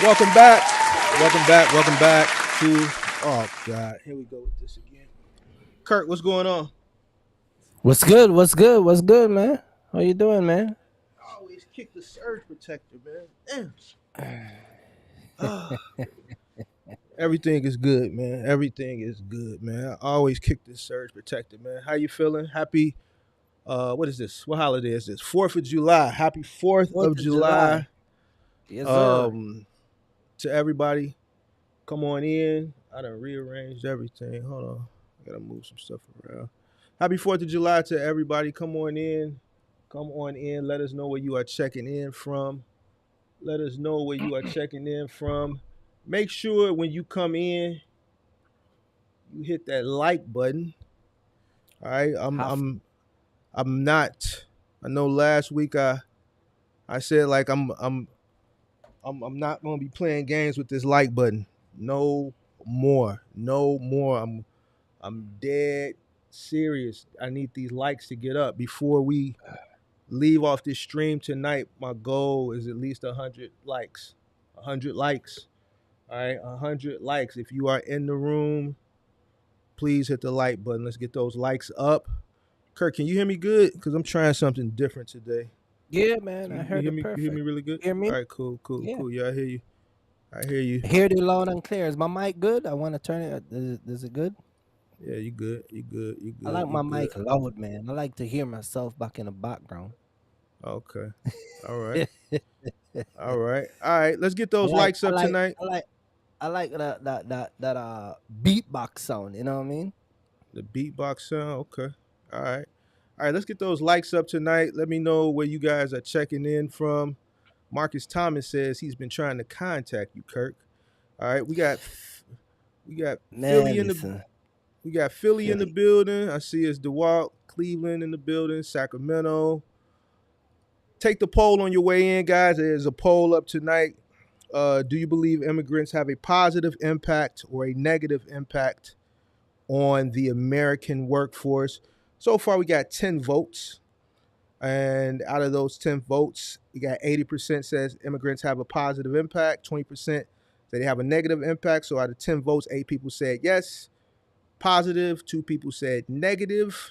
Welcome back. Welcome back to. Oh God, here we go with this again. Kirk, what's going on? What's good? What's good? What's good, man? How you doing, man? I always kick the surge protector, man. Damn. Ah, Everything is good, man. Everything is good, man. I always kick this surge protector, man. How you feeling? Happy what is this? What holiday is this? 4th of July. Happy 4th Fourth of of July. July. Yes, sir. Um to everybody. Come on in. I done rearranged everything. Hold on. I gotta move some stuff around. Happy 4th of July to everybody. Come on in. Come on in. Let us know where you are checking in from. Let us know where you are checking in from. Make sure when you come in, you hit that like button. All right. Half. I'm not. I know last week I said like I'm not gonna be playing games with this like button. No more. No more. I'm dead serious. I need these likes to get up before we leave off this stream tonight. My goal is at least 100 likes. 100 likes. All right, 100 likes. If you are in the room, please hit the like button. Let's get those likes up. Kirk, can you hear me good? Because I'm trying something different today. Yeah, man. I You heard hear it me? You hear me perfect. really good? Hear All me? right, cool, cool, Yeah. cool. Yeah, I hear you. I hear you. Hear it loud and clear. Is my mic good? I want to turn it. Is it good? Yeah, you good. You good. You I good. like You my good. mic loud, man. I like to hear myself back in the background. Okay. All right. I All right. All right. Let's get those likes I up like. tonight. I like that beatbox sound. You know what I mean? The beatbox sound. Okay. All right. All right. Let's get those likes up tonight. Let me know where you guys are checking in from. Marcus Thomas says he's been trying to contact you, Kirk. All right. We got Philly Man, in the listen, we got Philly in the Philly. building. I see it's DeWalt, Cleveland in the building, Sacramento. Take the poll on your way in, guys. There's a poll up tonight. Do you believe immigrants have a positive impact or a negative impact on the American workforce? So far, we got 10 votes. And out of those 10 votes, we got 80% says immigrants have a positive impact, 20% say they have a negative impact. So out of 10 votes, 8 people said yes, positive, 2 people said negative.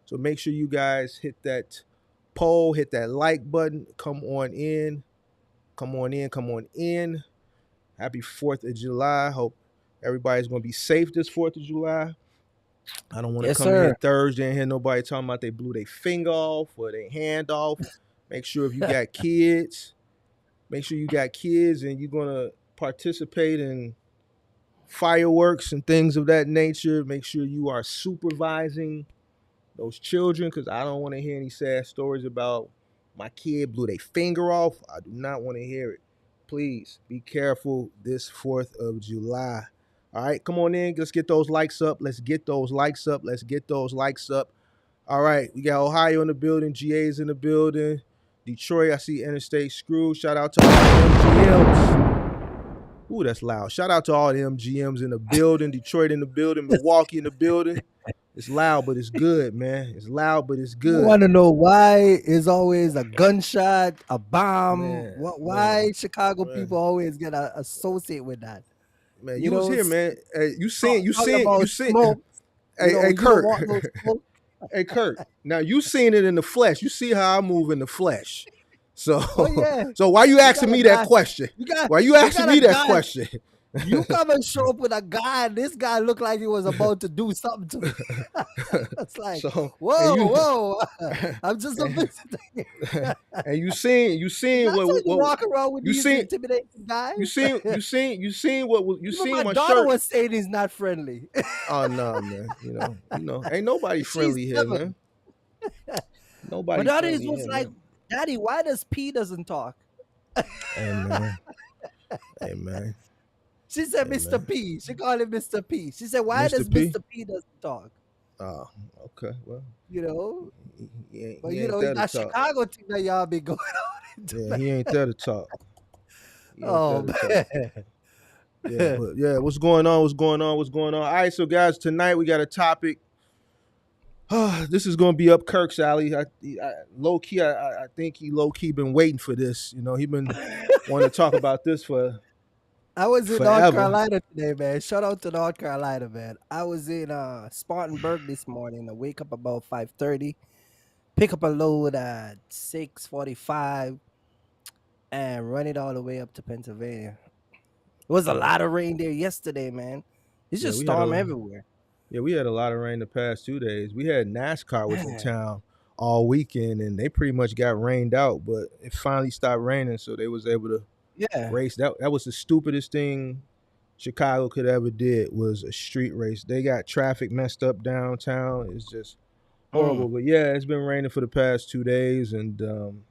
So make sure you guys hit that poll, hit that like button, come on in, come on in, come on in. Happy 4th of July. Hope everybody's going to be safe this 4th of July. I don't want to Yes, come in here sir. Thursday and hear nobody talking about they blew their finger off or their hand off. Make sure if you got kids, make sure you got kids and you're going to participate in fireworks and things of that nature. Make sure you are supervising those children because I don't want to hear any sad stories about my kid blew their finger off. I do not want to hear it. Please be careful this 4th of July. All right, come on in. Let's get those likes up. Let's get those likes up. Let's get those likes up. All right, we got Ohio in the building. GA's in the building. Detroit, I see Interstate Screw. Shout out to all the MGMs. Ooh, that's loud. Shout out to all the MGMs in the building. Detroit in the building. Milwaukee in the building. It's loud, but it's good, man. It's loud, but it's You good. want to know why is always a gunshot, a bomb? Man, What? Why man, Chicago man, people always get associate with that? man. You You was know, here, man. Hey, talking about you seen. smoke. You know, Hey, you don't Kurt. want no smoke. Hey, Kurt. Now you seen it in the flesh. You see how I move in the flesh. So, Oh yeah, so why you you got asking a me that guy. question? You got Why you you asking got a me that guy. question? You come and show up with a guy, and this guy looked like he was about to do something to me. It's like, So, and whoa, you, whoa, I'm just a visitor. and you seen That's how you what walk around with you these seen intimidating guys. you seen what you Even seen my my daughter shirt. was saying he's not friendly. Oh no, nah, man. Ain't nobody She's friendly here, 7. man. My Nobody daughter friendly was here, like, man. "Daddy, why does P doesn't talk?" Hey man, hey man, She said, hey "Mr. man. P." She called him Mr. P. She said, "Why Mr. does P. Mr. P doesn't talk?" Oh, okay. Well, You know, but he you ain't know there to that talk. Chicago team that y'all be going on into. Yeah, he ain't there to talk. He ain't there Oh to talk. Yeah, man. but yeah, what's going on? What's going on? What's going on? All right, so guys, tonight we got a topic. This is going to be up Kirk's alley. Low key, I think he low key been waiting for this. He been wanting to talk about this for I was in North forever. Carolina today, man. Shout out to North Carolina, man. I was in Spartanburg this morning. I wake up about 5:30, pick up a load at 6:45, and run it all the way up to Pennsylvania. was a lot of rain there yesterday, man. It's Yeah, just we had storm a everywhere. yeah we had a lot of rain the past 2 days. We had NASCAR was in Man, town all weekend, and they pretty much got rained out. But it finally stopped raining, so they was able to yeah. race. That was the stupidest thing Chicago could ever did was a street race. They got traffic messed up downtown. It's just Mm. horrible. But yeah, it's been raining for the past 2 days, and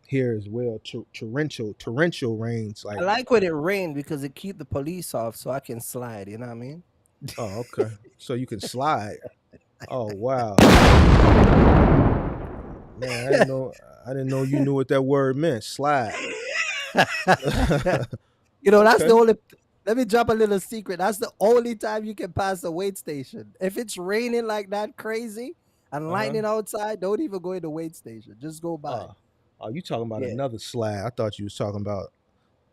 here as well, torrential rains. I Like, like when it rained because it keep the police off so I can slide, you know what I mean? oh, okay, so you can slide. Oh wow, man, I didn't know you knew what that word meant. Slide. That's the Okay. only. Let me drop a little secret. That's the only time you can pass a wait station. If it's raining like that crazy and Uh huh. lightning outside, don't even go in the wait station. Just go by. Oh, oh, you talking about Yeah. another slide? I thought you was talking about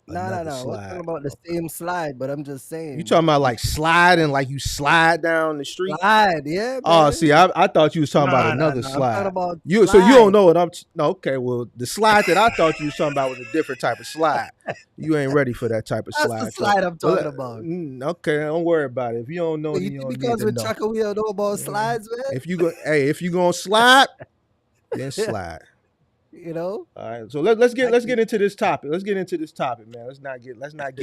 No, no, another no. We're talking slide. about the Okay. same slide, but I'm just You saying. talking about like sliding, like you slide down the street? Slide, yeah, Oh, man. see, I thought you was talking about No, no, another no. I'm talking slide. about So you don't slide. know what no, okay, well, the slide that I thought you was talking about was a different type of slide. You ain't ready for that type of That's the slide. So, slide I'm well, talking about. okay, don't worry about it. If you don't know, then You you think don't need because to with know. trucker we don't know about Yeah. slides, If you gonna slide, then man? slide. you know? All right. So I let's can get into this topic. Let's get into this topic, man. Let's not get let's not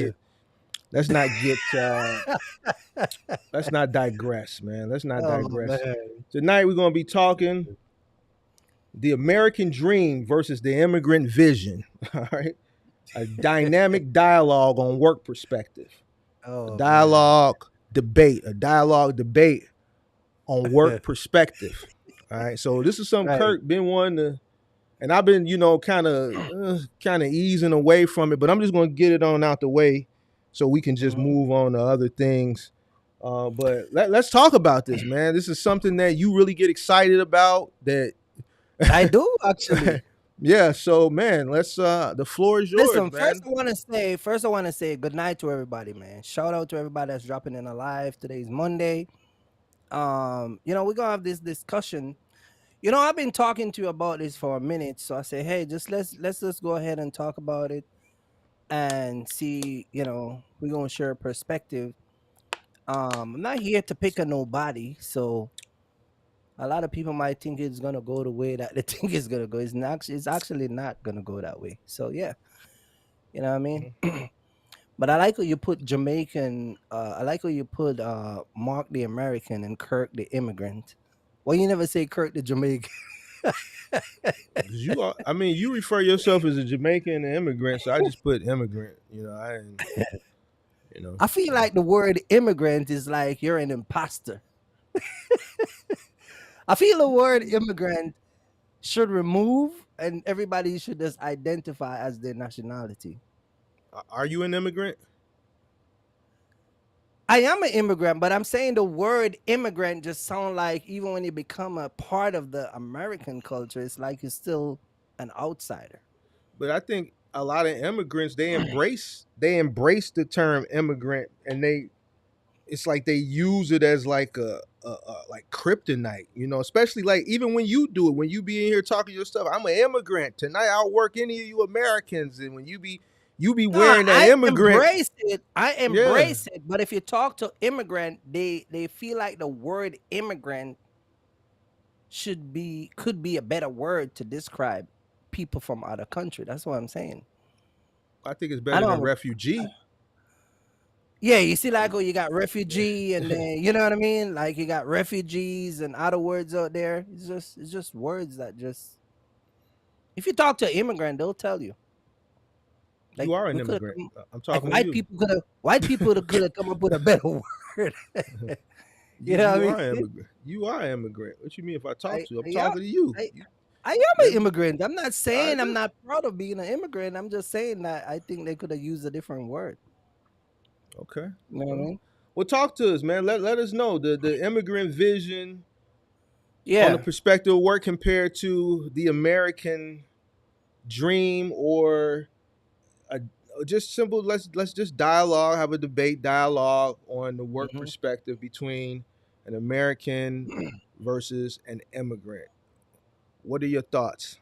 digress, man. Let's not Oh digress. man. Tonight we're gonna be talking the American dream versus the immigrant vision. All right. A dynamic dialogue on work perspective. Oh man. A dialogue debate on work perspective. All right. So this is something Right. Kirk been wanting to, and I've been, kind of easing away from it, but I'm just going to get it on out the way so we can just Mhm. move on to other things. But let's talk about this, man. This is something that you really get excited about. That, I do actually. yeah. So, man, let's. The floor is yours, Listen, man. first I want to say good night to everybody, man. Shout out to everybody that's dropping in alive. Today's Monday. We're gonna have this discussion. I've been talking to you about this for a minute, so I say, hey, let's just go ahead and talk about it and see, we're gonna share a perspective. I'm not here to pick a nobody, so a lot of people might think it's gonna go the way that they think it's gonna go. It's actually not gonna go that way. So yeah, you know what I mean? Mhm. But I like how you put Jamaican. I like how you put Mark the American and Kirk the immigrant. Well, you never say Kirk the Jamaican. 'Cause you are. I mean, you refer yourself as a Jamaican immigrant, so I just put immigrant. I didn't. You know. I feel like the word immigrant is like you're an imposter. I feel the word immigrant should remove and everybody should just identify as their nationality. Are you an immigrant? I am an immigrant, but I'm saying the word immigrant just sound like even when you become a part of the American culture, it's like you're still an outsider. But I think a lot of immigrants they embrace the term immigrant, and it's like they use it as like a like kryptonite, especially like even when you do it, when you be in here talking your stuff. I'm an immigrant tonight. I'll work any of you Americans, and when you be No, wearing that I immigrant, embrace it. I yeah. embrace it. But if you talk to immigrant, they feel like the word immigrant could be a better word to describe people from other country. That's what I'm saying. I think it's I better than don't. refugee. Yeah, you see, like, oh, you got refugee, and then you know what I mean. Like, you got refugees and other words out there. It's just words that just. If you talk to an immigrant, they'll tell you. You Like are an we could have immigrant. come, I'm like talking to you. white people could have come up with a better word. you you know you what I are mean? an immigrant. You are an immigrant. What you mean if I talk I to you? I'm yeah, talking to you. I You I am an let me immigrant. I'm not all saying right, I'm good. not proud of being an immigrant. I'm just saying that I think they could have used a different word. Okay. You know what I Well, mean? well, talk to us, man. Let us know the immigrant vision on the Yeah. perspective of work compared to the American dream, or a, just simple. Let's just dialogue, have a debate, dialogue on the work hmm perspective between an American versus an immigrant. What are your thoughts?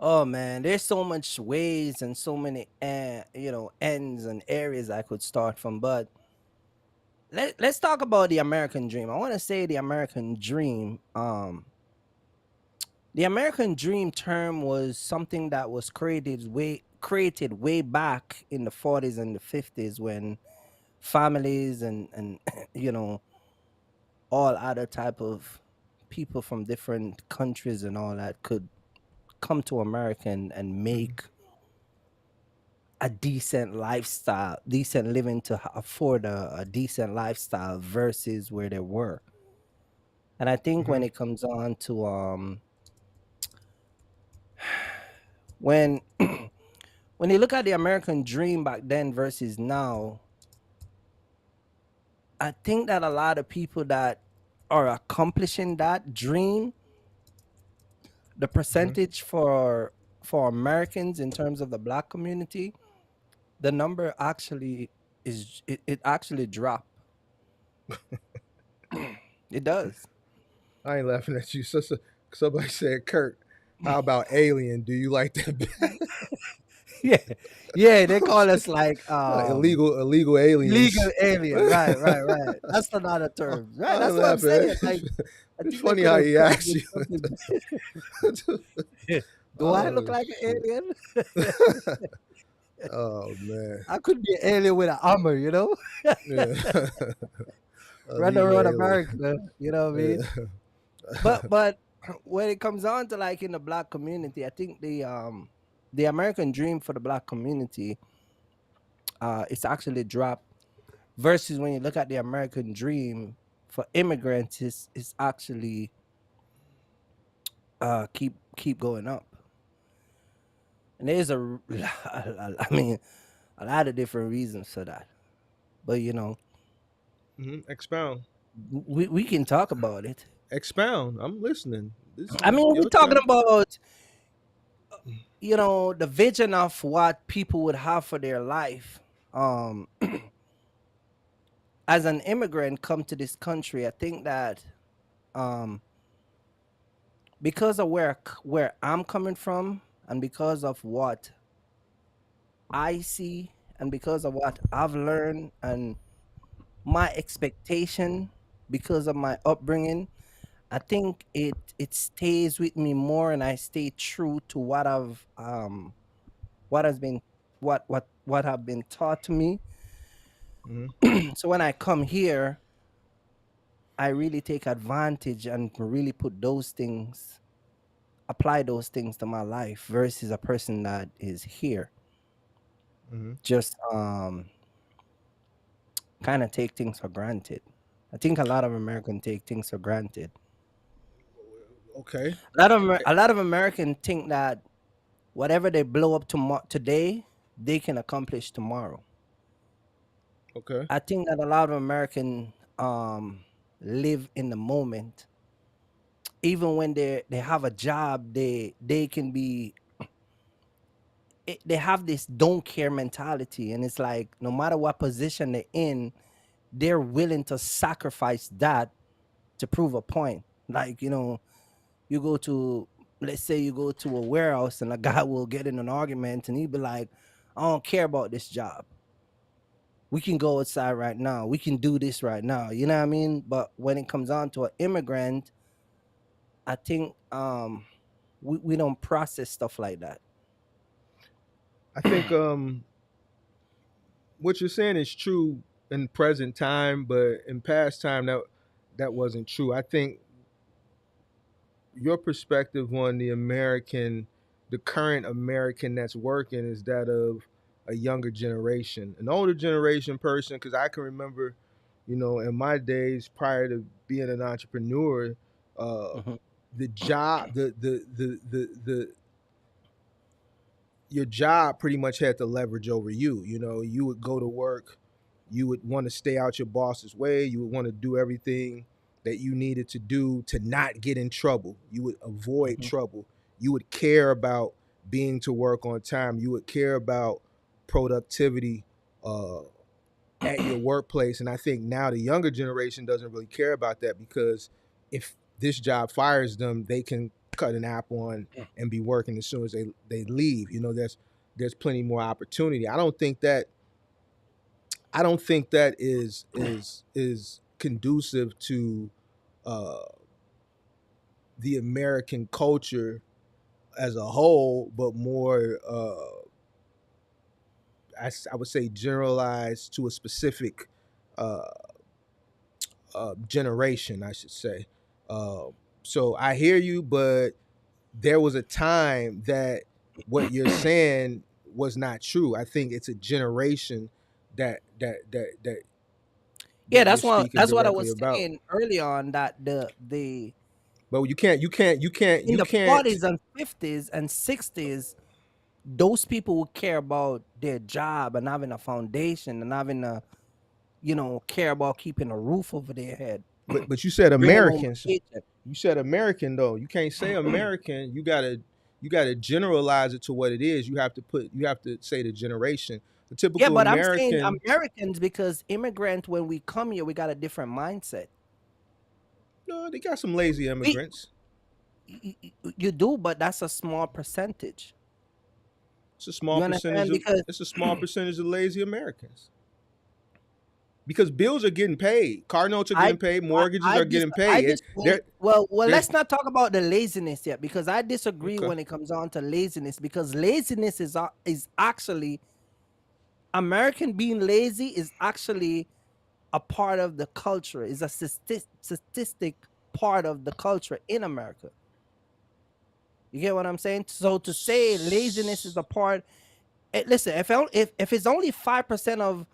Oh man, there's so much ways and so many ends and areas I could start from, but let's talk about the American dream. I want to say the American dream term was something that was created way back in the 40s and the 50s when families and you know all other type of people from different countries and all that could come to America and Mhm. make a decent lifestyle, decent living to afford a decent lifestyle versus where they were. And I think when Mhm. it comes on to when when you look at the American dream back then versus now, I think that a lot of people that are accomplishing that dream, the Mhm. percentage for Americans in terms of the black community, the number actually it actually dropped. It does. I ain't laughing at you. Somebody said, Kirk, how about Alien? Do you like that? Yeah. Yeah, they call us like Illegal aliens. illegal alien. Right, right, right. That's another term. Right. I That's ain't what I'm laughing. saying. Like I It's think they funny could how have he come up asked with you. something. Do I look Oh like an shit. alien? Oh man. I could be an alien with an armor, Yeah. run Illegal around alien. America. You know what I mean? Yeah. But when it comes on to like in the black community, I think the American dream for the black community it's actually dropped versus when you look at the American dream for immigrants is actually keep going up. And there's I mean a lot of different reasons for that. But Expound. we can talk about it. Expound. I'm listening. This I is mean, we're your talking turn. about the vision of what people would have for their life. Um, as an immigrant come to this country, I think that um, because of where I'm coming from, and because of what I see, and because of what I've learned, and my expectation, because of my upbringing, I think it stays with me more, and I stay true to what has been what have been taught to me. Hmm. So when I come here, I really take advantage and really put those things, apply those things to my life versus a person that is here. Hmm. Just kind of take things for granted. I think a lot of Americans take things for granted. Okay. A lot of Americans think that whatever they blow up today, they can accomplish tomorrow. Okay. I think that a lot of Americans live in the moment. Even when they have a job, they can be they have this don't care mentality, and it's like no matter what position they're in, they're willing to sacrifice that to prove a point. Like you go to let's say you go to a warehouse and a guy will get in an argument and he'll be like, I don't care about this job. We can go outside right now. We can do this right now. You know what I mean? But when it comes on to an immigrant, I think we don't process stuff like that. I think what you're saying is true in present time, but in past time that wasn't true. I think your perspective on the current American that's working is that of a younger generation, an older generation person. Because I can remember, in my days prior to being an entrepreneur, uh, Mhm, the job, the your job pretty much had to leverage over you. You would go to work, you would want to stay out your boss's way, you would want to do everything that you needed to do to not get in trouble. You would avoid mhm, trouble. You would care about being to work on time. You would care about productivity uh, at your workplace. And I think now the younger generation doesn't really care about that because if this job fires them, they can cut an app on and be working as soon as they leave. You know, there's plenty more opportunity. I don't think that is conducive to uh, the American culture as a whole, but more I would say generalized to a specific uh, generation, I should say. Uh, so I hear you, but there was a time that what you're saying was not true. I think it's a generation that Yeah, you're speaking that's what I directly was about. saying early on, that the But you in the can't. 40s and 50s and 60s, those people would care about their job and having a foundation and having a, care about keeping a roof over their head, But you said bringing home Americans. a paycheck. You said American though. You can't say American. You gotta generalize it to what it is. You have to say the generation. The Yeah, typical but I'm saying American. Americans because immigrant, when we come here, we got a different mindset. No, they got some lazy We immigrants. You do, but that's a small percentage. It's a small You percentage understand? of Because it's a small percentage of lazy Americans. Because bills are getting paid, car notes are I getting paid, mortgages are getting I paid. disagree. Well, There's let's not talk about the laziness yet, because I disagree okay. when it comes on to laziness, because laziness is actually, American being lazy is actually a part of the culture, is a statistic part of the culture in America. You get what I'm saying? So to say laziness is a part, listen, if it's only 5% of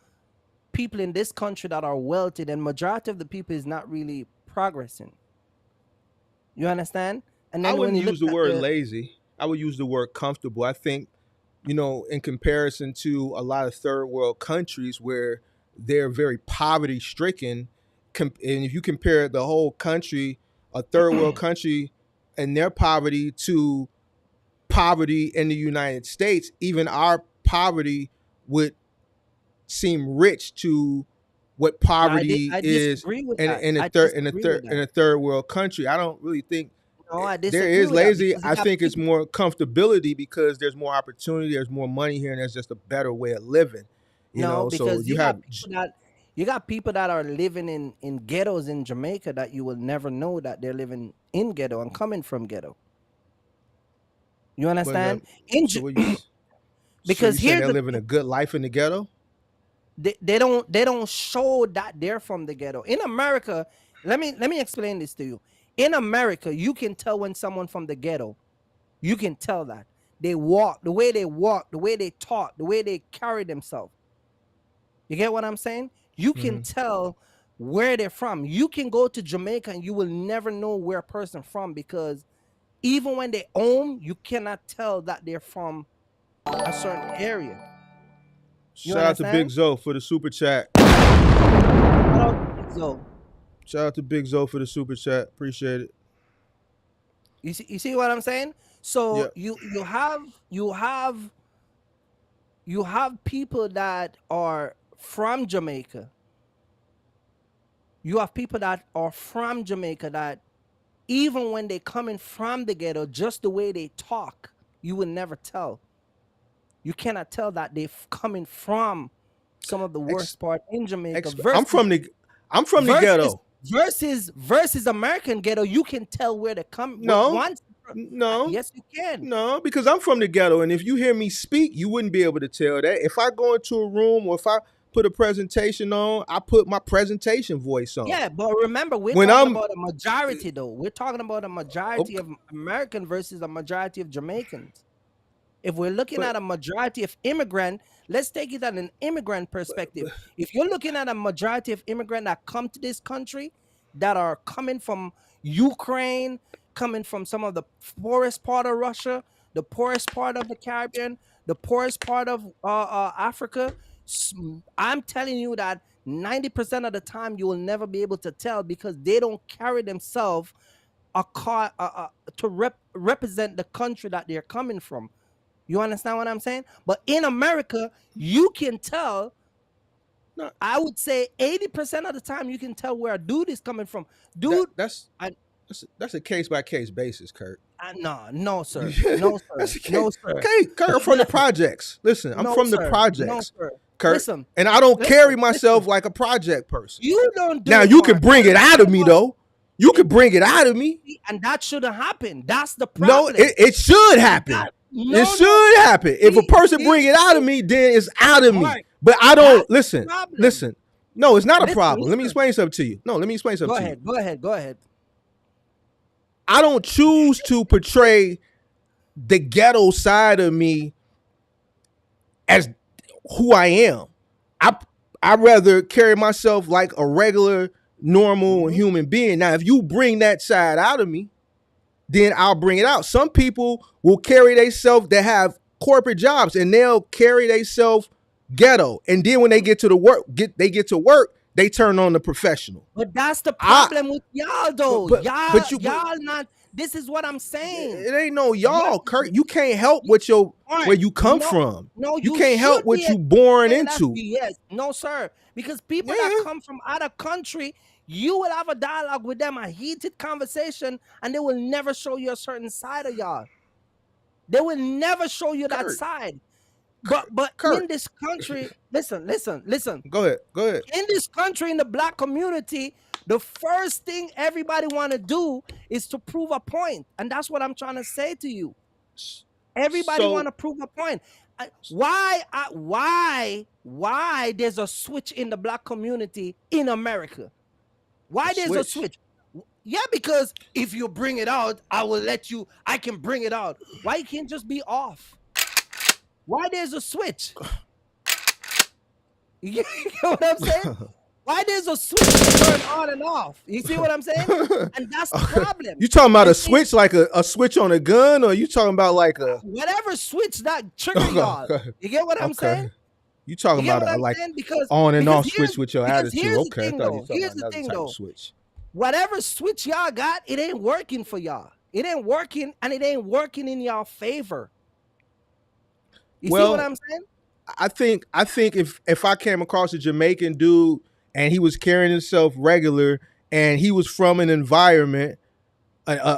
people in this country that are wealthy, then majority of the people is not really progressing. You understand? And I then when wouldn't you look use the at word the lazy. I would use the word comfortable. I think, in comparison to a lot of third world countries where they're very poverty stricken, and if you compare the whole country, a third world country, and their poverty to poverty in the United States, even our poverty would seem rich to what no, poverty I is disagree with in that. in a I third disagree with in that. a third world country. I don't really think No, I there disagree is with that lazy. because you I got think it's people. more comfortability because there's more opportunity, there's more money here, and there's just a better way of living. No, So because you have you got people that are living in ghettos in Jamaica that you will never know that they're living in ghetto and coming from ghetto. You when understand? In so what you so you because saying here's they're the living a good life in the ghetto? they don't show that they're from the ghetto. In America, let me explain this to you. In America, you can tell when someone from the ghetto. You can tell that. They walk, the way they talk, the way they carry themselves. You get what I'm saying? You can Hmm. tell where they're from. You can go to Jamaica and you will never know where a person from, because even when they own, you cannot tell that they're from a certain area. You Shout out to Big understand? Zo for the super chat. Shout out to Big Zo. Shout out to Big Zo for the super chat. Appreciate it. You see what I'm saying? So Yeah. you have people that are from Jamaica. You have people that are from Jamaica that even when they coming from the ghetto, just the way they talk, you will never tell. You cannot tell that they're coming from some of the Ex, worst part in Jamaica I'm versus from the I'm from the versus ghetto. versus American ghetto. You can tell where they come No, once. no, Yes, you can. no, because I'm from the ghetto, and if you hear me speak, you wouldn't be able to tell that. If I go into a room or if I put a presentation on, I put my presentation voice on. Yeah, but remember, we're When talking I'm about a majority, though. We're talking about a majority okay, of American versus a majority of Jamaicans. If we're looking but, at a majority of immigrant, let's take it at an immigrant perspective. but If you're looking at a majority of immigrant that come to this country, that are coming from Ukraine, coming from some of the poorest part of Russia, the poorest part of the Caribbean, the poorest part of Africa, I'm telling you that 90% of the time you will never be able to tell, because they don't carry themselves a car to represent the country that they're coming from. You understand what I'm saying? But in America, you can tell. not I would say 80% of the time, you can tell where a dude is coming from. that Dude, that's I, that's a case by case basis, Kurt. No, sir. No, sir. That's okay. No, sir. Okay, Kirk, I'm from the projects. Listen, I'm No, from the sir. No, projects, sir. Kirk, Listen, and I don't carry myself listen. like a project person. You don't do Now it, you can Mark. bring it out of me, What? though. You can bring it out of me. And that shouldn't happen. That's the No, problem. it should happen. No, It should happen. If a person bring it out of me, then it's out of me. Mark, But I that's don't the listen. problem. Listen. No, it's not a Listen, problem. Let me listen. explain something to you. No, let me explain something Go to you. ahead. Go ahead. Go ahead. I don't choose to portray the ghetto side of me as who I am. I rather carry myself like a regular, normal human being. Now, if you bring that side out of me, then I'll bring it out. Some people will carry themselves that have corporate jobs, and they'll carry themselves ghetto. And then when they get to work, they turn on the professional. But that's the problem with y'all, though. but y'all not. This is what I'm saying. It ain't no y'all, Kirk. You can't help what where you come from. No, you can't help what you born into. Yes, no, sir. Because people that come from other country, you will have a dialogue with them, a heated conversation, and they will never show you a certain side of y'all. They will never show you that side. But Kirk. in this country, listen. Go ahead. In this country, in the black community, the first thing everybody want to do is to prove a point. And that's what I'm trying to say to you. Everybody want to prove a point. Why there's a switch in the black community in America? Why there's a switch? Yeah, because if you bring it out, I can bring it out. Why you can't just be off? Why there's a switch? You know what I'm saying? Why there's a switch to turn on and off? You see what I'm saying? And that's the problem. You talking about a switch like a switch on a gun, or you talking about like a whatever switch that trigger y'all? You get what I'm saying? You talking about a like on and off switch with your attitude? Okay, here's the thing though. Whatever switch y'all got, it ain't working for y'all. It ain't working, and it ain't working in y'all favor. You see what I'm saying? I think if I came across a Jamaican dude and he was carrying himself regular and he was from an environment, let's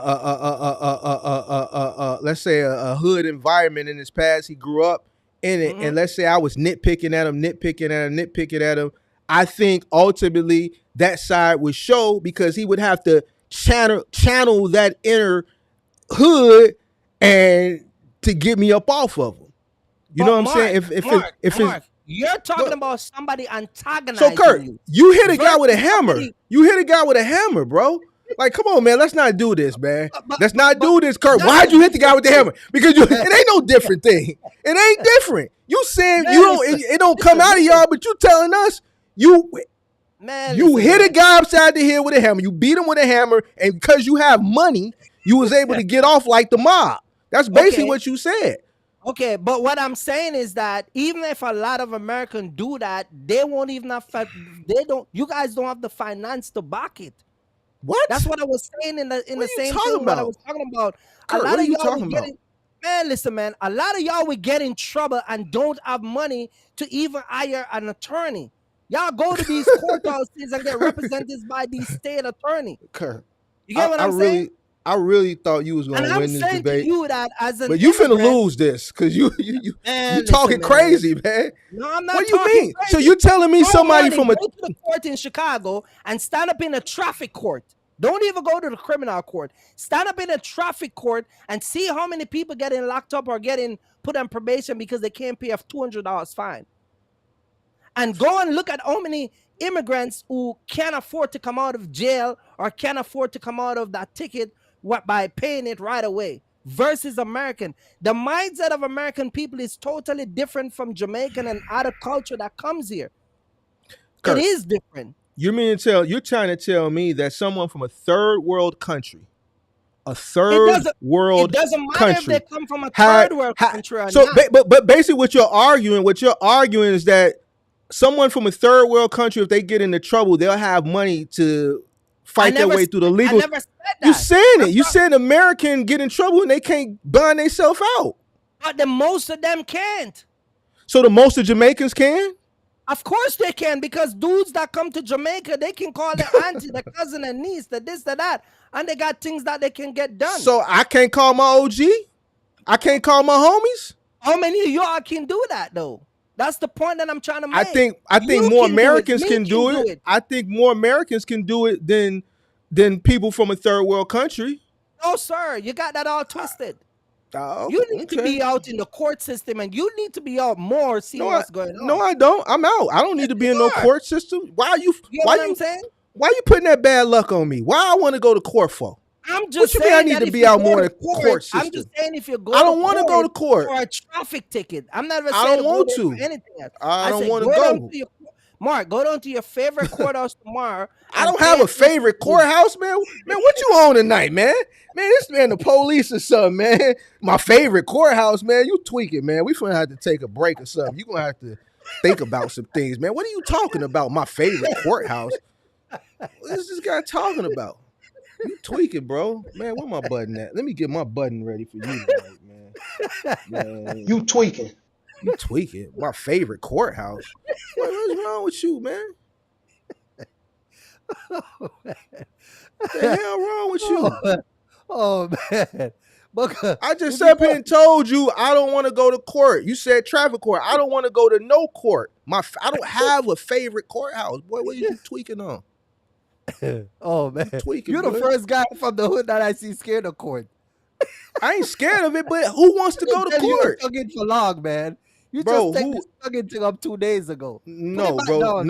say a hood environment in his past, he grew up in it, and let's say I was nitpicking at him, I think ultimately that side would show, because he would have to channel that inner hood and to get me up off of him. You know what I'm saying? Mark, you're talking about somebody antagonizing you. So Kirk, you hit a guy with a hammer. You hit a guy with a hammer, bro. Like, come on, man. Let's not do this, man. Let's not do this, Kirk. Why'd you hit the guy with the hammer? Because it ain't no different thing. It ain't different. You saying it don't come out of y'all, but you telling us you hit a guy upside the head with a hammer. You beat him with a hammer, and because you have money, you was able to get off like the mob. That's basically what you said. Okay, but what I'm saying is that even if a lot of Americans do that, they won't even have. You guys don't have the finance to back it. What? That's what I was saying in the same thing. What I was talking about. Kurt, a lot of y'all talking about? Man, listen, man. A lot of y'all will get in trouble and don't have money to even hire an attorney. Y'all go to these courthouses and get represented by these state attorney. Kurt, you get what I'm saying? I really thought you was going to win this debate. You that as an but you finna lose this, because you talking crazy, man. No, I'm not. What do you mean? Crazy. So you telling me somebody from go to the court in Chicago and stand up in a traffic court. Don't even go to the criminal court. Stand up in a traffic court and see how many people getting locked up or getting put on probation because they can't pay a $200 fine. And go and look at how many immigrants who can't afford to come out of jail or can't afford to come out of that ticket by paying it right away versus American. The mindset of American people is totally different from Jamaican and other culture that comes here. Kurt, it is different. You're trying to tell me that someone from a third world country, it doesn't matter if they come from a third world country or not. But basically what you're arguing is that someone from a third world country, if they get into trouble, they'll have money to fight their way through the legal. I never said that. You saying it. You said American get in trouble and they can't bond themselves out. But the most of them can't. So the most of Jamaicans can? Of course they can, because dudes that come to Jamaica, they can call their auntie, their cousin, and niece, the this, the that, and they got things that they can get done. So I can't call my OG. I can't call my homies. How many of y'all can do that though? That's the point that I'm trying to make. I think You more can do it. Americans Me can do it. I think more Americans can do it than people from a third world country. No, sir, you got that all twisted. Oh, You need to be out in the court system, and you need to be out more seeing what's going on. No, I don't. I'm out. I don't need to be in no court system. Why are you? You know what I'm saying? Why you putting that bad luck on me? Why I want to go to court for? I'm just what saying you mean I need to be out more in the court system? I'm just saying if you go, I don't want to go to court for a traffic ticket. I'm never saying I don't want to. For anything else. I don't want to go. Mark, go down to your favorite courthouse tomorrow. I don't have a favorite courthouse, man. Man, what you on tonight, man? Man, this man the police or something, man. My favorite courthouse, man. You tweaking, man. We finna have to take a break or something. You gonna have to think about some things, man. What are you talking about? My favorite courthouse? What is this guy talking about? You tweaking, bro. Man, where my button at? Let me get my button ready for you tonight, man. You tweaking. You tweaking. My favorite courthouse. What's wrong with you, man? What the hell wrong with you? Oh man. I just sat here and told you I don't want to go to court. You said traffic court. I don't want to go to no court. I don't have a favorite courthouse. Boy, what are you tweaking on? Oh man. You're the first guy from the hood that I see scared of court. I ain't scared of it, but who wants to go to court? You were for long, man. You just take this fucking thing up 2 days ago. No, bro.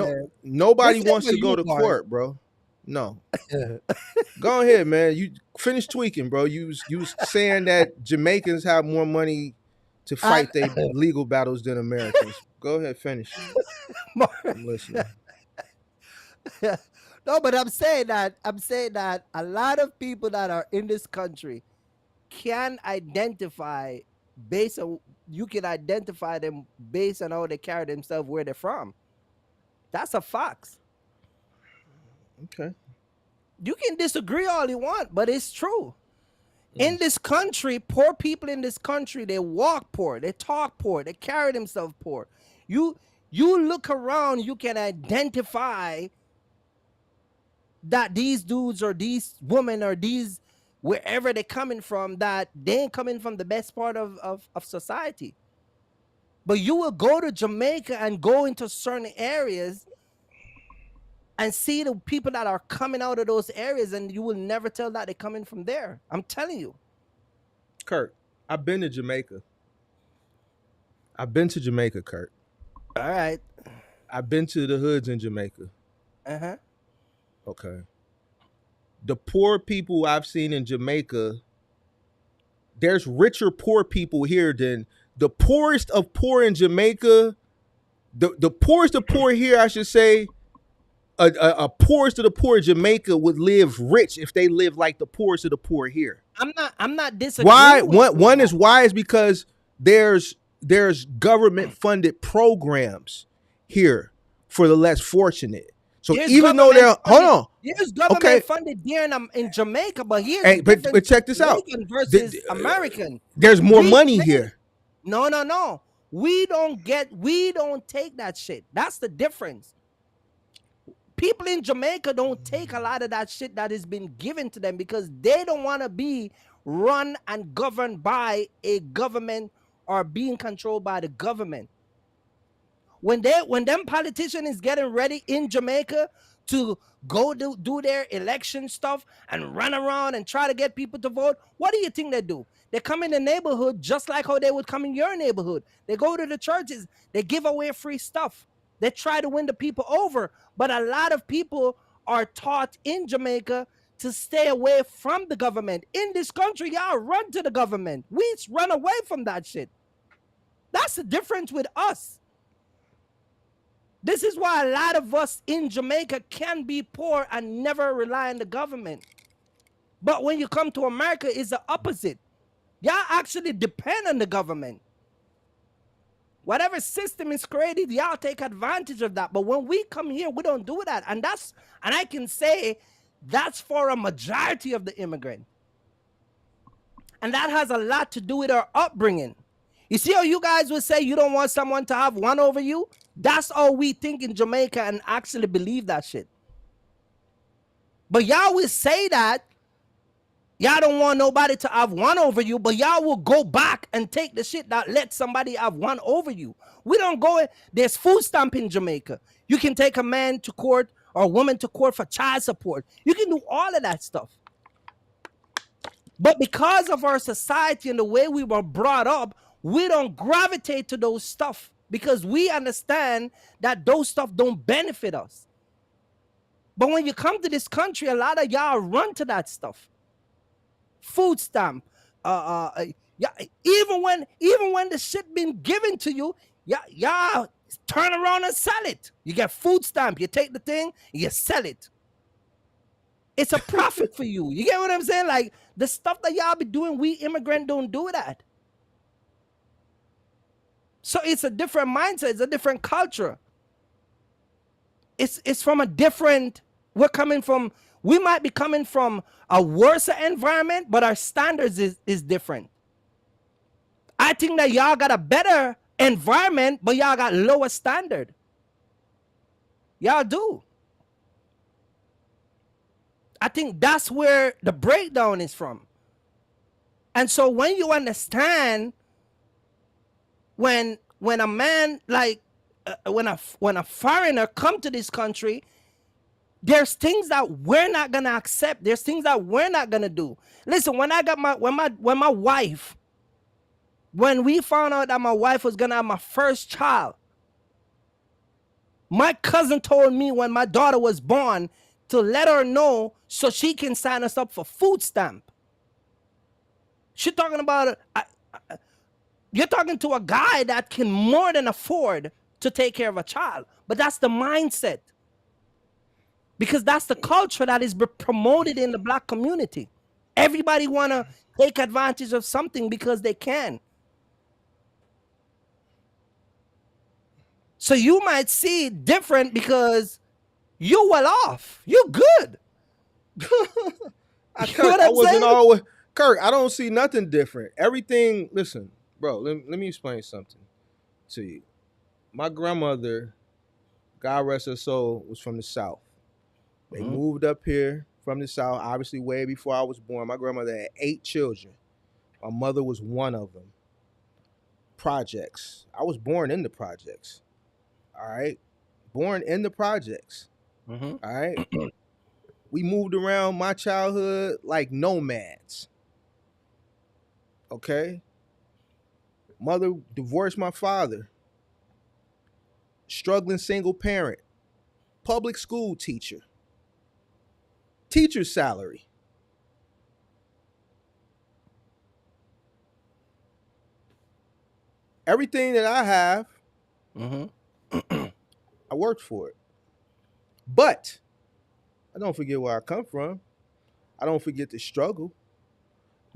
Nobody wants to go to court, bro. No. Go ahead, man. You finish tweaking, bro. You saying that Jamaicans have more money to fight their legal battles than Americans. Go ahead, finish. I'm listening. No, but I'm saying that a lot of people that are in this country can identify you can identify them based on how they carry themselves, where they're from. That's a fact. Okay. You can disagree all you want, but it's true. In this country, poor people in this country, they walk poor, they talk poor, they carry themselves poor. You look around, you can identify that these dudes or these women or these wherever they're coming from, that they ain't coming from the best part of society. But you will go to Jamaica and go into certain areas and see the people that are coming out of those areas, and you will never tell that they're coming from there. I'm telling you. Kirk, I've been to Jamaica. Kirk. All right. I've been to the hoods in Jamaica. Uh-huh. Okay. The poor people I've seen in Jamaica, there's richer poor people here than the poorest of poor in Jamaica. The poorest of poor here, I should say, a poorest of the poor in Jamaica would live rich if they live like the poorest of the poor here. I'm not disagreeing. Why? Why is because there's government funded programs here for the less fortunate. So even though they're there's government funded here in Jamaica, but here but check this out. Versus American. There's more money here. No. We don't take that shit. That's the difference. People in Jamaica don't take a lot of that shit that has been given to them because they don't want to be run and governed by a government or being controlled by the government. When them politicians is getting ready in Jamaica to go do their election stuff and run around and try to get people to vote, what do you think they do? They come in the neighborhood just like how they would come in your neighborhood. They go to the churches. They give away free stuff. They try to win the people over. But a lot of people are taught in Jamaica to stay away from the government. In this country, y'all run to the government. We run away from that shit. That's the difference with us. This is why a lot of us in Jamaica can be poor and never rely on the government. But when you come to America, it's the opposite. Y'all actually depend on the government. Whatever system is created, y'all take advantage of that. But when we come here, we don't do that. And I can say that's for a majority of the immigrant. And that has a lot to do with our upbringing. You see how you guys would say you don't want someone to have one over you? That's all we think in Jamaica and actually believe that shit. But y'all will say that. Y'all don't want nobody to have one over you, but y'all will go back and take the shit that let somebody have one over you. We don't go. There's food stamp in Jamaica. You can take a man to court or a woman to court for child support. You can do all of that stuff. But because of our society and the way we were brought up, we don't gravitate to those stuff because we understand that those stuff don't benefit us. But when you come to this country, a lot of y'all run to that stuff. Food stamp, yeah. Even when the shit been given to you, y'all turn around and sell it. You get food stamp, you take the thing, you sell it. It's a profit for you. You get what I'm saying? Like the stuff that y'all be doing, we immigrant don't do that. So it's a different mindset. It's a different culture. It's from a different. We might be coming from a worse environment, but our standards is different. I think that y'all got a better environment, but y'all got lower standard. Y'all do. I think that's where the breakdown is from. And so when you understand when a man like when a foreigner come to this country, there's things that we're not gonna accept. There's things that we're not gonna do. Listen, when we found out that my wife was gonna have my first child, my cousin told me when my daughter was born to let her know so she can sign us up for food stamp. She's talking about you're talking to a guy that can more than afford to take care of a child, but that's the mindset. Because that's the culture that is promoted in the black community. Everybody want to take advantage of something because they can. So you might see it different because you well off. You good. I wasn't always Kirk. I don't see nothing different. Everything. Listen, bro. Let me explain something to you. My grandmother, God rest her soul, was from the South. They moved up here from the South, obviously way before I was born. My grandmother had 8 children. My mother was one of them. Projects. I was born in the projects. All right? Born in the projects. All right? We moved around my childhood like nomads. Okay? Mother divorced my father. Struggling single parent. Public school teacher. Teacher's salary. Everything that I have, I worked for it. But I don't forget where I come from. I don't forget the struggle.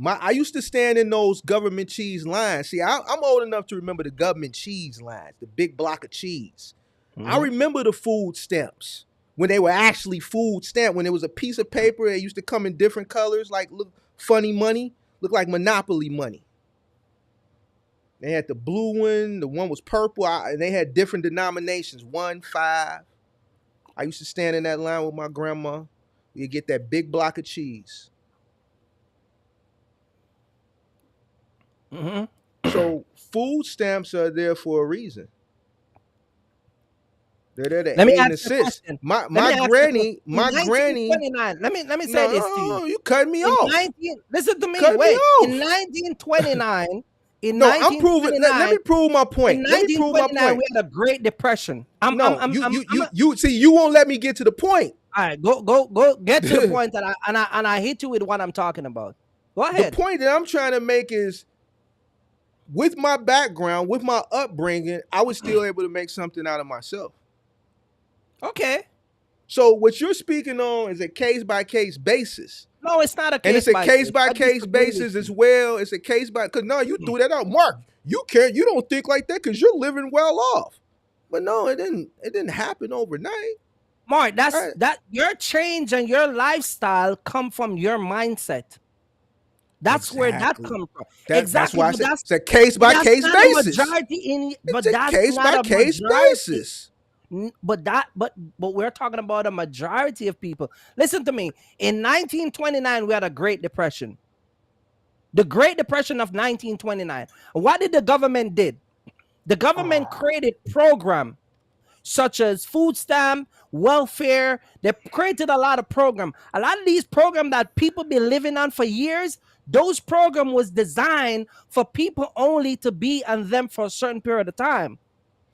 I used to stand in those government cheese lines. See, I'm old enough to remember the government cheese lines, the big block of cheese. I remember the food stamps. When they were actually food stamped, when it was a piece of paper, it used to come in different colors, like look funny money, look like Monopoly money. They had the blue one, the one was purple, and they had different denominations, 1, 5. I used to stand in that line with my grandma. You'd get that big block of cheese. So food stamps are there for a reason. They're there to aid and assist. My granny. Let me say this to you. You cut me off. Listen to me. Wait. In 1929. I'm proving. Let me prove my point. In 1929, we had a Great Depression. You won't let me get to the point. All right, go get to the point that I hit you with what I'm talking about. Go ahead. The point that I'm trying to make is, with my background, with my upbringing, I was still able to make something out of myself. Okay. So what you're speaking on is a case-by-case basis. No, it's not a case. And it's a case-by-case basis as well. It's a case-by, because no, you threw that out. Mark, you don't think like that because you're living well off. But no, it didn't happen overnight. Mark, that your change and your lifestyle come from your mindset. That's where that Exactly. comes from. That's Exactly, why I said it's a case but by that's case not a basis. majority in. It's But a that's case not by a case majority. basis. But we're talking about a majority of people. Listen to me. In 1929, we had a Great Depression. The Great Depression of 1929. What did the government did? The government Oh, created program such as food stamp, welfare. They created a lot of program. A lot of these programs that people been living on for years, those program was designed for people only to be on them for a certain period of time.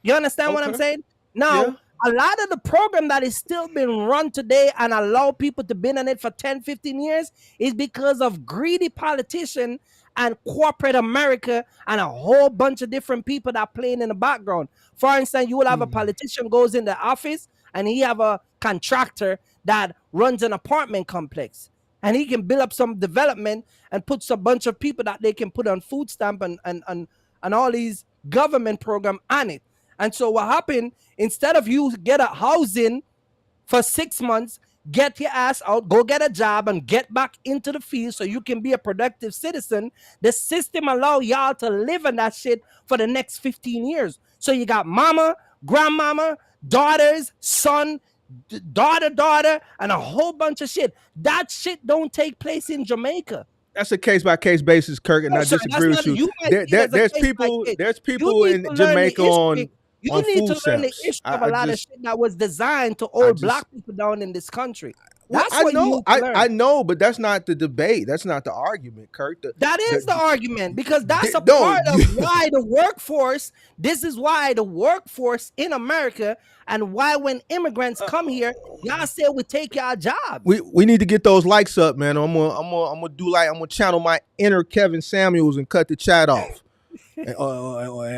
You understand what I'm okay. saying? Yeah. Now, a lot of the program that is still being run today and allow people to be in it for 10, 15 years is because of greedy politicians and corporate America and a whole bunch of different people that are playing in the background. For instance, you will have a Mm. politician goes in the office and he have a contractor that runs an apartment complex. And he can build up some development and put a bunch of people that they can put on food stamp and all these government program on it. And so what happened, instead of you get a housing for 6 months, get your ass out, go get a job and get back into the field so you can be a productive citizen, the system allow y'all to live in that shit for the next 15 years. So you got mama, grandmama, daughters, son, daughter, and a whole bunch of shit. That shit don't take place in Jamaica. That's a case by case basis, Kirk, and No, I sir, disagree that's with not. you. You might see it as a There's case by people case. there's You people need in to learn the Jamaica history. on You need food to learn the stamps. history of a lot of shit that was designed to I hold just black people down in this country. well, That's what you need to I learn. know, but that's not the debate. That's not the argument, Kirk. That is the argument because that's a No, part of why the workforce. This is why the workforce in America and why when immigrants come here, y'all say we take y'all jobs. we need to get those likes up, man. I'm gonna do like I'm gonna channel my inner Kevin Samuels and cut the chat off. And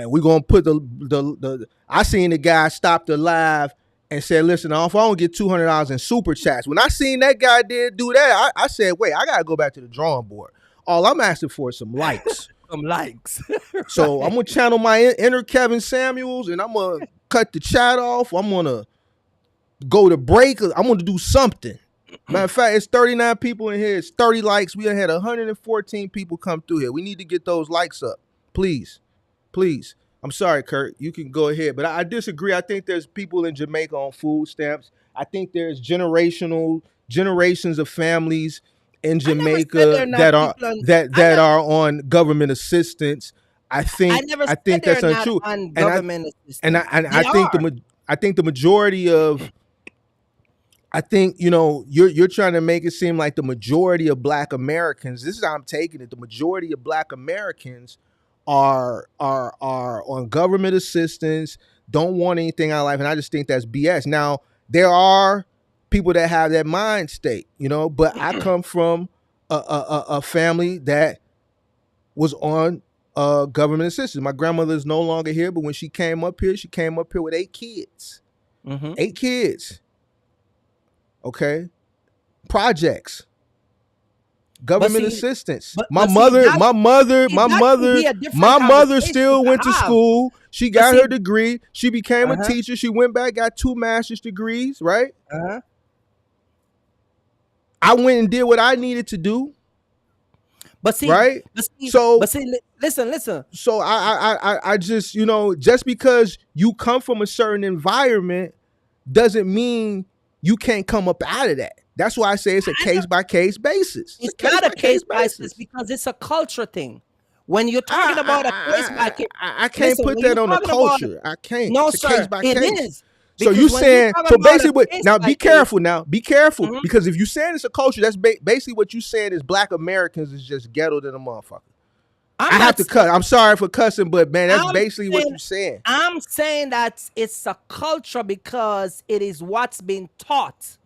we're gonna put the I seen the guy stop the live and said, listen, if I don't get $200 in super chats. When I seen that guy did do that, I said, wait, I gotta go back to the drawing board. All I'm asking for is some likes. Some likes. So I'm gonna channel my inner Kevin Samuels and I'm gonna cut the chat off. I'm gonna go to break. I'm gonna do something. Matter of fact, it's 39 people in here. It's 30 likes. We had 114 people come through here. We need to get those likes up. Please. Please. I'm sorry, Kurt. You can go ahead. But I disagree. I think there's people in Jamaica on food stamps. I think there's generations of families in I never said Jamaica they're not that are people on. that are on government assistance. I never I said think they're that's not untrue. on And government assistance. They are. I think the majority of I think you're trying to make it seem like the majority of Black Americans. This is how I'm taking it. The majority of Black Americans are on government assistance. Don't want anything out of life, and I just think that's BS. Now there are people that have that mind state, but I come from a family that was on government assistance. My grandmother is no longer here, but when she came up here with 8 kids. Mm-hmm. 8 kids. Okay. Projects. Government assistance. My mother still went to school. She got her degree. She became a teacher. She went back, got 2 master's degrees, right? I went and did what I needed to do. But see, right? Listen. So I just, just because you come from a certain environment doesn't mean you can't come up out of that. That's why I say it's a case by case basis. It's not a case by case because it's a culture thing. When you're talking about a case by case, I can't put that on a culture. I can't. No, it's a sir, case by it case. is. So you saying so basically? Now be careful. Mm-hmm. Because if you saying it's a culture, that's basically what you saying is Black Americans is just ghetto than a motherfucker. I have to cut. I'm sorry for cussing, but man, that's basically what you're saying. I'm saying that it's a culture because it is what's been taught.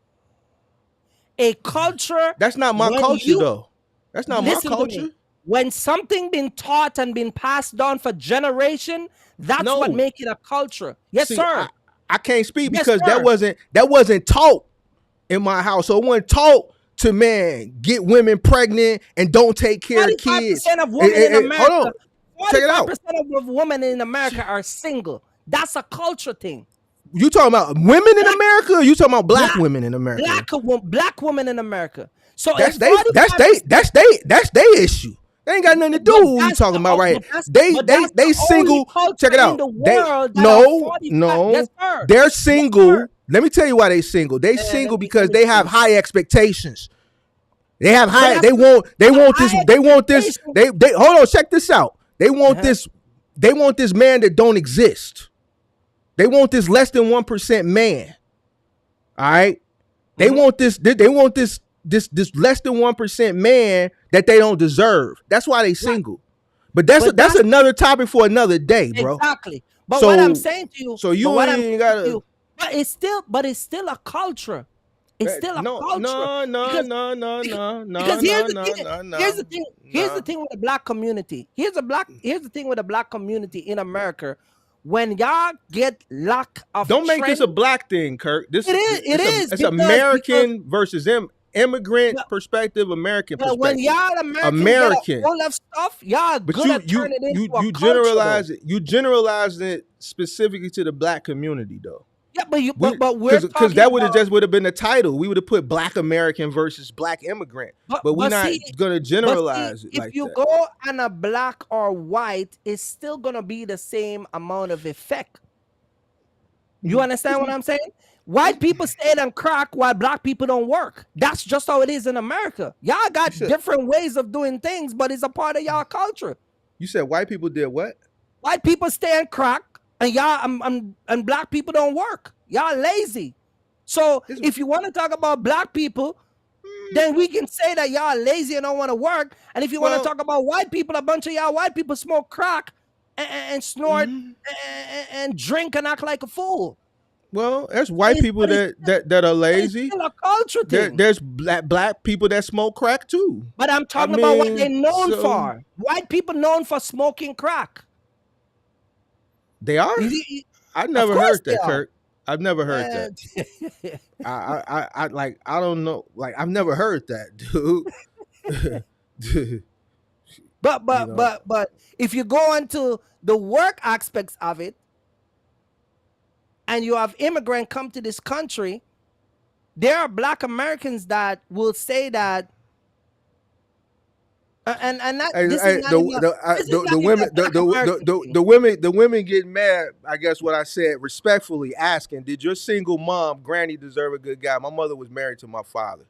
A culture. That's not my culture, though. That's not my culture. When something been taught and been passed down for generation, that's what make it a culture. Yes, sir. I can't speak because that wasn't taught in my house. So it wasn't taught to get women pregnant and don't take care of kids. 45% of women in America. Hold on. Check it out. 45% of women in America are single. That's a culture thing. You talking about women in America or you talking about black women in America? Black women in America. So if That's they 45%, that's they issue. They ain't got nothing to do but with what we that's talking about right here. but that's They the only single. Check culture it in out. the They world that are no 45. Yes, no. sir. They're Yes, sir. single. Let me tell you why they single. They single Let because me they have see. high expectations. They have But high. that's They but want this. high They want this. expectation. They hold on. Check this out. They want Uh-huh. this. They want this man that don't exist. They want this less than 1% man. All right. They Mm-hmm. want this. They want this less than 1% man that they don't deserve. That's why they Right. single. But that's But that's that's another topic for another day, bro. exactly. But what I'm So saying to you, so but you what I'm ain't saying to gotta. you, but it's still a culture. It's still a No culture no no because no no because, no no because here's no the no thing. no Here's no the thing. Here's the no. thing with the black community. Here's the thing with the black community in America. When y'all get lack of Don't make this a training, black thing, Kirk. This it is. It is it's because American versus immigrant well, perspective, American well, when perspective. y'all American get a American. hold of stuff, y'all But good at turning it into a you culture though. generalize it. You generalize it specifically to the black community, though. Yeah, but We we're because talking that would have about just would have been the title. We would have put Black American versus Black immigrant, but we're but not see gonna But see, generalize it if like you that. go on a black or white, it's still gonna be the same amount of effect. You understand what I'm saying? White people stay on crack while black people don't work. That's just how it is in America. Y'all You got said different ways of doing things, but it's a part of y'all culture. you said white people did what? White people stay on crack, and and black people don't work. Y'all lazy. So It's, if you want to talk about black people, mm, then we can say that y'all lazy and don't want to work. And if you want to well, talk about white people, a bunch of y'all white people smoke crack and snort mhm. and drink and act like a fool. Well, there's white people But that are it's lazy. still a culture thing. There's black people that smoke crack too. But I'm I talking about what they're mean, known so for. White people known for smoking crack. they are. I Of never course heard they that, are. Kirk. I've never heard that. I like I don't know. Like I've never heard that, dude. but you but know, but but if you go into the work aspects of it, and you have immigrant come to this country, there are black Americans that will say that, and that this is not even this is not the even a women black American thing. the women get mad. I guess what I said respectfully asking, did your single mom granny deserve a good guy? My mother was married to my father.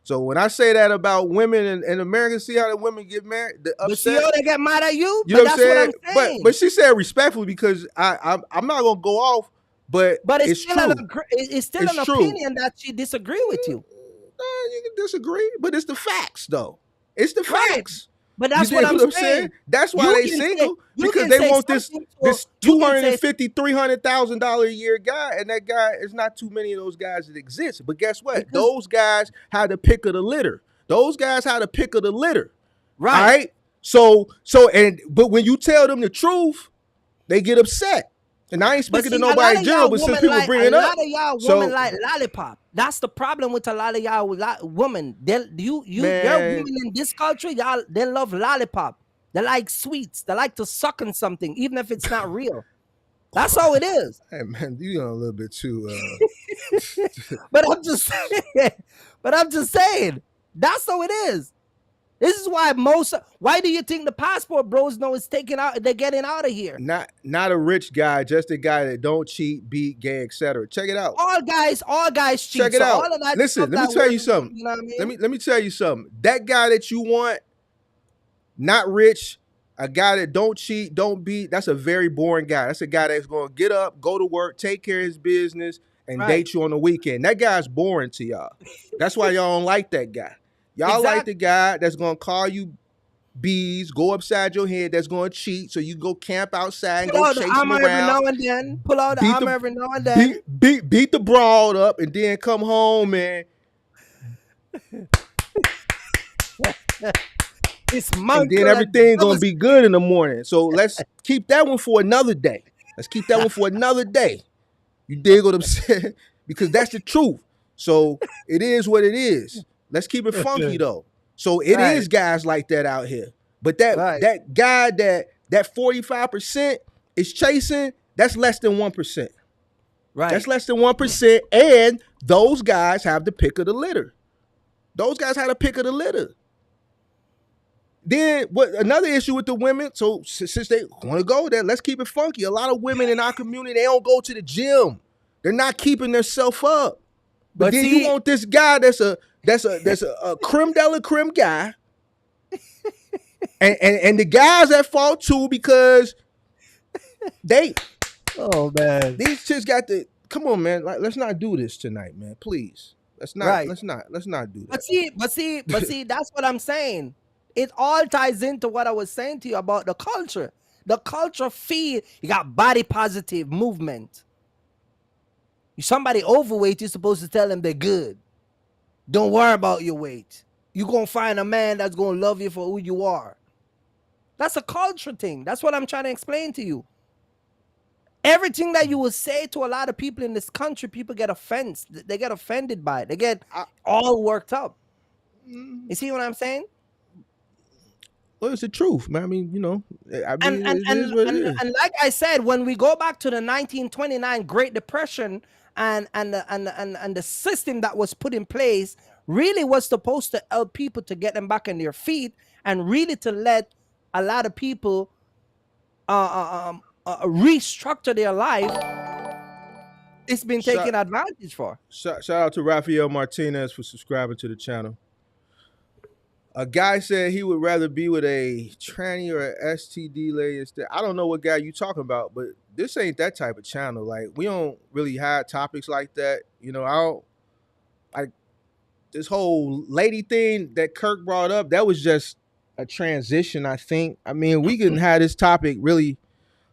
So when I say that about women in America, see how the women get married, the But see upset. how they get mad at you? You know But what I'm that's what saying? I'm saying. But she said respectfully because I'm not gonna go off, but But it's true. it's still It's an true. opinion that she disagree with you. You can disagree, but it's the facts though. It's the Right. facts. But You that's what dig I'm what I'm saying? saying. That's why they single You because can they say want something to this you can 250 $300,000 a year guy, and that guy is not too many of those guys that exist. But guess what? because Those guys had the pick of the litter. Those guys had the pick of the litter. All right. right. But when you tell them the truth, they get upset. And I ain't But speaking to see, a lot nobody in of general, y'all but since women people like bring it up, so lollipop. That's the problem with a lot of y'all women. Your man, women in this culture, y'all they love lollipop. They like sweets. They like to suck on something, even if it's not real. That's how it is. hey man, you know a little bit too. But I'm just saying. But I'm just saying. That's how it is. This is why why do you think the passport bros know it's taken out? They're getting out of here. Not a rich guy, just a guy that don't cheat, beat, gay, etc. Check it out. All guys cheat. Check it So out. all of that Listen, stuff let me that tell we're, you something. you know what I mean? Let me tell you something. That guy that you want, not rich, a guy that don't cheat, don't beat, that's a very boring guy. That's a guy that's going to get up, go to work, take care of his business, and Right. date you on the weekend. That guy's boring to y'all. That's why y'all don't like that guy. Y'all like Exactly. the guy that's going to call you bees, go upside your head, that's going to cheat, so you go camp outside and Pull go out the chase him armor every around, now and then. Pull out the beat armor the every now and then. beat the broad up, and then come home and then Dismantle and everything gonna be devastate. good in the morning. So let's keep that one for another day. Let's keep that one for another day. You dig what I'm saying? Because that's the truth. So it is what it is. Let's keep it funky though. So it Right. is guys like that out here. But Right. that guy that 45% is chasing, that's less than 1%. Right. That's less than 1%. And those guys have the pick of the litter. Those guys had a pick of the litter. Then what? Another issue with the women. So since they want to go there, let's keep it funky. A lot of women in our community, they don't go to the gym. They're not keeping themselves up. But then you want this guy that's a creme de la creme guy, and the guys at fault too because they. Oh man, these chicks got the. Come on, man. Like, let's not do this tonight, man. Please. Let's not. right. Let's not do that. But see, that's what I'm saying. It all ties into what I was saying to you about the culture. The culture feed, you got body positive movement. If somebody overweight, you're supposed to tell them they're good. Don't worry about your weight. You're going to find a man that's going to love you for who you are. That's a culture thing. That's what I'm trying to explain to you. Everything that you will say to a lot of people in this country, people get offended. They get offended by it. They get all worked up. You see what I'm saying? Well, it's the truth, man. I mean, you know, and like I said, when we go back to the 1929 Great Depression and the system that was put in place really was supposed to help people to get them back on their feet and really to let a lot of people restructure their life. It's been taken advantage for. Shout out to Rafael Martinez for subscribing to the channel. A guy said he would rather be with a tranny or a STD lady instead. I don't know what guy you talking about, but this ain't that type of channel. Like, we don't really have topics like that. You know, I don't like this whole lady thing that Kirk brought up. That was just a transition, I think. I mean, we can have this topic really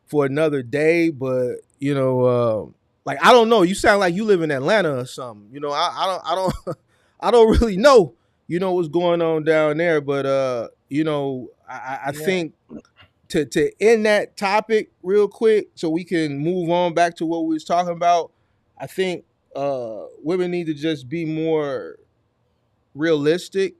for another day, but you know, like, I don't know. You sound like you live in Atlanta or something. You know, I don't really know. You know what's going on down there, but you know, I think to end that topic real quick so we can move on back to what we was talking about, I think women need to just be more realistic.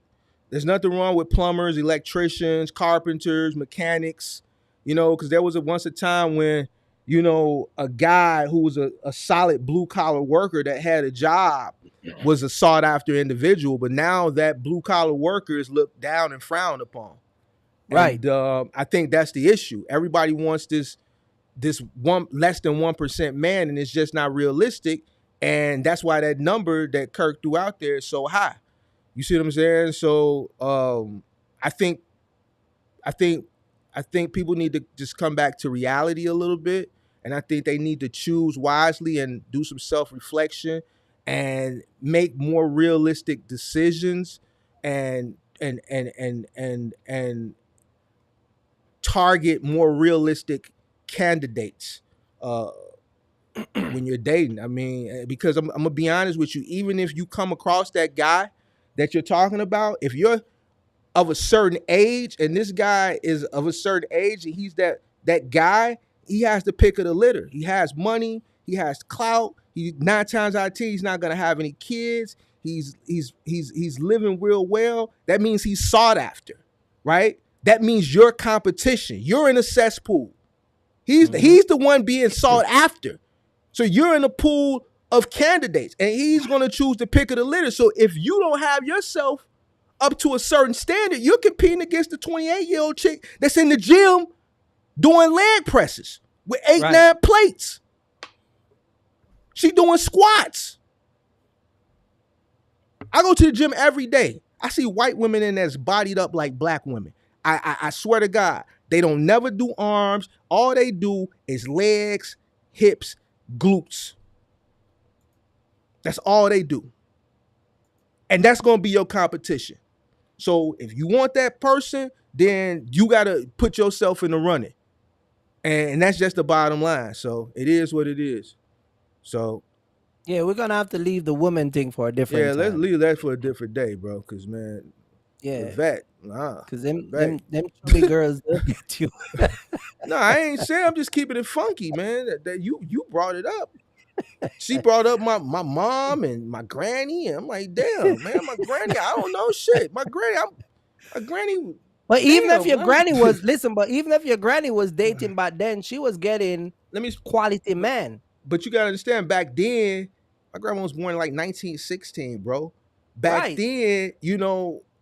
There's nothing wrong with plumbers, electricians, carpenters, mechanics, you know, because there was once a time when, you know, a guy who was a solid blue collar worker that had a job was a sought after individual, but now that blue collar worker is looked down and frowned upon. Right. And I think that's the issue. Everybody wants this one less than 1% man, and it's just not realistic. And that's why that number that Kirk threw out there is so high. You see what I'm saying? So I think people need to just come back to reality a little bit. And I think they need to choose wisely and do some self-reflection and make more realistic decisions and target more realistic candidates when you're dating. I mean, because I'm gonna be honest with you, even if you come across that guy that you're talking about, if you're of a certain age and this guy is of a certain age and he's that guy, he has the pick of the litter. He has money, he has clout. He 9 times out of 10, he's not gonna have any kids. He's living real well. That means he's sought after, right? That means you're competition. You're in a cesspool. He's the one being sought after. So you're in a pool of candidates, and he's gonna choose the pick of the litter. So if you don't have yourself up to a certain standard, you're competing against the 28-year-old chick that's in the gym doing leg presses with 8-9 plates. She doing squats. I go to the gym every day. I see white women in that's bodied up like black women. I swear to God, they don't never do arms. All they do is legs, hips, glutes. That's all they do. And that's going to be your competition. So if you want that person, then you got to put yourself in the running. And that's just the bottom line. So it is what it is. So yeah, we're gonna have to leave the woman thing for a different time. Let's leave that for a different day, bro. Cause man, the vet, cause them chubby girls they'll get you. No, I ain't saying. I'm just keeping it funky, man. That you brought it up. She brought up my mom and my granny, and I'm like, damn, man, my granny. I don't know shit. My granny. But even if your granny was even if your granny was dating back then, she was getting quality man. But you gotta understand, back then, my grandma was born in like 1916, bro. Back Right. then,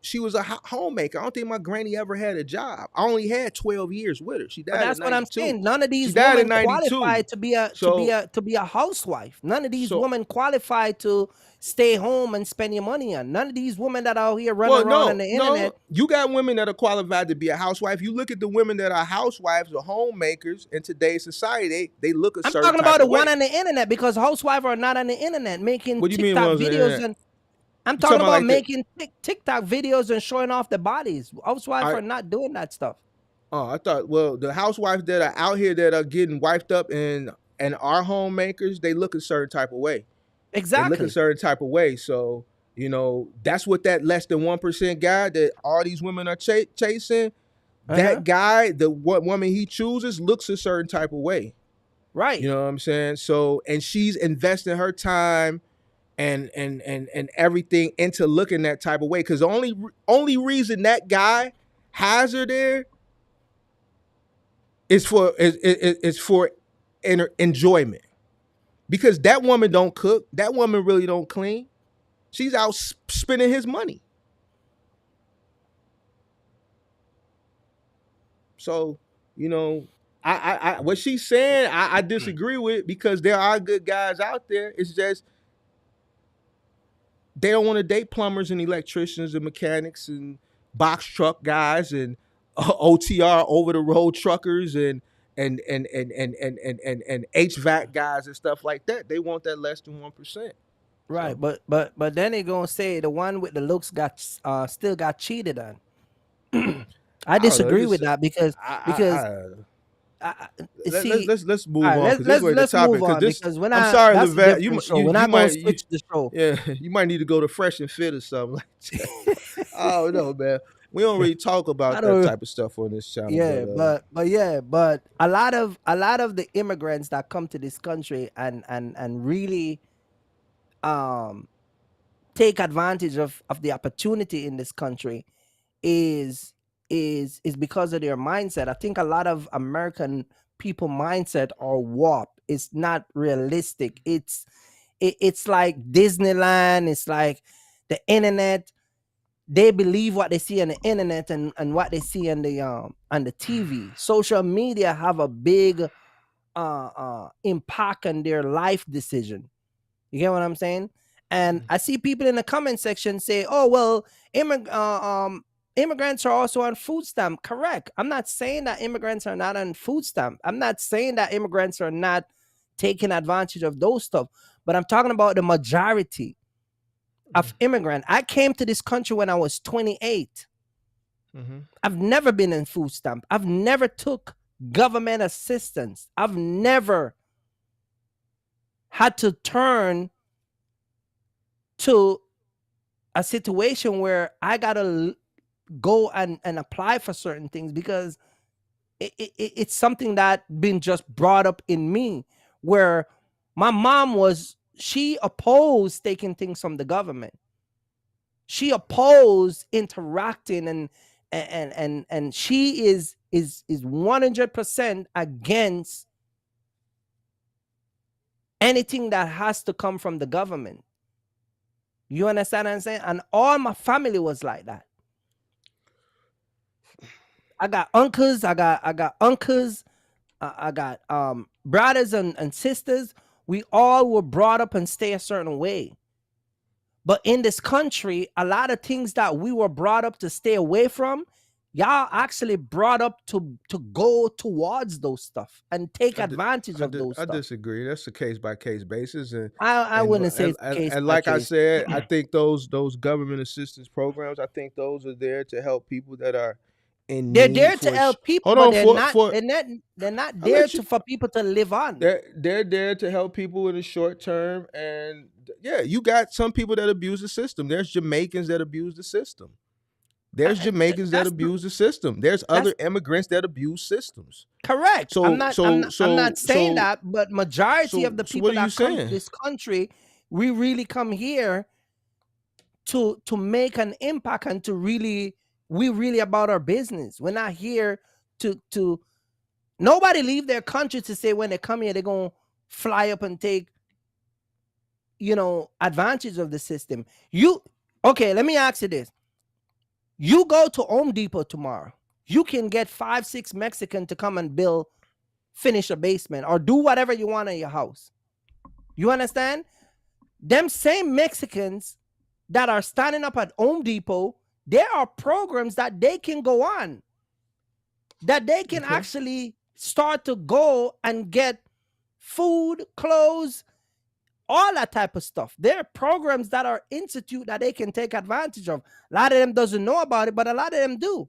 she was a homemaker. I don't think my granny ever had a job. I only had 12 years with her. She But died in that's what I'm 92. saying. None of She these died in women 92. qualify to be a So housewife. None of these so women qualify to stay home and spend your money on. None of these women that are out here running well, around on no, the no. internet. You got women that are qualified to be a housewife. You look at the women that are housewives or homemakers in today's society, they look a I'm certain talking about type the of one way. on the internet, because housewives are not on the internet making What do you mean TikTok ones on the videos, internet? and I'm You talking talking about about like the making TikTok videos and showing off the bodies. Housewives I are not doing that stuff. oh, I thought, well, the housewives that are out here that are getting wiped up and are homemakers, they look a certain type of way. They look a Exactly. certain type of way. So, that's what that less than 1% guy that all these women are chasing, Uh-huh. that guy, the what woman he chooses looks a certain type of way. You Right. know what I'm saying? So, and she's investing her time and everything into looking that type of way. Because the only reason that guy has her there is for enjoyment. Because that woman don't cook. That woman really don't clean. She's out spending his money. So, you know, I what she's saying, I disagree with, because there are good guys out there. It's just they don't want to date plumbers and electricians and mechanics and box truck guys and OTR over the road truckers and HVAC guys and stuff like that. They want that less than 1%. Right. So But then they gonna say the one with the looks got still got cheated on. I I don't know. It's disagree with just that, because I see. let's All move right, on, because this way the let's move topic, because on, this, because when I'm I sorry, that's a Levette, different show. We're not gonna switch the show. yeah, you might need to go to Fresh and Fit or something like that. I don't know, man. We don't really talk I about that don't. type of stuff on this channel, Yeah, but a lot of the immigrants that come to this country and really um take advantage of the opportunity in this country is is because of their mindset. I think a lot of American people mindset are warped. It's not realistic. It's like Disneyland. It's like the internet. They believe what they see on the internet and what they see on the TV. Social media have a big impact on their life decision. You get what I'm saying? And I see people in the comment section say, "Oh well, immigrants are also on food stamp." Correct. I'm not saying that immigrants are not on food stamp. I'm not saying that immigrants are not taking advantage of those stuff. But I'm talking about the majority of immigrant. I came to this country when I was 28. Mm-hmm. I've never been in food stamp. I've never took government assistance. I've never had to turn to a situation where I gotta go and apply for certain things, because it's something that been just brought up in me, where my mom she opposed taking things from the government. She opposed interacting, and she is 100% against anything that has to come from the government. You understand what I'm saying? And all my family was like that. I got uncles, I got uncles, I got brothers and sisters. We all were brought up and stay a certain way. But in this country, a lot of things that we were brought up to stay away from, y'all actually brought up to go towards those stuff and take advantage of those I stuff. disagree. That's a case by case basis, I and wouldn't say it's case and by like I case. said, I think those government assistance programs, I think those are there to help people that are in They're need there to for. help people, Hold but on, they're for not they're not I'll there let you. to for people to live on. They're there to help people in the short term, and yeah, you got some people that abuse the system. There's Jamaicans that abuse the system. There's Jamaicans that That's abuse the system. There's that's other immigrants that abuse systems. correct. I'm So not I'm so not I'm not so saying so that, but majority of the so what people are you that come to saying? this country, we really come here to make an impact and to really, we really about our business. We're not here to nobody leave their country to say when they come here they're going to fly up and take advantage of the system. Okay, let me ask you this. You go to Home Depot tomorrow. You can get 5, 6 Mexican to come and finish a basement or do whatever you want in your house. You understand? Them same Mexicans that are standing up at Home Depot, there are programs that they can go on, that they can actually start to go and get food, clothes, all that type of stuff. There are programs that are institute that they can take advantage of. A lot of them doesn't know about it, but a lot of them do.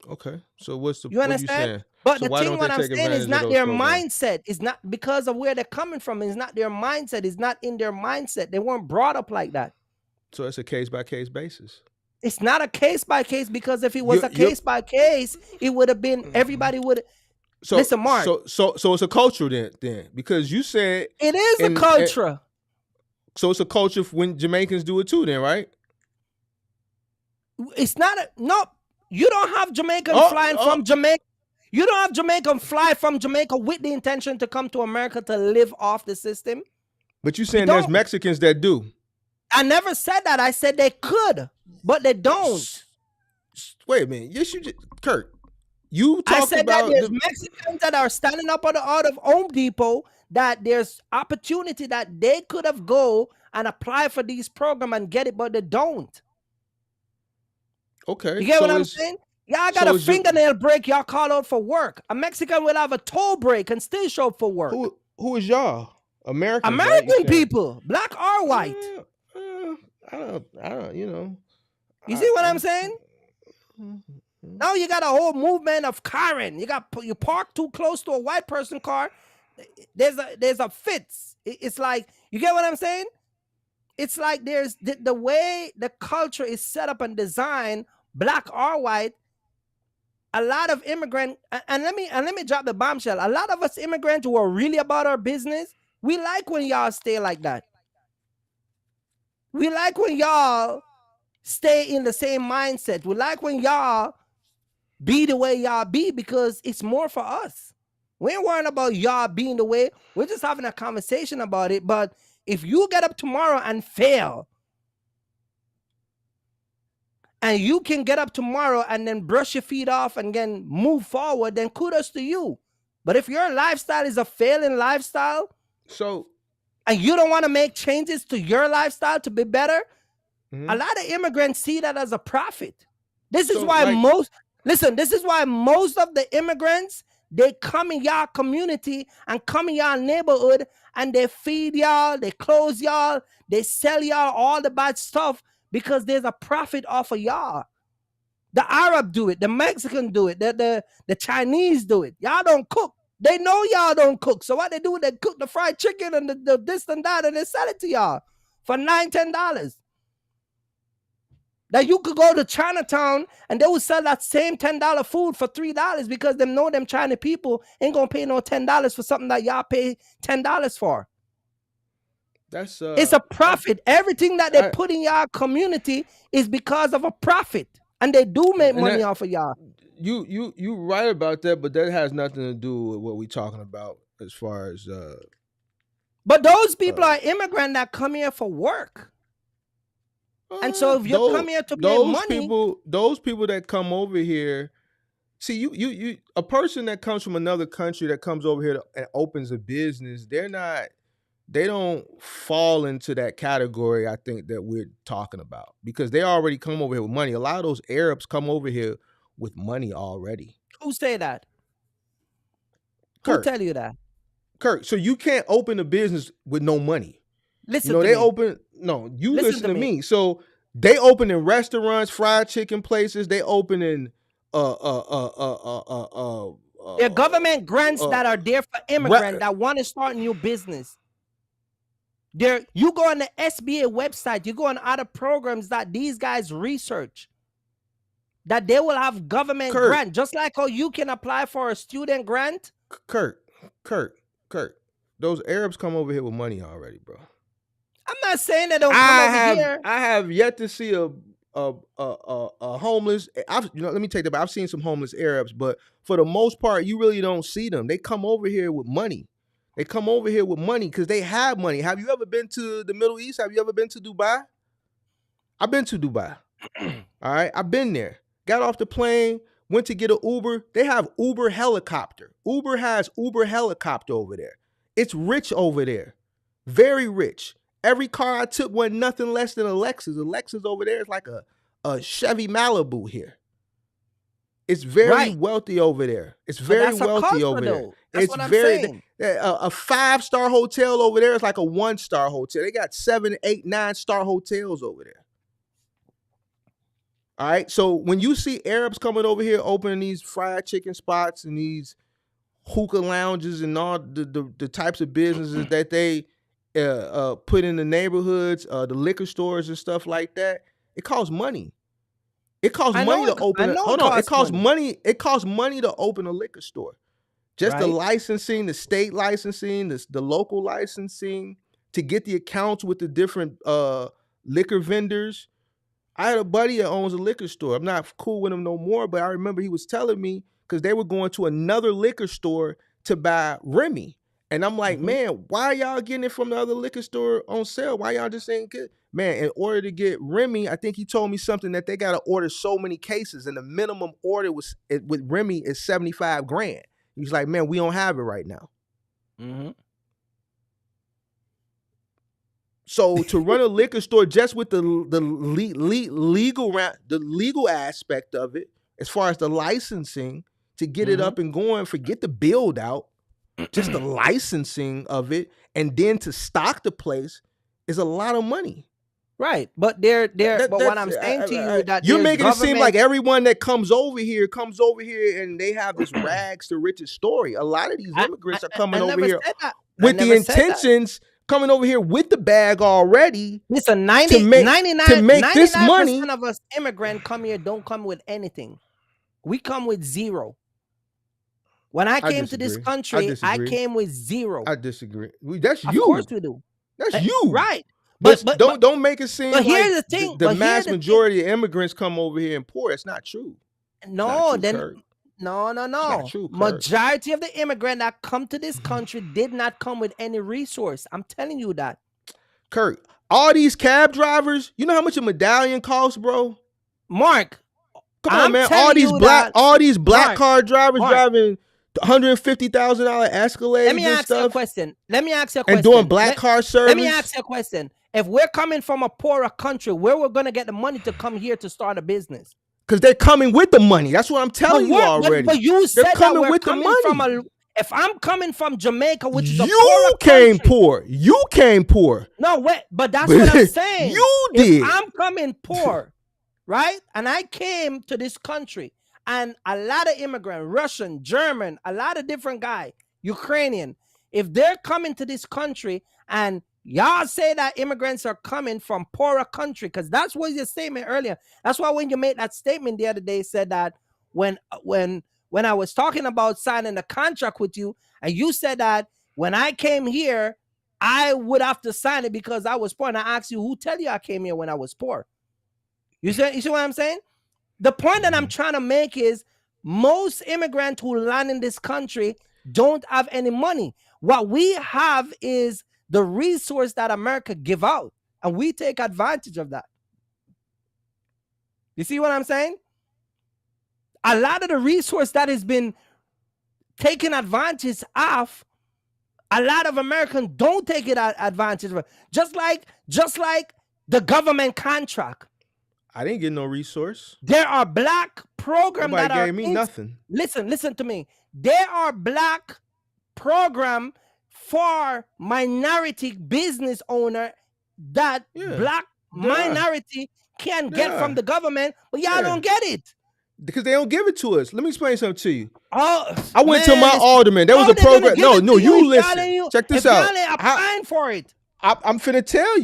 Okay. So what You are you understand? saying? But So the why thing don't they what I'm take saying is advantage of not those their programs? mindset. It's not because of where they're coming from. It's not their mindset. It's not in their mindset. They weren't brought up like that. So it's a case by case basis. It's not a case by case, because if it was a case by case, it would have been everybody would. So listen, Mark. So it's a culture then because you said it is a culture. So it's a culture when Jamaicans do it too, then, right? It's not no. You don't have Jamaican flying from Jamaica. You don't have Jamaican fly from Jamaica with the intention to come to America to live off the system. But you saying there's Mexicans that do. I never said that. I said they could, but they don't. Wait a minute. Yes, you just, Kirk. You talked I said about that there's Mexicans that are standing up out of Home Depot, that there's opportunity that they could have go and apply for these programs and get it, but they don't. Okay. You get what I'm saying? Y'all got a fingernail break, y'all call out for work. A Mexican will have a toe break and still show up for work. Who is y'all? Americans, American people, black or white. I don't, you know. You see what I'm saying? Now you got a whole movement of Karen. You park too close to a white person car. There's a fits. It's like, you get what I'm saying? It's like there's the way the culture is set up and designed, black or white. A lot of immigrant, and let me drop the bombshell. A lot of us immigrants who are really about our business, we like when y'all stay like that. We like when y'all stay in the same mindset. We like when y'all be the way y'all be, because it's more for us. We ain't worrying about y'all being the way. We're just having a conversation about it. But if you get up tomorrow and fail, and you can get up tomorrow and then brush your feet off and then move forward, then kudos to you. But if your lifestyle is a failing lifestyle, and you don't want to make changes to your lifestyle to be better, a lot of immigrants see that as a profit. This is why this is why most of the immigrants, they come in y'all community and come in y'all neighborhood and they feed y'all, they clothe y'all, they sell y'all all the bad stuff, because there's a profit off of y'all. The Arab do it, the Mexican do it, the Chinese do it. Y'all don't cook. They know y'all don't cook. So what they do, they cook the fried chicken and the this and that, and they sell it to y'all for $9, $10. That you could go to Chinatown and they will sell that same $10 food for $3, because they know them China people ain't gonna pay no $10 for something that y'all pay $10 for. It's a profit. Everything that they put in y'all community is because of a profit, and they do make money off of y'all. You right about that, but that has nothing to do with what we're talking about as far as. But those people are immigrants that come here for work. And so if you come here to make money, those people that come over here, see you a person that comes from another country that comes over here and opens a business, they don't fall into that category, I think, that we're talking about, because they already come over here with money. A lot of those Arabs come over here with money already. Who say that? Kirk. Who tell you that? Kirk, so you can't open a business with no money. Listen to me. Listen to me. So they open in restaurants, fried chicken places. They open in there are government grants that are there for immigrants that want to start new business. There, you go on the SBA website, you go on other programs that these guys research, that they will have government grant, just like how you can apply for a student grant. Kirk, those Arabs come over here with money already, bro. I'm not saying they don't come over here. I have yet to see a homeless. Let me take that back. I've seen some homeless Arabs, but for the most part, you really don't see them. They come over here with money. They come over here with money because they have money. Have you ever been to the Middle East? Have you ever been to Dubai? I've been to Dubai. All right, I've been there. Got off the plane, went to get an Uber. They have Uber helicopter. Uber has Uber helicopter over there. It's rich over there, very rich. Every car I took wasn't nothing less than a Lexus. A Lexus over there is like a Chevy Malibu here. It's very wealthy over there. It's very wealthy over there. That's what I'm saying. A 5-star hotel over there is like a 1-star hotel. They got 7, 8, 9-star hotels over there. All right. So when you see Arabs coming over here opening these fried chicken spots and these hookah lounges and all the types of businesses that they put in the neighborhoods, the liquor stores and stuff like that, it costs money. It costs money to open. It costs money. It costs money to open a liquor store. Just the licensing, the state licensing, the local licensing, to get the accounts with the different liquor vendors. I had a buddy that owns a liquor store. I'm not cool with him no more, but I remember he was telling me because they were going to another liquor store to buy Remy. And I'm like, man, why y'all getting it from the other liquor store on sale? Why y'all just ain't good? Man, in order to get Remy, I think he told me something that they got to order so many cases, and the minimum order with Remy is $75,000. He's like, man, we don't have it right now. So to run a liquor store just with the legal aspect of it, as far as the licensing, to get it up and going, forget the build out, just the licensing of it, and then to stock the place is a lot of money. Right, but but what I'm saying to you that you're making it seem like everyone that comes over here and they have this rags to riches story. A lot of these immigrants are coming over here with the intentions, coming over here with the bag already. Listen, 99% of us immigrants come here don't come with anything. We come with zero. When I came to this country, I came with zero. I disagree. That's you. Of course we do. That's you. Right. But don't make it seem like here's the thing. The mass majority of immigrants come over here and poor. It's not true. No, then Kirk. no. Not true, Kirk. Majority of the immigrants that come to this country did not come with any resource. I'm telling you that. Kirk, all these cab drivers, you know how much a medallion costs, bro? Mark, come on, man. All these black car drivers driving $150,000 Escalades. Let me ask you a question. And doing black car service. Let me ask you a question. If we're coming from a poorer country, where we're going to get the money to come here to start a business? Because they're coming with the money. That's what I'm telling you already. But you said they're coming that with the money. If I'm coming from Jamaica, which is You came poor. No, wait, but that's what I'm saying. You did. If I'm coming poor, right? And I came to this country, and a lot of immigrants, Russian, German, a lot of different guys, Ukrainian, if they're coming to this country and y'all say that immigrants are coming from poorer country, because that's what your statement earlier. That's why when you made that statement the other day, said that when I was talking about signing a contract with you, and you said that when I came here, I would have to sign it because I was poor. And I asked you, who tell you I came here when I was poor? You see what I'm saying? The point that I'm trying to make is most immigrants who land in this country don't have any money. What we have is the resource that America give out, and we take advantage of that. You see what I'm saying? A lot of the resource that has been taken advantage of, a lot of Americans don't take it advantage of. Just like the government contract. I didn't get no resource. There are black programs that are gave me nothing. Listen to me. There are black program for minority business owner that black minority can get from the government, but y'all don't get it. Because they don't give it to us. Let me explain something to you. I went to my alderman. There was a program. No, you listen. Check this out. Y'all applying for it. I'm finna tell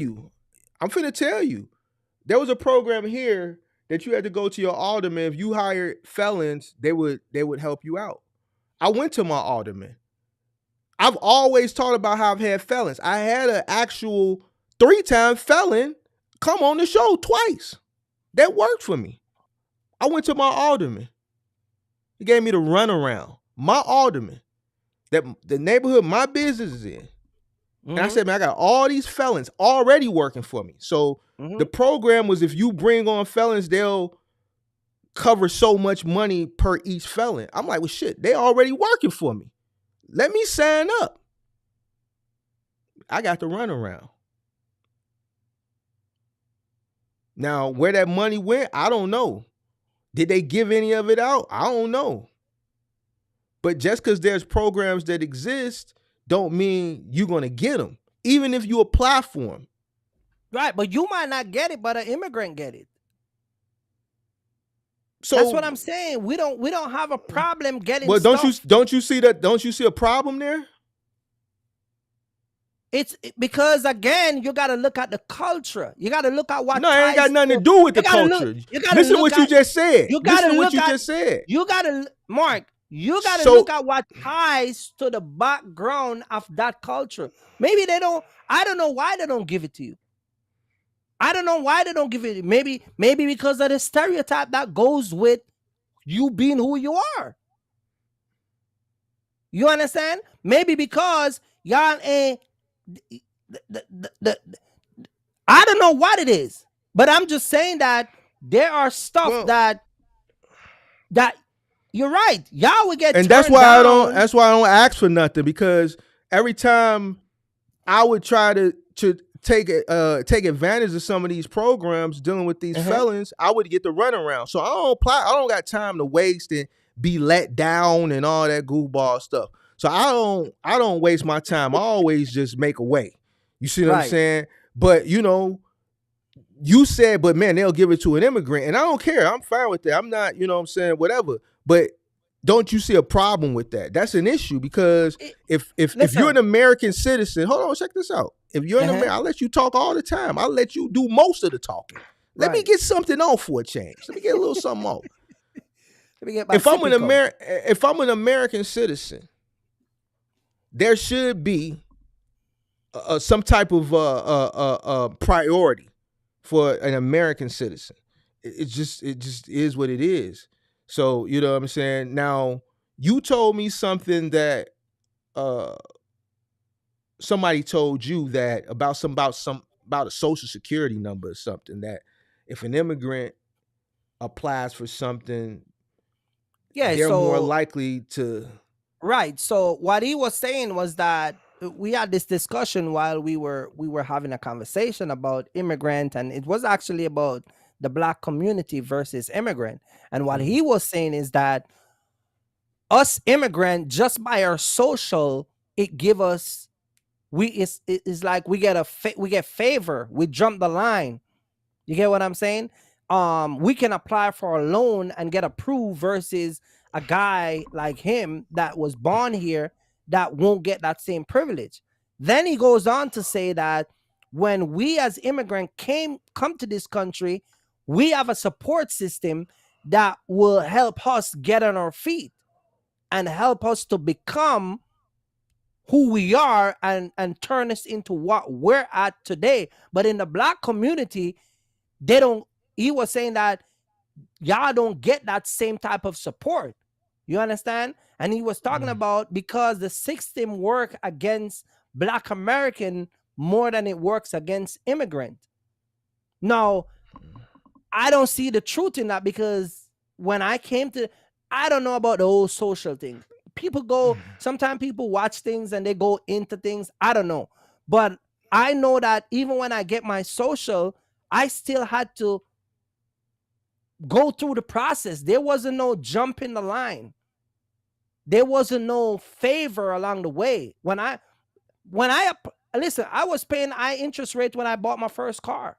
you. There was a program here that you had to go to your alderman. If you hired felons, they would help you out. I went to my alderman. I've always talked about how I've had felons. I had an actual 3-time felon come on the show twice. That worked for me. I went to my alderman. He gave me the runaround. My alderman, that the neighborhood my business is in. And I Mm-hmm. said, man, I got all these felons already working for me. So Mm-hmm. the program was if you bring on felons, they'll cover so much money per each felon. I'm like, well, shit, they already working for me. Let me sign up. I got the runaround. Now, where that money went, I don't know. Did they give any of it out? I don't know. But just because there's programs that exist, don't mean you're going to get them, even if you apply for them. Right, but you might not get it, but an immigrant get it. So that's what I'm saying. We don't have a problem getting well, stuff. don't you see that? Don't you see a problem there? It's because again, you got to look at the culture. You got to look at what. No, it ain't got nothing to do with the culture. Listen to what you just said. You got Listen to to what look you at. just said. You got to, Mark. You got to So- look at what ties to the background of that culture. Maybe they don't. I don't know why they don't give it to you. I don't know why they don't give it. Maybe because of the stereotype that goes with you being who you are. You understand? Maybe because y'all ain't. I don't know what it is, but I'm just saying that there are stuff that you're right. Y'all would get and turned that's why down. That's why I don't ask for nothing, because every time I would try to take advantage of some of these programs dealing with these felons, I would get the runaround. So I don't got time to waste and be let down and all that goofball stuff. So I don't waste my time. I always just make a way. You see what I'm saying? But you said, but man, they'll give it to an immigrant, and I don't care. I'm fine with that. I'm not, you know what I'm saying, whatever. But don't you see a problem with that? That's an issue, because if you're an American citizen, hold on, check this out. If you're an American, I'll let you talk all the time. I'll let you do most of the talking. Let me get something on for a change. Let me get a little something on. If I'm an American citizen, there should be some type of priority for an American citizen. It just is what it is. So, you know what I'm saying? Now, you told me something that somebody told you that about a social security number or something, that if an immigrant applies for something, they're more likely to. Right. So what he was saying was that we had this discussion while we were having a conversation about immigrant, and it was actually about the Black community versus immigrant. And what he was saying is that us immigrant, just by our social, it give us it's like we get favor. We jump the line. You get what I'm saying? We can apply for a loan and get approved versus a guy like him that was born here that won't get that same privilege. Then he goes on to say that when we as immigrants come to this country, we have a support system that will help us get on our feet and help us to become who we are and turn us into what we're at today. But in the Black community, they don't. He was saying that y'all don't get that same type of support. You understand? And he was talking about because the system work against Black American more than it works against immigrant. Now, I don't see the truth in that, because when I came to, I don't know about the whole social thing. People go, sometimes people watch things and they go into things. I don't know. But I know that even when I get my social, I still had to go through the process. There wasn't no jump in the line. There wasn't no favor along the way. When I listen, I was paying high interest rate when I bought my first car.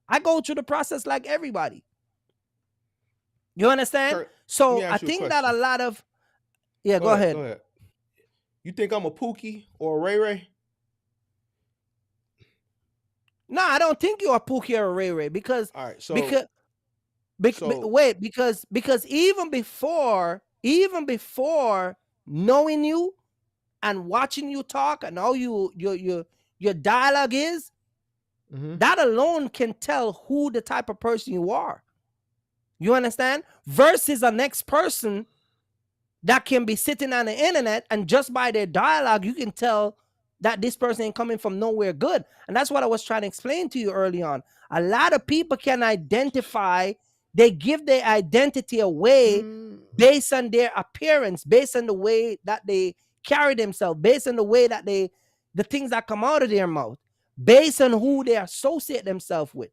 I go through the process like everybody. You understand? Kirk, so I think that a lot of go ahead. You think I'm a Pookie or a Ray Ray? No, I don't think you're a Pookie or a Ray Ray, because all right, so because even before knowing you and watching you talk and how your dialogue is, that alone can tell who the type of person you are. You understand? Versus a next person that can be sitting on the internet and just by their dialogue, you can tell that this person ain't coming from nowhere good. And that's what I was trying to explain to you early on. A lot of people can identify, they give their identity away based on their appearance, based on the way that they carry themselves, based on the way that the things that come out of their mouth, based on who they associate themselves with.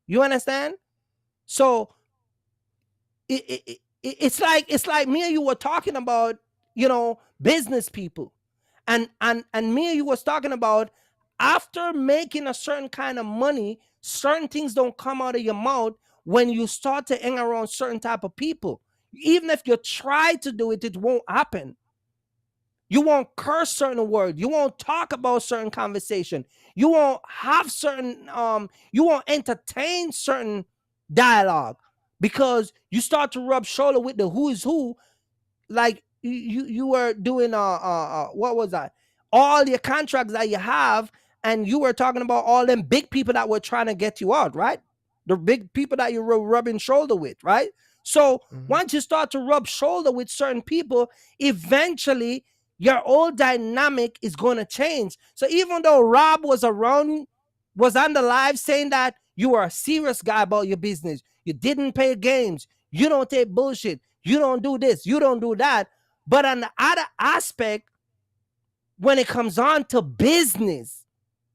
You understand? So it's like me and you were talking about, business people, and me and you was talking about, after making a certain kind of money, certain things don't come out of your mouth when you start to hang around certain type of people. Even if you try to do it, it won't happen. You won't curse certain words. You won't talk about certain conversation. You won't have certain, you won't entertain certain dialogue, because you start to rub shoulder with the who is who. Like you were doing, what was that? All your contracts that you have, and you were talking about all them big people that were trying to get you out, right? The big people that you were rubbing shoulder with, right? So once you start to rub shoulder with certain people, eventually your whole dynamic is going to change. So even though Rob was on the live saying that you are a serious guy about your business, you didn't play games, you don't take bullshit, you don't do this, you don't do that. But on the other aspect, when it comes on to business,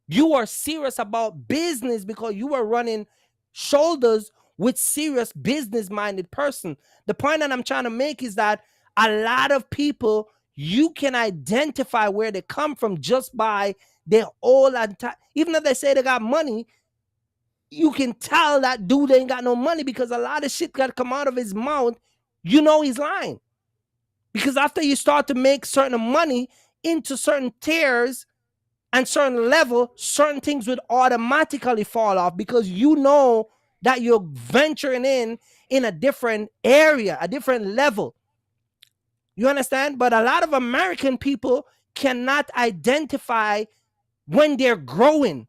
you are serious about business because you are running shoulders with serious business-minded person. The point that I'm trying to make is that a lot of people, you can identify where they come from just by their whole entire, even if they say they got money, you can tell that dude ain't got no money, because a lot of shit got to come out of his mouth. He's lying. Because after you start to make certain money into certain tiers and certain level, certain things would automatically fall off, because you know that you're venturing in a different area, a different level. You understand? But a lot of American people cannot identify when they're growing.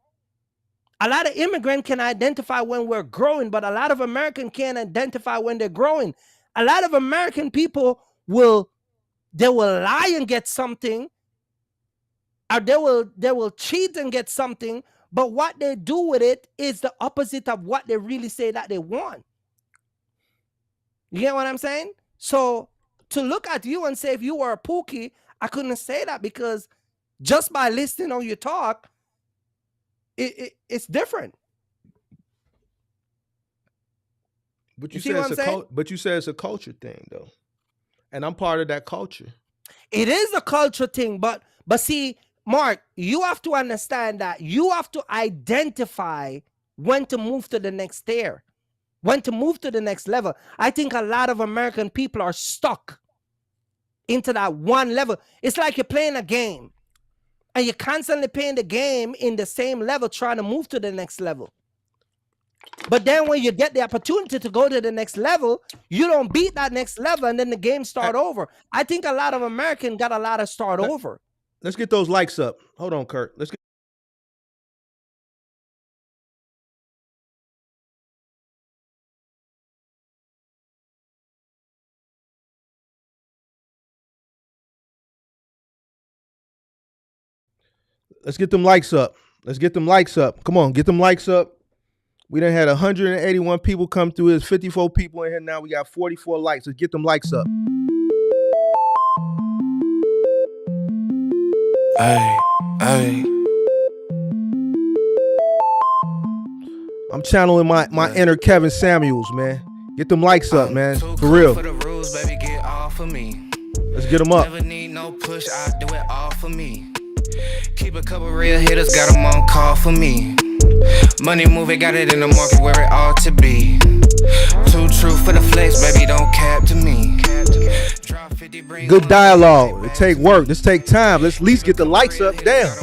A lot of immigrants can identify when we're growing, but a lot of Americans can't identify when they're growing. A lot of American people will lie and get something, or they will cheat and get something, but what they do with it is the opposite of what they really say that they want. You get what I'm saying? So to look at you and say if you were a Pookie, I couldn't say that, because just by listening on your talk, it's different. But you said it's a culture thing, though, and I'm part of that culture. It is a culture thing, but see, Mark, you have to understand that you have to identify when to move to the next tier, when to move to the next level. I think a lot of American people are stuck into that one level. It's like you're playing a game, and you're constantly playing the game in the same level, trying to move to the next level. But then when you get the opportunity to go to the next level, you don't beat that next level, and then the game start over. I think a lot of Americans got a lot of start over. Let's get those likes up. Hold on, Kirk. Let's get them likes up. Let's get them likes up. Come on, get them likes up. We done had 181 people come through. There's 54 people in here now. We got 44 likes. Let's get them likes up. Hey. I'm channeling my inner Kevin Samuels, man. Get them likes up, man. For real. For the rules, baby, get off of me. Let's get them up. Never need no push, I do it all for me. Keep a couple real hitters, got them on call for me. Money moving, got it in the market where it ought to be. Too true for the flex, baby, don't cap to me. Good dialogue. It take work. This take time. Let's at least get the likes up. Damn.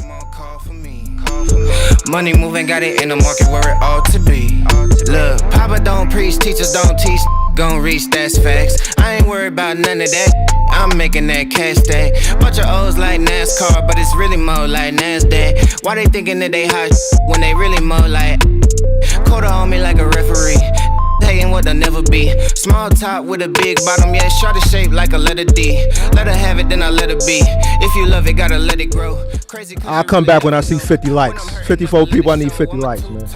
Money moving, got it in the market where it ought to be. Look, Papa don't preach, teachers don't teach. Gon' reach, that's facts. I ain't worried about none of that. I'm making that cash stack. Bunch of O's like NASCAR, but it's really more like NASDAQ. Why they thinking that they hot when they really more like quarter on me like a referee? Hating what they'll never be. Small top with a big bottom, yeah, shorty shape like a letter D. Let her have it, then I let her be. If you love it, gotta let it grow. Crazy. I'll come back when I see 50 likes. 54 people, I need 50 likes, man.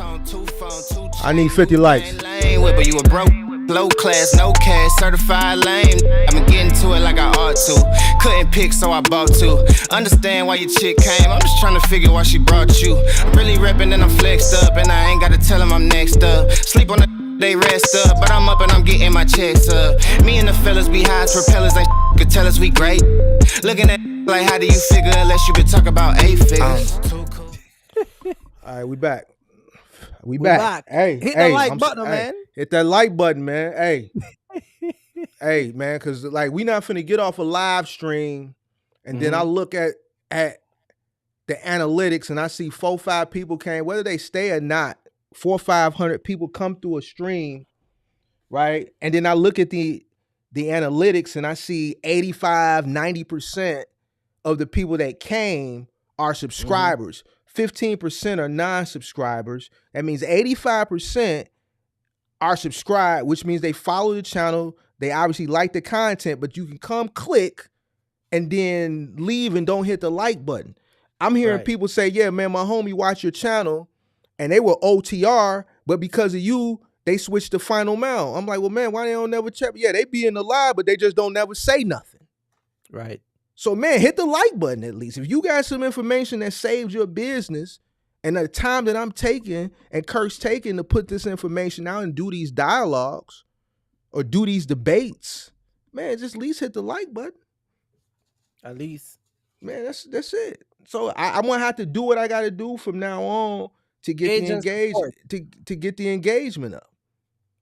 I need 50 likes. But you a broke. Low class, no cash, certified lame. I've been getting to it like I ought to. Couldn't pick, so I bought two. Understand why your chick came. I'm just trying to figure why she brought you. I'm really reppin' and I'm flexed up, and I ain't gotta tell him I'm next up. Sleep on the they rest up, but I'm up and I'm getting my checks up. Me and the fellas be high as propellers, ain't could tell us we great. Looking at like, how do you figure unless you could talk about 8 figures? Too cool. All right, we back. We back. Hey, hit hey, the like button, man. Hit that like button, man. Hey, hey, man, because like we not finna get off a live stream, and then I look at the analytics and I see 4-5 people came, whether they stay or not. 400-500 people come through a stream, right? And then I look at the analytics and I see 85-90% of the people that came are subscribers. 15% are non-subscribers. That means 85% are subscribed, which means they follow the channel. They obviously like the content, but you can come click and then leave and don't hit the like button. I'm hearing people say, yeah, man, my homie watched your channel and they were OTR, but because of you, they switched to final mount. I'm like, well, man, why they don't never check? Yeah, they be in the live, but they just don't never say nothing. Right. So, man, hit the like button at least. If you got some information that saves your business and the time that I'm taking and Kirk's taking to put this information out and do these dialogues or do these debates, man, just at least hit the like button. At least. Man, that's it. So I'm going to have to do what I got to do from now on to get to get the engagement up.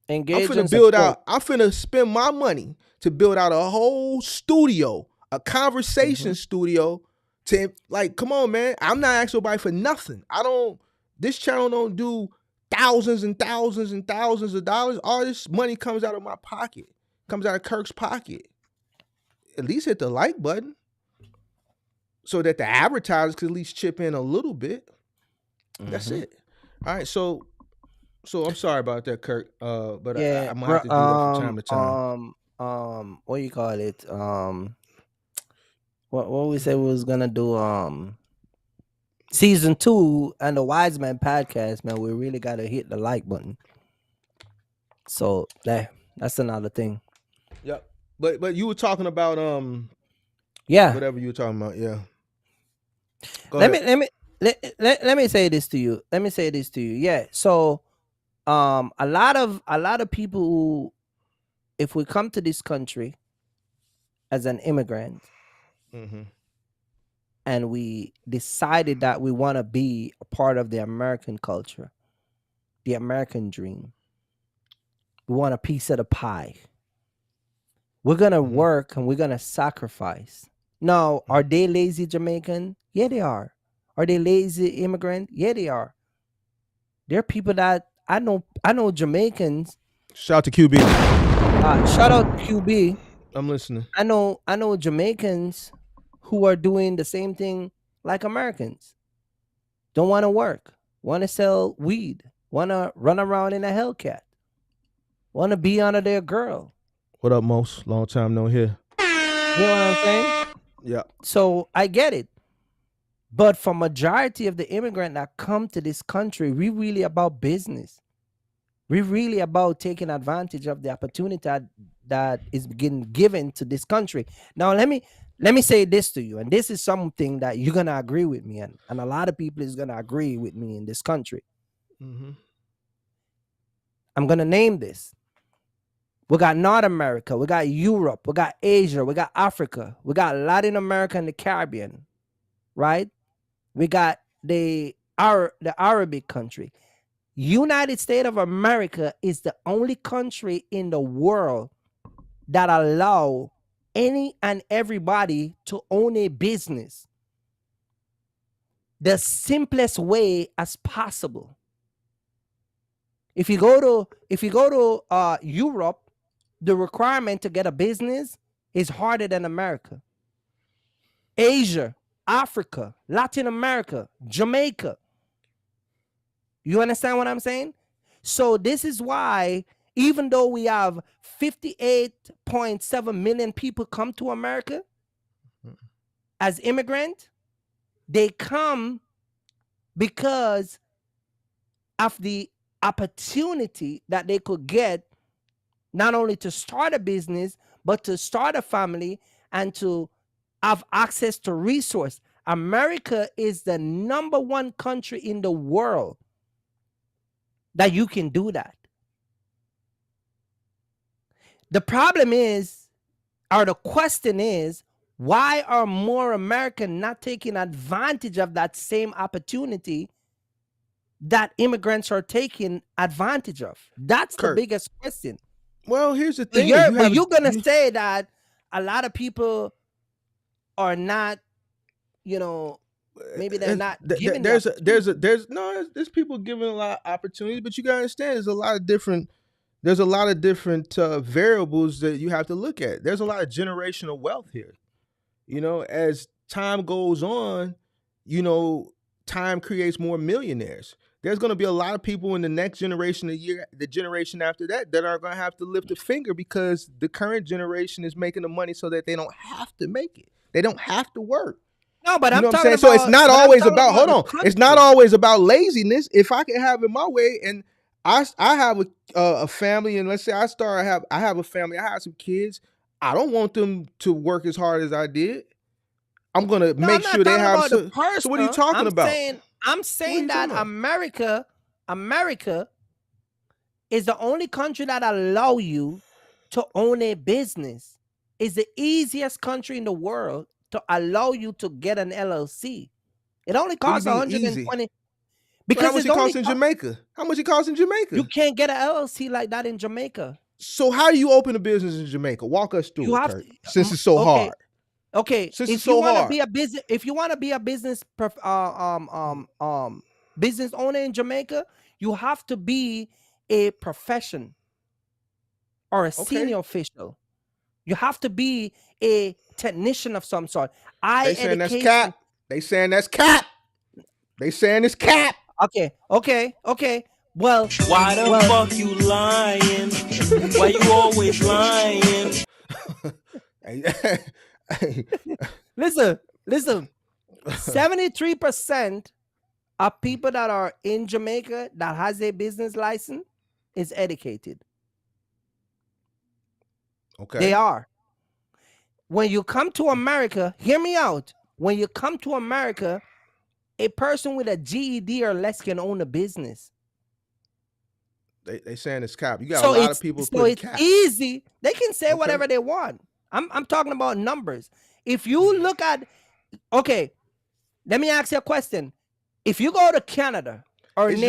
I'm finna build out, I'm finna spend my money to build out a whole studio, a conversation studio to like, come on, man. I'm not asking nobody for nothing. This channel don't do thousands and thousands and thousands of dollars. All this money comes out of my pocket, comes out of Kirk's pocket. At least hit the like button so that the advertisers could at least chip in a little bit. That's it. All right, so I'm sorry about that, Kirk. But Yeah, I'm gonna have to do that from time to time. What do you call it? What we said we was gonna do season 2 and the Wise Man podcast, man. We really gotta hit the like button. So that's another thing. Yep. But you were talking about Yeah. whatever you were talking about. Yeah. Let me say this to you. Yeah. So a lot of people who, if we come to this country as an immigrant and we decided that we want to be a part of the American culture, the American dream, we want a piece of the pie. We're going to work and we're going to sacrifice. Now, are they lazy Jamaican? Yeah, they are. Are they lazy immigrant? Yeah, they are. There are people that I know Jamaicans. Shout out to QB. Shout out QB. I'm listening. I know Jamaicans who are doing the same thing like Americans. Don't want to work. Want to sell weed. Want to run around in a Hellcat. Want to be under their girl. What up, Mos? Long time no hear. You know what I'm saying? Yeah. So I get it. But for majority of the immigrant that come to this country, we really about business. We really about taking advantage of the opportunity that is being given to this country. Now, let me say this to you, and this is something that you're gonna agree with me, and a lot of people is gonna agree with me in this country. I'm gonna name this. We got North America, we got Europe, we got Asia, we got Africa, we got Latin America and the Caribbean, right? We got the Arabic country. United States of America is the only country in the world that allow any and everybody to own a business the simplest way as possible. If you go to Europe, the requirement to get a business is harder than America. Asia, Africa, Latin America, Jamaica. You understand what I'm saying? So this is why even though we have 58.7 million people come to America as immigrant, they come because of the opportunity that they could get, not only to start a business, but to start a family and to have access to resource. America is the number one country in the world that you can do that. The problem is, or the question is, why are more Americans not taking advantage of that same opportunity that immigrants are taking advantage of? That's Kirk. the biggest question. Well, here's the thing. You're going to say that a lot of people are not, maybe they're not giving. There's people giving a lot of opportunities, but you gotta understand there's a lot of different variables that you have to look at. There's a lot of generational wealth here. As time goes on, time creates more millionaires. There's going to be a lot of people in the next generation, the generation after that are going to have to lift a finger because the current generation is making the money so that they don't have to make it. They don't have to work. No, but I'm talking about. So it's not always about. Hold on. It's not always about laziness. If I can have it my way, and I have a family, and let's say I have a family. I have some kids. I don't want them to work as hard as I did. I'm gonna make sure they have. So what are you talking about? I'm saying that America is the only country that allow you to own a business. It's the easiest country in the world to allow you to get an LLC. It only costs 120. Because how much it costs in Jamaica? How much it costs in Jamaica? You can't get an LLC like that in Jamaica. So how do you open a business in Jamaica? Walk us through it, Kirk, since it's so hard. Okay, if you want to be a business, business owner in Jamaica, you have to be a profession or a senior official. You have to be a technician of some sort. They saying that's cap. They saying that's cap. They saying it's cap. Okay. Well, why the fuck you lying? Why you always lying? Listen. 73% of people that are in Jamaica that has a business license is educated. Okay. They are. When you come to America, hear me out. When you come to America, a person with a GED or less can own a business. They saying it's cap. You got a lot of people. So it's cap. Easy. They can say whatever they want. I'm talking about numbers. If you look at, let me ask you a question. If you go to Canada or is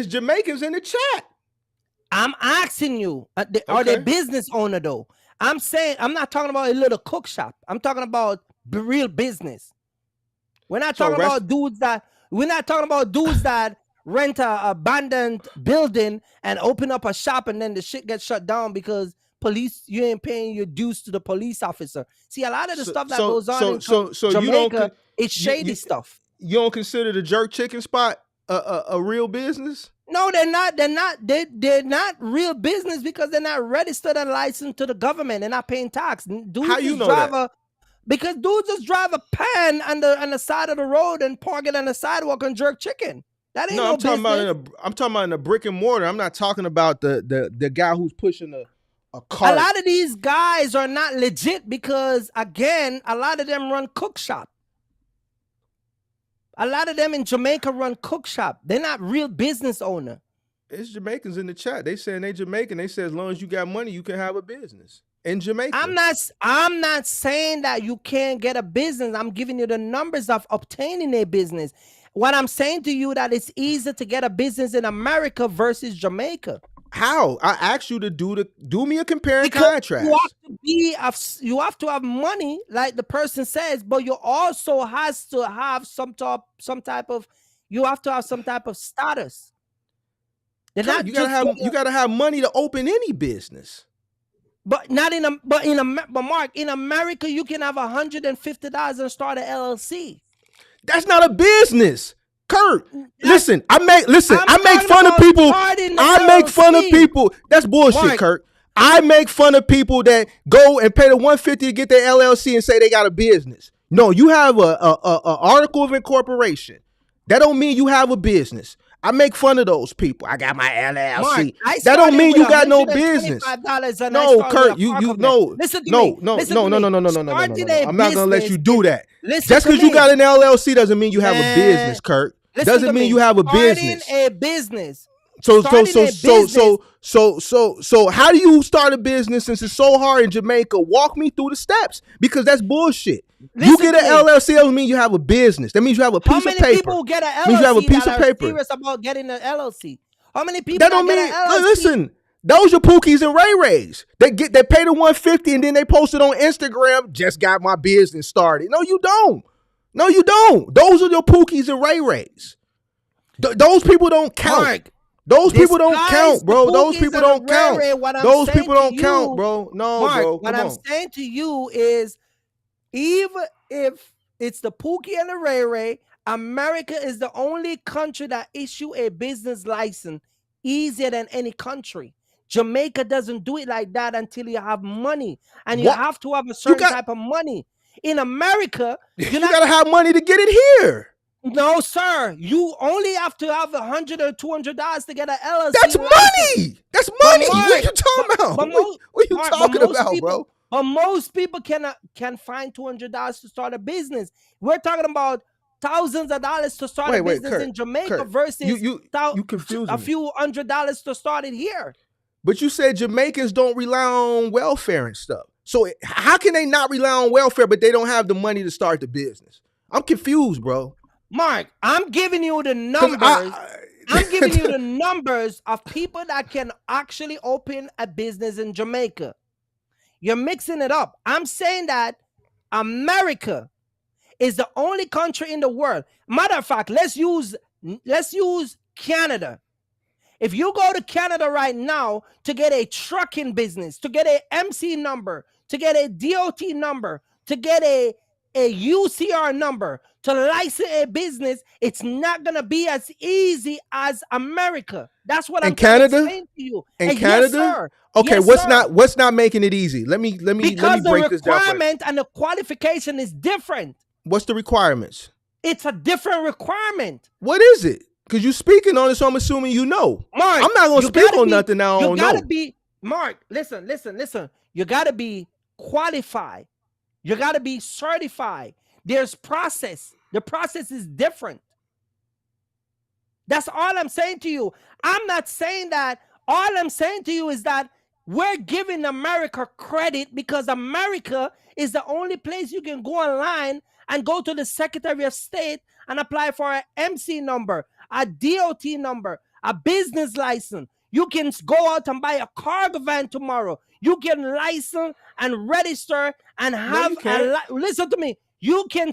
Jamaicans in the chat? I'm asking you, are they business owner though? I'm saying, I'm not talking about a little cook shop. I'm talking about real business. We're not talking about dudes that rent a abandoned building and open up a shop and then the shit gets shut down because police, you ain't paying your dues to the police officer. See, a lot of the stuff that goes on in Jamaica, it's shady stuff. You don't consider the jerk chicken spot a real business? No, they're not. They're not real business because they're not registered and licensed to the government. They're not paying tax. How you know that? Because dudes just drive a pan on the side of the road and park it on the sidewalk and jerk chicken. That ain't no business. I'm talking about in a brick and mortar. I'm not talking about the guy who's pushing a cart. A lot of these guys are not legit because, again, a lot of them run cook shop. A lot of them in Jamaica run cook shop. They're not real business owner. It's Jamaicans in the chat. They saying they Jamaican. They say as long as you got money, you can have a business in Jamaica. I'm not saying that you can't get a business. I'm giving you the numbers of obtaining a business. What I'm saying to you that it's easier to get a business in America versus Jamaica. How? I asked you to do me a compare and contrast. You have to have money, like the person says, but you also has to have some type of status. You gotta have money to open any business. But Mark, in America, you can have $150 and start an LLC. That's not a business. Kurt, listen, I make talking fun of about people. starting the I make fun of LLC. people. That's bullshit, Mark. Kurt. I make fun of people that go and pay the $150 to get their LLC and say they got a business. No, you have a article of incorporation. That don't mean you have a business. I make fun of those people. I got my LLC. Mark, that don't mean you got no business. No, Kurt, you no. Listen to No. me. I'm not gonna let you do that. Listen Just to because you me. got an LLC doesn't mean you have a business, Kurt. Listen Doesn't to mean me. you have a Starting business. a business. So how do you start a business since it's so hard in Jamaica? Walk me through the steps, because that's bullshit. You get an LLC doesn't mean you have a business. That means you have a piece of paper. How many people get an LLC means you have a piece of paper. serious about getting an LLC? How many people That don't mean get an LLC? listen. Those are Pookies and Ray Rays. They pay the $150 and then they post it on Instagram. Just got my business started. No, you don't. Those are your Pookies and Ray Rays. Those people don't count. Mark, those people don't count, bro. the Those Pookies people and don't the count. Ray Ray, what I'm Those saying people to don't you, count, bro. No, Mark, bro. what Come I'm on. saying to you is, even if it's the Pookie and the Ray Ray, America is the only country that issue a business license easier than any country. Jamaica doesn't do it like that until you have money, and you have to have a certain type of money. In America, you gotta have money to get it here. No, sir. You only have to have $100 or $200 to get an LLC. That's money. That's money. What are you talking about? What are you talking about, bro? But most people can find $200 to start a business. We're talking about thousands of dollars to start a business Kurt, in Jamaica Kurt, versus you confusing a me. few $100 to start it here. But you said Jamaicans don't rely on welfare and stuff. So how can they not rely on welfare, but they don't have the money to start the business? I'm confused, bro. Mark, I'm giving you the numbers. I'm giving you the numbers of people that can actually open a business in Jamaica. You're mixing it up. I'm saying that America is the only country in the world. Matter of fact, let's use Canada. If you go to Canada right now to get a trucking business, to get a MC number, to get a DOT number, to get a UCR number, to license a business, it's not going to be as easy as America. That's what I'm saying to you. In Canada? Yes, sir. Okay, Yes, what's not making it easy? Let me break this down. Because the requirement and the qualification is different. What's the requirements? It's a different requirement. What is it? Because you're speaking on it, so I'm assuming you know. Mark, I'm not going to speak on nothing I don't know. You got to be, Mark, listen. You got to be qualified. You got to be certified. There's process. The process is different. That's all I'm saying to you. I'm not saying that. All I'm saying to you is that we're giving America credit because America is the only place you can go online and go to the Secretary of State and apply for an MC number, a DOT number, a business license. You can go out and buy a cargo van tomorrow. You can license and register and have listen to me. You can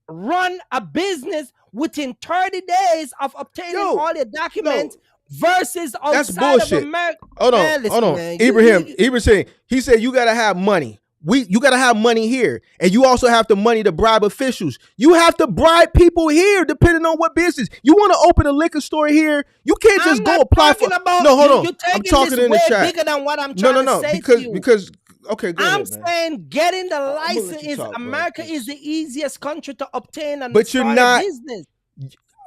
run a business within 30 days of obtaining all your documents versus outside of America. Hold on. Man, Ibrahim saying, he said you gotta have money. You gotta have money here, and you also have the money to bribe officials. You have to bribe people here, depending on what business. You want to open a liquor store here, you can't just go apply for. No, hold on. I'm talking in the chat. Bigger than what I'm trying to say to you. Because okay, go ahead, I'm saying getting the license is America is the easiest country to obtain and but you're not. Business.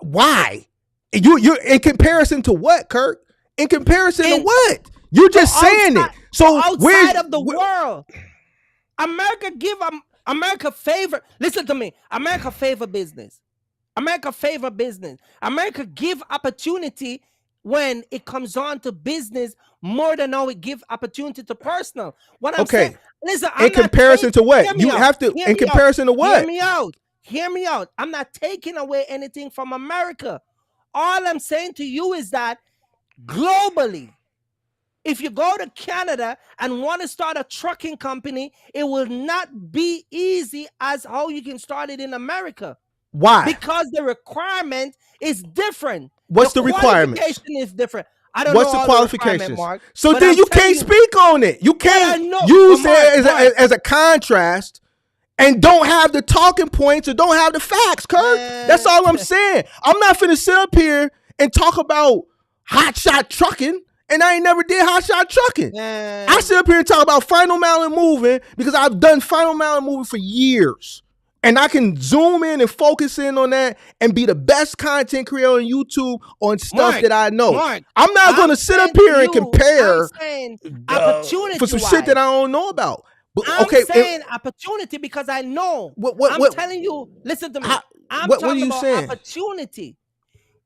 Why? You're in comparison to what, Kirk? In comparison to what? You're just saying it. So outside of the world. America favor. Listen to me. America favor business. America give opportunity when it comes on to business more than how it give opportunity to personal. What I'm saying. Listen. In comparison to what? You have to. In comparison to what? Hear me out. I'm not taking away anything from America. All I'm saying to you is that globally, if you go to Canada and want to start a trucking company, it will not be easy as how you can start it in America. Why? Because the requirement is different. What's the requirement? Qualification is different. I don't What's know the qualifications? Mark, so then you can't speak on it. You can't use it as a contrast and don't have the talking points or don't have the facts, Kirk. That's all I'm saying. I'm not finna sit up here and talk about hot shot trucking, and I ain't never did hot shot trucking. I sit up here and talk about final mile and moving because I've done final mile and moving for years. And I can zoom in and focus in on that and be the best content creator on YouTube on stuff that I know. I'm not going to sit up here and compare for some shit that I don't know about. But, I'm saying opportunity because I know. I'm telling you, listen to me. I'm talking about opportunity.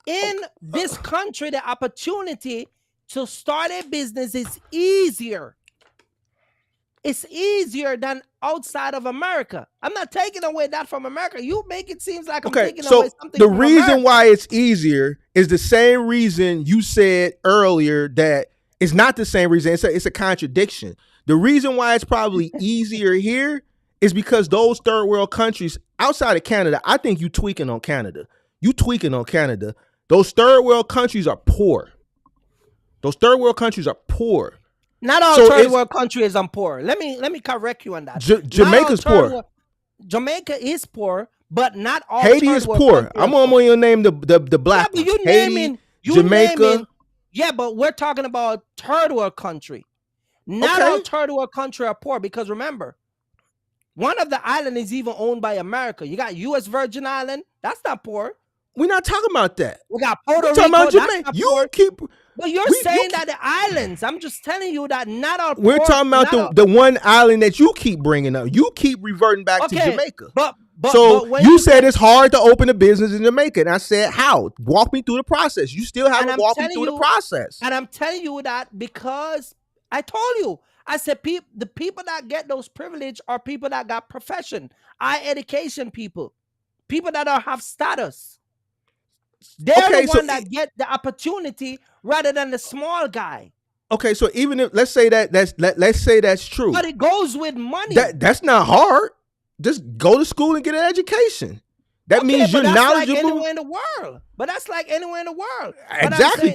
In this country, the opportunity to start a business is easier. It's easier than outside of America. I'm not taking away that from America. You make it seem like I'm taking away something the from reason America. why it's easier is the same reason you said earlier that it's not the same reason. It's a contradiction. The reason why it's probably easier here is because those third world countries outside of Canada, I think you tweaking on Canada. You tweaking on Canada. Those third world countries are poor. Those third world countries are poor. Not all third world countries are poor. Let me correct you on that. Jamaica's poor. Jamaica is poor, but not all. Haiti is poor. I'm only gonna name the black. Yeah, you Haiti, naming Jamaica. Yeah, but we're talking about third world country. Not all third world country are poor because remember, one of the islands is even owned by America. You got U.S. Virgin Island. That's not poor. We're not talking about that. We got Puerto Rico. About Jamaica. You keep. But you're saying that the islands. I'm just telling you that not all. We're talking about the one island that you keep bringing up. You keep reverting back to Jamaica. But you said it's hard to open a business in Jamaica, and I said how? Walk me through the process. You still haven't walked me through the process. And I'm telling you that because I told you. I said the people that get those privilege are people that got profession, high education people that have status. They're the one that get the opportunity rather than the small guy. Okay, so even if let's say that's true, but it goes with money. That's not hard. Just go to school and get an education. That means you're knowledgeable. Like anywhere in the world. But that's like anywhere in the world. Exactly.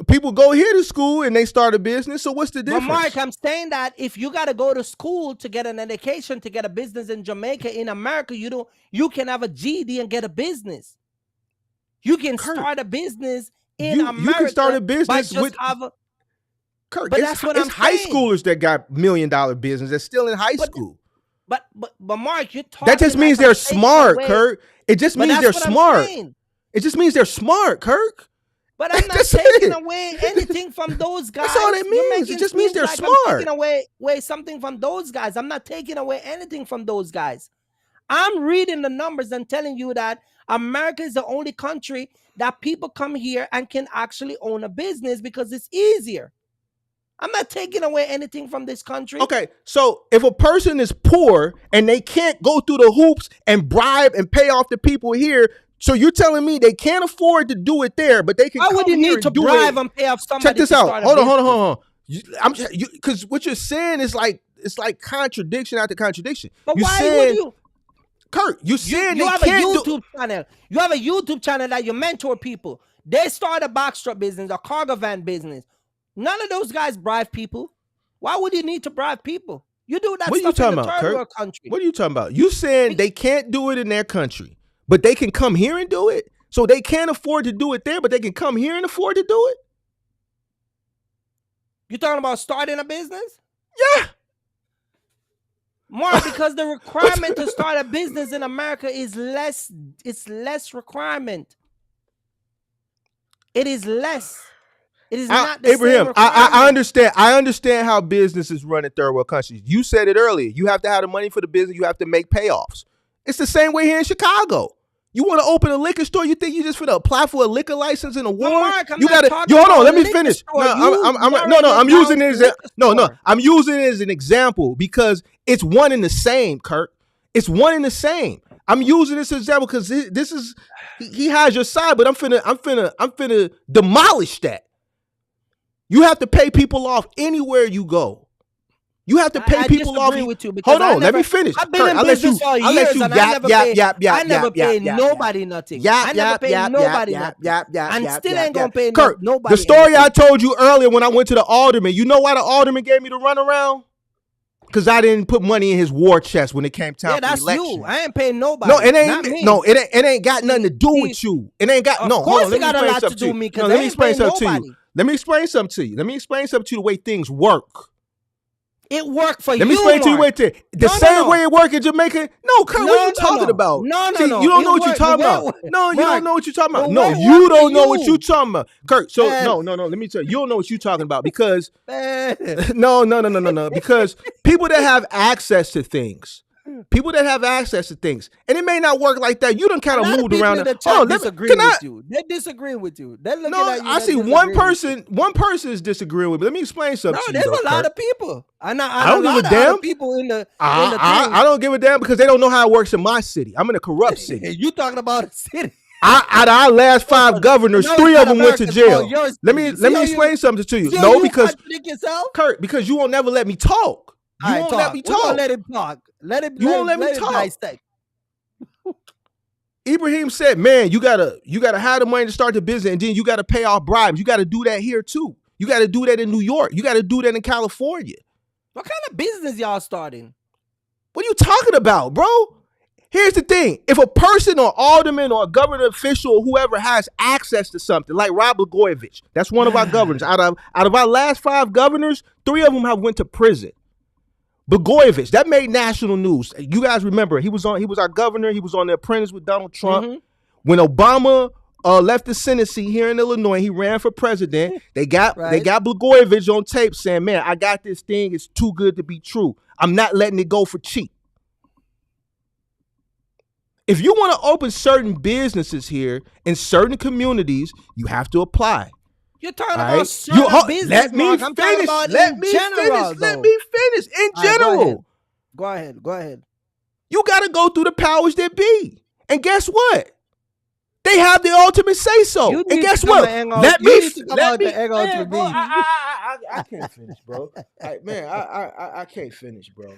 People go here to school and they start a business. So what's the difference? But Mark, I'm saying that if you got to go to school to get an education to get a business in Jamaica, in America, you can have a GED and get a business. You can start a business in America. You can start a business with Kirk. But that's what I'm saying. It's high schoolers that got $1 million business that's still in high school. But Mark, you're talking. That just means they're smart, Kirk. It just means they're smart. It just means they're smart, Kirk. But I'm not taking away anything from those guys. That's all it means. It just means they're smart. I'm taking away something from those guys. I'm not taking away anything from those guys. I'm reading the numbers and telling you that America is the only country that people come here and can actually own a business because it's easier. I'm not taking away anything from this country. Okay, so if a person is poor and they can't go through the hoops and bribe and pay off the people here, so you're telling me they can't afford to do it there, but they can. Why would you need to bribe and pay off somebody? Check this out. Hold on. Because what you're saying is it's like contradiction after contradiction. But why would you? Kurt, you said you have a YouTube channel. You have a YouTube channel that you mentor people. They start a box truck business, a cargo van business. None of those guys bribe people. Why would you need to bribe people? You do that stuff in the third world country. What are you talking about? You saying they can't do it in their country, but they can come here and do it? So they can't afford to do it there, but they can come here and afford to do it? You talking about starting a business? Yeah. More because the requirement to start a business in America is less. It's less requirement. It is less. It is not the Abraham, same requirement. I understand how businesses run in third world countries. You said it earlier. You have to have the money for the business. You have to make payoffs. It's the same way here in Chicago. You want to open a liquor store? You think you just finna apply for a liquor license in a ward? Mark, you gotta. Hold on. Let me finish. I'm using it as I'm using it as an example because it's one and the same, Kirk. It's one and the same. I'm using this example because this is he has your side, but I'm finna demolish that. You have to pay people off anywhere you go. You have to pay people off. With you Hold on, let me finish. I've been in business for years, and I never pay nobody nothing. I never pay nobody nothing. And still ain't gonna pay nobody. The story I told you earlier when I went to the alderman. You know why the alderman gave me the runaround? because I didn't put money in his war chest when it came time for election. That's you. I ain't paying nobody. No, it ain't. Not me. No, it ain't got nothing to do with you. It ain't got. No, hold on. Let me got a explain lot to something do to with me you. because No, let me explain something to you. Let me explain something to you. Let me explain something to you the way things work. It worked for you. Let me explain to you way the same way it worked in Jamaica. No, Kurt, what are you talking about? No. See, you don't know what you're talking about. No, you don't know what you're talking about. No, you don't know what you're talking about, Kurt. So no. Let me tell you, you don't know what you're talking about because no. Because people that have access to things. People that have access to things, and it may not work like that. You done kind of moved around. Disagree with you. They disagree with you. I see one person. One person is disagreeing with me. Let me explain something. No, there's a lot of people. I don't give a damn. People in the. I don't give a damn because they don't know how it works in my city. I'm in a corrupt city. You talking about a city? Out of our last 5 governors, 3 of them went to jail. Let me explain something to you. No, because Kurt, because you won't never let me talk. You won't let me talk. Let him talk. You won't let me talk. Ibrahim said, "Man, you gotta have the money to start the business, and then you gotta pay off bribes. You gotta do that here too. You gotta do that in New York. You gotta do that in California. What kind of business y'all starting? What are you talking about, bro? Here's the thing: if a person or alderman or a government official or whoever has access to something, like Rob Blagojevich, that's one of our governors. Out of our last 5 governors, 3 of them have went to prison." Blagojevich, that made national news. You guys remember he was our governor. He was on The Apprentice with Donald Trump. Mm-hmm. When Obama left the Senate seat here in Illinois, he ran for president. They got Blagojevich on tape saying, "Man, I got this thing. It's too good to be true. I'm not letting it go for cheap." If you want to open certain businesses here in certain communities, you have to apply. You're talking about certain business. Let me finish. Let me finish. In general. Go ahead. You got to go through the powers that be. And guess what? They have the ultimate say so. And guess what? Let me I can't finish, bro. I can't finish, bro.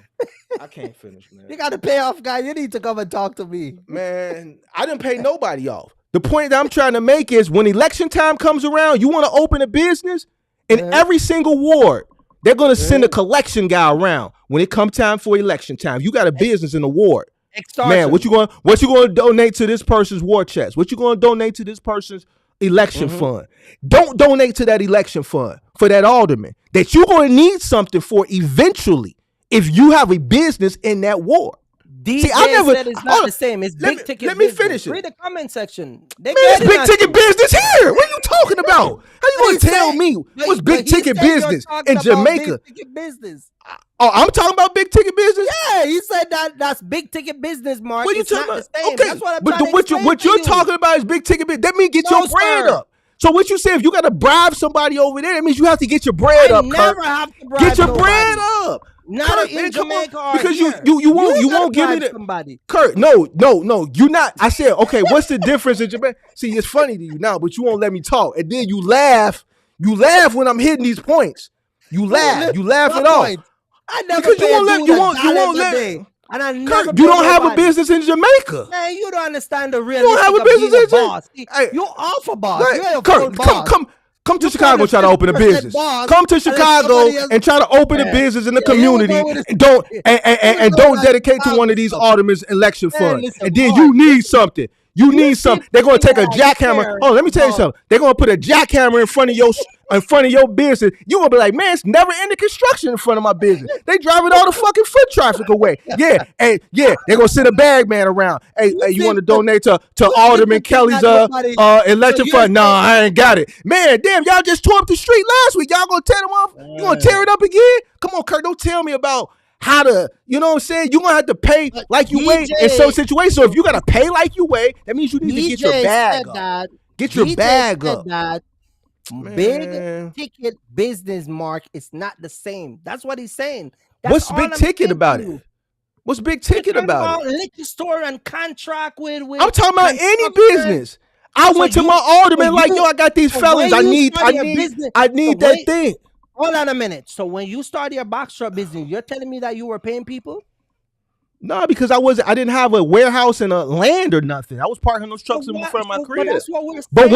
I can't finish, man. You got to pay off, guy. You need to come and talk to me. Man, I didn't pay nobody off. The point that I'm trying to make is when election time comes around, you want to open a business in every single ward. They're going to send a collection guy around when it comes time for election time. You got a business in the ward. Man, what you going to donate to this person's war chest? What you going to donate to this person's election fund? Don't donate to that election fund for that alderman that you're going to need something for eventually if you have a business in that ward. DJ said it's not the same. It's big ticket. Let me finish it. Read the comment section. It's big ticket business here. What are you talking about? How you going to tell me what's big ticket business in Jamaica? Big ticket business. Oh, I'm talking about big ticket business? Yeah, he said that's big ticket business, Mark. What are you talking about? Okay, that's what what you're talking about is big ticket business. That means get your bread up. So what you say, if you got to bribe somebody over there, that means you have to get your bread up, never have to bribe Get your bread up. Not in Jamaica or because here. you won't give me somebody. Kurt, no, you're not. I said, okay, what's the difference in Jamaica? See, it's funny to you now, but you won't let me talk. And then you laugh when I'm hitting these points. You laugh it off. I never because you won't let and I never Kurt, you don't have a business in Jamaica. Man, you don't understand the real. You don't have a business in Jamaica. Hey, you're off a boss. Right. You're a Kurt, boss. Come to Chicago and try to open a business. Come to Chicago and try to open a business in the community and don't dedicate to one of these aldermen's election funds. And then you need something. You need something. They're going to take a jackhammer. Oh, let me tell you something. They're going to put a jackhammer in front of your business. You're going to be like, man, it's never ending construction in front of my business. They driving all the fucking foot traffic away. Yeah. They're going to send a bag man around. Hey, you want to donate to Alderman Kelly's election fund? No, I ain't got it. Man, damn, y'all just tore up the street last week. Y'all going to tear them off? You going to tear it up again? Come on, Kurt, don't tell me about how to, you know what I'm saying? You're going to have to pay like you weigh in some situations. So if you got to pay like you weigh, that means you need to get your bag up. Get your bag up. Big ticket business, Mark, it's not the same. That's what he's saying. What's big ticket about it? What's big ticket about it? Liquor store and contract with I'm talking about any business. I went to my alderman like, yo, I got these felons. I need that thing. Hold on a minute. So when you started your box truck business, you're telling me that you were paying people? No, because I didn't have a warehouse and a land or nothing. I was parking those trucks in front of my crib. But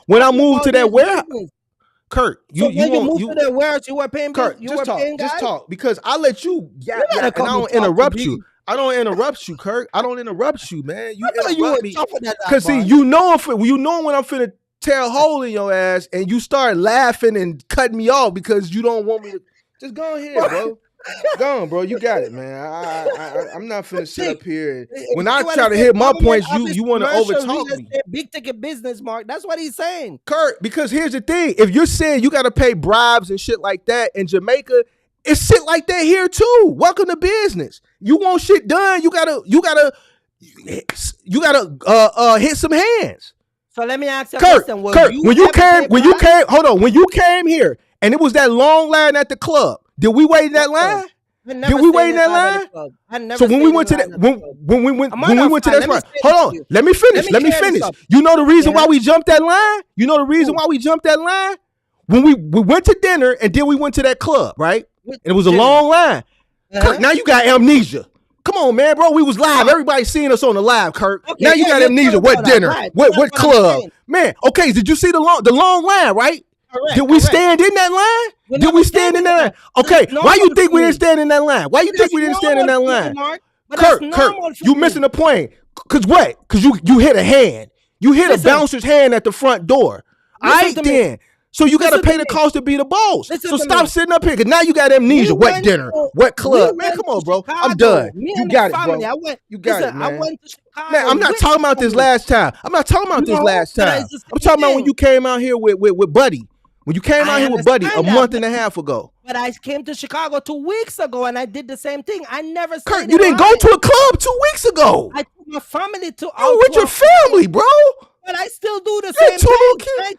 when I moved to that warehouse, Kurt, So when you moved to the warehouse, you were paying bills? Kurt, You were paying guys? just talk because I let you gotta and I come and don't talk to interrupt me. you. I don't interrupt you, Kurt. I don't interrupt you, man. You I thought you interrupt were me tougher than that, because see, boy. you know when I'm finna tear a hole in your ass, and you start laughing and cutting me off because you don't want me to. Just go ahead, bro. Go on, bro. You got it, man. I'm not finna sit up here. When I try to hit my points, you want to overtalk me. Big ticket business, Mark. That's what he's saying. Kurt, because here's the thing. If you're saying you got to pay bribes and shit like that in Jamaica, it's shit like that here too. Welcome to business. You want shit done, you gotta hit some hands. So let me ask you a Kurt, question. when you came here and it was that long line at the club, did we wait in that line? Did we wait in that line? So when we went to that, when we went to that spot, hold on, let me finish. You know the reason why we jumped that line? You know the reason why we jumped that line? When we went to dinner and then we went to that club, right? And it was a long line. Kurt, now you got amnesia. Come on, man, bro. We was live. Everybody seeing us on the live, Kurt. Okay, now you got amnesia. What dinner? Right. What club? Man, okay, did you see the long line, right? Correct, did we stand in that line? Did we stand in that line? Okay, why you think we didn't stand in that line? Why you think we didn't stand in that line? Kurt, you missing the point. Cause what? Cause you hit a hand. You hit a bouncer's hand at the front door. All right then. So you got to pay the cost to be the boss. So stop sitting up here. Cause now you got amnesia. What dinner? What club? Man, come on, bro. I'm done. You got it, bro. You got it, man. Man, I'm not talking about this last time. I'm talking about when you came out here with Buddy. When you came out here with Buddy a month and a half ago. But I came to Chicago 2 weeks ago and I did the same thing. I never said Kurt, you didn't go to a club 2 weeks ago. I took my family to out with your family, bro. But I still do the same thing.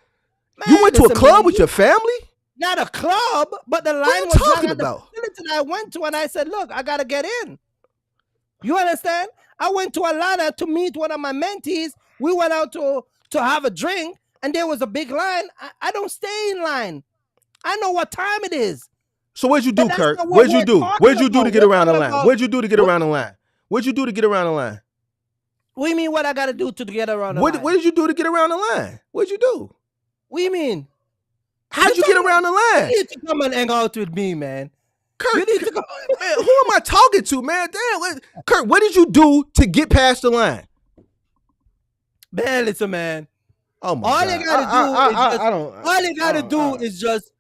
Man, you went to a club with your family? Not a club, but the line was talking about. The facility I went to and I said, look, I got to get in. You understand? I went to Atlanta to meet one of my mentees. We went out to have a drink and there was a big line. I don't stay in line. I know what time it is. So what'd you do, Kurt? What'd you do? What'd you do to get around the line? What'd you do to get around the line? What'd you do to get around the line? What do you mean what I got to do to get around the line? What did you do to get around the line? What'd you do? What do you mean? How'd you get around the line? You need to come and hang out with me, man. Kurt, you need to come. Man, who am I talking to, man? Damn, Kurt, what did you do to get past the line? Man, listen, man. Oh my God. All you gotta do is just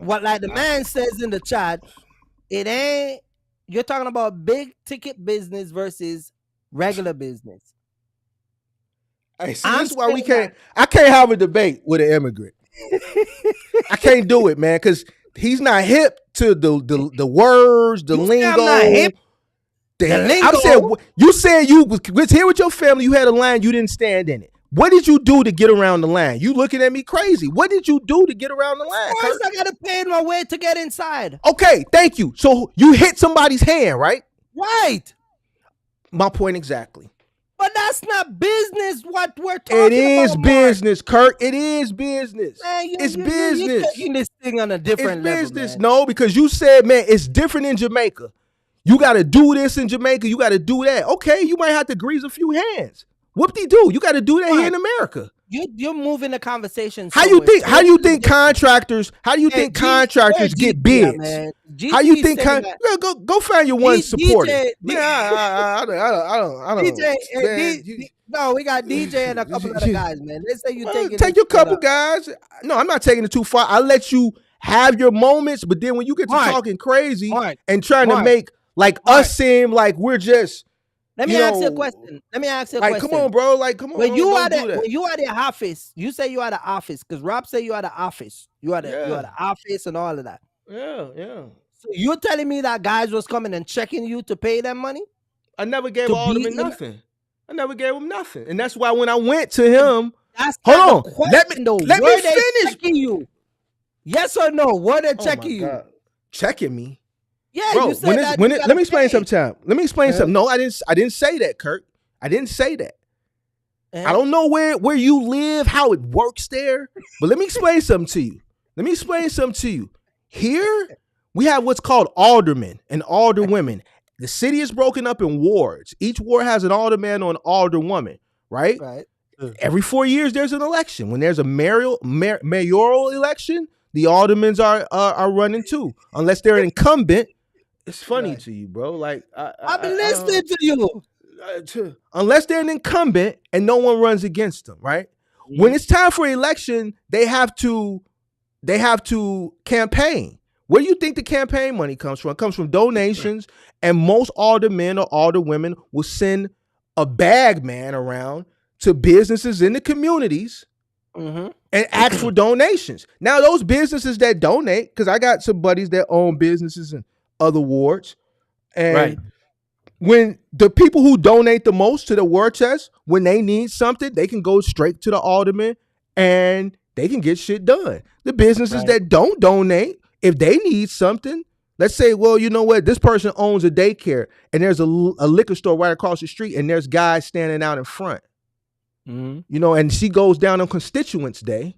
what like the man says in the chat. It ain't. You're talking about big ticket business versus regular business. Hey, see, this is why we can't. I can't have a debate with an immigrant. I can't do it, man, because he's not hip to the words, the lingo. I'm not hip. The lingo. You said you was here with your family. You had a line. You didn't stand in it. What did you do to get around the line? You looking at me crazy. What did you do to get around the line? Of course, I gotta pay my way to get inside. Okay, thank you. So you hit somebody's hand, right? Right. My point exactly. But that's not business. What we're talking about. It is business, Kirk. It is business. Man, it's business. You're taking this thing on a different level. It's business. Man. No, because you said, man, it's different in Jamaica. You got to do this in Jamaica. You got to do that. Okay, you might have to grease a few hands. Whoop-de-doo. You got to do that here in America. You're moving the conversation. How you think contractors get bids? Man. How you think go find your one supporter. I don't. No, we got DJ and a couple other guys, man. They say you take your couple guys. No, I'm not taking it too far. I let you have your moments, but then when you get to talking crazy and trying to make like us seem like we're just. Let me ask you a question. Like, come on, bro. Like, come on. When you are the office, you say you are the office because Rob say you are the office. You are the office and all of that. Yeah. So you're telling me that guys was coming and checking you to pay them money? I never gave Alderman nothing. I never gave him nothing, and that's why when I went to him, hold on, let me finish. Checking you? Yes or no? Were they checking you? God. Checking me? Yeah, bro, let me explain something. Let me explain something. No, I didn't say that, Kirk. I didn't say that. I don't know where you live, how it works there, but let me explain something to you. Here, we have what's called aldermen and alderwomen. The city is broken up in wards. Each ward has an alderman or an alderwoman, right? Right. every 4 years there's an election. When there's a mayoral election, the aldermans are running too, unless they're an incumbent. It's funny to you, bro. Like I've been listening to you. Unless they're an incumbent and no one runs against them, right? Mm-hmm. When it's time for election, they have to campaign. Where do you think the campaign money comes from? It comes from donations, and most aldermen or alderwomen will send a bag man around to businesses in the communities and ask for donations. Now, those businesses that donate, because I got some buddies that own businesses in other wards, and when the people who donate the most to the war chest, when they need something, they can go straight to the alderman and they can get shit done. The businesses that don't donate, if they need something, let's say, well, you know what, this person owns a daycare and there's a liquor store right across the street and there's guys standing out in front, you know, and she goes down on Constituents Day,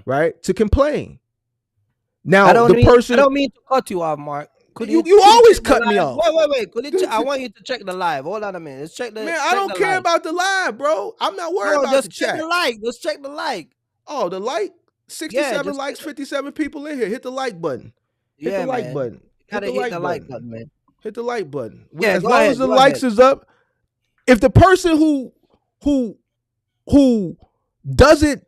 right, to complain. Now, I don't mean to cut you off, Mark. You always cut me off. Wait. I want you to check the live. Hold on a minute. Let's check the. Man, I don't care about the live, bro. I'm not worried about the chat. Check the like. Let's check the like. Oh, the like. 67 likes, 57 people in here. Hit the like button. Hit the like button. Hit the like button, man. Hit the like button. Yeah, as long as the likes is up. If the person who doesn't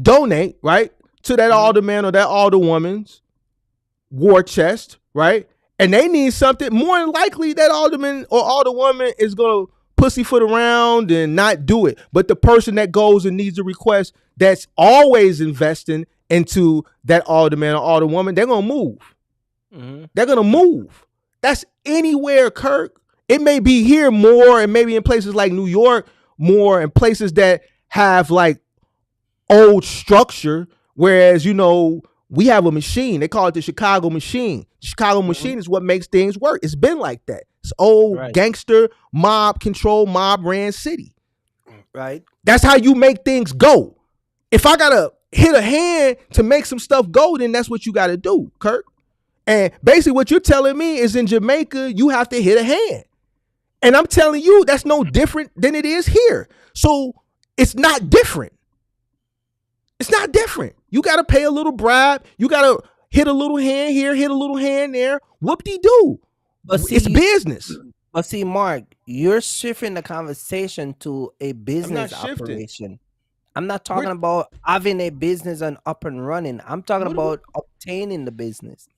donate, right, to that alderman or that alderwoman's war chest, right, and they need something, more than likely that alderman or alderwoman is going to pussyfoot around and not do it. But the person that goes and needs a request that's always investing into that alderman or alderwoman, they're going to move. They're going to move. That's anywhere, Kirk. It may be here more, and maybe in places like New York more, and places that have like old structure, whereas, you know, we have a machine. They call it the Chicago machine. The Chicago machine is what makes things work. It's been like that. It's old gangster mob control, mob ran city. Right. That's how you make things go. If I gotta hit a hand to make some stuff go, then that's what you gotta do, Kirk. And basically what you're telling me is in Jamaica, you have to hit a hand. And I'm telling you, that's no different than it is here. So it's not different. It's not different. You got to pay a little bribe. You got to hit a little hand here, hit a little hand there. Whoop-de-doo. It's business. But see, Mark, you're shifting the conversation to a business operation. I'm not talking about having a business and up and running. I'm talking about obtaining the business.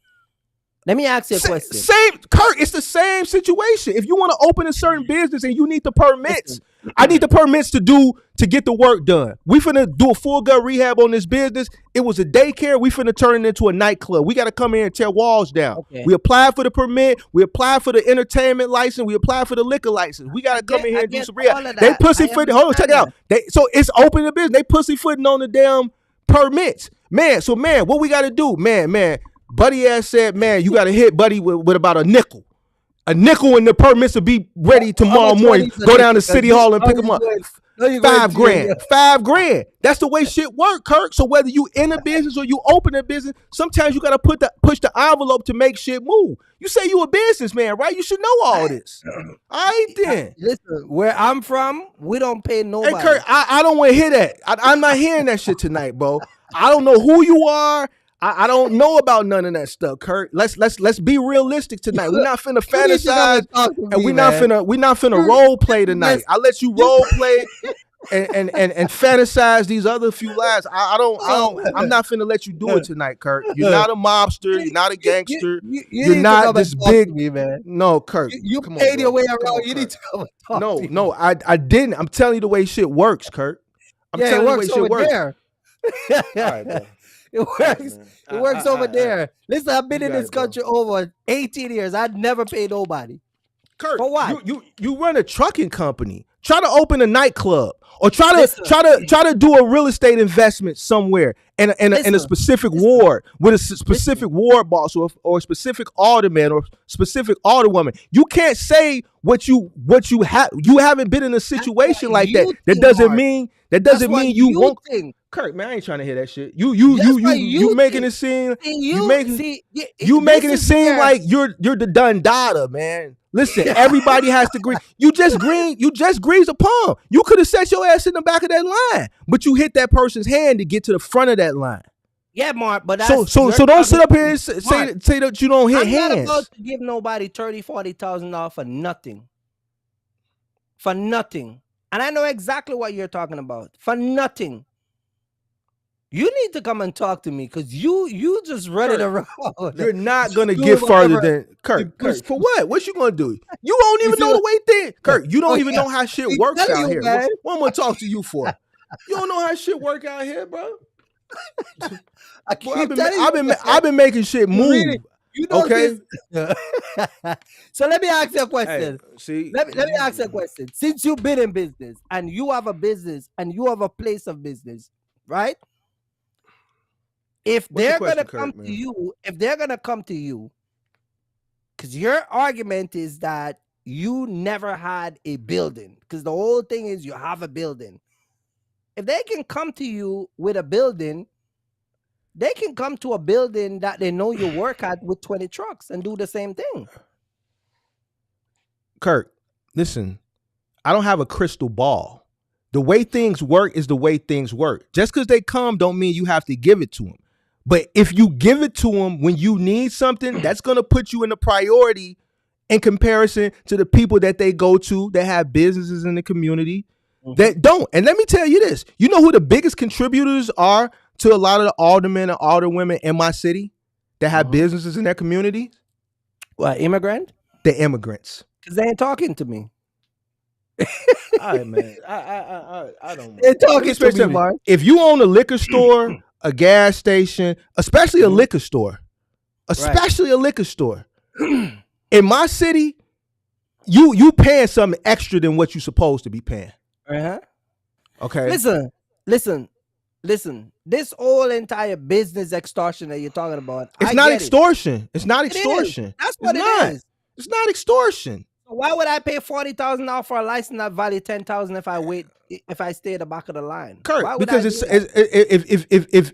Let me ask you a question. Kirk, it's the same situation. If you want to open a certain business and you need the permits, I need the permits to get the work done. We finna do a full gut rehab on this business. It was a daycare. We finna turn it into a nightclub. We got to come in and tear walls down. Okay. We applied for the permit. We applied for the entertainment license. We applied for the liquor license. We got to come in here and do some rehab. They pussyfooting. Hold on, check it out. So it's open the business. They pussyfooting on the damn permits. Man, what we got to do? Man. Buddy ass said, man, you got to hit Buddy with about a nickel. And the permits will be ready tomorrow morning. Go down to City Hall and pick them up. $5,000. $5,000. That's the way shit work, Kirk. So whether you in a business or you open a business, sometimes you got to push the envelope to make shit move. You say you a businessman, right? You should know all this. All right, then. Listen, where I'm from, we don't pay nobody. Hey, Kirk, I don't want to hear that. I'm not hearing that shit tonight, bro. I don't know who you are. I don't know about none of that stuff, Kurt. Let's be realistic tonight. We're not finna fantasize, and we're not finna role play tonight. I let you role play and fantasize these other few lies. I'm not finna let you do it tonight, Kurt. You're not a mobster. You're not a gangster. You're not this big man. No, Kurt. You paid your way around. You need to come and talk to me. No, I didn't. I'm telling you the way shit works, Kurt. I'm telling you the way shit works. All right, bro. It works over there. Listen, I've been in this country over 18 years. I'd never paid nobody. Kurt, for what? You run a trucking company. Try to open a nightclub, or try to do a real estate investment somewhere in a specific ward with a specific ward boss or a specific alderman or specific alderwoman. You can't say what you have. You haven't been in a situation like that. That doesn't mean you won't. Kirk, man, I ain't trying to hear that shit. You making it seem you making it seem like you're the done data, man. Listen, everybody has to agree. You just greased a palm. You could have set your ass in the back of that line, but you hit that person's hand to get to the front of that line. Yeah, Mark, but that's so don't sit up here and say that you don't hit hands. I'm not about to give nobody $30,000-$40,000 for nothing. For nothing. And I know exactly what you're talking about. For nothing. You need to come and talk to me because you just run it around. You're not gonna get farther than Kirk. For what? What you gonna do? You don't even know the way thing. Kirk, you don't even know how shit works out here. What am I gonna talk to you for? You don't know how shit work out here, bro. I've been making shit move. Really? You know okay. So let me ask you a question. Hey, let me ask you a question. Since you've been in business and you have a business and you have a place of business, right? If they're gonna come to you, because your argument is that you never had a building, because the whole thing is you have a building. If they can come to you with a building, they can come to a building that they know you work at with 20 trucks and do the same thing. Kirk, listen, I don't have a crystal ball. The way things work is the way things work. Just because they come don't mean you have to give it to them. But if you give it to them when you need something, that's going to put you in a priority in comparison to the people that they go to that have businesses in the community that don't. And let me tell you this. You know who the biggest contributors are to a lot of the aldermen and alderwomen in my city that have businesses in their community? What, immigrant? The immigrants. Because they ain't talking to me. All right, man. I don't. They're talking to me, Mark. If you own a liquor store, a gas station, especially a liquor store, in my city, you paying something extra than what you're supposed to be paying. Okay. Listen. This whole entire business extortion that you're talking about, it's not extortion. It's not extortion. That's what it is. It's not extortion. So why would I pay $40,000 for a license that value $10,000 if I stay at the back of the line? Kirk, because if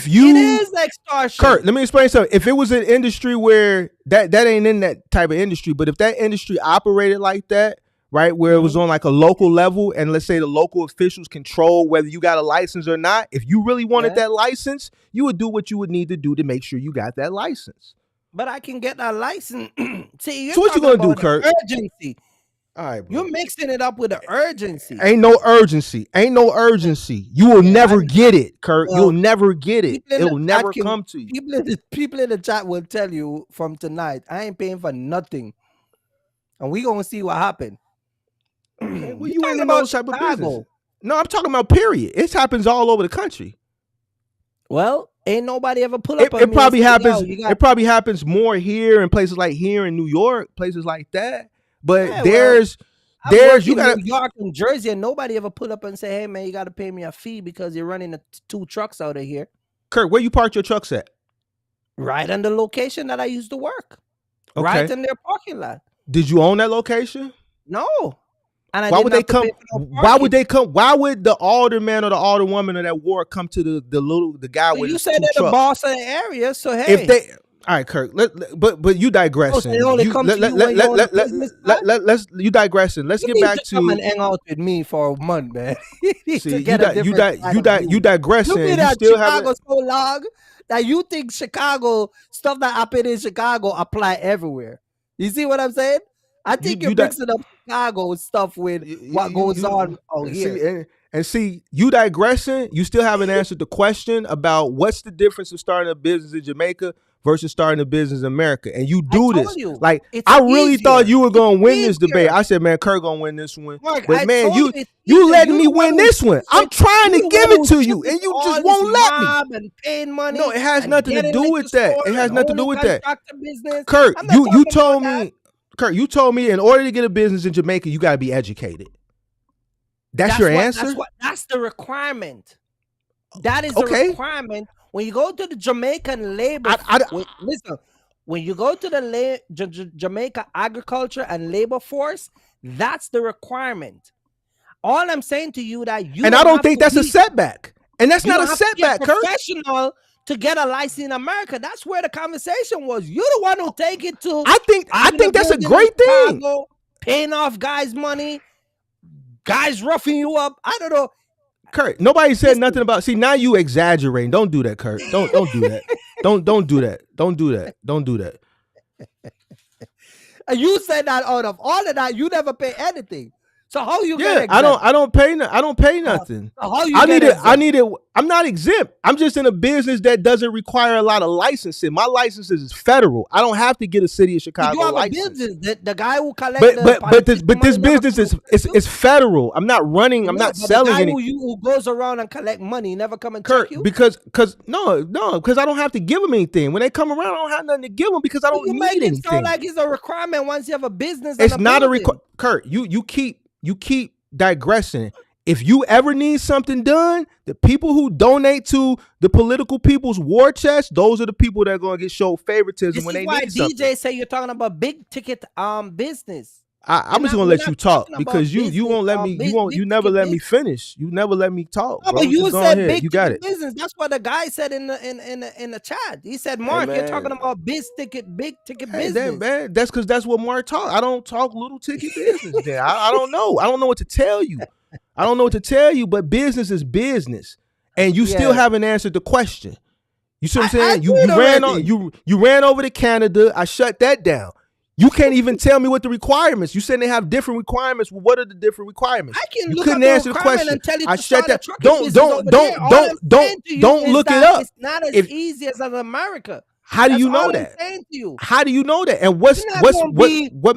you it is extortion. Kirk, let me explain something. If it was an industry where that ain't in that type of industry, but if that industry operated like that, right, where it was on like a local level, and let's say the local officials control whether you got a license or not, if you really wanted that license, you would do what you would need to do to make sure you got that license. But I can get that license. See, so what you gonna do, Kirk? Urgency. All right, bro. You're mixing it up with the urgency. Ain't no urgency. You will never get it, Kirk. You'll never get it. It'll never come to you. People in the chat will tell you from tonight, I ain't paying for nothing. And we gonna see what happened. Okay, well, you ain't in those type of business. No, I'm talking about period. It happens all over the country. Well, ain't nobody ever pull up on it me. Probably happens. It probably happens more here in places like here in New York, places like that. But there's you got New York and Jersey, and nobody ever pull up and say, "Hey man, you got to pay me a fee because you're running 2 trucks out of here." Kirk, where you park your trucks at? Right on the location that I used to work. Okay. Right in their parking lot. Did you own that location? No. And why would they come? Why would they come? Why would the alderman or the alderwoman of that ward come to the guy with you said they're the boss of the area, so hey. If they all right, Kirk. But you digressing. You digressing. Let's get back to come and hang out with me for a month, man. See, you digressing. You that Chicago's so long that you think Chicago stuff that happened in Chicago apply everywhere. You see what I'm saying? I think you're mixing up Chicago stuff with what goes on out here. See, you digressing. You still haven't answered the question about what's the difference of starting a business in Jamaica versus starting a business in America. And you do this. Like, I really thought you were going to win this debate. I said, man, Kirk going to win this one. Mark, but man, you letting me win this one. I'm trying to give it to you, and you just won't let me. And paying money. No, it has nothing to do with that. It has nothing to do with that. Kirk, you told me. Kirk, you told me in order to get a business in Jamaica, you got to be educated. That's your answer? That's the requirement. That is the requirement. When you go to the Jamaican labor, listen, when you go to the Jamaica agriculture and labor force, that's the requirement. All I'm saying to you that you and I don't think that's a setback. And that's not a setback, Kirk. Professional to get a license in America. That's where the conversation was. You're the one who take it to. I think that's a great thing. Paying off guys' money, guys roughing you up. I don't know. Kurt, nobody said nothing about. See, now you exaggerating. Don't do that, Kurt. Don't do that. Don't do that. Don't do that. Don't do that. And you said that out of all of that, you never pay anything. So how you get exempt? I don't pay nothing. So how you I need it. I'm not exempt. I'm just in a business that doesn't require a lot of licensing. My license is federal. I don't have to get a city of Chicago you have license. A business. The guy who collects but this business is federal. I'm not running. I'm not selling anything. Who goes around and collect money never come and Kurt, check you? because I don't have to give them anything. When they come around, I don't have nothing to give them because I don't need anything. You make it sound like it's a requirement once you have a business. It's not a requirement. Kurt, you keep digressing. If you ever need something done, the people who donate to the political people's war chest, those are the people that are going to get shown favoritism when they need something. DJ say you're talking about big ticket business. I'm just gonna let you talk because you won't let me. You never let me finish. You never let me talk. No, bro. but you said big you got ticket business. That's what the guy said in the chat. He said, "Mark, you're talking about big ticket business." Man, that's because that's what Mark talk. I don't talk little ticket business. Then I don't know. I don't know what to tell you. I don't know what to tell you. But business is business, and you still haven't answered the question. You see what I'm saying? You ran over to Canada. I shut that down. You can't even tell me what the requirements. You said they have different requirements. Well, what are the different requirements? I can you look couldn't up answer the question. And tell you I shut that. Don't look it up. It's not as easy as in America. How do you know that? How do you know that? And what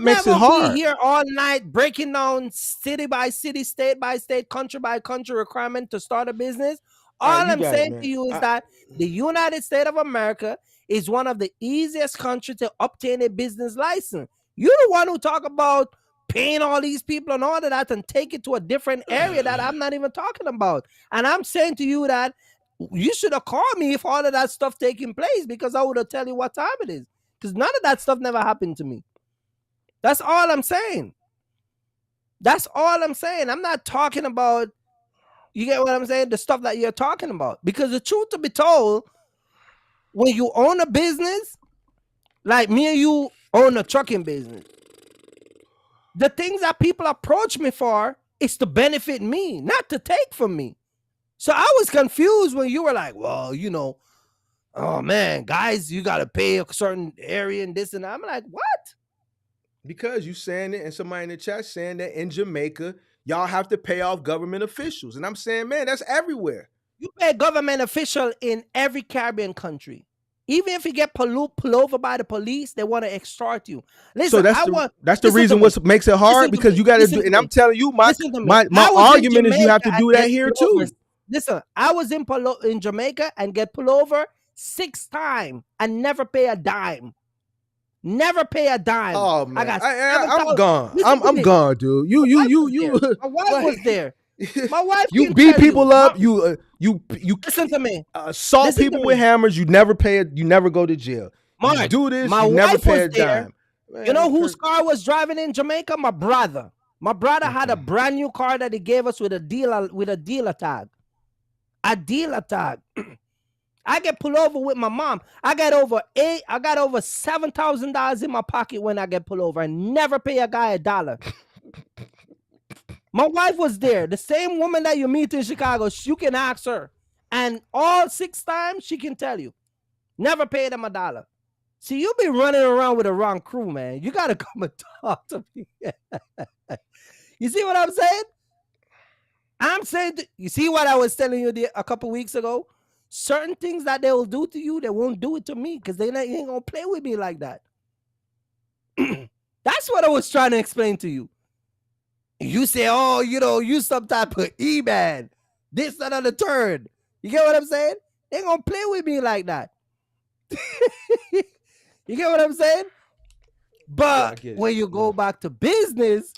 makes it hard? Be here all night breaking down city by city, state by state, country by country requirement to start a business. All I'm saying to you is that the United States of America is one of the easiest countries to obtain a business license. You're the one who talk about paying all these people and all of that and take it to a different area that I'm not even talking about. And I'm saying to you that you should have called me if all of that stuff taking place because I would have tell you what time it is. Because none of that stuff never happened to me. That's all I'm saying. That's all I'm saying. I'm not talking about, you get what I'm saying? The stuff that you're talking about. Because the truth to be told, when you own a business, like me and you own a trucking business, the things that people approach me for is to benefit me, not to take from me. So I was confused when you were like, well, oh man, guys, you got to pay a certain area and this and that. I'm like, what? Because you saying it and somebody in the chat saying that in Jamaica, y'all have to pay off government officials. And I'm saying, man, that's everywhere. You pay a government official in every Caribbean country. Even if you get pulled over by the police, they want to extort you. Listen, so that's the reason what makes it hard because you got to do. And I'm telling you, my argument is you have to do that here too. Listen, I was in Jamaica and get pulled over 6 times and never pay a dime. Never pay a dime. Oh man, I'm gone. I'm gone, dude. You. My wife was there. My wife. You beat people up. You listen to me. Assault people with hammers. You never pay it. You never go to jail. Mark, you do this. My you wife never pay a was there. dime. Man, you know whose car was driving in Jamaica? My brother. My brother had a brand new car that he gave us with a dealer tag. A dealer tag. I get pulled over with my mom. I got over $7,000 in my pocket when I get pulled over and never pay a guy $1. My wife was there. The same woman that you meet in Chicago, you can ask her. And all 6 times, she can tell you. Never paid them $1. See, you be running around with the wrong crew, man. You got to come and talk to me. You see what I'm saying? I'm saying, you see what I was telling you a couple weeks ago? Certain things that they will do to you, they won't do it to me because they ain't going to play with me like that. That's what I was trying to explain to you. You say, oh, you some type of E-man. This, that, and the third. You get what I'm saying? They ain't going to play with me like that. You get what I'm saying? But when you go back to business,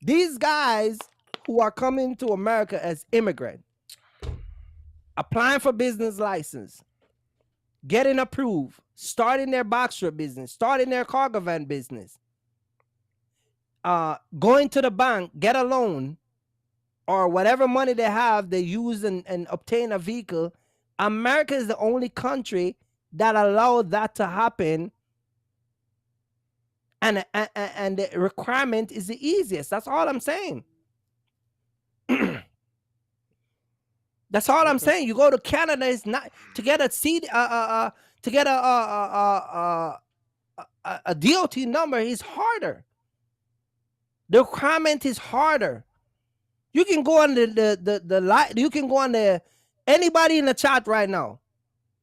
these guys who are coming to America as immigrants, applying for business license, getting approved, starting their box truck business, starting their cargo van business, going to the bank, get a loan, or whatever money they have, they use and obtain a vehicle America is the only country that allowed that to happen, and the requirement is the easiest. That's all I'm saying. That's all I'm saying. You go to Canada, it's not to get a to get a DOT number is harder. The requirement is harder. You can go on you can go on anybody in the chat right now.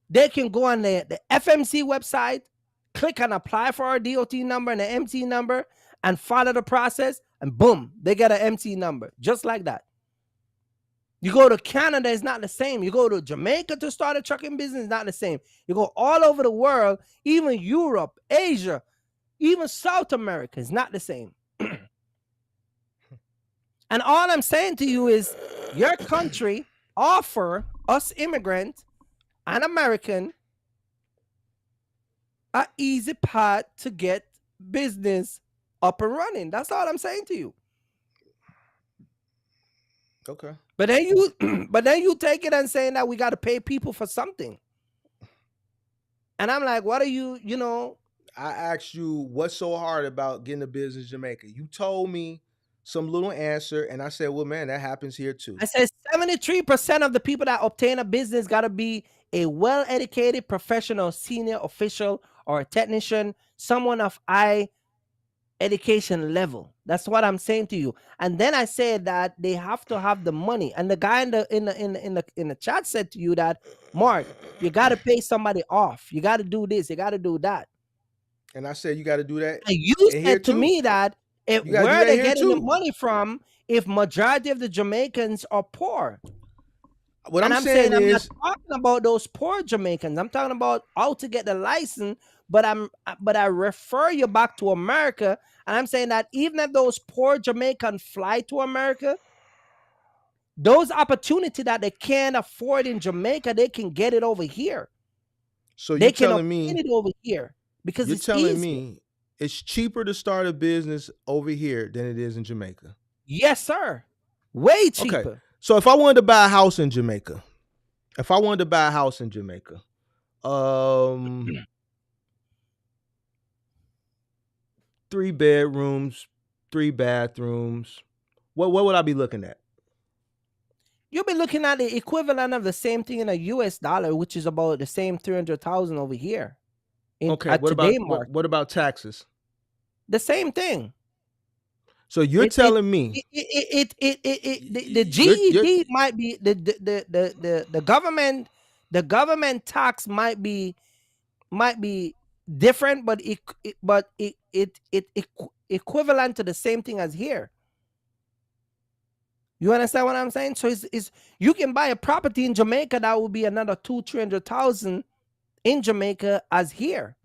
They can go on the FMC website, click on apply for a DOT number and an MC number, and follow the process, and boom, they get an MC number just like that. You go to Canada, it's not the same. You go to Jamaica to start a trucking business, it's not the same. You go all over the world, even Europe, Asia, even South America, it's not the same. And all I'm saying to you is your country offer us immigrant and American an easy path to get business up and running. That's all I'm saying to you. Okay. But then you take it and saying that we got to pay people for something. And I'm like, what are you know? I asked you what's so hard about getting a business in Jamaica. You told me some little answer, and I said, well, man, that happens here too. I said 73% of the people that obtain a business got to be a well-educated professional, senior official, or a technician, someone of high education level. That's what I'm saying to you. And then I said that they have to have the money. And the guy in the chat said to you that, Mark, you got to pay somebody off. You got to do this. You got to do that. And I said, you got to do that. And you said to me that where they're getting the money from if majority of the Jamaicans are poor. What I'm saying is, I'm not talking about those poor Jamaicans. I'm talking about how to get the license. But I refer you back to America, and I'm saying that even if those poor Jamaicans fly to America, those opportunities that they can't afford in Jamaica, they can get it over here. So you're telling me get it over here because you're telling me it's cheaper to start a business over here than it is in Jamaica? Yes, sir. Way cheaper. Okay. So if I wanted to buy a house in Jamaica, 3 bedrooms, 3 bathrooms, what would I be looking at? You'll be looking at the equivalent of the same thing in a US dollar, which is about the same 300,000 over here. Okay, what about taxes? The same thing. So you're telling me the GED might be the government tax might be different, but it equivalent to the same thing as here. You understand what I'm saying? So it's you can buy a property in Jamaica that will be another 200,000-300,000 in Jamaica as here,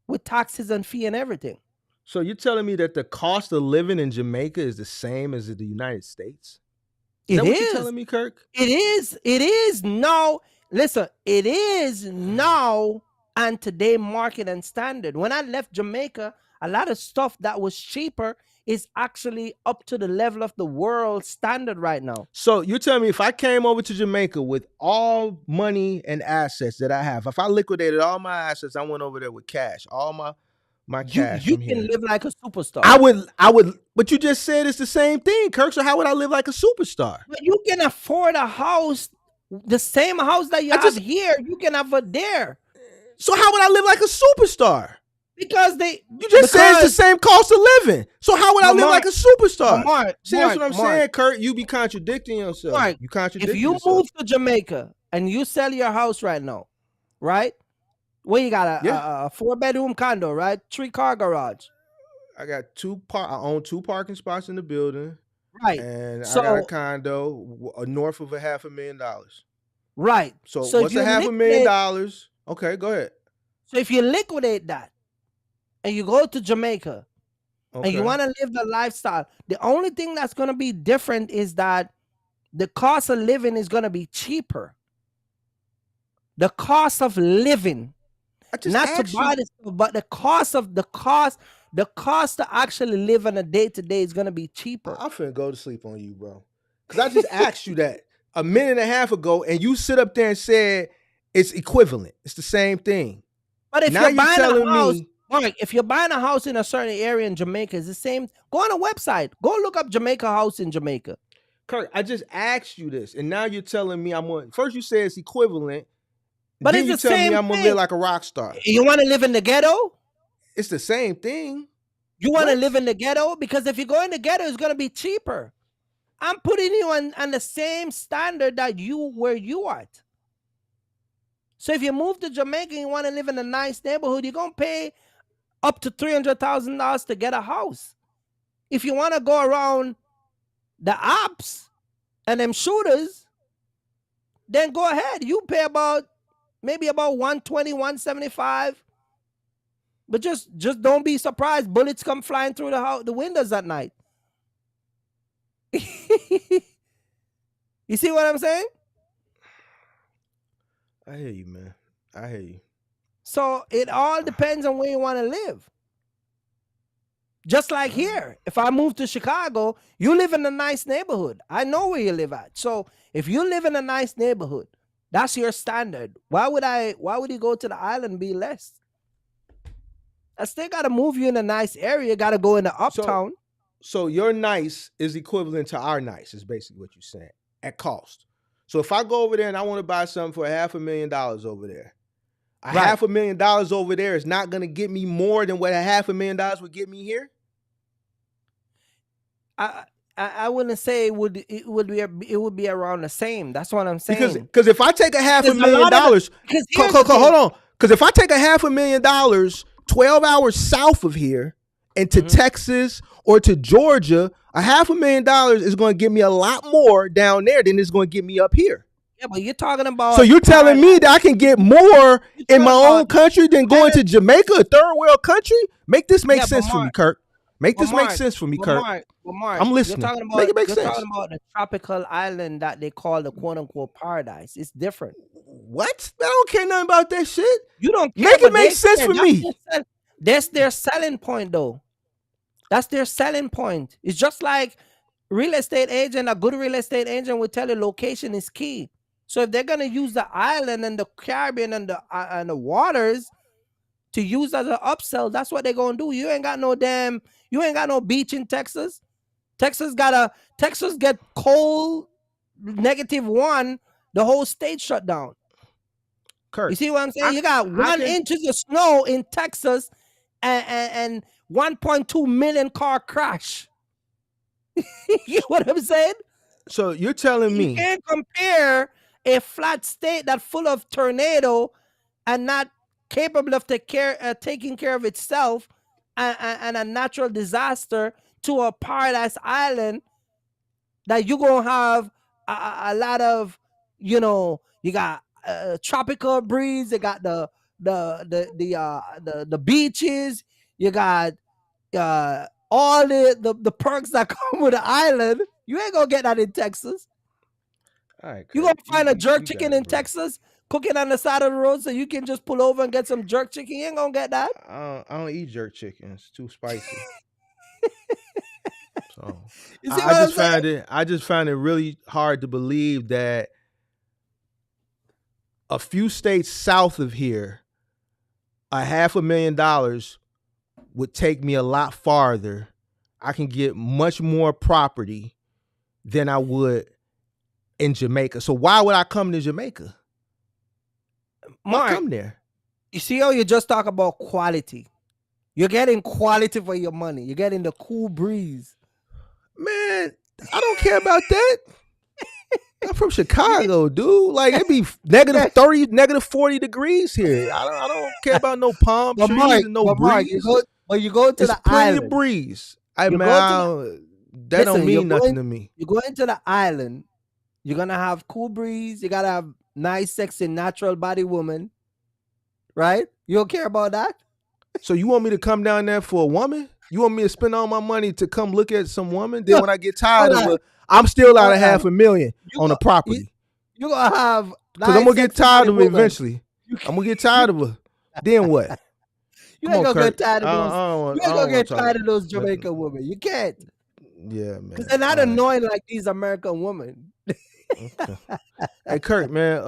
with taxes and fee and everything. So you're telling me that the cost of living in Jamaica is the same as in the United States? Is that what you're telling me, Kirk? It is. It is now. Listen, it is now and today market and standard. When I left Jamaica, a lot of stuff that was cheaper is actually up to the level of the world standard right now. So you're telling me if I came over to Jamaica with all money and assets that I have, if I liquidated all my assets, I went over there with cash, all my cash. You can live like a superstar. I would, but you just said it's the same thing, Kirk. So how would I live like a superstar? But you can afford a house, the same house that you have here, you can afford there. So how would I live like a superstar? Because you just said it's the same cost of living. So how would I live like a superstar? See, that's what I'm saying, Kurt. You be contradicting yourself. Mark, you contradict if you move to Jamaica and you sell your house right now, right? Well, you got a 4-bedroom condo, right? 3-car garage. I got I own 2 parking spots in the building. Right. And I got a condo north of $500,000. Right. So what's $500,000? Okay, go ahead. So if you liquidate that and you go to Jamaica and you want to live the lifestyle, the only thing that's going to be different is that the cost of living is going to be cheaper. The cost of living. Not to buy this, but the cost to actually live on a day-to-day is going to be cheaper. I'm finna go to sleep on you, bro. Because I just asked you that a minute and a half ago, and you sit up there and said It's equivalent. It's the same thing. But if Now you're buying telling a house, me, Mark, if you're buying a house in a certain area in Jamaica, it's the same. Go on a website. Go look up Jamaica house in Jamaica. Kirk, I just asked you this, and now you're telling me I'm on. First you say it's equivalent, But then it's you the tell me same I'm gonna thing. live like a rock star. You want to live in the ghetto? It's the same thing. You want to What? live in the ghetto? Because if you go in the ghetto, it's going to be cheaper. I'm putting you on the same standard that where you are. So if you move to Jamaica and you want to live in a nice neighborhood, you're going to pay up to $300,000 to get a house. If you want to go around the ops and them shooters, then go ahead. You pay maybe about 120, 175. But just don't be surprised. Bullets come flying through the windows at night. You see what I'm saying? I hear you, man. I hear you. So it all depends on where you want to live. Just like here, if I move to Chicago, you live in a nice neighborhood. I know where you live at. So if you live in a nice neighborhood, that's your standard. Why would you go to the island and be less? I still got to move you in a nice area. Got to go in the uptown. So your nice is equivalent to our nice, is basically what you're saying, at cost. So if I go over there and I want to buy something for $500,000 over there, $500,000 over there is not going to get me more than what $500,000 would get me here? I wouldn't say it would be around the same. That's what I'm saying. Because if I take $500,000, hold on. Because if I take $500,000 12 hours south of here into Texas or to Georgia, $500,000 is going to get me a lot more down there than it's going to get me up here. Yeah, but you're talking about. So you're telling me that I can get more in my own country than going to Jamaica, a third world country? Make this make sense for me, Kirk. Make sense for me, Kirk. Mark, I'm listening. Make it make sense. You're talking about the tropical island that they call the quote unquote paradise. It's different. What? I don't care nothing about that shit. You don't care. Make it make sense for me. That's their selling point, though. That's their selling point. It's just like real estate agent. A good real estate agent will tell you location is key. So if they're gonna use the island and the Caribbean and the waters to use as an upsell, that's what they're gonna do. You ain't got no beach in Texas. Texas get cold -1, the whole state shut down. Kirk, you see what I'm saying? You got 1 inch of snow in Texas and 1.2 million car crash. You know what I'm saying? So you're telling me you can't compare a flat state that's full of tornado and not capable of taking care of itself and a natural disaster to a paradise island that you're gonna have a lot of, you got tropical breeze, you got the beaches, you got all the perks that come with the island. You ain't gonna get that in Texas. All right, you gonna find a jerk chicken in Texas cooking on the side of the road so you can just pull over and get some jerk chicken? You ain't gonna get that. I don't eat jerk chicken. It's too spicy. So you see I just find it really hard to believe that a few states south of here, $500,000 would take me a lot farther. I can get much more property than I would in Jamaica. So why would I come to Jamaica? Mark, I'll come there. You see how you just talk about quality? You're getting quality for your money. You're getting the cool breeze. Man, I don't care about that. I'm from Chicago, dude. Like, it be -30, -40 degrees here. I don't care about no palm trees and no breeze. You go to the plenty island. of breeze. That Listen, don't mean nothing to me. You go into the island, you're gonna have cool breeze. You gotta have nice, sexy, natural body woman, right? You don't care about that? So you want me to come down there for a woman? You want me to spend all my money to come look at some woman? Then when I get tired of her, I'm still out of $500,000 on the property. You're gonna have, because I'm gonna get tired of her eventually. I'm gonna get tired of her. Then what? You ain't gonna get tired of those. You ain't gonna get tired of those Jamaican women. You can't. Yeah, man. Because they're not annoying like these American women. Okay. Hey Kirk, man,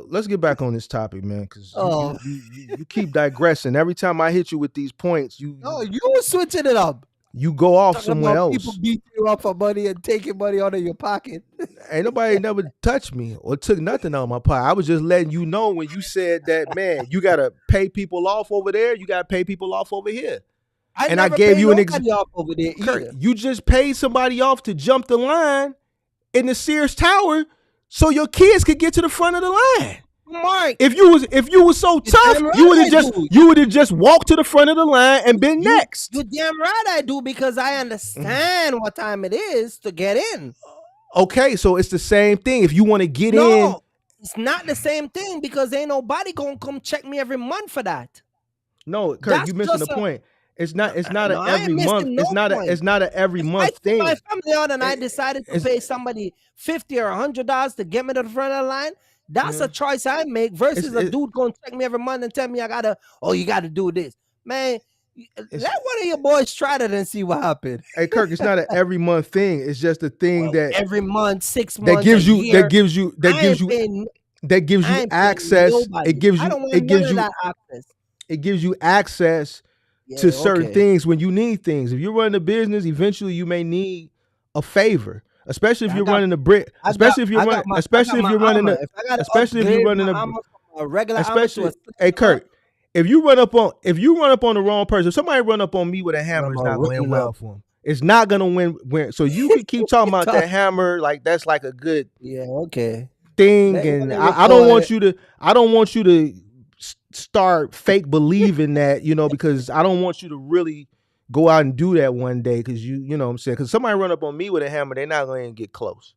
let's get back on this topic, man, because Oh, you keep digressing. Every time I hit you with these points, no, you were switching it up. you go off Talking somewhere about people else. beating you up for money and taking money out of your pocket. Ain't nobody never touched me or took nothing out of my pocket. I was just letting you know when you said that, man, you gotta pay people off over there, you gotta pay people off over here. I And I never gave paid you an nobody off over there Kirk, either. you just paid somebody off to jump the line in the Sears Tower so your kids could get to the front of the line. Mark, If you was so tough, damn right you would I have just walked to the front of the line and been next. you damn right I do, because I understand what time it is to get in. Okay, so it's the same thing. If you want to get in, No, it's not the same thing, because ain't nobody gonna come check me every month for that. no, Kirk, That's you missing just the a- point. It's not No, a I ain't every missing month. no point. It's not a every If I month took thing. my family out and I It- decided to it's- pay somebody $50 or $100 to get me to the front of the line, that's Yeah. a choice I make versus a It's- dude going to check me every month and tell me you got to do this. Man, let It's- one of your boys try it and see what happens. Hey Kirk, it's not an every month thing. It's just a thing that Every month, 6 that months, gives a you year, that gives you that I gives ain't you paying- that gives I you ain't paying access. nobody. It gives I you don't want it gives none of you that access. it gives you access Yeah, to certain okay. things when you need things. If you're running a business, eventually you may need a favor, especially if I you're got- running a brick. I Especially got- if you're I got running, my- I especially got if you're my running armor. a, If I gotta especially if you're upgrade running my a, armor from a regular armor especially to a hey slim armor, Kirk, if you run up on the wrong person, if somebody run up on me with a hammer, it's I'ma not going to rip end you well up. for them. It's not going to win. So you can keep talking about that hammer like that's like a good Yeah, okay. thing, Let and me I don't want record. I don't want you to start fake believing that, because I don't want you to really go out and do that one day, because you know what I'm saying, because somebody run up on me with a hammer, they're not going to get close.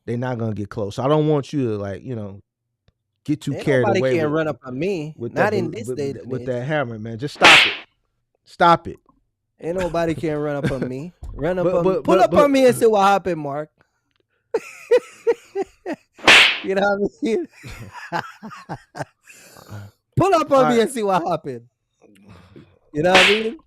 They're not going to get close. So I don't want you to get too Ain't carried nobody away can run up on me. with Not that in this day and with age. that hammer, man. Just stop it. Stop it. Ain't nobody can run up on me. Run up But- on me. but- Pull but- up on me and see what happened, Mark. You know what I mean? Pull up on me and see what happened. You know what I mean?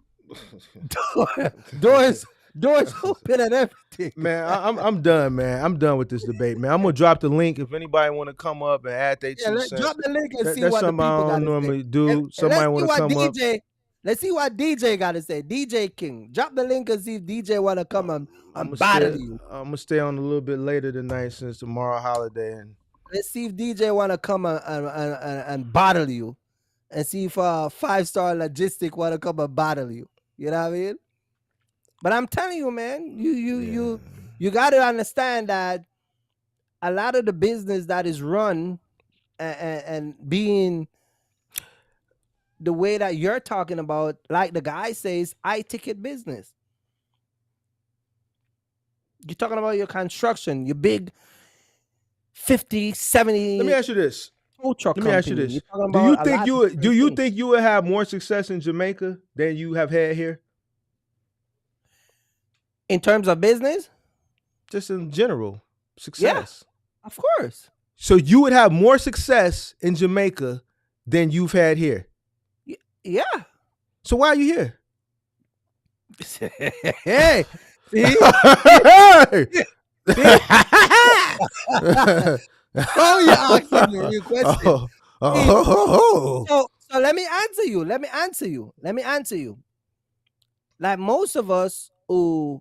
Doors open and everything. Man, I'm done, man. I'm done with this debate, man. I'm gonna drop the link if anybody want to come up and add their Yeah, 2 let's cents. drop the link and see That's what the something people I got don't to say. normally do. And Somebody let's see want to what come up. DJ. Let's see what DJ got to say. DJ King, drop the link and see if DJ want to come and battle you. I'm gonna stay on a little bit later tonight since tomorrow holiday, and Let's see if DJ want to come and battle you, and see if 5-star logistic want to come and battle you. You know what I mean? But I'm telling you, man, you got to understand that a lot of the business that is run and being the way that you're talking about, like the guy says, I-ticket business. You're talking about your construction, your big 50, 70. let me ask you this. Food truck Let me ask you company. this. You're talking Do you about a think lot you of would different do you things. think you would have more success in Jamaica than you have had here? In terms of business? Just in general, success. Of course. So you would have more success in Jamaica than you've had here. Yeah. So why are you here? Hey. See? Oh, you're asking me your question. So let me answer you. Like most of us who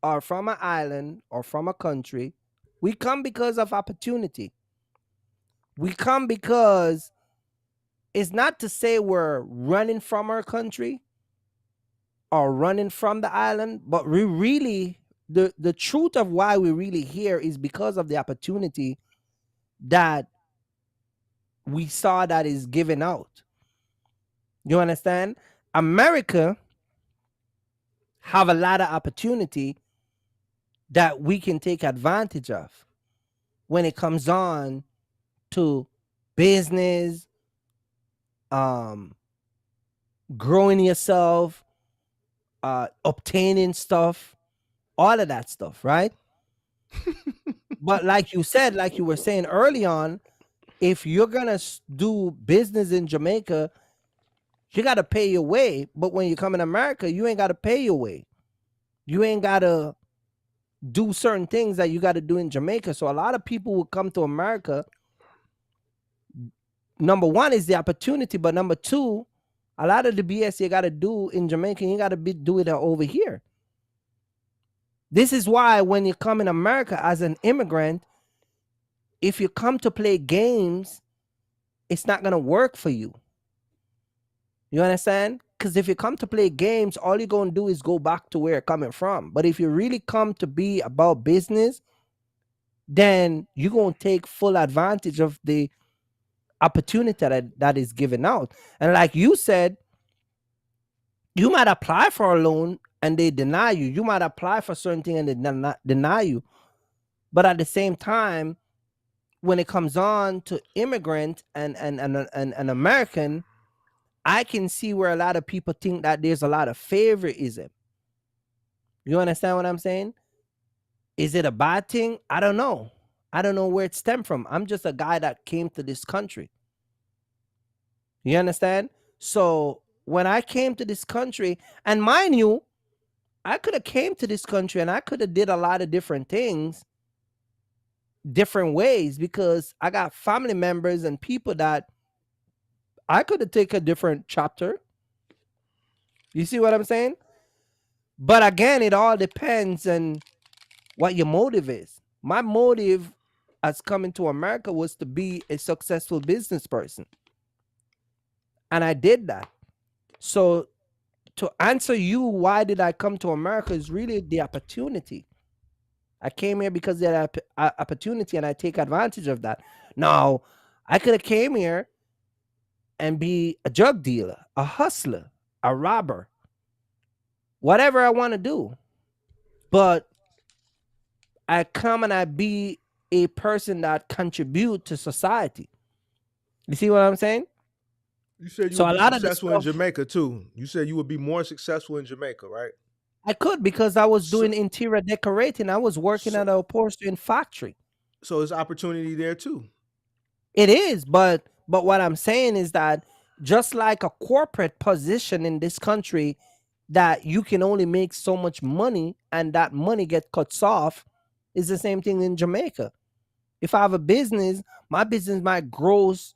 are from an island or from a country, we come because of opportunity. We come because it's not to say we're running from our country or running from the island, but we really, the truth of why we're really here is because of the opportunity that we saw that is given out. You understand? America have a lot of opportunity that we can take advantage of when it comes on to business, growing yourself, obtaining stuff, all of that stuff, right? But like you said, like you were saying early on, if you're gonna do business in Jamaica, you gotta pay your way. But when you come in America, you ain't gotta pay your way. You ain't gotta do certain things that you got to do in Jamaica. So a lot of people will come to America. Number one is the opportunity, but number two, a lot of the BS you got to do in Jamaica, you got to do it over here. This is why when you come in America as an immigrant, if you come to play games, it's not going to work for you. You understand? Because if you come to play games, all you're going to do is go back to where you're coming from. But if you really come to be about business, then you're going to take full advantage of the opportunity that is given out. And like you said, you might apply for a loan and they deny you. You might apply for certain thing and they deny you. But at the same time, when it comes on to immigrant and an American, I can see where a lot of people think that there's a lot of favoritism. You understand what I'm saying? Is it a bad thing? I don't know. I don't know where it stemmed from. I'm just a guy that came to this country. You understand? So when I came to this country, and mind you, I could have came to this country and I could have did a lot of different things, different ways, because I got family members and people that I could have taken a different chapter. You see what I'm saying? But again, it all depends on what your motive is. My motive as coming to America was to be a successful business person. And I did that. So to answer you, why did I come to America is really the opportunity. I came here because of that opportunity and I take advantage of that. Now, I could have came here and be a drug dealer, a hustler, a robber, whatever I want to do. But I come and I be a person that contribute to society. You see what I'm saying? You said you So would a be lot of this successful in stuff- Jamaica too. You said you would be more successful in Jamaica, right? I could, because I was So- doing interior decorating. I was working at a upholstery factory. So there's opportunity there too. It is, but what I'm saying is that just like a corporate position in this country, that you can only make so much money and that money get cut off, is the same thing in Jamaica. If I have a business, my business might gross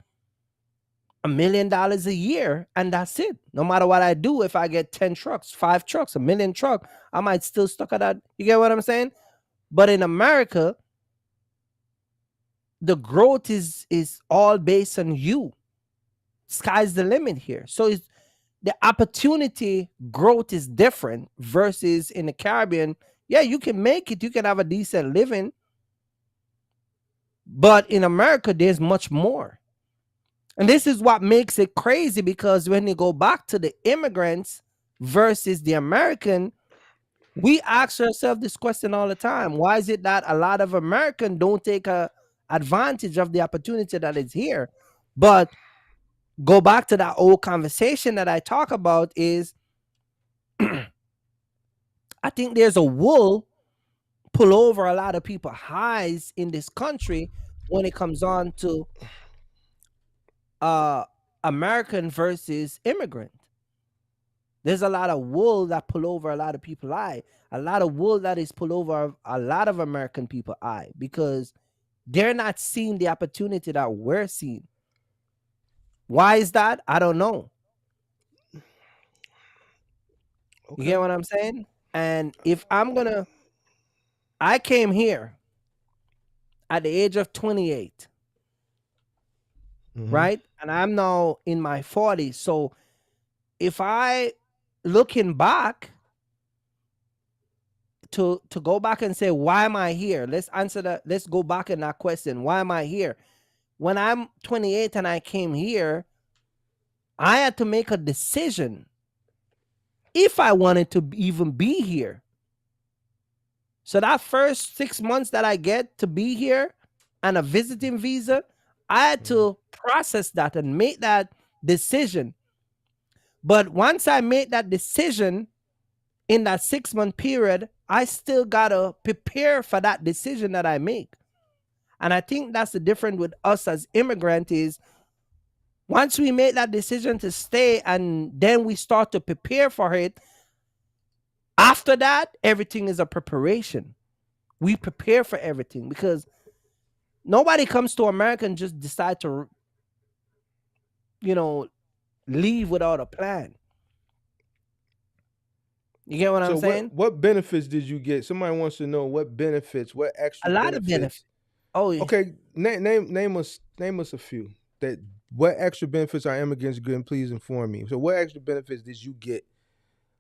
$1 million a year, and that's it. No matter what I do, if I get 10 trucks, 5 trucks, 1 million truck, I might still stuck at that. You get what I'm saying? But in America, the growth is all based on you. Sky's the limit here. So it's, the opportunity growth is different versus in the Caribbean. Yeah, you can make it. You can have a decent living. But in America, there's much more. And this is what makes it crazy, because when you go back to the immigrants versus the American, we ask ourselves this question all the time. Why is it that a lot of Americans don't take advantage of the opportunity that is here? But go back to that old conversation that I talk about is I think there's a wool pull over a lot of people's eyes in this country when it comes on to American versus immigrant. There's a lot of wool that pull over a lot of people's eye. A lot of wool that is pull over a lot of American people's eye, because they're not seeing the opportunity that we're seeing. Why is that? I don't know. You get what I'm saying? And if I came here at the age of 28, right? And I'm now in my 40s. So if I looking back to go back and say, why am I here? Let's answer that. Let's go back in that question. Why am I here? When I'm 28 and I came here, I had to make a decision if I wanted to even be here. So that first 6 months that I get to be here and a visiting visa, I had to process that and make that decision. But once I made that decision in that 6-month period, I still got to prepare for that decision that I make. And I think that's the difference with us as immigrants is once we make that decision to stay and then we start to prepare for it, after that, everything is a preparation. We prepare for everything because nobody comes to America and just decide to, you know, leave without a plan. You get what I'm So saying? what benefits did you get? Somebody wants to know what benefits, what A extra lot of benefits. benefits. Oh, Okay, name us a few. That what extra benefits are immigrants getting? Please inform me. So what extra benefits did you get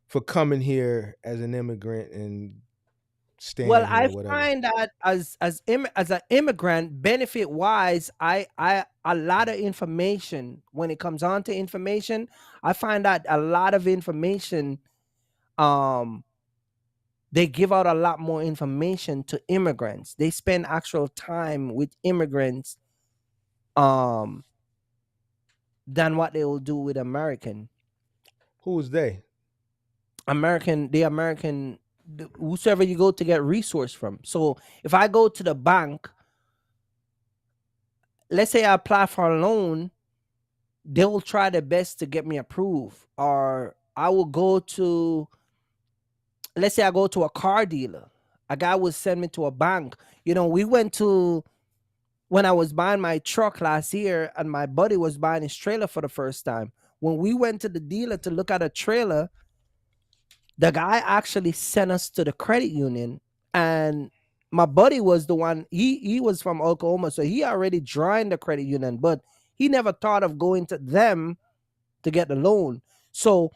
for coming here as an immigrant and well, staying here I or whatever? find that as an immigrant, benefit wise, I a lot of information when it comes on to information. I find that a lot of information, um, they give out a lot more information to immigrants. They spend actual time with immigrants, um, than what they will do with American. Who was they? American, whosoever you go to get resource from. So if I go to the bank, let's say I apply for a loan, they will try their best to get me approved. Or I will go to, let's say I go to a car dealer. A guy would send me to a bank. We went to, when I was buying my truck last year and my buddy was buying his trailer for the first time. When we went to the dealer to look at a trailer, the guy actually sent us to the credit union, and my buddy was the one. He was from Oklahoma, so he already joined the credit union, but he never thought of going to them to get the loan. So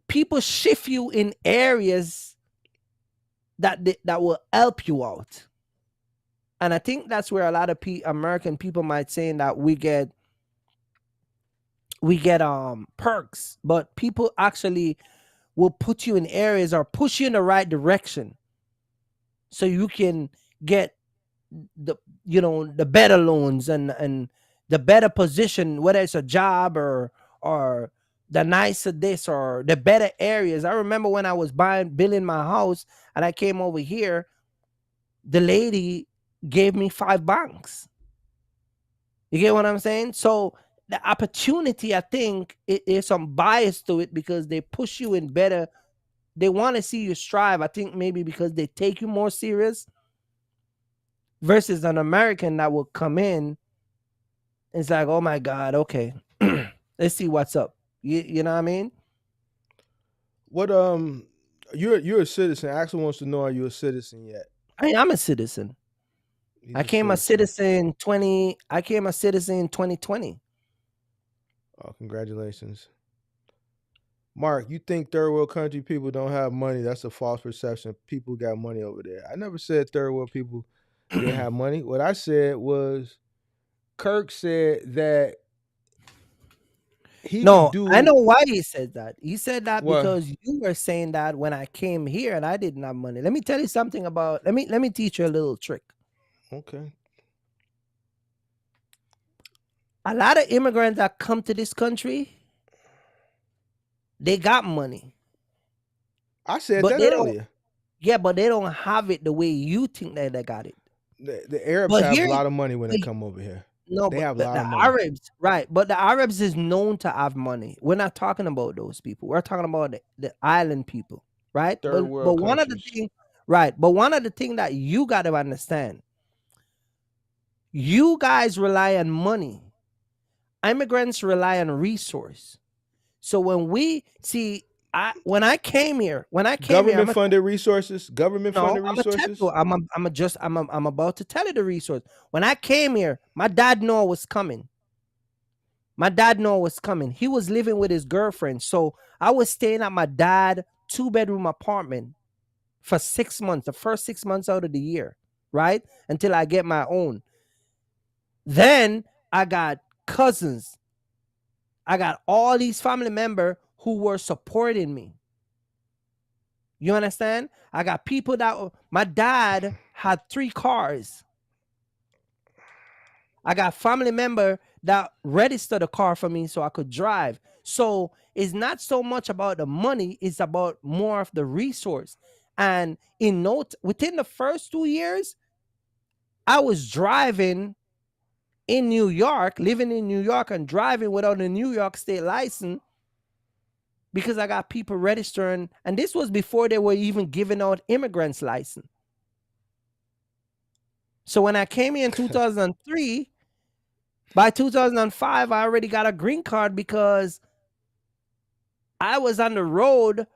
people shift you in areas that will help you out, and I think that's where a lot of American people might say that we get perks, but people actually will put you in areas or push you in the right direction so you can get the better loans and the better position, whether it's a job or the nicer this or the better areas. I remember when I was building my house and I came over here, the lady gave me 5 banks. You get what I'm saying? So the opportunity, I think, there's some bias to it because they push you in better. They want to see you strive. I think maybe because they take you more serious versus an American that will come in. It's like, oh my God, okay, let's see what's up. You know what I mean? What you're a citizen. Axel wants to know, are you a citizen yet? I'm a citizen. He's I a came a citizen. citizen I came a citizen in 2020. Oh, congratulations. Mark, you think third world country people don't have money? That's a false perception. People got money over there. I never said third world people didn't have money. What I said was Kirk said that he No, could I do know why he said that. He said that what? because you were saying that when I came here and I didn't have money. Let me tell you something about. Let me teach you a little trick. Okay. A lot of immigrants that come to this country, they got money, I said but that they don't. earlier. Yeah, but they don't have it the way you think that they got it. The Arabs But have a here, lot of money when they but come over here. no, They but have a lot the of money. Arabs, right? But the Arabs is known to have money. We're not talking about those people. We're talking about the island people, right? Third But world one of the countries. things, right? But one of the things that you got to understand, you guys rely on money. Immigrants rely on resource. So when we see, when I came here, Government funded resources. Government no, funded I'm gonna tell you. resources. I'm about to tell you the resource. When I came here, my dad knew I was coming. My dad knew I was coming. He was living with his girlfriend, so I was staying at my dad 2-bedroom apartment for 6 months, the first 6 months out of the year, right? Until I get my own. Then I got cousins. I got all these family members who were supporting me. You understand? I got people my dad had 3 cars. I got family member that registered a car for me so I could drive. So it's not so much about the money, it's about more of the resource. And within the first 2 years, I was driving in New York, living in New York and driving without a New York state license because I got people registering. And this was before they were even giving out immigrants license. So when I came here in 2003, by 2005, I already got a green card because I was on the road,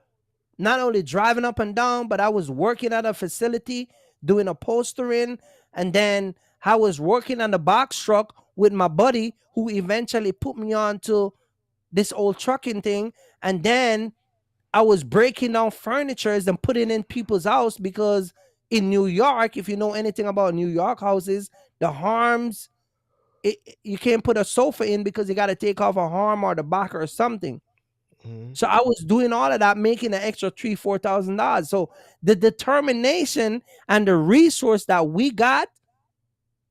not only driving up and down, but I was working at a facility doing upholstering. And then I was working on the box truck with my buddy who eventually put me on to this old trucking thing. And then I was breaking down furnitures and putting in people's house because in New York, if you know anything about New York houses, the arms, you can't put a sofa in because you got to take off a arm or the back or something. So I was doing all of that, making an extra $3,000-$4,000. So the determination and the resource that we got,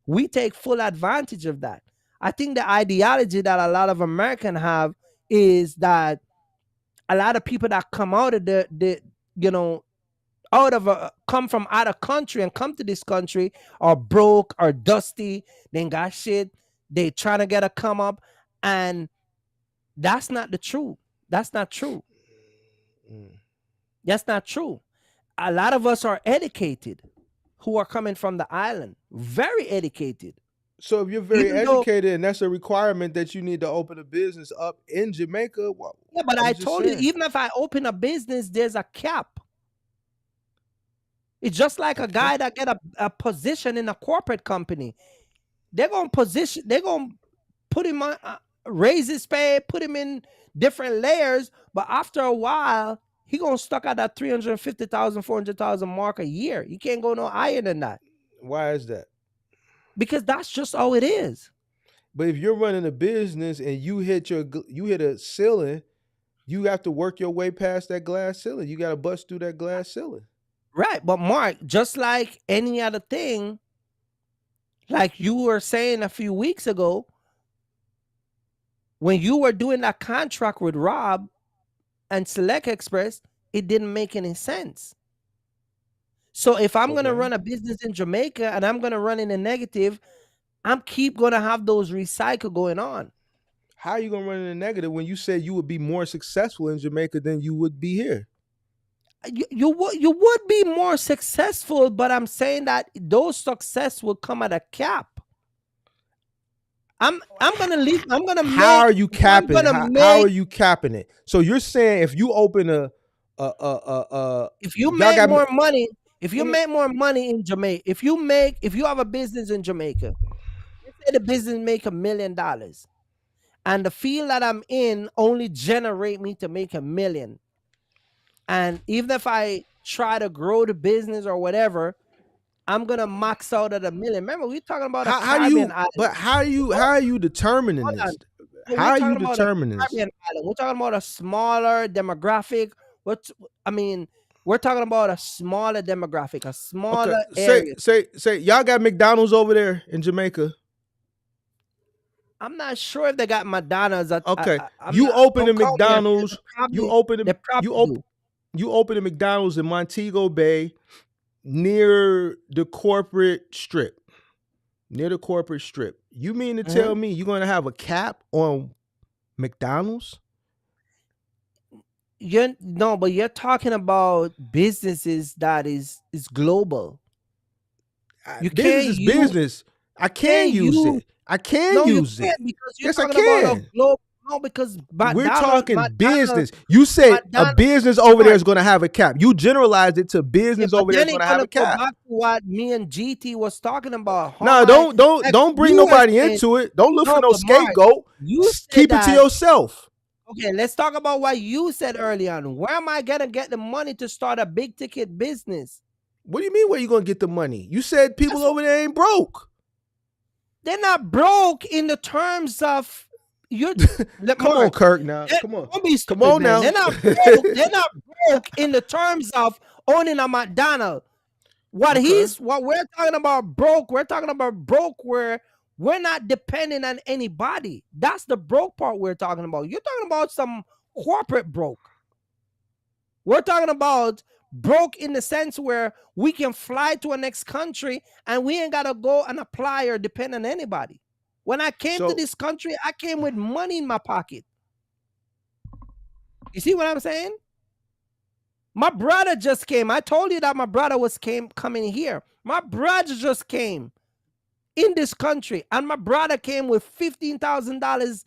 we take full advantage of that. I think the ideology that a lot of Americans have is that a lot of people that come out of come from out of country and come to this country are broke or dusty. They ain't got shit. They trying to get a come up, and that's not the truth. That's not true. That's not true. A lot of us are educated who are coming from the island. Very educated. So if you're very educated and that's a requirement that you need to open a business up in Jamaica. Yeah, but I told you, even if I open a business, there's a cap. It's just like a guy that get a position in a corporate company. They're going to put him on, raise his pay, put him in different layers. But after a while, he going to stuck at that $350,000, $400,000 mark a year. You can't go no higher than that. Why is that? Because that's just how it is. But if you're running a business and you hit a ceiling, you have to work your way past that glass ceiling. You got to bust through that glass ceiling. Right. But Mark, just like any other thing, like you were saying a few weeks ago, when you were doing that contract with Rob and Select Express, it didn't make any sense. So if I'm going to run a business in Jamaica and I'm going to run in a negative, I'm keep going to have those recycle going on. How are you going to run in a negative when you said you would be more successful in Jamaica than you would be here? You would be more successful, but I'm saying that those success will come at a cap. I'm gonna leave. I'm gonna. How are you capping? How are you capping it? So you're saying if you open if you make more money, if you make more money in Jamaica, if you have a business in Jamaica, let's say the business make $1 million, and the field that I'm in only generate me to make $1 million. And even if I try to grow the business or whatever, I'm gonna max out at $1 million. Remember, we're talking about how are you determining this? How are you determining this? We're talking about a smaller demographic. We're talking about a smaller demographic, a smaller area. Say, y'all got McDonald's over there in Jamaica? I'm not sure if they got McDonald's. You open a McDonald's. You open a McDonald's in Montego Bay near the corporate strip. You mean to tell me you're going to have a cap on McDonald's? But you're talking about businesses that is global. Business. I can use it. I can use it. Yes, I can. No, because we're talking business. You said a business over there is going to have a cap. You generalized it to business over there is going to have a cap. Back to what me and GT was talking about. No, don't bring nobody into it. Don't look for no scapegoat. Keep it to yourself. Okay, let's talk about what you said early on. Where am I gonna get the money to start a big ticket business? What do you mean? Where you gonna get the money? You said people over there ain't broke. They're not broke in the terms of. Come on, Kirk. Now, come on. Don't be stupid, come on now. They're not broke. They're not broke in the terms of owning a McDonald's. What we're talking about broke. We're talking about broke where we're not depending on anybody. That's the broke part we're talking about. You're talking about some corporate broke. We're talking about broke in the sense where we can fly to a next country and we ain't gotta go and apply or depend on anybody. When I came to this country, I came with money in my pocket. You see what I'm saying? My brother just came. I told you that my brother was coming here. My brother just came. in this country, and my brother came with $15,000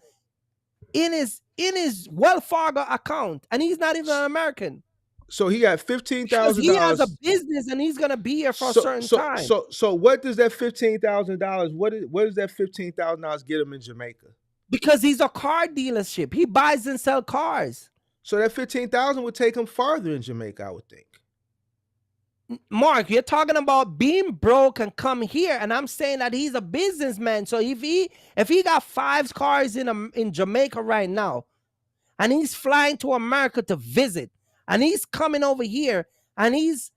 in his Wells Fargo account, and he's not even an American. So he got Because he has a $15,000. business and he's gonna be here for a certain time. So what does that $15,000? What does that $15,000 get him in Jamaica? Because he's a car dealership. He buys and sells cars. So that $15,000 would take him farther in Jamaica, I would think. Mark, you're talking about being broke and come here, and I'm saying that he's a businessman. So if he got 5 cars in Jamaica right now, and he's flying to America to visit, and he's coming over here, and he's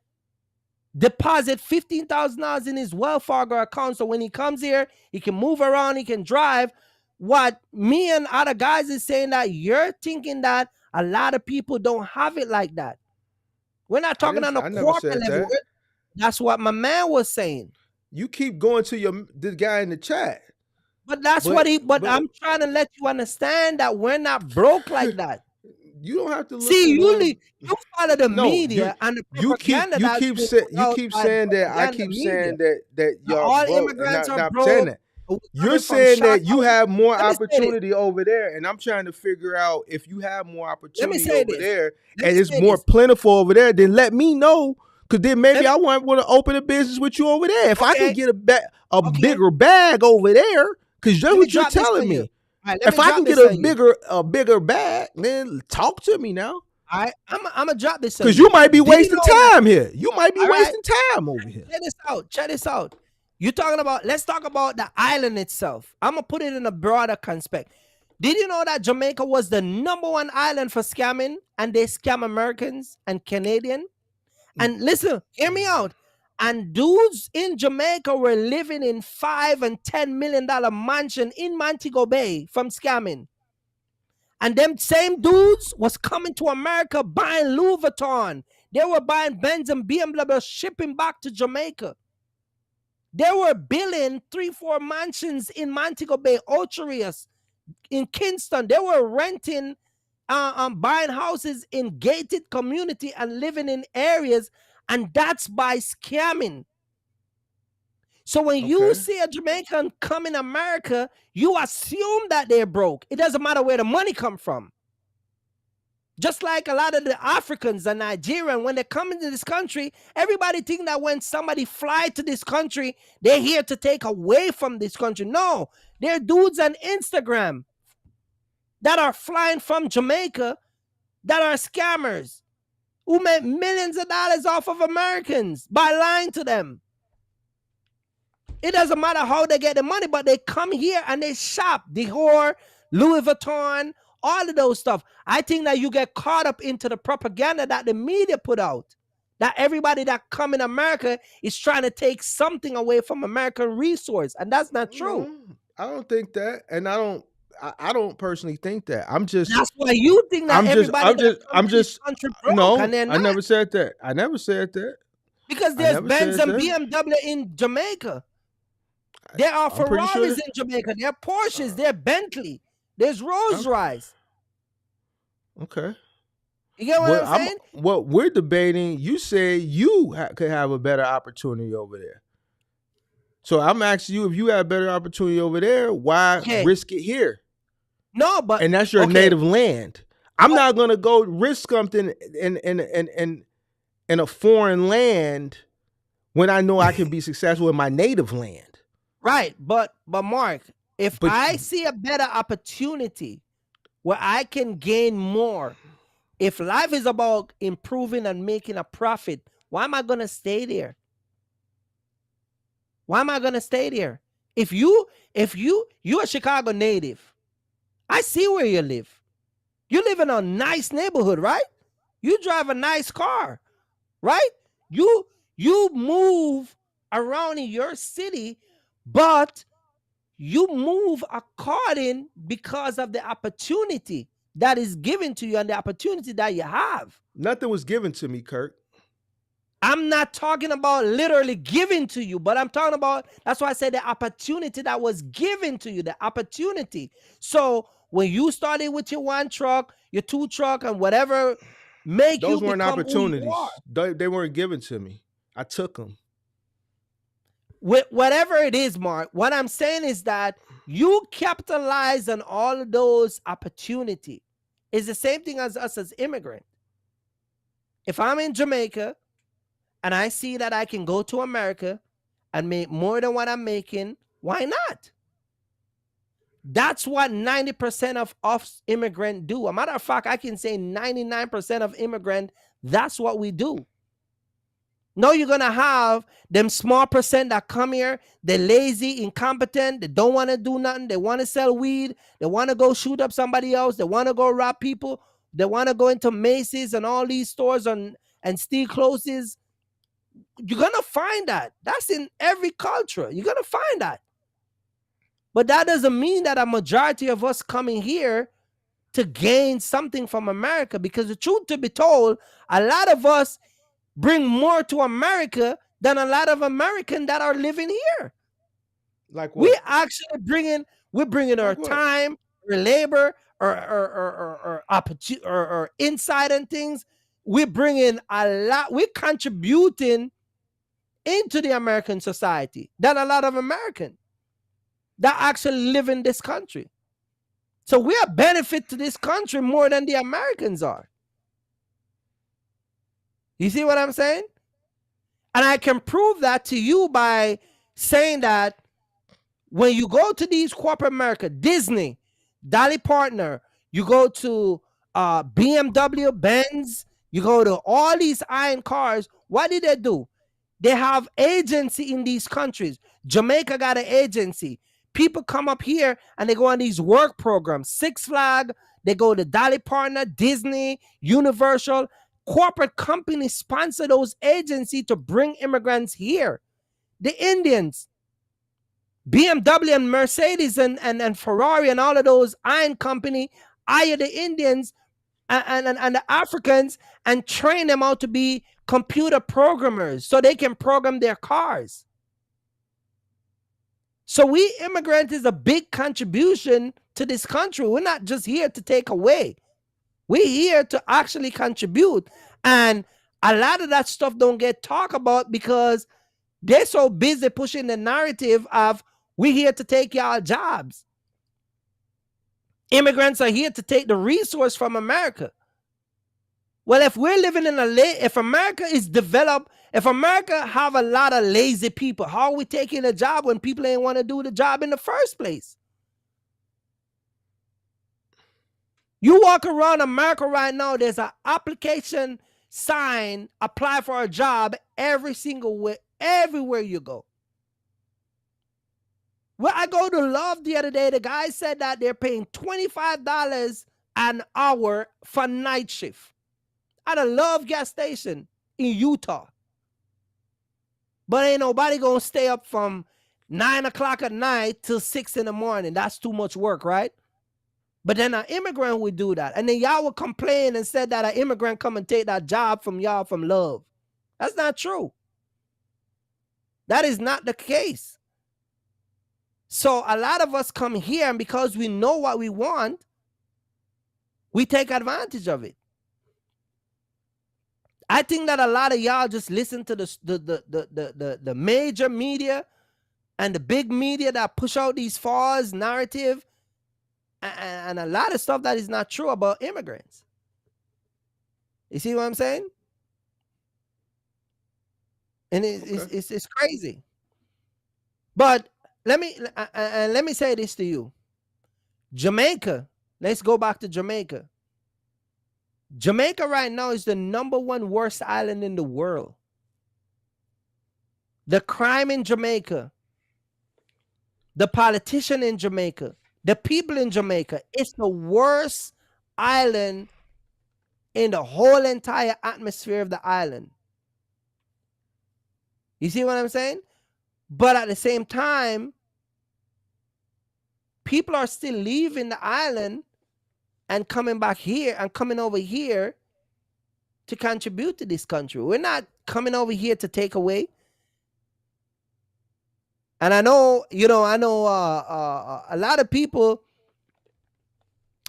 deposit $15,000 in his Wells Fargo account, so when he comes here, he can move around, he can drive. What me and other guys is saying that you're thinking that a lot of people don't have it like that. We're not talking on a corporate level. That's what my man was saying. You keep going to this guy in the chat. But that's what I'm trying to let you understand that we're not broke like that. You don't have to look. See, you follow the media and the propaganda. You keep saying that. I keep saying that y'all all broke. immigrants are not broke. saying that. You're saying that you have more opportunity over there, and I'm trying to figure out if you have more opportunity over there and it's more plentiful over there, then let me know, because then maybe I want to open a business with you over there. If I can get a bigger bag over there, because that's what you're telling me. Right, if I can get a bigger bag, then talk to me now. I'm gonna drop this because you might be wasting time here. You might be wasting time over here. Check this out. Let's talk about the island itself. I'm gonna put it in a broader context. Did you know that Jamaica was the #1 island for scamming, and they scam Americans and Canadian? And listen, hear me out. And dudes in Jamaica were living in $5 and $10 million mansion in Montego Bay from scamming. And them same dudes was coming to America buying Louis Vuitton. They were buying Benz and BMW, shipping back to Jamaica. They were building 3-4 mansions in Montego Bay, Ocherius, in Kingston. They were renting, buying houses in gated community and living in areas, and that's by scamming. So when you see a Jamaican come in America, you assume that they're broke. It doesn't matter where the money come from. Just like a lot of the Africans and Nigerians, when they come into this country, everybody think that when somebody fly to this country, they're here to take away from this country. No, they're dudes on Instagram that are flying from Jamaica that are scammers who make millions of dollars off of Americans by lying to them. It doesn't matter how they get the money, but they come here and they shop. Dior, Louis Vuitton, all of those stuff. I think that you get caught up into the propaganda that the media put out, that everybody that come in America is trying to take something away from American resource, and that's not true. I don't think that, and I don't personally think that. That's why you think that I'm just broke, no, I never said that. I never said that. Because there's Benz and BMW in Jamaica. There are Ferraris in Jamaica. There are Porsches. There are Bentley. There's Rolls Royce. Okay. You get what I'm saying? What we're debating, you said you could have a better opportunity over there. So I'm asking you, if you have a better opportunity over there, why risk it here? No, but and that's your native land. I'm not gonna go risk something in a foreign land when I know I can be successful in my native land. Right, but Mark, if I see a better opportunity where I can gain more, if life is about improving and making a profit, why am I gonna stay there? Why am I gonna stay there? If you're a Chicago native, I see where you live. You live in a nice neighborhood, right? You drive a nice car, right? You move around in your city, but you move according because of the opportunity that is given to you and the opportunity that you have. Nothing was given to me, Kirk. I'm not talking about literally giving to you, but I'm talking about, that's why I said the opportunity that was given to you, the opportunity. So when you started with your 1 truck, your 2 truck, and whatever, those weren't opportunities. They weren't given to me. I took them. whatever it is, Mark, what I'm saying is that you capitalize on all of those opportunity. It's the same thing as us as immigrant. If I'm in Jamaica and I see that I can go to America and make more than what I'm making, why not? That's what 90% of us immigrant do. A matter of fact, I can say 99% of immigrant, that's what we do. No, you're gonna have them small percent that come here, they're lazy, incompetent, they don't want to do nothing, they want to sell weed, they want to go shoot up somebody else, they want to go rob people, they want to go into Macy's and all these stores and steal clothes. You're gonna find that. That's in every culture. You're gonna find that. But that doesn't mean that a majority of us coming here to gain something from America, because the truth to be told, a lot of us bring more to America than a lot of Americans that are living here. Like what? We actually we're bringing our what? time, our labor, or opportunity, or insight and things. We're bringing a lot. We're contributing into the American society than a lot of Americans that actually live in this country. So we are benefit to this country more than the Americans are. You see what I'm saying? And I can prove that to you by saying that when you go to these corporate America, Disney, Dolly Partner, you go to BMW, Benz, you go to all these iron cars, what did they do? They have agency in these countries. Jamaica got an agency. People come up here and they go on these work programs. Six Flag, they go to Dolly Partner, Disney, Universal. Corporate companies sponsor those agencies to bring immigrants here. The Indians, BMW and Mercedes and Ferrari and all of those iron company hire the Indians and the Africans and train them out to be computer programmers so they can program their cars. So we immigrant is a big contribution to this country. We're not just here to take away. We're here to actually contribute. And a lot of that stuff don't get talked about because they're so busy pushing the narrative of we're here to take y'all jobs. Immigrants are here to take the resource from America. Well, if we're living in if America is developed, if America have a lot of lazy people, how are we taking a job when people ain't want to do the job in the first place? You walk around America right now, there's an application sign, apply for a job every single way, everywhere you go. Well, I go to Love the other day, the guy said that they're paying $25 an hour for night shift at a Love gas station in Utah. But ain't nobody gonna stay up from 9 o'clock at night till 6 in the morning. That's too much work, right? But then an immigrant would do that. And then y'all would complain and said that an immigrant come and take that job from y'all from Love. That's not true. That is not the case. So a lot of us come here, and because we know what we want, we take advantage of it. I think that a lot of y'all just listen to the major media and the big media that push out these false narrative and a lot of stuff that is not true about immigrants. You see what I'm saying? And it's crazy. But let me say this to you. Jamaica, let's go back to Jamaica. Jamaica right now is the #1 worst island in the world. The crime in Jamaica, the politician in Jamaica, the people in Jamaica, it's the worst island in the whole entire atmosphere of the island. You see what I'm saying? But at the same time, people are still leaving the island and coming back here and coming over here to contribute to this country. We're not coming over here to take away. And I know, a lot of people,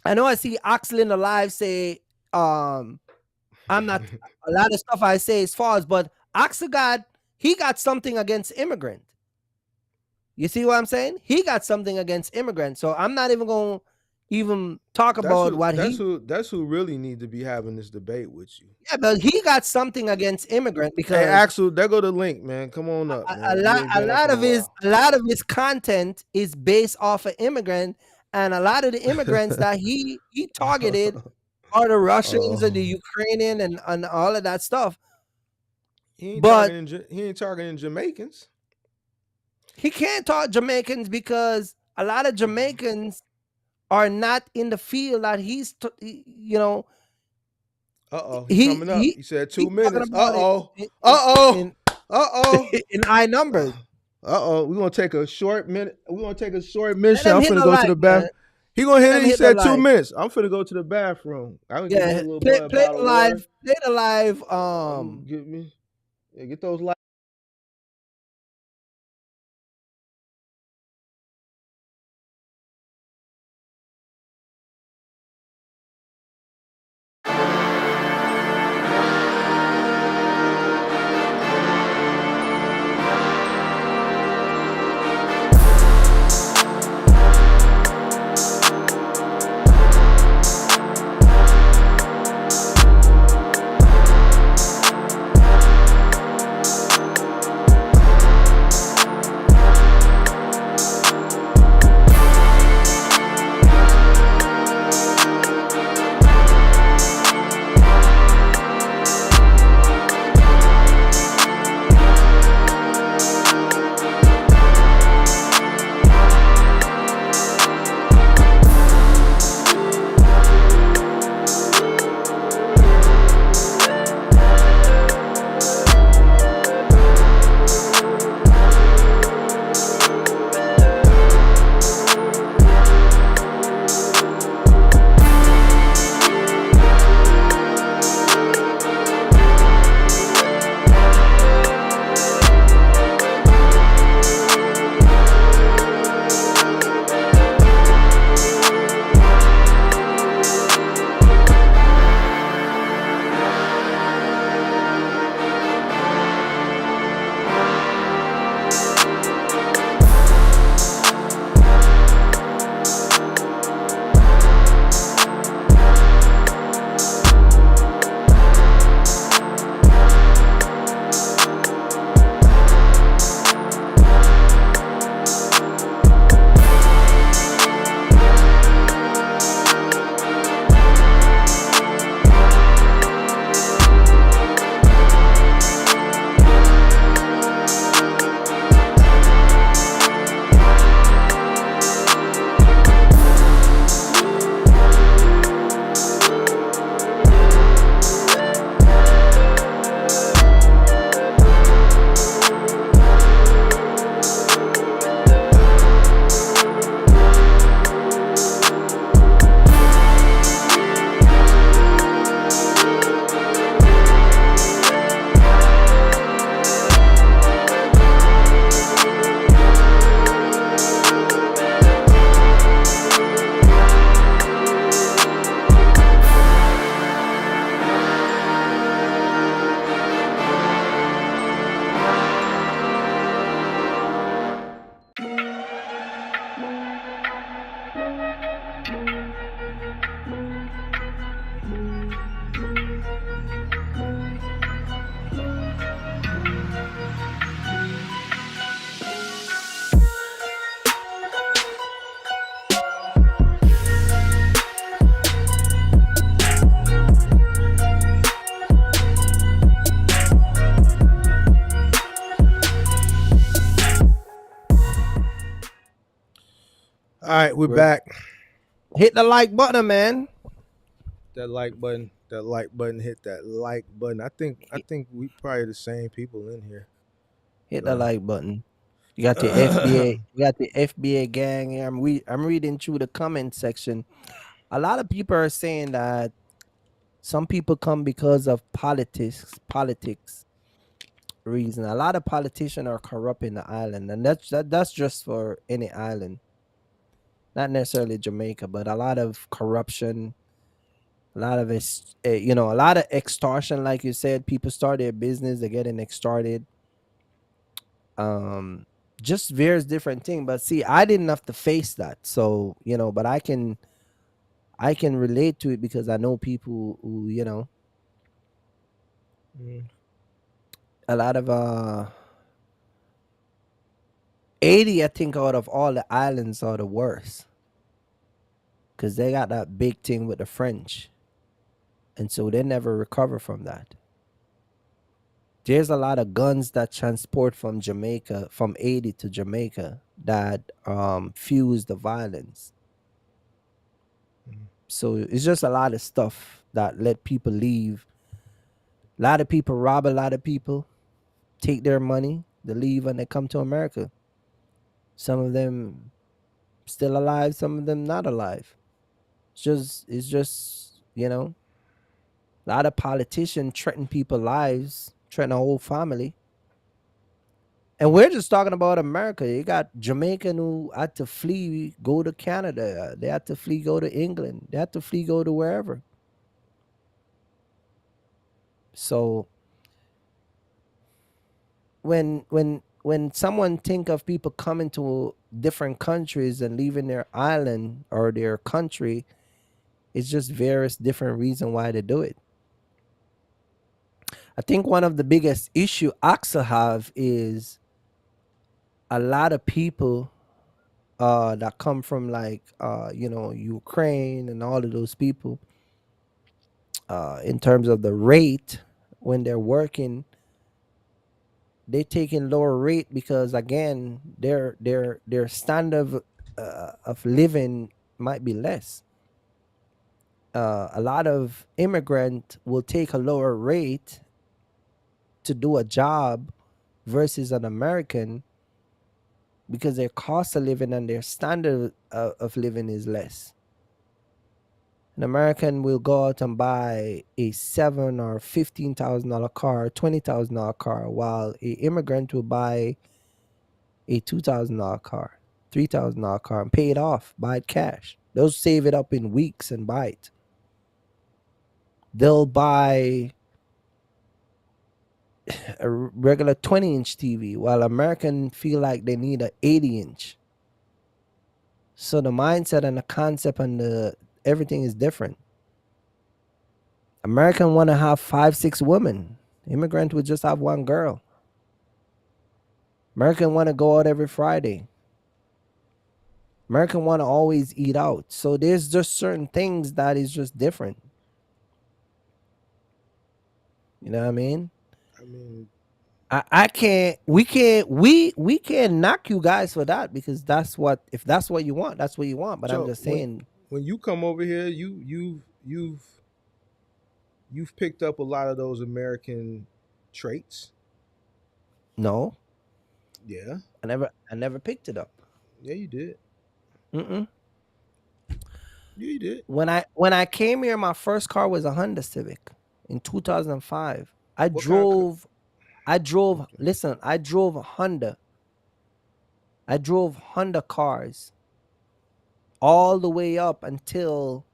I know I see Axel in the live say, I'm not, a lot of stuff I say is false, but Axel he got something against immigrant. You see what I'm saying? He got something against immigrants. So I'm not even going to even talk about what he. That's who really need to be having this debate with you. Yeah, but he got something against immigrant Hey, because Axel, there go the link, man. Come on up, man. You ain't been up in a while. a lot of his content is based off of immigrant, and a lot of the immigrants that he targeted are the Russians and the Ukrainian and all of that stuff. He ain't targeting Jamaicans. He can't talk Jamaicans because a lot of Jamaicans are not in the field that he's, you know. He's coming up. He said 2 minutes. In high numbers. We're gonna take a short minute. We're gonna take a short minute. I'm finna go to the bathroom. He gonna hit it. He said 2 minutes. I'm finna go to the bathroom. Play the live. Play the live. Get those live. All right, we're back. Hit the like button, man. That like button. Hit that like button. I think we probably the same people in here. Hit the like button. You got the FBA. You got the FBA gang here. I'm reading through the comment section. A lot of people are saying that some people come because of politics reason. A lot of politicians are corrupt in the island, and that's just for any island, not necessarily Jamaica, but a lot of corruption, a lot of a lot of extortion. Like you said, people start their business, they're getting extorted. just various different thing. But see, I didn't have to face that, so but I can relate to it because I know people who Mm. a lot of 80, I think, out of all the islands are the worst because they got that big thing with the French, and so they never recover from that. There's a lot of guns that transport from Jamaica, from Haiti to Jamaica, that fuse the violence. Mm. So it's just a lot of stuff that let people leave. A lot of people rob a lot of people, take their money, they leave, and they come to America. Some of them still alive, some of them not alive. It's just a lot of politicians threaten people's lives, threaten a whole family. And we're just talking about America. You got Jamaican who had to flee, go to Canada. They had to flee, go to England. They had to flee, go to wherever. So when someone think of people coming to different countries and leaving their island or their country, it's just various different reasons why they do it. I think one of the biggest issue AXA have is a lot of people that come from like Ukraine and all of those people, in terms of the rate when they're working, they taking lower rate because again their standard of living might be less. A lot of immigrant will take a lower rate to do a job versus an American because their cost of living and their standard of living is less. An American will go out and buy a $7 or $15,000 car, $20,000 car, while a immigrant will buy a $2,000 car, $3,000 car, and pay it off, buy it cash. They'll save it up in weeks and buy it. They'll buy a regular 20-inch TV, while American feel like they need an 80-inch. So the mindset and the concept and the everything is different. American want to have 5, 6 women. Immigrant would just have one girl. American want to go out every Friday. American want to always eat out. So there's just certain things that is just different. You know what I mean? I mean, I can't. We can't knock you guys for that because if that's what you want, that's what you want. But I'm so just saying, when you come over here, you've picked up a lot of those American traits. no, Yeah, I never picked it up. yeah, you did. Mm-mm. Yeah, you did. When I came here, my first car was a Honda Civic in 2005. I What kind of? drove. I drove. Okay. Listen, I drove a Honda. I drove Honda cars all the way up until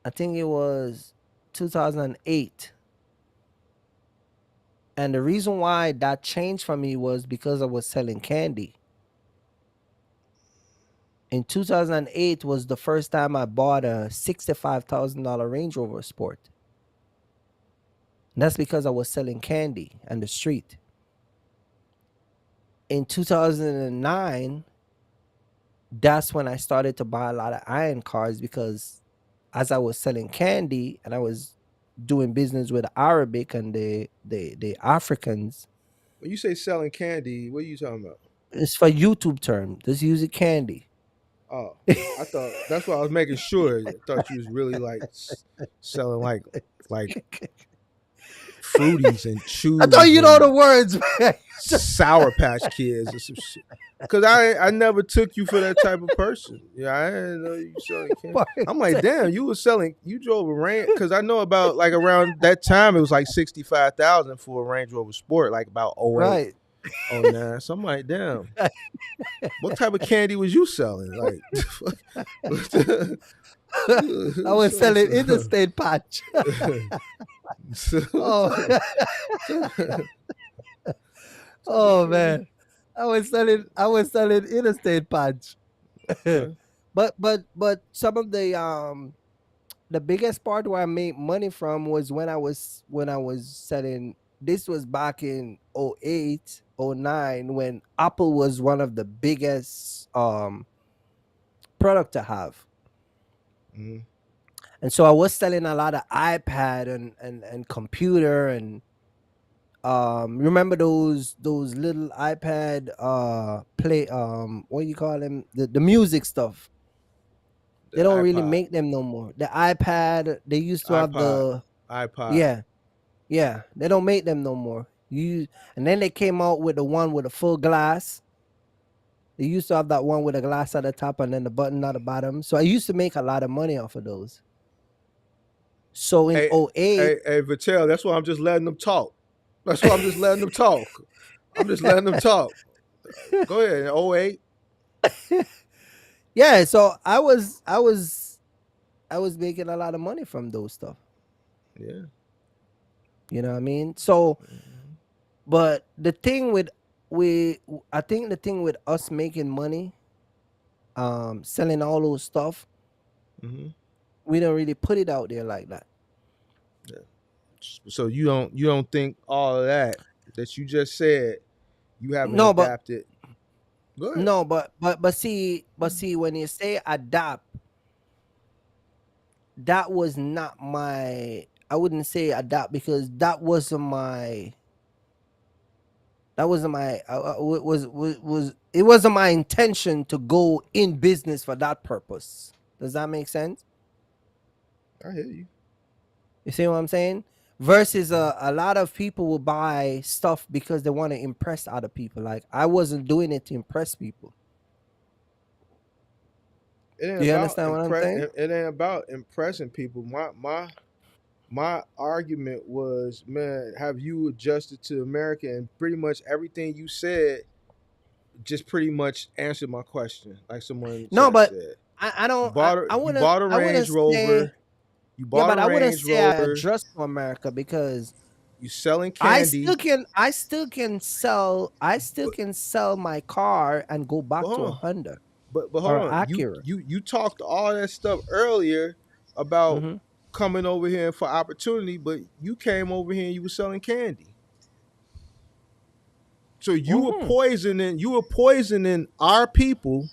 I think it was 2008. And the reason why that changed for me was because I was selling candy. In 2008 was the first time I bought a $65,000 Range Rover Sport. And that's because I was selling candy on the street. In 2009, that's when I started to buy a lot of iron cars because as I was selling candy and I was doing business with Arabic and the Africans. When you say selling candy, what are you talking about? It's for YouTube term. Just use it candy. Oh, I thought that's why I was making sure. I thought you was really like selling like fruities and chews. I thought you know the words, man. Sour Patch Kids or some shit. Because I never took you for that type of person. Yeah, I didn't know you selling candy. I'm like, damn, you drove a Range, because I know about like around that time it was like 65,000 for a Range Rover Sport, like about 08, Right. 09. So I'm like, damn, what type of candy was you selling? Like, I was selling interstate patch. Oh. Oh man. I was selling interstate punch. Okay. But some of the biggest part where I made money from was when I was selling. This was back in '08, '09, when Apple was one of the biggest product to have. Mhm. And so I was selling a lot of iPad and computer and remember those little iPad play what do you call them, the music stuff. The They don't really iPod, make them no more. The iPad, they used to have iPod, the, iPod. yeah, yeah, they don't make them no more. And then they came out with the one with a full glass. They used to have that one with a glass at the top and then the button at the bottom. So I used to make a lot of money off of those. So in Hey, '08, hey, Vitel. That's why I'm just letting them talk. That's why I'm just letting them talk. I'm just letting them talk. Go ahead. Oh 08. yeah, so I was making a lot of money from those stuff. Yeah. You know what I mean? So, Mhm. but the thing with we, I think the thing with us making money, selling all those stuff, Mhm. we don't really put it out there like that. Yeah. So you don't think all of that you just said you haven't No, but adapted. Go ahead. no, but see, when you say adapt, that was not my. I wouldn't say adapt because that wasn't my was it wasn't my intention to go in business for that purpose. Does that make sense? I hear you. You see what I'm saying? Versus a lot of people will buy stuff because they want to impress other people. Like I wasn't doing it to impress people. It ain't Do you about understand what I'm saying? it ain't about impressing people. My argument was, man, have you adjusted to America? And pretty much everything you said just pretty much answered my question, like someone No, just but said. I You don't bought a I you wouldn't bought a I wouldn't Range say, Rover. You yeah, bought a but I wouldn't Range say I Rover. adjust to America because You selling I still candy. can I still can sell I still But can sell my car and go but back to hold a on. Honda But or hold an on. You Acura. you you talked all that stuff earlier about Mm-hmm. coming over here for opportunity, but you came over here and you were selling candy. So Mm-hmm. you were poisoning our people.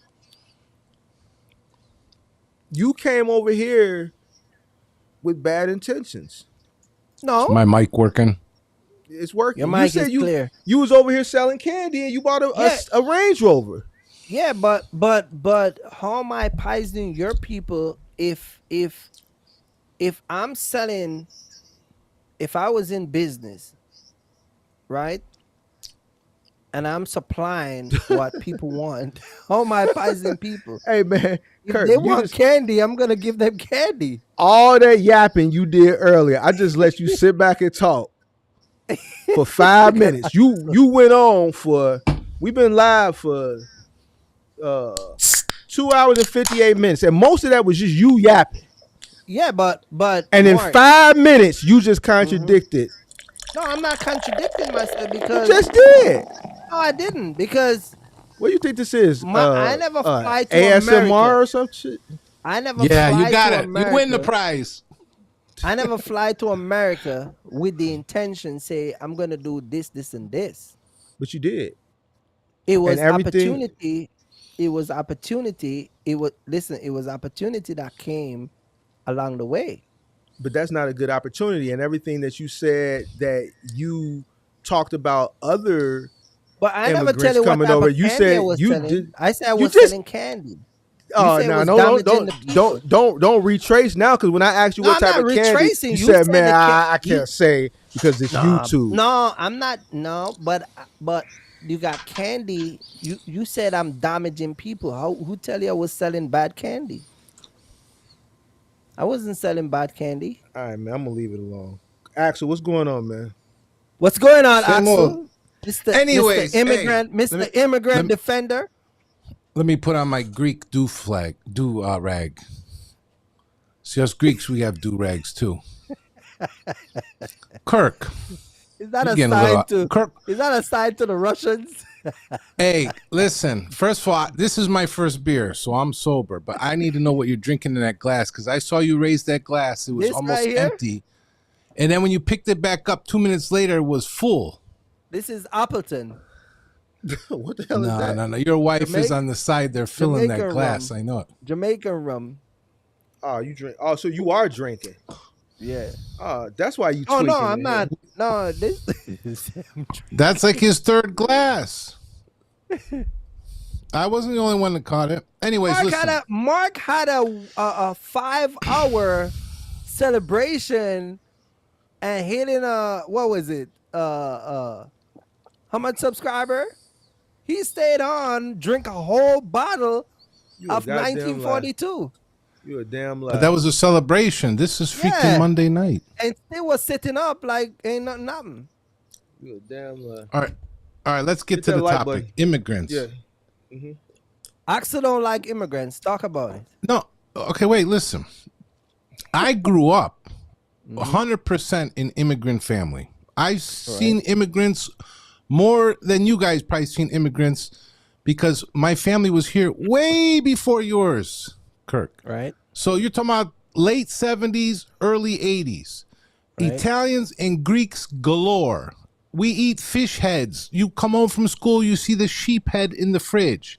You came over here with bad intentions. Is No, my mic working? It's your working. You mic is said you clear. you was over here selling candy and you bought Yeah, a Range Rover. yeah, but how am I poisoning your people if I'm selling, if I was in business, right? And I'm supplying what people want. How am I poisoning people? Hey man, If Kirk, they you want just candy, I'm gonna give them candy. all that yapping you did earlier. I just let you sit back and talk for five Because minutes. You went on for we've been live for uh 2 hours and 58 minutes, and most of that was just you yapping. yeah, but And in Mark, 5 minutes, you just mhm. contradicted. No, I'm not contradicting myself You because just did. no, I didn't because What do you think this is? I never fly to America. ASMR or some shit? I never Yeah, you fly got to it. You win the America. prize. I never fly to America with the intention say I'm gonna do this, this, and this. But you did. It And was everything, opportunity. It was opportunity. It was listen. It was opportunity that came along the way. but that's not a good opportunity. And everything that you said that you talked about other But I never tell immigrants you what coming type over, of you candy I said was you selling. did I said I you was just selling candy. You oh say it no was no no damaging the people. don't retrace now because when I asked you No, what I'm type not of candy, retracing. you You said, said man, the I you can't say because it's no YouTube. no. I'm not no. But you got candy. You said I'm damaging people. How who tell you I was selling bad candy? I wasn't selling bad candy. All right, man, I'm gonna leave it alone. Axel, what's going on, man? What's going on, Same old. Axel? Mr. Anyways, hey, Immigrant, let Mr. me let Immigrant me, Defender. let me put on my Greek do rag. See, us Greeks, we have do rags too. Kirk, Is that we a getting a sign little to Kirk. is that a sign to the Russians? Hey, listen. First of all, this is my first beer, so I'm sober. But I need to know what you're drinking in that glass because I saw you raise that glass. It was This almost right here? empty, and then when you picked it back up 2 minutes later, it was full. This is Appleton. What the hell is that? No. Your wife is Jamaica- on the side. They're filling that Jamaica glass. rum. I know it. Jamaican rum. Oh, you drink. Oh, so you are drinking. Yeah. That's why you. Oh no, tweaking I'm in not. here. No, this. That's like his third glass. I wasn't the only one that caught it. Anyways, listen. Mark had a 5-hour celebration and hitting what was it? How much subscriber? He stayed on, drink a whole bottle You a of goddamn 1942, You a damn lie. But that was a celebration. This is freaking Yeah. Monday night. and still was sitting up like ain't nothing. You a damn lie. All right. Let's get Hit to that the like topic. button. Immigrants. Yeah. Axel don't like immigrants. Talk about it. No. Okay. Wait. Listen. I grew up 100% in immigrant family. I've seen immigrants more than you guys probably seen immigrants because my family was here way before yours, Kirk. Right. So you're talking about late 70s, early 80s. Right. Italians and Greeks galore. We eat fish heads. You come home from school, you see the sheep head in the fridge.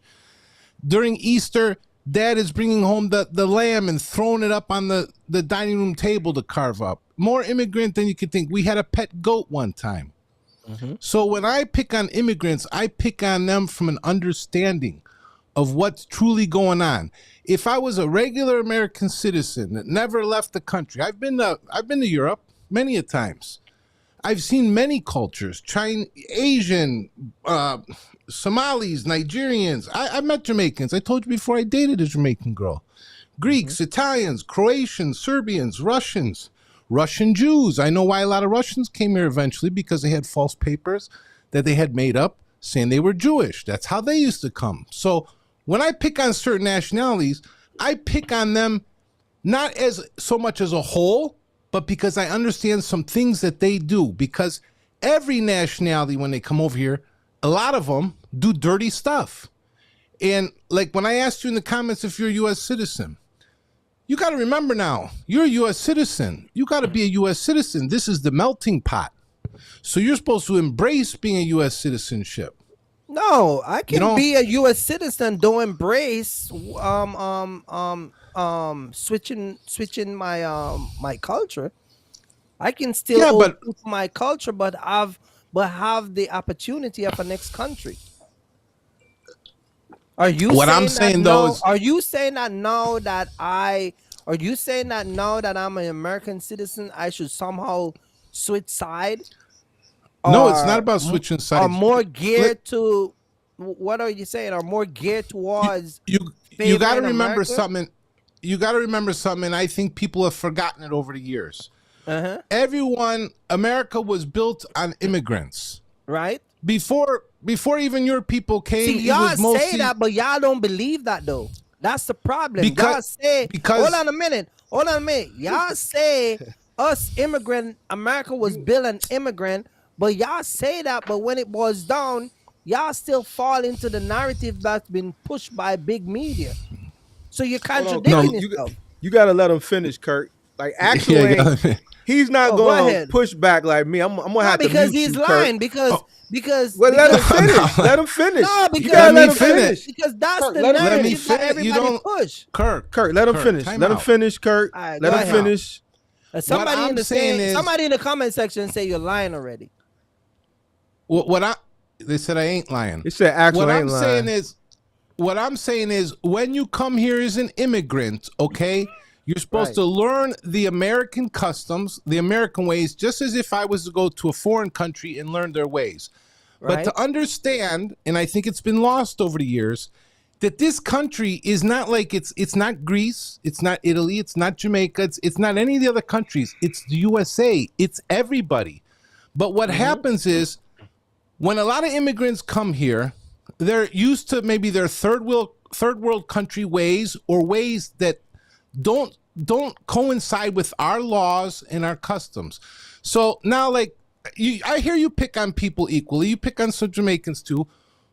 During Easter, Dad is bringing home the lamb and throwing it up on the dining room table to carve up. More immigrant than you could think. We had a pet goat one time. So when I pick on immigrants, I pick on them from an understanding of what's truly going on. If I was a regular American citizen that never left the country, I've been to Europe many a times. I've seen many cultures, Chinese, Asian, Somalis, Nigerians. I met Jamaicans. I told you before I dated a Jamaican girl. Greeks, Italians, Croatians, Serbians, Russians, Russian Jews. I know why a lot of Russians came here eventually because they had false papers that they had made up saying they were Jewish. That's how they used to come. So when I pick on certain nationalities, I pick on them not as so much as a whole, but because I understand some things that they do. Because every nationality, when they come over here, a lot of them do dirty stuff. And like when I asked you in the comments if you're a U.S. citizen, you got to remember now, you're a U.S. citizen. You got to be a U.S. citizen. This is the melting pot. So you're supposed to embrace being a U.S. citizenship. No, I can be a U.S. citizen. Don't embrace switching my culture. I can still but my culture, but have the opportunity of a next country. Are you what saying I'm saying though is are you saying that now that I'm an American citizen, I should somehow switch side? no, it's not about switching sides. Are more geared to what are you saying? Are more geared towards you got to favoring remember America? something. You got to remember something. And I think people have forgotten it over the years. America was built on immigrants. Right? Before even your people came, See, it y'all was mostly, say that, but y'all don't believe that though. That's the problem. Because- Y'all say, because- hold on a minute. Y'all say us immigrant, America was built an immigrant, but y'all say that, but when it boils down, y'all still fall into the narrative that's been pushed by big media. So you're contradicting yourself. You got to let him finish, Kirk. Like, actually, he's not Go going to ahead. push back like me. I'm going to have to because mute he's you, lying. Kirk. Because Well, let him because- finish. Let him finish. No, You because gotta let let him me finish. finish. because that's Kirk, the let him narrative finish. that You everybody don't- push. Kirk, let him finish. time Let him out. finish, Kirk. All right, Let go him ahead. finish. Somebody I'm in the saying is- somebody in the comment section say you're lying already. They said I ain't lying. He said, "Actually, What I I'm ain't lying." saying is, when you come here as an immigrant, okay, you're supposed Right. to learn the American customs, the American ways, just as if I was to go to a foreign country and learn their ways. But Right. to understand, and I think it's been lost over the years, that this country is not like it's not Greece, it's not Italy, it's not Jamaica, it's not any of the other countries. It's the USA. It's everybody. But what happens is when a lot of immigrants come here, they're used to maybe their third world country ways or ways that don't coincide with our laws and our customs. So now, like, I hear you pick on people equally. You pick on some Jamaicans too.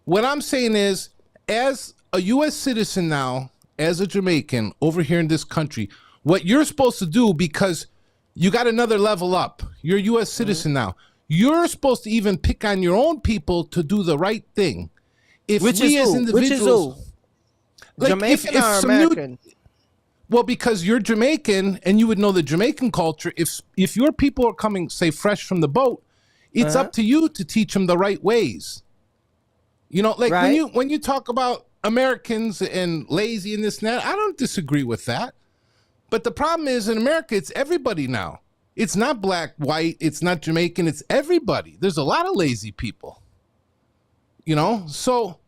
What I'm saying is, as a U.S. citizen now, as a Jamaican over here in this country, what you're supposed to do, because you got another level up, you're a U.S. citizen now, you're supposed to even pick on your own people to do the right thing. If Which we is as who? Which is individuals, who? like Jamaican or some new- American? well, because you're Jamaican and you would know the Jamaican culture. If your people are coming, say, fresh from the boat, it's up to you to teach them the right ways. You know, like Right. when you talk about Americans and lazy and this and that, I don't disagree with that. But the problem is in America, it's everybody now. It's not black, white, it's not Jamaican, it's everybody. There's a lot of lazy people. You know, so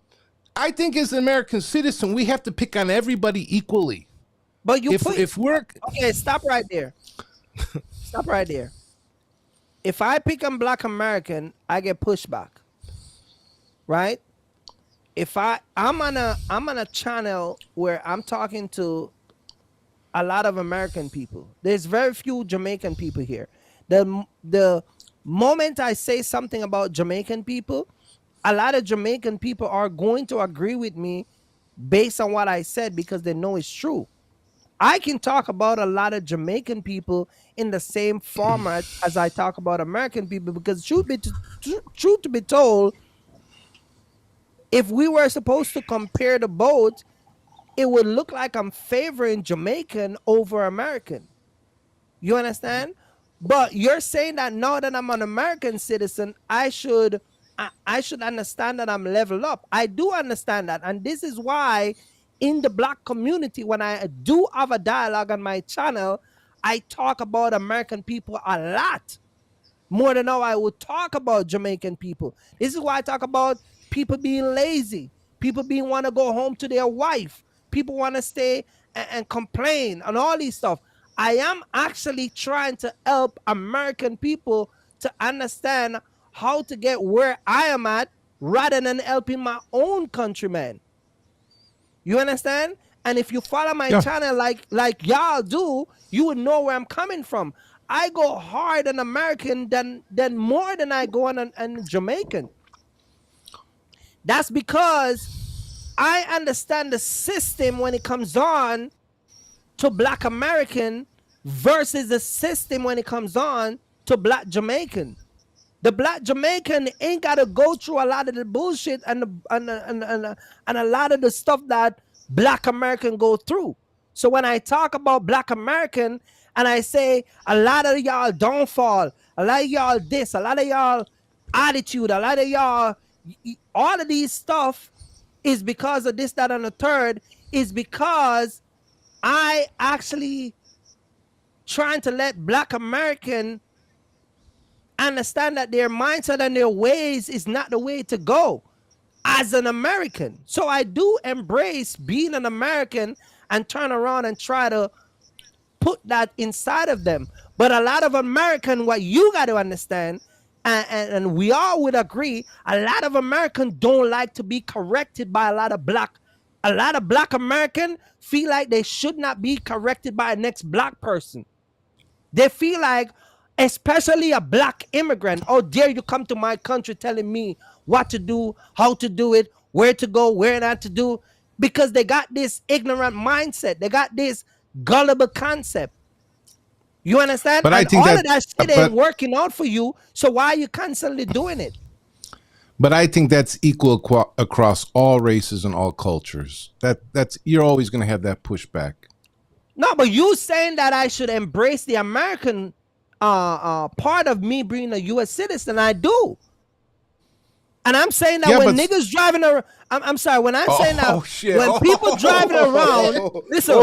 I think as an American citizen, we have to pick on everybody equally. But you If we're okay, stop right there. Stop right there. If I pick on Black American, I get pushback. Right? If I'm on a channel where I'm talking to a lot of American people. There's very few Jamaican people here. The moment I say something about Jamaican people, a lot of Jamaican people are going to agree with me based on what I said because they know it's true. I can talk about a lot of Jamaican people in the same format as I talk about American people because truth to be told, if we were supposed to compare the both, it would look like I'm favoring Jamaican over American. You understand? But you're saying that now that I'm an American citizen, I should understand that I'm leveled up. I do understand that. And this is why in the Black community, when I do have a dialogue on my channel, I talk about American people a lot. More than how I would talk about Jamaican people. This is why I talk about people being lazy, people being want to go home to their wife, people want to stay and complain and all these stuff. I am actually trying to help American people to understand how to get where I am at rather than helping my own countrymen. You understand? And if you follow my channel like y'all do, you would know where I'm coming from. I go hard on American than more than I go on Jamaican. That's because I understand the system when it comes on to Black American versus the system when it comes on to Black Jamaican. The Black Jamaican ain't got to go through a lot of the bullshit and a lot of the stuff that Black American go through. So when I talk about Black American and I say a lot of y'all downfall, a lot of y'all this, a lot of y'all attitude, a lot of y'all, all of these stuff is because of this, that, and the third, is because I actually trying to let Black American understand that their mindset and their ways is not the way to go as an American. So I do embrace being an American and turn around and try to put that inside of them. But a lot of American, what you got to understand, and we all would agree, a lot of Americans don't like to be corrected by a lot of Black American feel like they should not be corrected by a next Black person. They feel like, especially a Black immigrant, oh, dare you come to my country telling me what to do, how to do it, where to go, where not to do, because they got this ignorant mindset. They got this gullible concept. You understand? But and I think all of that shit ain't working out for you, so why are you constantly doing it? But I think that's equal across all races and all cultures. That's you're always going to have that pushback. No, but you saying that I should embrace the American part of me being a U.S. citizen, I do. And I'm saying that when niggas driving around, I'm sorry, when I'm saying that when people driving around, listen,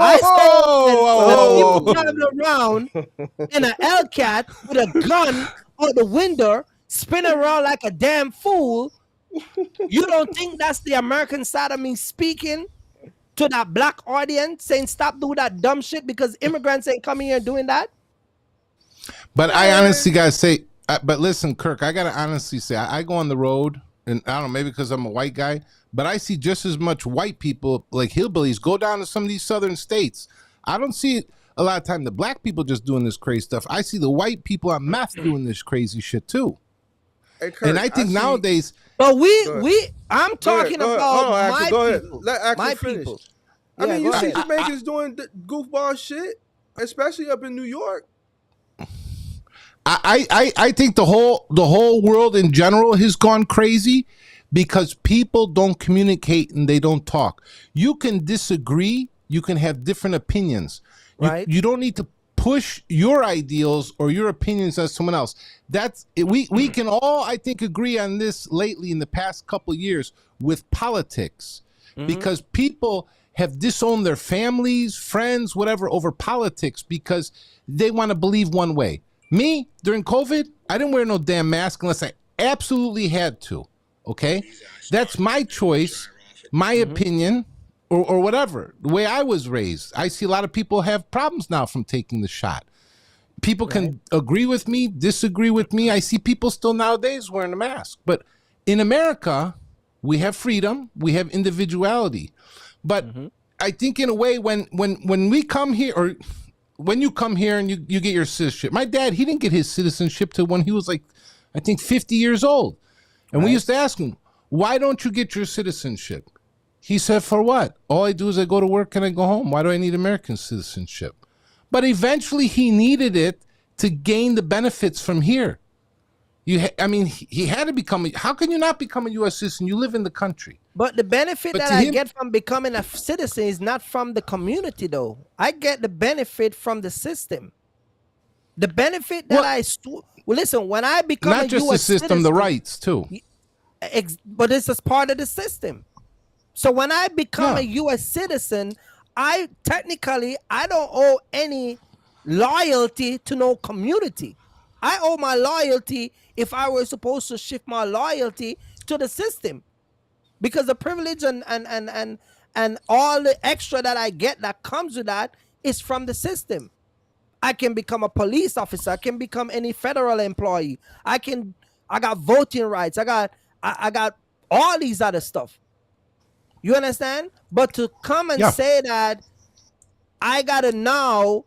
I said when people driving around in an Hellcat with a gun on the window, spinning around like a damn fool, you don't think that's the American side of me speaking to that Black audience, saying stop doing that dumb shit because immigrants ain't coming here doing that? But I honestly gotta say, but listen, Kirk, I gotta honestly say, I go on the road, and I don't know, maybe because I'm a white guy, but I see just as much white people, like hillbillies, go down to some of these southern states. I don't see a lot of time the Black people just doing this crazy stuff. I see the white people on meth doing this crazy shit too. Hey, Kirk, And I think nowadays, But Go ahead. I'm talking Go ahead. about Hold on, Axel. my Go ahead. people. Let Axel My finish. people. I Yeah, mean, go you see ahead. Jamaicans doing goofball shit, especially up in New York. I think the whole world in general has gone crazy because people don't communicate and they don't talk. You can disagree, you can have different opinions. Right. You don't need to push your ideals or your opinions on someone else. We can all, I think, agree on this lately in the past couple of years with politics, because people have disowned their families, friends, whatever, over politics because they want to believe one way. Me, during COVID, I didn't wear no damn mask unless I absolutely had to. Okay? That's my choice, my opinion, or whatever. The way I was raised. I see a lot of people have problems now from taking the shot. People can agree with me, disagree with me. I see people still nowadays wearing a mask. But in America, we have freedom, we have individuality. But I think in a way when we come here, or when you come here and you get your citizenship. My dad, he didn't get his citizenship till when he was like, I think 50 years old. And we used to ask him, why don't you get your citizenship? He said, for what? All I do is I go to work and I go home. Why do I need American citizenship? But eventually he needed it to gain the benefits from here. He had to become, how can you not become a U.S. citizen? You live in the country. But the benefit that I get from becoming a citizen is not from the community, though. I get the benefit from the system. The benefit that listen, when I become not a just US the system, citizen, the rights too. But this is part of the system. So when I become a U.S. citizen, I don't owe any loyalty to no community. I owe my loyalty, if I were supposed to shift my loyalty, to the system. Because the privilege and all the extra that I get that comes with that is from the system. I can become a police officer. I can become any federal employee. I got voting rights. I got all these other stuff. You understand? But to come and say that I gotta now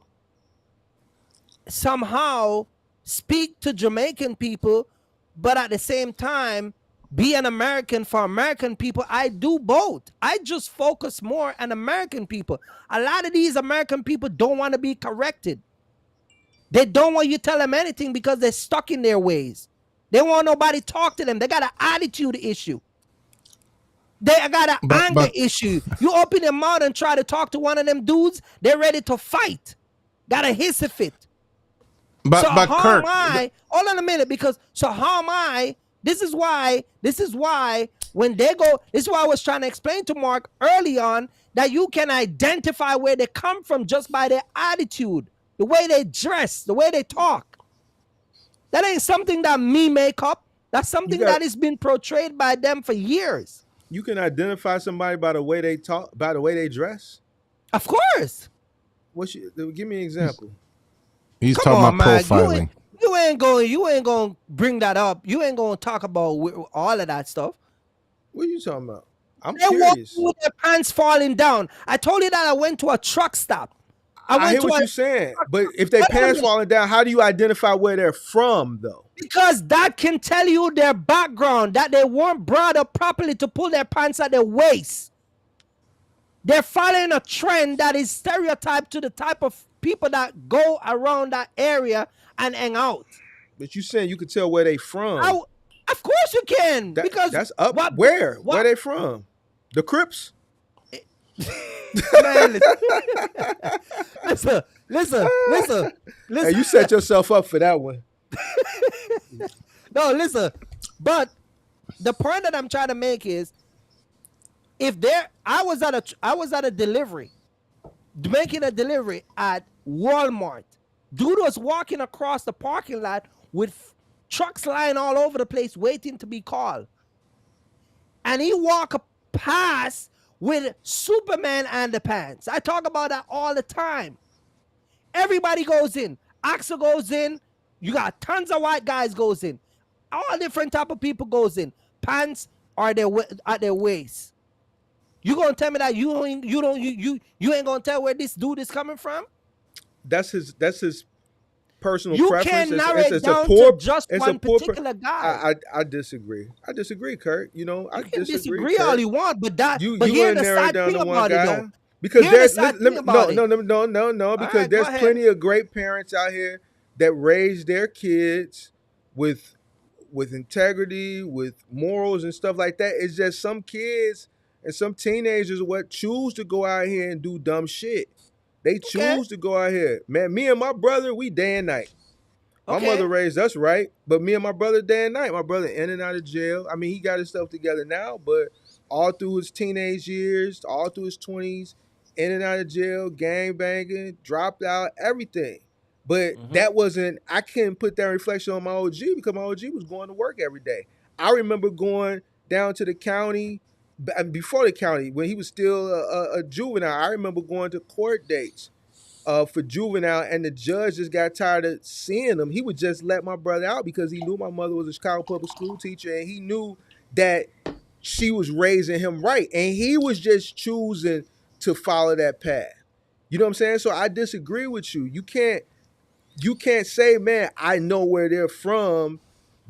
somehow speak to Jamaican people, but at the same time be an American for American people, I do both. I just focus more on American people. A lot of these American people don't want to be corrected. They don't want you to tell them anything because they're stuck in their ways. They want nobody to talk to them. They got an attitude issue. They got an anger issue. You open your mouth and try to talk to one of them dudes, they're ready to fight. Got a hissy fit. But Kirk, hold on a minute, because how am I? This is why when they go, this is why I was trying to explain to Mark early on that you can identify where they come from just by their attitude, the way they dress, the way they talk. That ain't something that me make up. That's something that has been portrayed by them for years. You can identify somebody by the way they talk, by the way they dress. Of course. Give me an example. He's talking about profiling. You ain't going to bring that up. You ain't going to talk about all of that stuff. What are you talking about? I'm curious. They walk with their pants falling down. I told you that I went to a truck stop. I hear what you're saying, but if their pants falling down, how do you identify where they're from, though? Because that can tell you their background, that they weren't brought up properly to pull their pants at their waist. They're following a trend that is stereotyped to the type of people that go around that area and hang out. But you saying you can tell where they from? Of course you can. Because that's up. Where they from? The Crips? Man, listen. Hey, you set yourself up for that one. No, listen. But the point that I'm trying to make is, I was at a delivery, making a delivery at Walmart. Dude was walking across the parking lot with trucks lying all over the place, waiting to be called. And he walked past with Superman underpants. I talk about that all the time. Everybody goes in. Axel goes in. You got tons of white guys goes in. All different type of people goes in. Pants are at their waist. You gonna tell me that you ain't gonna tell where this dude is coming from? That's his personal You preference. can't narrow it It's down a poor, to just it's a one poor. particular guy. I disagree. I disagree, Kurt. You know, I You can disagree. disagree all Kurt. you want, but You here's wouldn't the narrow it sad down thing to one about it, guy though. because Here's the there's sad thing about it. no, All because right, go there's ahead. plenty of great parents out here that raise their kids with integrity, with morals and stuff like that. It's just some kids and some teenagers what choose to go out here and do dumb shit. They Okay. choose to go out here. Man, me and my brother, we day and night. My Okay. mother raised us right, but me and my brother day and night. My brother in and out of jail. I mean, he got himself together now, but all through his teenage years, all through his 20s, in and out of jail, gang banging, dropped out, everything. But that wasn't, I couldn't put that reflection on my OG because my OG was going to work every day. I remember going down to the county, before the county, when he was still a juvenile. I remember going to court dates for juvenile, and the judge just got tired of seeing him. He would just let my brother out because he knew my mother was a Chicago public school teacher, and he knew that she was raising him right, and he was just choosing to follow that path. You know what I'm saying? So I disagree with you. You can't say, man, I know where they're from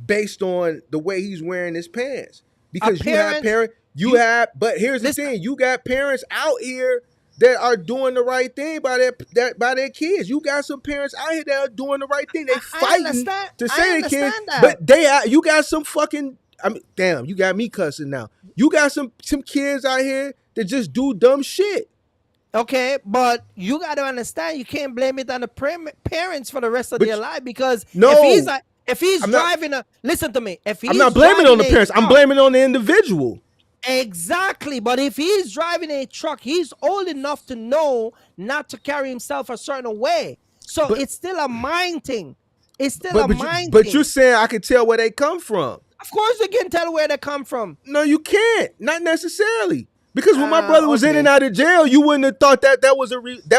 based on the way he's wearing his pants. Because you have parents, but here's the thing, you got parents out here that are doing the right thing by their kids. You got some parents out here that are doing the right thing. They fighting to say their kids, but you got some fucking, I mean, damn, you got me cussing now. You got some kids out here that just do dumb shit. Okay, but you got to understand, you can't blame it on the parents for the rest of their life because if he's driving listen to me. If he's I'm not blaming it on the parents. I'm blaming it on the individual. Exactly, but if he's driving a truck, he's old enough to know not to carry himself a certain way. So it's still a mind thing. It's still a mind thing. But you're saying I can tell where they come from. Of course you can tell where they come from. No, you can't. Not necessarily. Because when my brother was in and out of jail, you wouldn't have thought that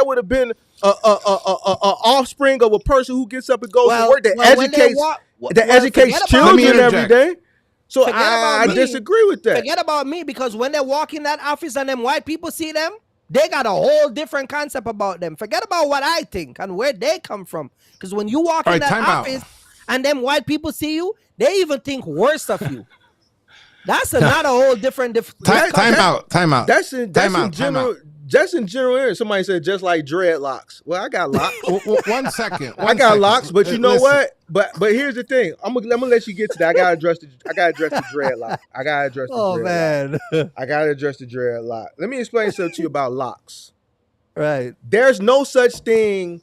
would have been a offspring of a person who gets up and goes to work that educates children every day. So I disagree with that. Forget about me, because when they walk in that office and them white people see them, they got a whole different concept about them. Forget about what I think and where they come from. Because when you walk in that office and them white people see you, they even think worse of you. That's not a whole different. Time out. That's in general. Just in general area. Somebody said just like dreadlocks. Well, I got locks. 1 second. I got locks, but you know what? But here's the thing. I'm gonna let you get to that. I gotta address the dreadlock. I gotta address the dreadlock. Man. I gotta address the dreadlock. Let me explain something to you about locks. Right. There's no such thing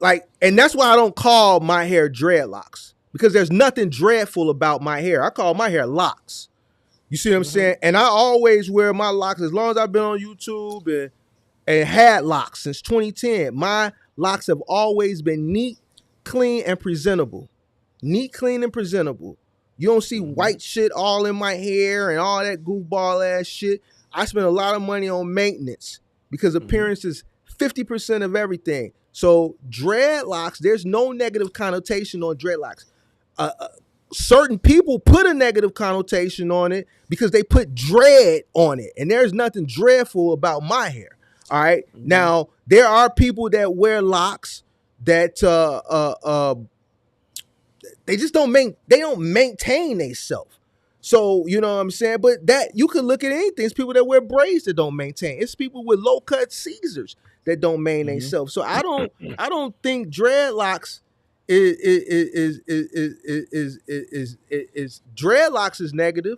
and that's why I don't call my hair dreadlocks, because there's nothing dreadful about my hair. I call my hair locks. You see what I'm saying? And I always wear my locks as long as I've been on YouTube and had locks since 2010. My locks have always been neat, clean, and presentable. Neat, clean, and presentable. You don't see white shit all in my hair and all that goofball ass shit. I spend a lot of money on maintenance because appearance is 50% of everything. So dreadlocks, there's no negative connotation on dreadlocks. Certain people put a negative connotation on it because they put dread on it, and there's nothing dreadful about my hair. All right. Now there are people that wear locks that they just don't maintain themselves. So you know what I'm saying. But that you can look at anything. It's people that wear braids that don't maintain. It's people with low cut Caesars that don't maintain themselves. So I don't think dreadlocks is dreadlocks is negative,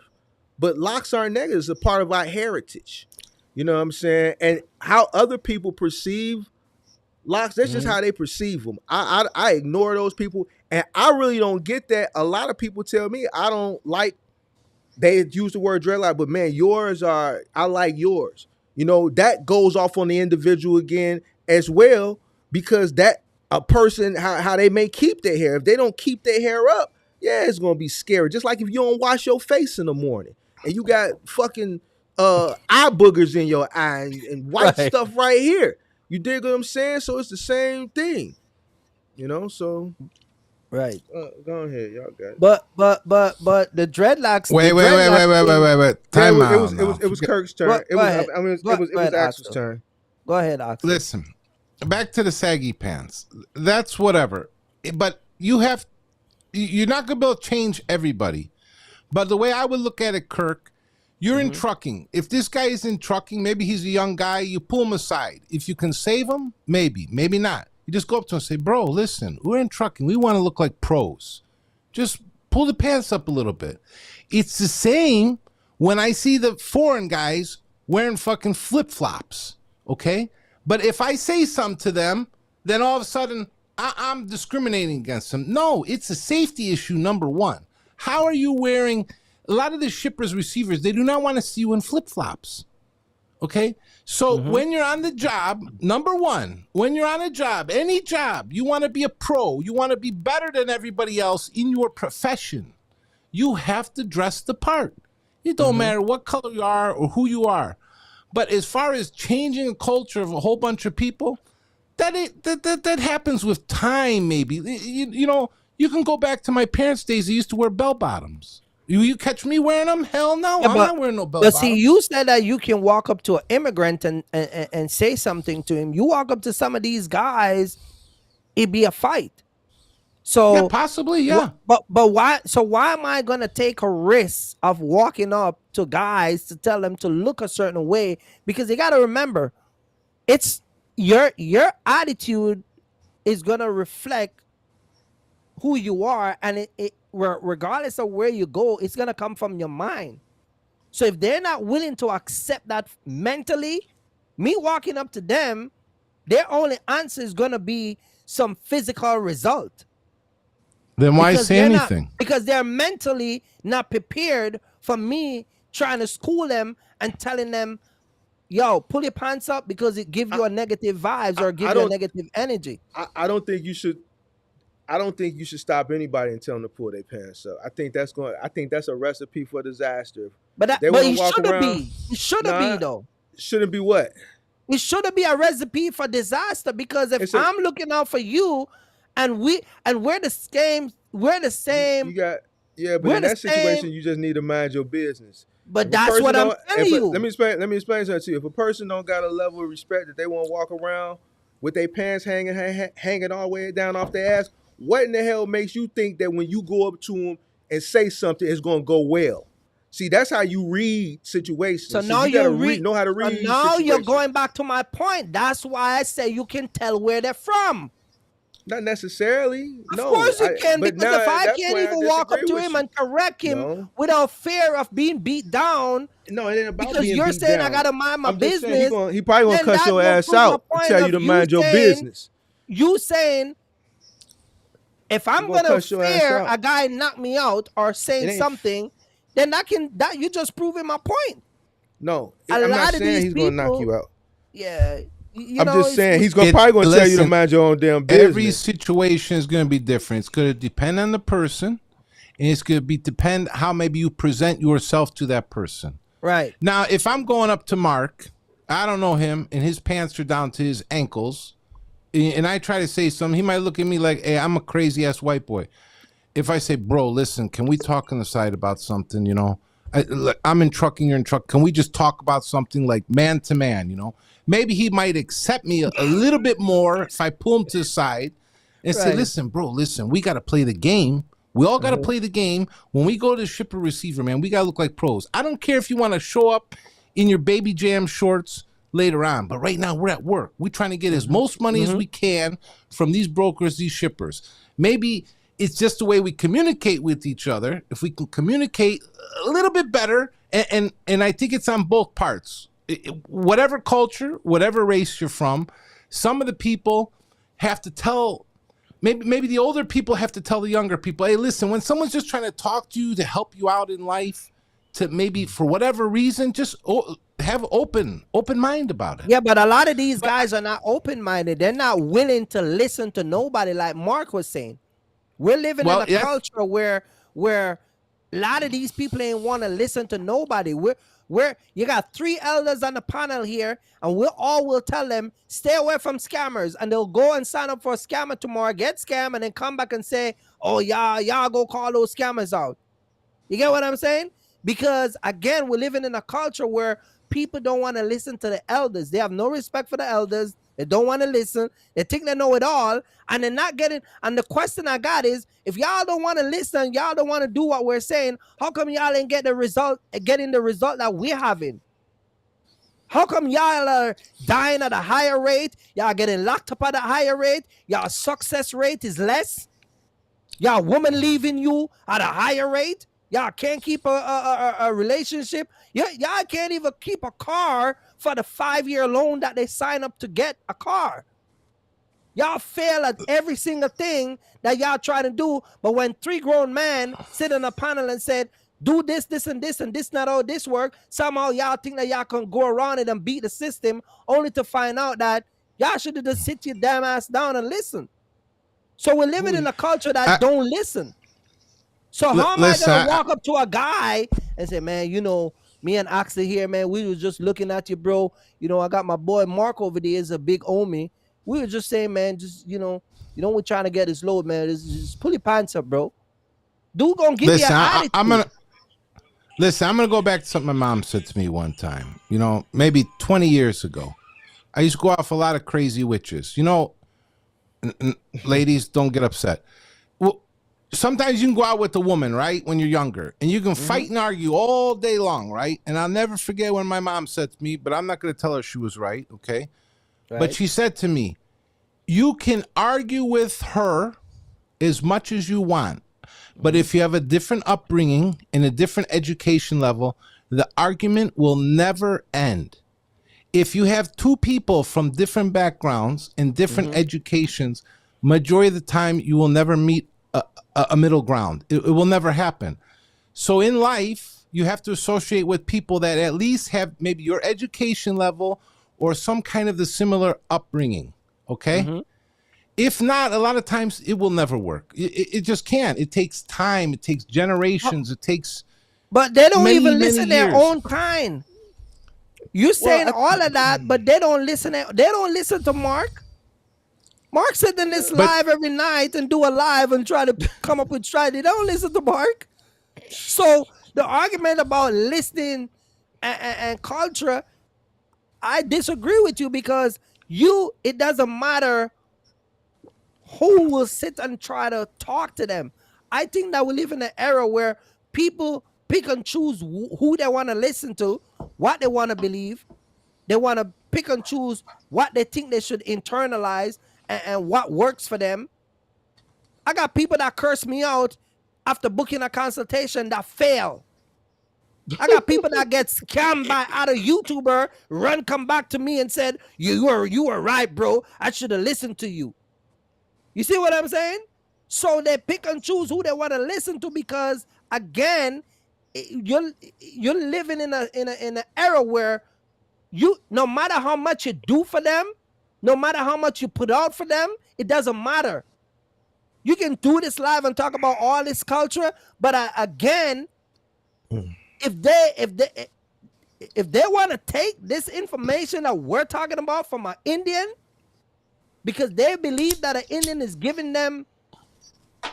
but locks aren't negative. It's a part of our heritage. You know what I'm saying? And how other people perceive locks, that's just how they perceive them. I ignore those people, and I really don't get that. A lot of people tell me I don't like, they use the word dreadlock, but man, I like yours. You know, that goes off on the individual again as well, because that a person, how they may keep their hair. If they don't keep their hair up, yeah, it's gonna be scary. Just like if you don't wash your face in the morning and you got fucking eye boogers in your eye and white stuff right here. You dig what I'm saying? So it's the same thing, you know. So right, go ahead, y'all got it. But the dreadlocks. Wait. Time out. It was Kirk's turn. It was Axel's turn. Go ahead, Axel. Listen. Back to the saggy pants. That's whatever. but you're not gonna be able to change everybody. But the way I would look at it, Kirk, you're in trucking. If this guy is in trucking, maybe he's a young guy, you pull him aside. If you can save him, maybe not. You just go up to him and say, bro, listen, we're in trucking. We want to look like pros. Just pull the pants up a little bit. It's the same when I see the foreign guys wearing fucking flip-flops, okay? But if I say something to them, then all of a sudden I'm discriminating against them. No, it's a safety issue, number one. How are you wearing... A lot of the shippers, receivers, they do not want to see you in flip-flops, okay? So when you're on the job, number one, when you're on a job, any job, you want to be a pro. You want to be better than everybody else in your profession. You have to dress the part. It don't matter what color you are or who you are. But as far as changing a culture of a whole bunch of people, that happens with time, maybe. You know, you can go back to my parents' days. They used to wear bell-bottoms. You catch me wearing them? Hell no, I'm not wearing no bell-bottoms. But see, you said that you can walk up to an immigrant and say something to him. You walk up to some of these guys, it'd be a fight. So yeah, possibly, yeah. But why? So why am I gonna take a risk of walking up to guys to tell them to look a certain way? Because you got to remember, it's your attitude is gonna reflect who you are, and it regardless of where you go, it's gonna come from your mind. So if they're not willing to accept that mentally, me walking up to them, their only answer is gonna be some physical result. Then why say anything? Because they're mentally not prepared for me trying to school them and telling them, yo, pull your pants up, because it gives you a negative vibes or give you a negative energy. I don't think you should. I don't think you should stop anybody and tell them to pull their pants up. I think that's a recipe for disaster. But it shouldn't be. It shouldn't be though. Shouldn't be what? It shouldn't be a recipe for disaster, because if I'm looking out for you, and we're the same. You got, yeah, but in that situation, you just need to mind your business. But that's what I'm telling you. Let me explain something to you. If a person don't got a level of respect that they want to walk around with their pants hanging all the way down off their ass, what in the hell makes you think that when you go up to them and say something, it's going to go well? See, that's how you read situations. So now you gotta know how to read. So now you're going back to my point. That's why I say you can tell where they're from. Not necessarily. Of course you can, because if I can't even walk up to him and correct him without fear of being beat down. No, it ain't about because being you're beat saying down. I gotta mind my business. He probably gonna cuss your ass out and tell you to mind your business. You saying, if I'm gonna fear a guy knock me out or saying something, then that you just proving my point. No, I'm not saying he's gonna knock you out. Yeah. I'm just saying he's probably going to tell you to mind your own damn business. Every situation is going to be different. It's going to depend on the person, and it's going to depend how maybe you present yourself to that person. Right. Now, if I'm going up to Mark, I don't know him, and his pants are down to his ankles, and I try to say something, he might look at me like, hey, I'm a crazy-ass white boy. If I say, bro, listen, can we talk on the side about something, you know? I'm in trucking, you're in truck. Can we just talk about something like man to man, you know? Maybe he might accept me a little bit more if I pull him to the side and say, listen, bro, listen, we got to play the game. We all got to play the game. When we go to shipper receiver, man, we got to look like pros. I don't care if you want to show up in your baby jam shorts later on, but right now we're at work. We're trying to get as most money as we can from these brokers, these shippers. Maybe it's just the way we communicate with each other. If we can communicate a little bit better, and I think it's on both parts. Whatever culture, whatever race you're from, some of the people have to tell, maybe the older people have to tell the younger people, hey, listen, when someone's just trying to talk to you to help you out in life, to maybe for whatever reason, just have open mind about it. Yeah, but a lot of these guys are not open-minded. They're not willing to listen to nobody, like Mark was saying. We're living in a culture where a lot of these people ain't want to listen to nobody. Where you got 3 elders on the panel here, and we all will tell them, stay away from scammers, and they'll go and sign up for a scammer tomorrow, get scammed, and then come back and say, oh, y'all go call those scammers out. You get what I'm saying? Because, again, we're living in a culture where people don't want to listen to the elders. They have no respect for the elders. They don't want to listen. They think they know it all, and they're not getting. And the question I got is, if y'all don't want to listen, y'all don't want to do what we're saying, how come y'all ain't getting the result that we're having? How come y'all are dying at a higher rate? Y'all getting locked up at a higher rate? Y'all success rate is less? Y'all woman leaving you at a higher rate? Y'all can't keep a relationship? Y'all can't even keep a car for the 5-year loan that they sign up to get a car. Y'all fail at every single thing that y'all try to do. But when 3 grown men sit on a panel and said, do this, this, and this, and this, not all this work, somehow y'all think that y'all can go around it and beat the system, only to find out that y'all should have just sit your damn ass down and listen. So we're living in a culture that don't listen. So how am I going to walk up to a guy and say, man, you know, me and Axel here, man, we was just looking at you, bro. You know, I got my boy Mark over there, is a big homie. We were just saying, man, just, you know, we're trying to get this load, man. Just pull your pants up, bro. Dude gonna give you an attitude. I'm gonna go back to something my mom said to me one time. You know, maybe 20 years ago. I used to go out with a lot of crazy witches. You know, ladies, don't get upset. Well, sometimes you can go out with a woman, right, when you're younger, and you can fight and argue all day long, right? And I'll never forget when my mom said to me, but I'm not going to tell her she was right, okay? Right. But she said to me, you can argue with her as much as you want, but if you have a different upbringing and a different education level, the argument will never end. If you have 2 people from different backgrounds and different educations, majority of the time you will never meet a middle ground. It will never happen. So in life, you have to associate with people that at least have maybe your education level or some kind of the similar upbringing, okay? If not, a lot of times it will never work. It just can't. It takes time. It takes generations. It takes But they don't even listen their own kind. You saying all of that, but they don't listen. They don't listen to Mark. Mark sit in this live every night and do a live and try to come up with strategy. They don't listen to Mark. So the argument about listening and culture, I disagree with you, because it doesn't matter who will sit and try to talk to them. I think that we live in an era where people pick and choose who they want to listen to, what they want to believe. They want to pick and choose what they think they should internalize and what works for them. I got people that curse me out after booking a consultation that fail. I got people that get scammed by other YouTuber, come back to me and said, you were right, bro. I should have listened to you. You see what I'm saying? So they pick and choose who they want to listen to, because again, you're living in an era where no matter how much you do for them, no matter how much you put out for them, it doesn't matter. You can do this live and talk about all this culture, but again, if they want to take this information that we're talking about from an Indian, because they believe that an Indian is giving them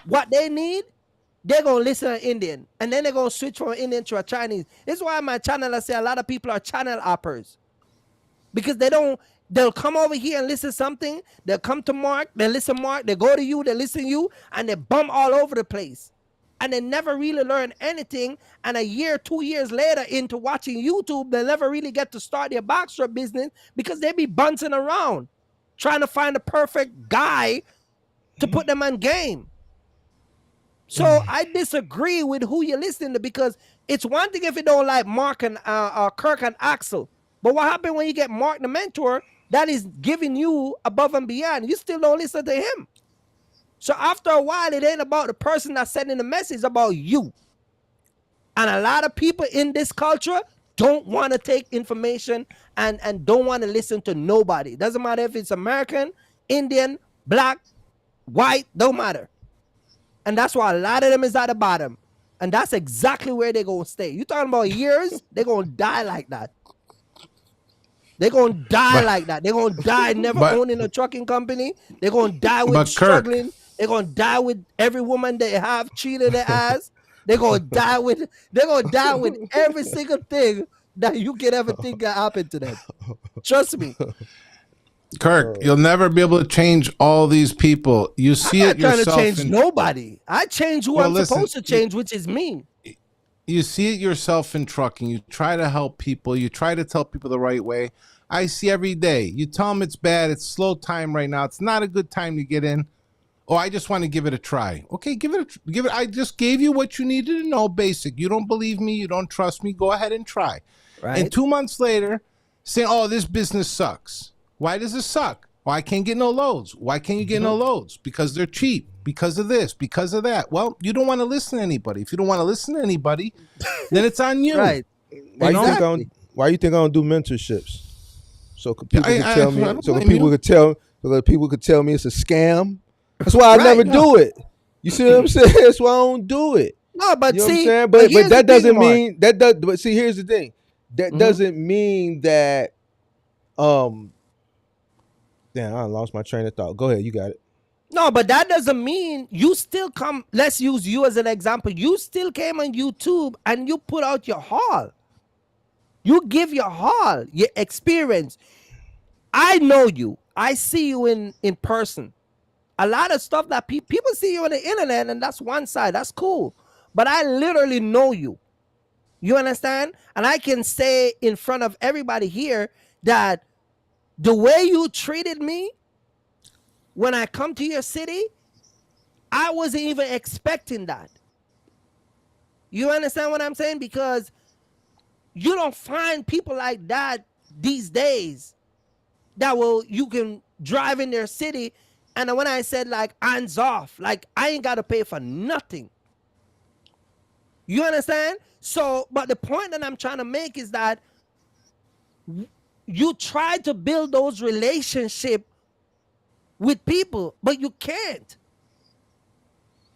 what they need, they're going to listen to an Indian, and then they're going to switch from an Indian to a Chinese. This is why on my channel I say a lot of people are channel hoppers, because they'll come over here and listen to something, they'll come to Mark, they listen to Mark, they go to you, they listen to you, and they bum all over the place. And they never really learn anything, and a year, 2 years later into watching YouTube, they never really get to start their backstrap business, because they be bouncing around, trying to find the perfect guy to put them on game. So I disagree with who you're listening to, because it's one thing if you don't like Mark and Kirk and Axel, but what happened when you get Mark the mentor that is giving you above and beyond? You still don't listen to him. So after a while, it ain't about the person that's sending the message, it's about you. And a lot of people in this culture don't want to take information and don't want to listen to nobody. Doesn't matter if it's American, Indian, black, white, don't matter. And that's why a lot of them is at the bottom. And that's exactly where they're going to stay. You talking about years, they're going to die like that. They're going to die like that. They're going to die never owning a trucking company. They're going to die with struggling. They're going to die with every woman they have cheated their ass. They're going to die with every single thing that you can ever think can happen to them. Trust me. Kirk, you'll never be able to change all these people. You see I'm it not trying to yourself. change nobody. I change who I'm supposed to change, which is me. You see it yourself in trucking. You try to help people. You try to tell people the right way. I see every day. You tell them it's bad. It's slow time right now. It's not a good time to get in. Oh, I just want to give it a try. Okay, give it. I just gave you what you needed to know. Basic. You don't believe me. You don't trust me. Go ahead and try. Right. And 2 months later, saying, "Oh, this business sucks." Why does it suck? Well, I can't get no loads. Why can't you get no loads? Because they're cheap. Because of this. Because of that. Well, you don't want to listen to anybody. If you don't want to listen to anybody, then it's on you. Right. Why you think I don't do mentorships? So people can tell me. So people could tell me it's a scam. That's why I never do it. You see what I'm saying? That's why I don't do it. No, but you know see, what I'm saying? But that doesn't mean that does. But see, here's the thing. That doesn't mean that. Damn, I lost my train of thought. Go ahead, you got it. No, but that doesn't mean you still come. Let's use you as an example. You still came on YouTube and you put out your haul. You give your haul, your experience. I know you. I see you in person. A lot of stuff that people see you on the internet, and that's one side. That's cool. But I literally know you. You understand? And I can say in front of everybody here that the way you treated me when I come to your city, I wasn't even expecting that. You understand what I'm saying? Because you don't find people like that these days that you can drive in their city. And when I said like hands off, like I ain't got to pay for nothing. You understand? So, but the point that I'm trying to make is that you try to build those relationships with people, but you can't.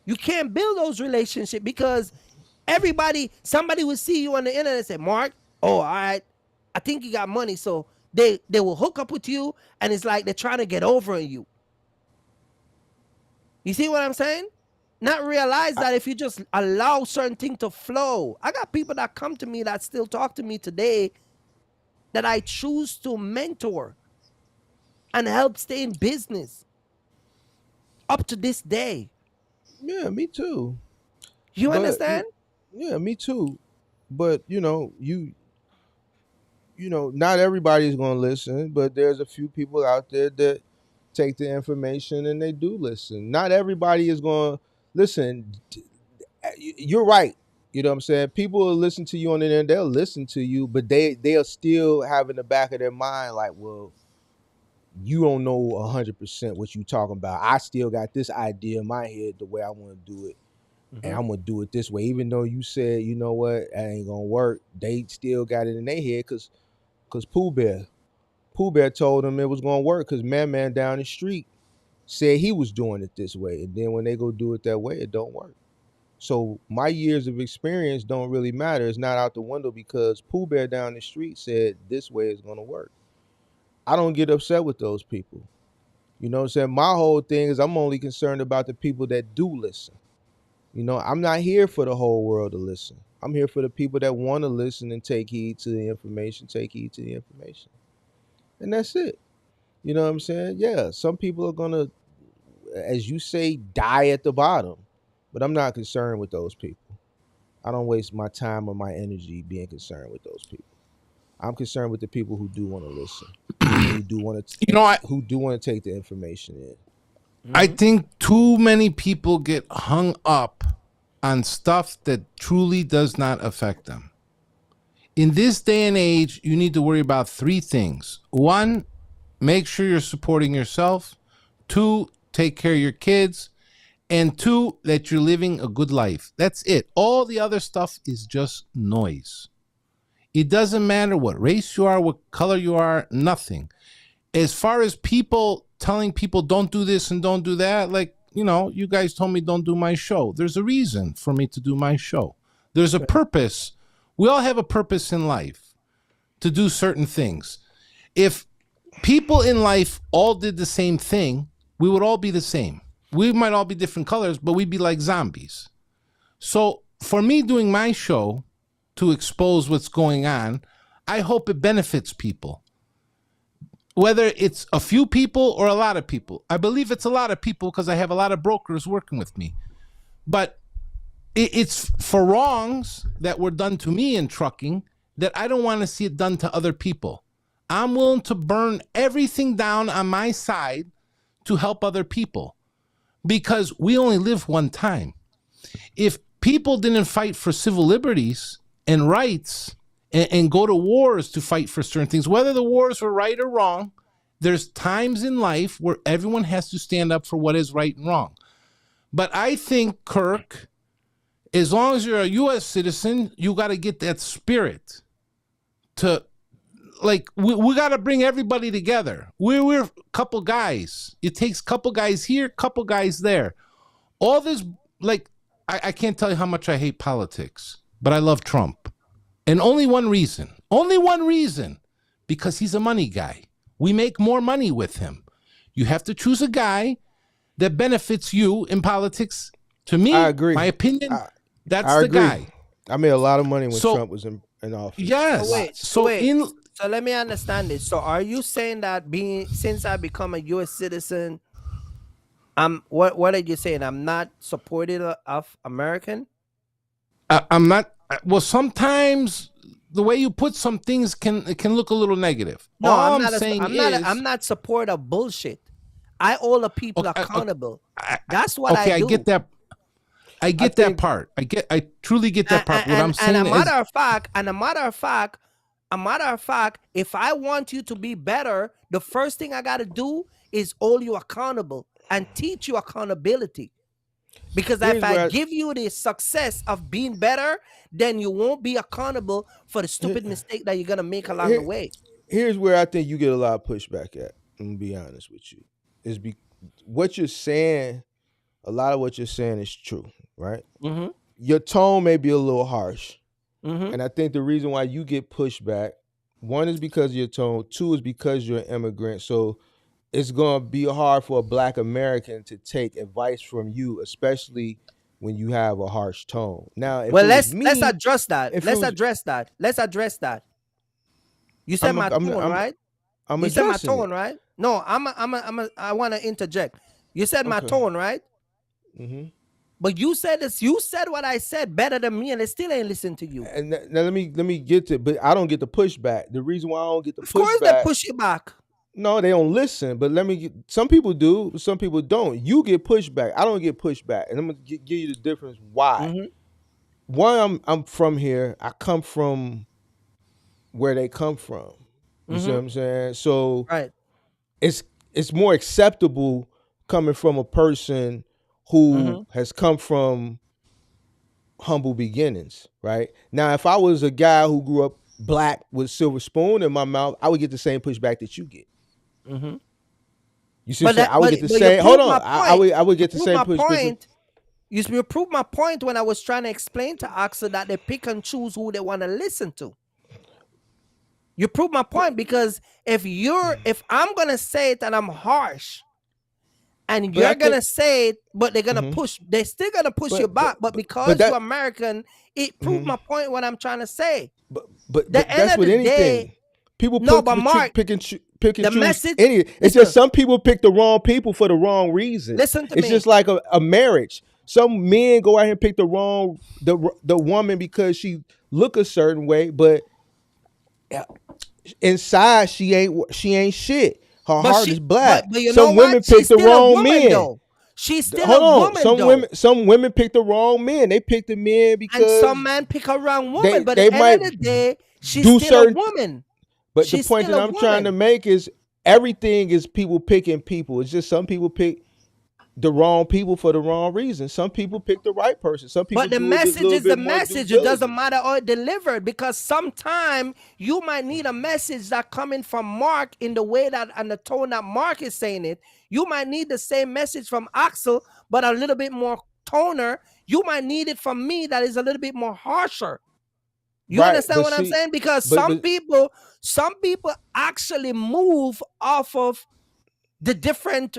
You can't build those relationships because somebody will see you on the internet and say, Mark, oh, all right, I think you got money. So they will hook up with you, and it's like they're trying to get over on you. You see what I'm saying? Not realize that if you just allow certain things to flow. I got people that come to me that still talk to me today that I choose to mentor and help stay in business up to this day. Yeah, me too. You understand? Yeah, me too. But not everybody's going to listen, but there's a few people out there that take the information and they do listen. Not everybody is going to listen. You're right. You know what I'm saying? People will listen to you on the internet. They'll listen to you, but they'll still have in the back of their mind like, well, you don't know 100% what you talking about. I still got this idea in my head the way I want to do it. And I'm going to do it this way. Even though you said, you know what, that ain't going to work. They still got it in their head because Pooh Bear told them it was going to work because Man down the street said he was doing it this way. And then when they go do it that way, it don't work. So my years of experience don't really matter. It's not out the window because Pooh Bear down the street said this way is going to work. I don't get upset with those people. You know what I'm saying? My whole thing is I'm only concerned about the people that do listen. You know, I'm not here for the whole world to listen. I'm here for the people that want to listen and take heed to the information, And that's it. You know what I'm saying? Yeah, some people are going to, as you say, die at the bottom. But I'm not concerned with those people. I don't waste my time or my energy being concerned with those people. I'm concerned with the people who do want to listen, who do want to take the information in. I think too many people get hung up on stuff that truly does not affect them. In this day and age, you need to worry about 3 things. 1, make sure you're supporting yourself. 2, take care of your kids. And 2, that you're living a good life. That's it. All the other stuff is just noise. It doesn't matter what race you are, what color you are, nothing. As far as people telling people don't do this and don't do that, like, you guys told me don't do my show. There's a reason for me to do my show. There's a purpose. We all have a purpose in life to do certain things. If people in life all did the same thing, we would all be the same. We might all be different colors, but we'd be like zombies. So for me doing my show to expose what's going on, I hope it benefits people. whether it's a few people or a lot of people. I believe it's a lot of people because I have a lot of brokers working with me. But it's for wrongs that were done to me in trucking that I don't want to see it done to other people. I'm willing to burn everything down on my side to help other people because we only live one time. If people didn't fight for civil liberties and rights and go to wars to fight for certain things, whether the wars were right or wrong, there's times in life where everyone has to stand up for what is right and wrong. But I think, Kirk, as long as you're a U.S. citizen, you got to get that spirit to, like, we got to bring everybody together. We're a couple guys. It takes a couple guys here, couple guys there. All this, like, I can't tell you how much I hate politics, but I love Trump. And only one reason, because he's a money guy. We make more money with him. You have to choose a guy that benefits you in politics. To me, I agree. My opinion, that's I the agree. guy. I made a lot of money when Trump was in office. Yes. So let me understand this. So are you saying that since I become a U.S. citizen, what are you saying? I'm not supportive of American? I'm not. Well, sometimes the way you put some things can look a little negative. No, All I'm not supportive of bullshit. I hold the people accountable. That's what I do. I get that. I get that part. I truly get that part. What I'm saying and a matter of fact, if I want you to be better, the first thing I got to do is hold you accountable and teach you accountability. Because if I give you the success of being better, then you won't be accountable for the stupid mistake that you're going to make along the way. Here's where I think you get a lot of pushback at. I'm going to be honest with you. What you're saying, a lot of what you're saying is true, right? Mm-hmm. Your tone may be a little harsh. Mm-hmm. And I think the reason why you get pushback, one is because of your tone, two is because you're an immigrant. So it's going to be hard for a Black American to take advice from you, especially when you have a harsh tone. Now, let's address that. Let's address that. You said my tone, right? You said my tone, right? No, I want to interject. You said my tone, right? Mm-hmm. But you said this. You said what I said better than me, and they still ain't listen to you. And now let me get to. But I don't get the pushback. The reason why I don't get the pushback. Of course, they push you back. No, they don't listen. But some people do, some people don't. You get pushback. I don't get pushback, and I'm gonna give you the difference. Why? Mm-hmm. One, I'm from here. I come from where they come from. You see what I'm saying? So right. It's more acceptable coming from a person who has come from humble beginnings, right? Now, if I was a guy who grew up Black with a silver spoon in my mouth, I would get the same pushback that you get. Mm-hmm. You see what I'm saying? I would get the same. Hold on. I would get the same pushback. You proved my point when I was trying to explain to Axel that they pick and choose who they want to listen to. You prove my point because if I'm gonna say it and I'm harsh, and you're gonna say it, but they're gonna they're still gonna push you back. But because you're American, it proved my point what I'm trying to say. But that's with anything. Day, people pick and choose. Message, it's just some people pick the wrong people for the wrong reason. Listen to me. It's just like a marriage. Some men go out here and pick the wrong the woman because she look a certain way, but inside she ain't shit. Her heart is Black. But some women pick the wrong men. Though. She's still a woman. Some women pick the wrong men. They pick the men because and some men pick a wrong woman. But at the end of the day, she's still a woman. But the point that I'm trying to make is everything is people picking people. It's just some people pick the wrong people for the wrong reason. Some people pick the right person. Some people. But the message is the message. It doesn't matter how it's delivered because sometimes you might need a message that coming from Mark in the way that and the tone that Mark is saying it. You might need the same message from Axel, but a little bit more toner. You might need it from me that is a little bit more harsher. You understand what I'm saying? Because some people actually move off of a different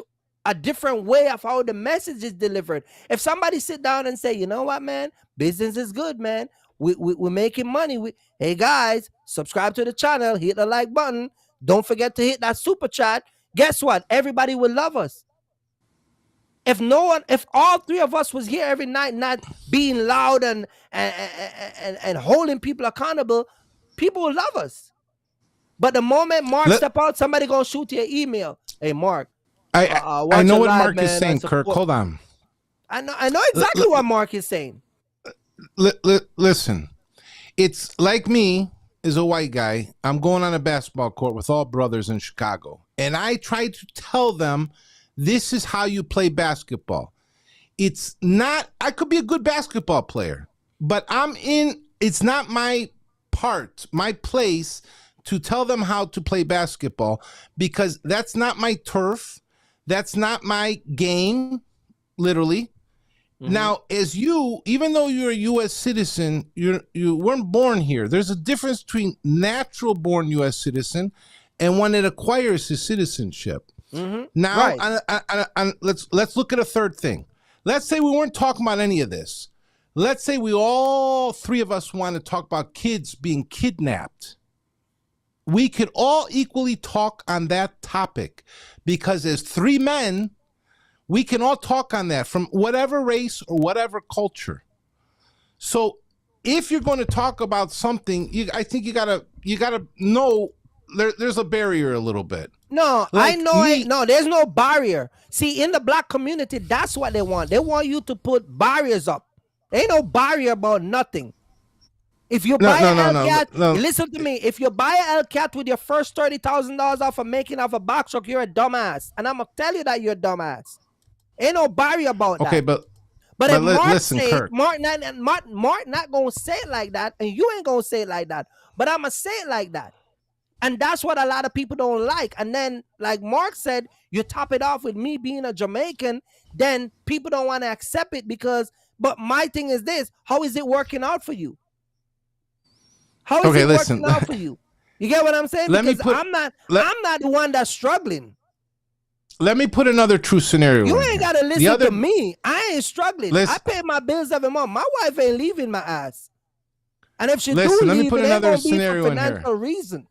way of how the message is delivered. If somebody sit down and say, you know what, man, business is good, man. We're making money. Hey guys, subscribe to the channel, hit the like button. Don't forget to hit that super chat. Guess what? Everybody will love us. If all three of us was here every night, not being loud and holding people accountable, people will love us. But the moment Mark step out, somebody gonna shoot your email. Hey, Mark. I know what Mark is saying, Kirk. Hold on. I know exactly what Mark is saying. Listen, it's like me as a white guy. I'm going on a basketball court with all brothers in Chicago, and I try to tell them this is how you play basketball. It's not. I could be a good basketball player, but it's not my place to tell them how to play basketball, because that's not my turf. That's not my game, literally. Mm-hmm. Now, even though you're a U.S. citizen, you weren't born here. There's a difference between natural born U.S. citizen and one that acquires his citizenship. Mm-hmm. Now, right. Let's look at a third thing. Let's say we weren't talking about any of this. Let's say all three of us want to talk about kids being kidnapped. We could all equally talk on that topic, because as three men, we can all talk on that from whatever race or whatever culture. So if you're going to talk about something, I think you gotta know there's a barrier a little bit. No, like I know it. No, there's no barrier. See, in the black community, that's what they want. They want you to put barriers up. Ain't no barrier about nothing. If you buy an Hellcat, listen to me. If you buy an Hellcat with your first $30,000 off of making of a box truck, you're a dumbass. And I'm going to tell you that you're a dumbass. Ain't no barrier about that. Okay, but if Mark listen, Kirk. Mark not going to say it like that, and you ain't going to say it like that. But I'm going to say it like that. And that's what a lot of people don't like. And then, like Mark said, you top it off with me being a Jamaican, then people don't want to accept it but my thing is this, how is it working out for you? How is it working out for you? You get what I'm saying? I'm not the one that's struggling. Let me put another true scenario. You ain't got to listen to me. I ain't struggling. I pay my bills every month. My wife ain't leaving my ass. And if she do leave, it ain't going to be for financial reason.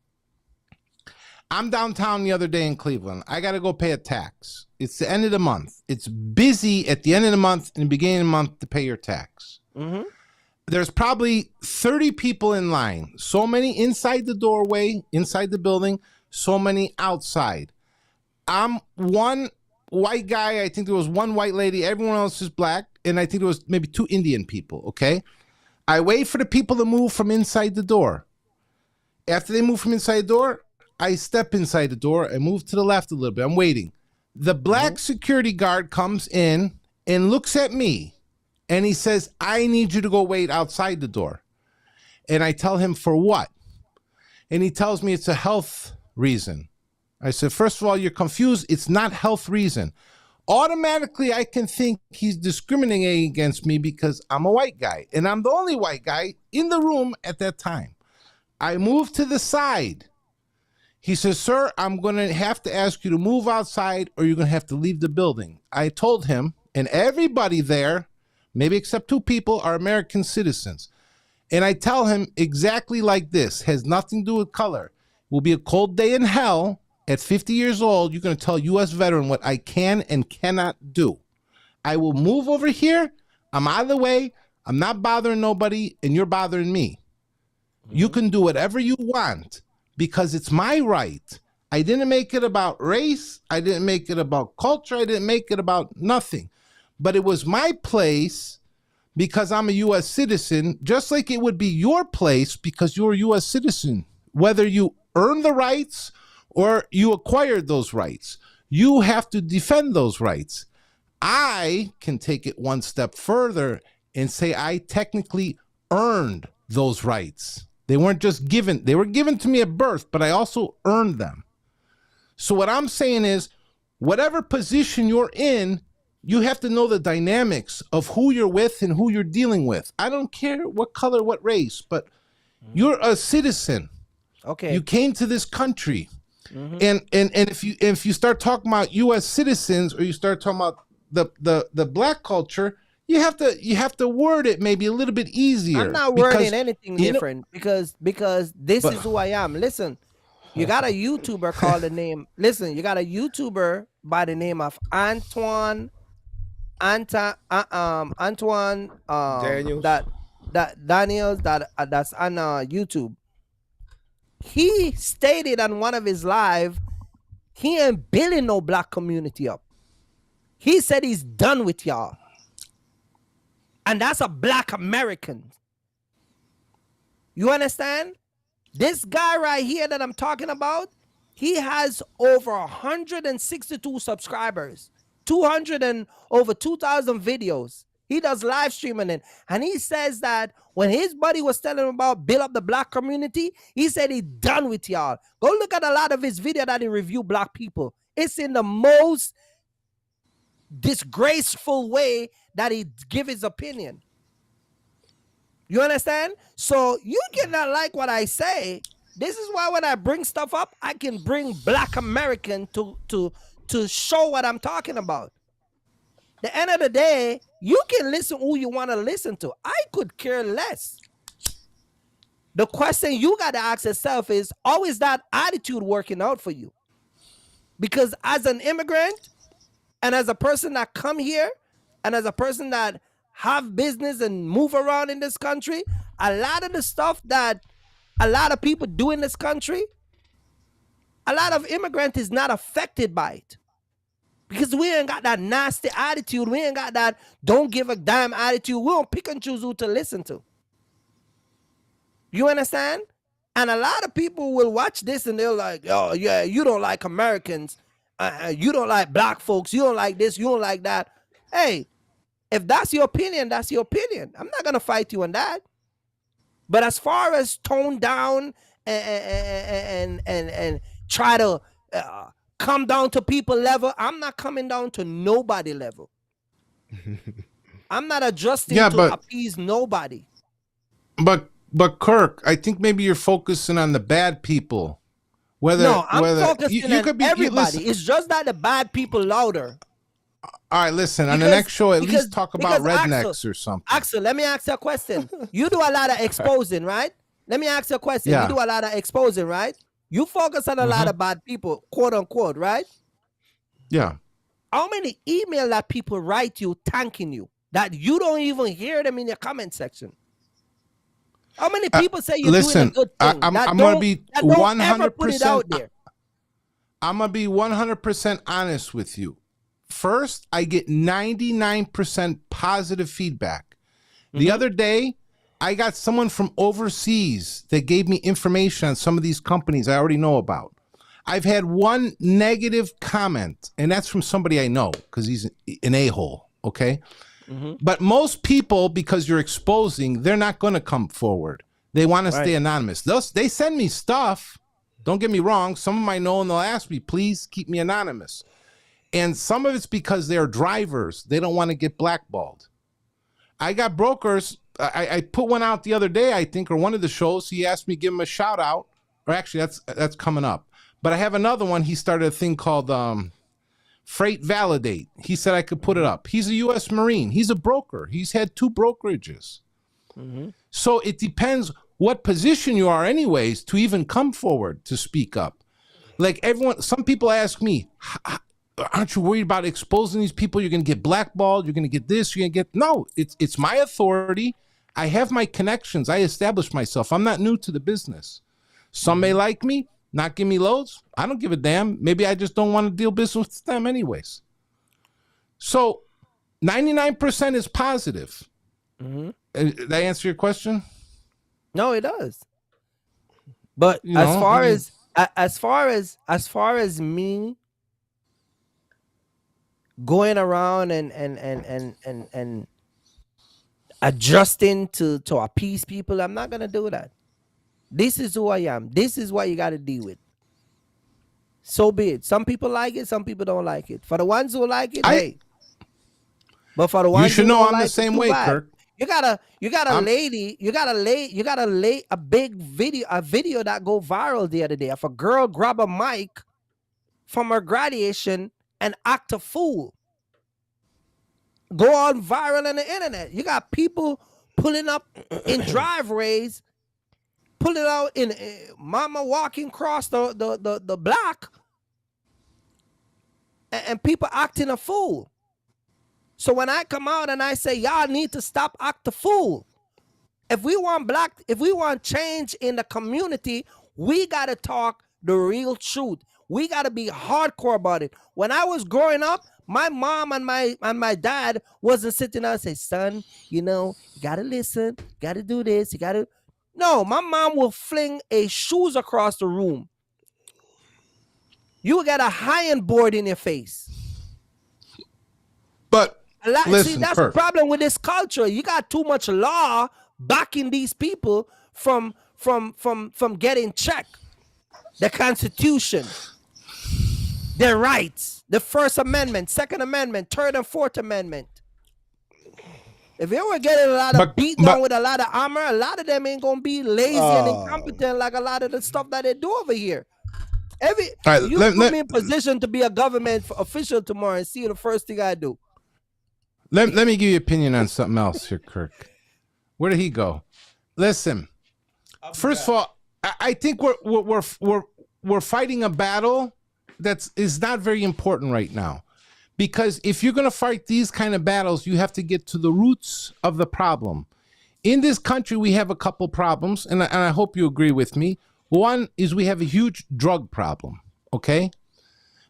I'm downtown the other day in Cleveland. I got to go pay a tax. It's the end of the month. It's busy at the end of the month and the beginning of the month to pay your tax. Mm-hmm. There's probably 30 people in line. So many inside the doorway, inside the building, so many outside. I'm one white guy. I think there was one white lady. Everyone else is black. And I think there was maybe 2 Indian people, okay? I wait for the people to move from inside the door. After they move from inside the door, I step inside the door and move to the left a little bit. I'm waiting. The black security guard comes in and looks at me. And he says, I need you to go wait outside the door. And I tell him, for what? And he tells me it's a health reason. I said, first of all, you're confused. It's not health reason. Automatically, I can think he's discriminating against me because I'm a white guy. And I'm the only white guy in the room at that time. I move to the side. He says, sir, I'm going to have to ask you to move outside or you're going to have to leave the building. I told him, and everybody there, maybe except 2 people, are American citizens. And I tell him exactly like this, has nothing to do with color. It will be a cold day in hell. At 50 years old, you're going to tell a U.S. veteran what I can and cannot do. I will move over here. I'm out of the way. I'm not bothering nobody, and you're bothering me. Mm-hmm. You can do whatever you want because it's my right. I didn't make it about race. I didn't make it about culture. I didn't make it about nothing. But it was my place because I'm a U.S. citizen, just like it would be your place because you're a U.S. citizen. Whether you earn the rights or you acquired those rights, you have to defend those rights. I can take it one step further and say I technically earned those rights. They weren't just given. They were given to me at birth, but I also earned them. So what I'm saying is, whatever position you're in, you have to know the dynamics of who you're with and who you're dealing with. I don't care what color, what race, but you're a citizen. Okay. You came to this country. Mm-hmm. And if you start talking about U.S. citizens or you start talking about the black culture, you have to word it maybe a little bit easier. I'm not wording anything different because this is who I am. Listen, You got a YouTuber called the name. Listen, you got a YouTuber by the name of Antoine Daniels. that Daniels that's on YouTube. He stated on one of his live, he ain't building no black community up. He said he's done with y'all. And that's a black American. You understand? This guy right here that I'm talking about, he has over 162 subscribers, 200 and over 2,000 videos. He does live streaming, and he says that when his buddy was telling him about build up the black community, he said he's done with y'all. Go look at a lot of his video that he review black people. It's in the most disgraceful way that he give his opinion. You understand? So you cannot like what I say. This is why when I bring stuff up, I can bring black American to show what I'm talking about. The end of the day, you can listen who you want to listen to. I could care less. The question you got to ask yourself is, how is that attitude working out for you? Because as an immigrant and as a person that come here and as a person that have business and move around in this country, a lot of the stuff that a lot of people do in this country, a lot of immigrants is not affected by it. Because we ain't got that nasty attitude. We ain't got that don't give a damn attitude. We don't pick and choose who to listen to. You understand? And a lot of people will watch this and they're like, oh, yeah, you don't like Americans. You don't like black folks. You don't like this. You don't like that. Hey, if that's your opinion, that's your opinion. I'm not going to fight you on that. But as far as tone down and try to come down to people level, I'm not coming down to nobody level. I'm not adjusting to appease nobody. But Kirk, I think maybe you're focusing on the bad people. No, I'm focusing on everybody. It's just that the bad people louder. All right, listen, on the next show, at least talk about rednecks Axel, or something. Axel, let me ask you a question. You do a lot of exposing, right? Let me ask you a question. Yeah. You do a lot of exposing, right? You focus on a lot of bad people, quote unquote, right? Yeah. How many emails that people write you thanking you that you don't even hear them in your comment section? How many people say you're doing a good thing? I'm going to be 100%. Put it out there. I'm going to be 100% honest with you. First, I get 99% positive feedback. The other day, I got someone from overseas that gave me information on some of these companies I already know about. I've had one negative comment, and that's from somebody I know because he's an a-hole, okay? But most people, because you're exposing, they're not going to come forward. They want to stay anonymous. They send me stuff. Don't get me wrong. Some of them I know, and they'll ask me, please keep me anonymous. And some of it's because they're drivers. They don't want to get blackballed. I got brokers. I put one out the other day, I think, or one of the shows. He asked me to give him a shout out. Or actually, that's coming up. But I have another one. He started a thing called Freight Validate. He said I could put it up. He's a U.S. Marine. He's a broker. He's had 2 brokerages. So it depends what position you are anyways to even come forward to speak up. Like everyone, some people ask me, aren't you worried about exposing these people? You're going to get blackballed. You're going to get this. You're going to get... No, it's my authority. I have my connections. I established myself. I'm not new to the business. Some may like me, not give me loads. I don't give a damn. Maybe I just don't want to deal business with them anyways. So 99% is positive. Did I answer your question? No, it does. But as far as me going around and adjusting to appease people, I'm not gonna do that. This is who I am. This is what you got to deal with. So be it. Some people like it. Some people don't like it. For the ones who like it, hey. But for the ones you should who know don't I'm like the same it, way, bad. Kirk. You gotta lay a big video that go viral the other day of a girl grab a mic from her graduation and act a fool. Go on viral on the internet. You got people pulling up in driveways pull it out in mama walking across the block, and people acting a fool. So when I come out and I say, y'all need to stop act a fool. If we want change in the community, we got to talk the real truth. We got to be hardcore about it. When I was growing up, my mom and my dad wasn't sitting there and say, son, you got to listen, you got to do this, you got to. No, my mom will fling a shoes across the room. You got a iron board in your face. But listen, see, that's Kirk. the problem with this culture. You got too much law backing these people from getting checked. The Constitution, their rights, the First Amendment, Second Amendment, Third and Fourth Amendment. If you were getting a lot of beat down with a lot of armor, a lot of them ain't gonna be lazy and incompetent like a lot of the stuff that they do over here. You put me in position to be a government official tomorrow and see the first thing I do. Let me give you an opinion on something else here, Kirk. Where did he go? Listen, first of all, I think we're fighting a battle that is not very important right now, because if you're going to fight these kind of battles, you have to get to the roots of the problem. In this country, we have a couple problems, and I hope you agree with me. One is we have a huge drug problem. Okay,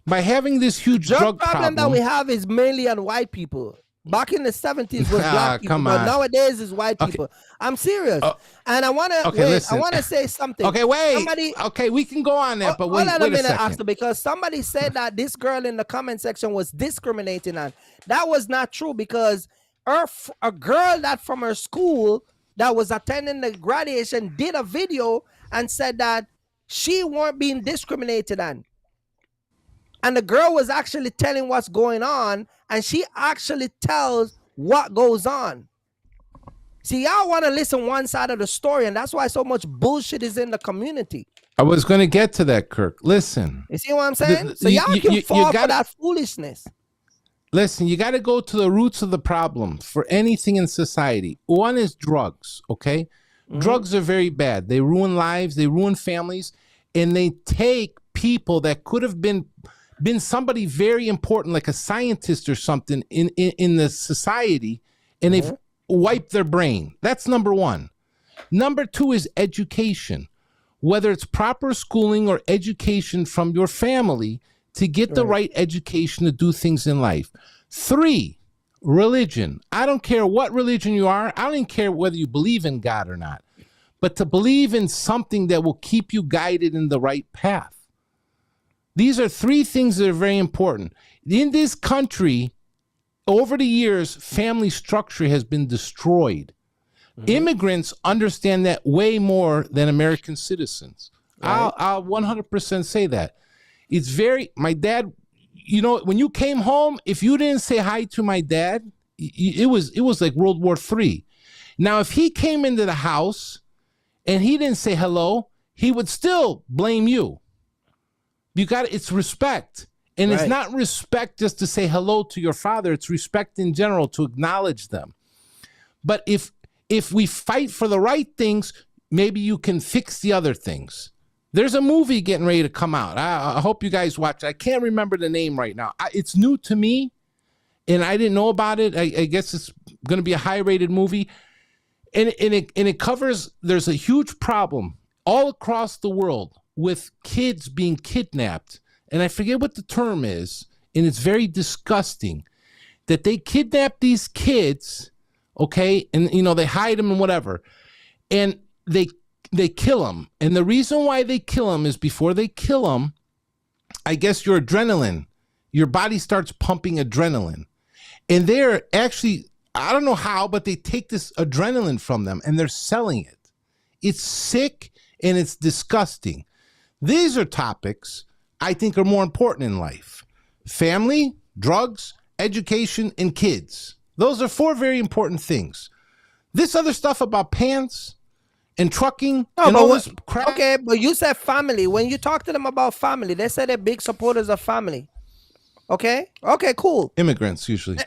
by having this huge drug problem that we have is mainly on white people. Back in the 70s was black people, but nowadays is white people. I'm serious. And I want to say something. Okay, wait. Okay, we can go on that, but wait a minute, Asta, because somebody said that this girl in the comment section was discriminating on. That was not true, because a girl that from her school that was attending the graduation did a video and said that she weren't being discriminated on. And the girl was actually telling what's going on, and she actually tells what goes on. See, y'all want to listen one side of the story, and that's why so much bullshit is in the community. I was going to get to that, Kirk. Listen. You see what I'm saying? So y'all can fall for that foolishness. Listen, you got to go to the roots of the problem for anything in society. One is drugs, okay? Mm-hmm. Drugs are very bad. They ruin lives, they ruin families, and they take people that could have been somebody very important, like a scientist or something in the society, and they've wiped their brain. That's number one. Number two is education, whether it's proper schooling or education from your family to get the right education to do things in life. Three, religion. I don't care what religion you are. I don't even care whether you believe in God or not, but to believe in something that will keep you guided in the right path. These are three things that are very important. In this country, over the years, family structure has been destroyed. Mm-hmm. Immigrants understand that way more than American citizens. Right. I'll 100% say that. It's my dad, when you came home, if you didn't say hi to my dad, it was like World War III. Now, if he came into the house and he didn't say hello, he would still blame you. It's respect. And It's not respect just to say hello to your father. It's respect in general, to acknowledge them. But if we fight for the right things, maybe you can fix the other things. There's a movie getting ready to come out. I hope you guys watch it. I can't remember the name right now. It's new to me, and I didn't know about it. I guess it's going to be a high-rated movie. And it covers, there's a huge problem all across the world with kids being kidnapped, and I forget what the term is, and it's very disgusting that they kidnap these kids, okay, and they hide them and whatever, and they kill them. And the reason why they kill them is before they kill them, I guess your body starts pumping adrenaline, and they're actually, I don't know how, but they take this adrenaline from them and they're selling it. It's sick and it's disgusting. These are topics I think are more important in life. Family, drugs, education, and kids. Those are four very important things. This other stuff about pants and trucking and all this crap. Okay, but you said family. When you talk to them about family, they say they're big supporters of family. Okay? Okay, cool. Immigrants, usually.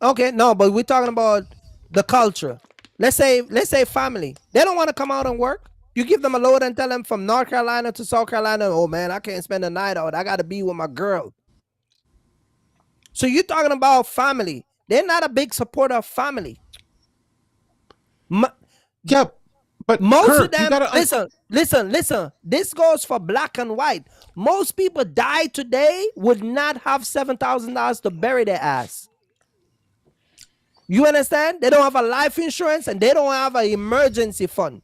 Okay, no, but we're talking about the culture. Let's say family. They don't want to come out and work. You give them a load and tell them from North Carolina to South Carolina, oh man, I can't spend the night out. I got to be with my girl. So you're talking about family. They're not a big supporter of family. Yep. But Most Kirk, of them, listen. This goes for black and white. Most people die today would not have $7,000 to bury their ass. You understand? They don't have a life insurance and they don't have an emergency fund.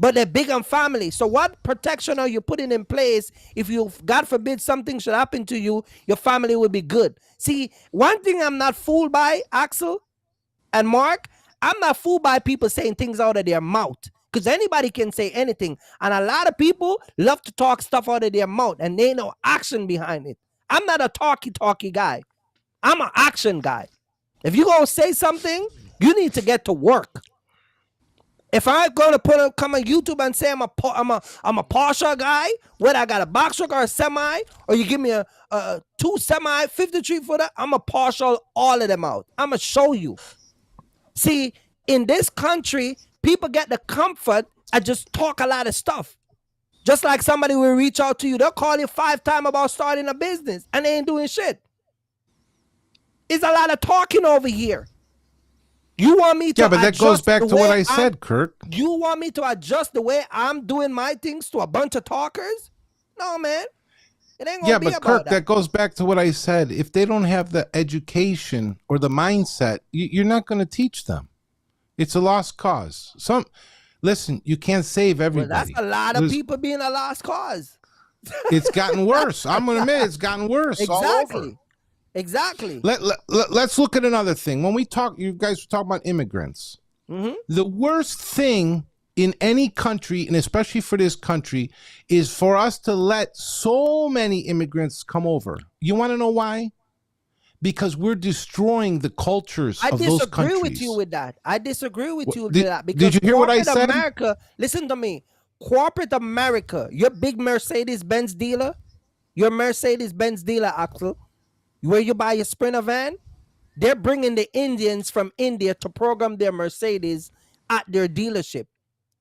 But they're big on family. So what protection are you putting in place if you, God forbid, something should happen to you, your family will be good? See, one thing I'm not fooled by, Axel and Mark, I'm not fooled by people saying things out of their mouth, because anybody can say anything. And a lot of people love to talk stuff out of their mouth and they know action behind it. I'm not a talky guy. I'm an action guy. If you're going to say something, you need to get to work. If I'm going to come on YouTube and say I'm a Porsche guy, whether I got a box truck or a semi, or you give me a 2 semi, 53 footer, I'm a partial all of them out. I'm going to show you. See, in this country, people get the comfort and just talk a lot of stuff. Just like somebody will reach out to you. They'll call you 5 times about starting a business and they ain't doing shit. It's a lot of talking over here. You want me to but that goes back to what I said, Kirk. You want me to adjust the way I'm doing my things to a bunch of talkers? No, man. It ain't gonna be about Kirk, that goes back to what I said. If they don't have the education or the mindset, you're not going to teach them. It's a lost cause. Listen, you can't save everybody. Well, that's a lot of people being a lost cause. It's gotten worse. I'm going to admit it's gotten worse. Exactly. All over. Exactly. Let's look at another thing. When we talk, you guys were talking about immigrants. Mm-hmm. The worst thing in any country, and especially for this country, is for us to let so many immigrants come over. You want to know why? Because we're destroying the cultures of those countries. I disagree with you with that. I disagree with you with that. Because did you hear what I said? America, listen to me. Corporate America, your big Mercedes-Benz dealer, Axel, where you buy your Sprinter van, they're bringing the Indians from India to program their Mercedes at their dealership.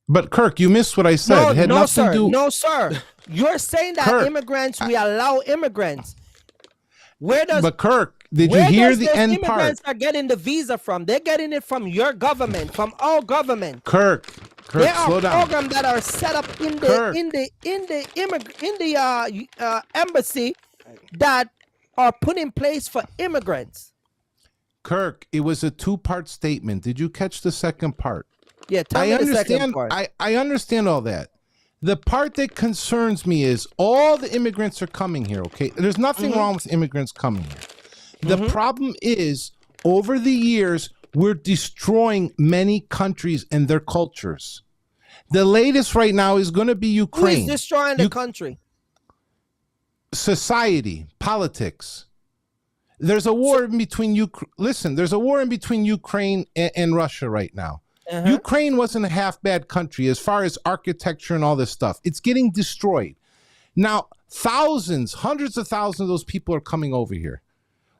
But Kirk, you missed what I said. No, sir. You're saying that Kirk, we allow immigrants. But Kirk, did you hear the end part? Immigrants are getting the visa from. They're getting it from your government, from our government. Kirk, there slow down. There are programs that are set up in the embassy that are put in place for immigrants. Kirk, it was a 2-part statement. Did you catch the second part? Yeah, tell me the second part. I understand all that. The part that concerns me is all the immigrants are coming here, okay? There's nothing wrong with immigrants coming here. The problem is, over the years, we're destroying many countries and their cultures. The latest right now is going to be Ukraine. Who is destroying the country? Society, politics. There's a war in between there's a war in between Ukraine and Russia right now. Ukraine wasn't a half bad country as far as architecture and all this stuff. It's getting destroyed. Now, hundreds of thousands of those people are coming over here.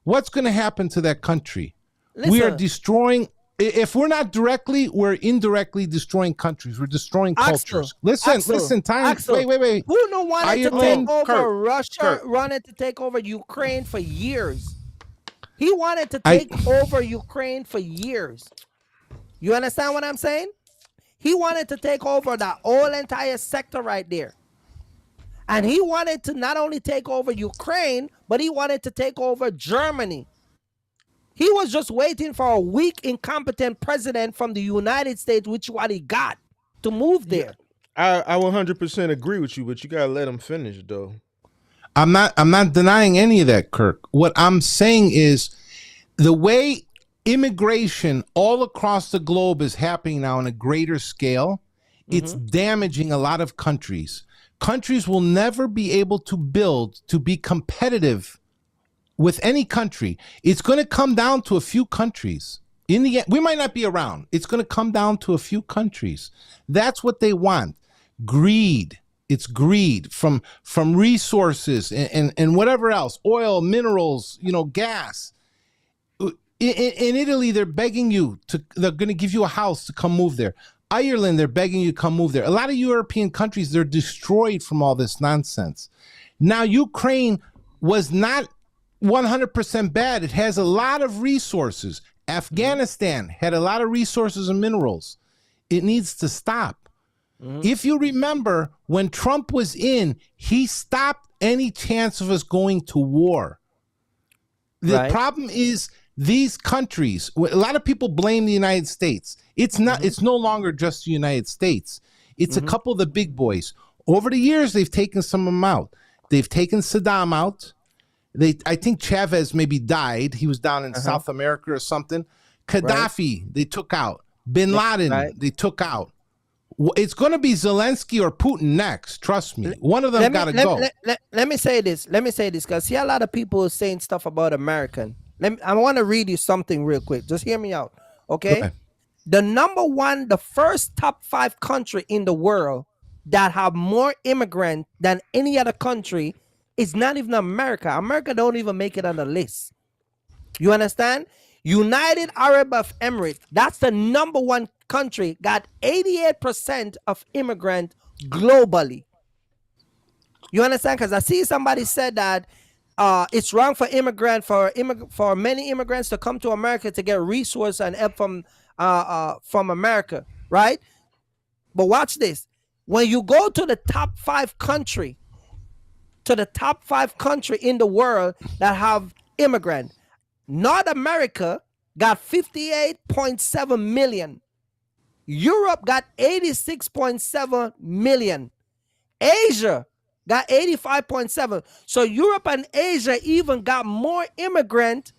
What's going to happen to that country? Listen. We are destroying. If we're not directly, we're indirectly destroying countries. We're destroying cultures. Listen, time. Wait. Putin wanted to take over Russia, wanted to take over Ukraine for years. He wanted to take over Ukraine for years. You understand what I'm saying? He wanted to take over the whole entire sector right there. And he wanted to not only take over Ukraine, but he wanted to take over Germany. He was just waiting for a weak, incompetent president from the United States, which what he got, to move there. I 100% agree with you, but you gotta let him finish, though. I'm not denying any of that, Kirk. What I'm saying is the way immigration all across the globe is happening now on a greater scale, it's damaging a lot of countries. Countries will never be able to build to be competitive with any country. It's going to come down to a few countries. In the end, we might not be around. It's going to come down to a few countries. That's what they want. Greed. It's greed from resources and whatever else, oil, minerals, gas. In Italy, they're begging you they're going to give you a house to come move there. Ireland, they're begging you to come move there. A lot of European countries, they're destroyed from all this nonsense. Now, Ukraine was not 100% bad. It has a lot of resources. Afghanistan had a lot of resources and minerals. It needs to stop. If you remember, when Trump was in, he stopped any chance of us going to war. The problem is these countries, a lot of people blame the United States. It's not. It's no longer just the United States. It's a couple of the big boys. Over the years, they've taken some of them out. They've taken Saddam out. I think Chavez maybe died. He was down in South America or something. Gaddafi, they took out. Bin Laden, they took out. It's going to be Zelensky or Putin next. Trust me. One of them got to go. Let me say this. Because see, a lot of people saying stuff about American. I want to read you something real quick. Just hear me out. Okay? The first top 5 country in the world that have more immigrants than any other country is not even America. America don't even make it on the list. You understand? United Arab Emirates, that's the number 1 country, got 88% of immigrants globally. You understand? Because I see somebody said that it's wrong for for many immigrants to come to America to get resources and help from America, right? But watch this. When you go to the top 5 country, in the world that have immigrants, North America got 58.7 million. Europe got 86.7 million. Asia got 85.7. So Europe and Asia even got more immigrant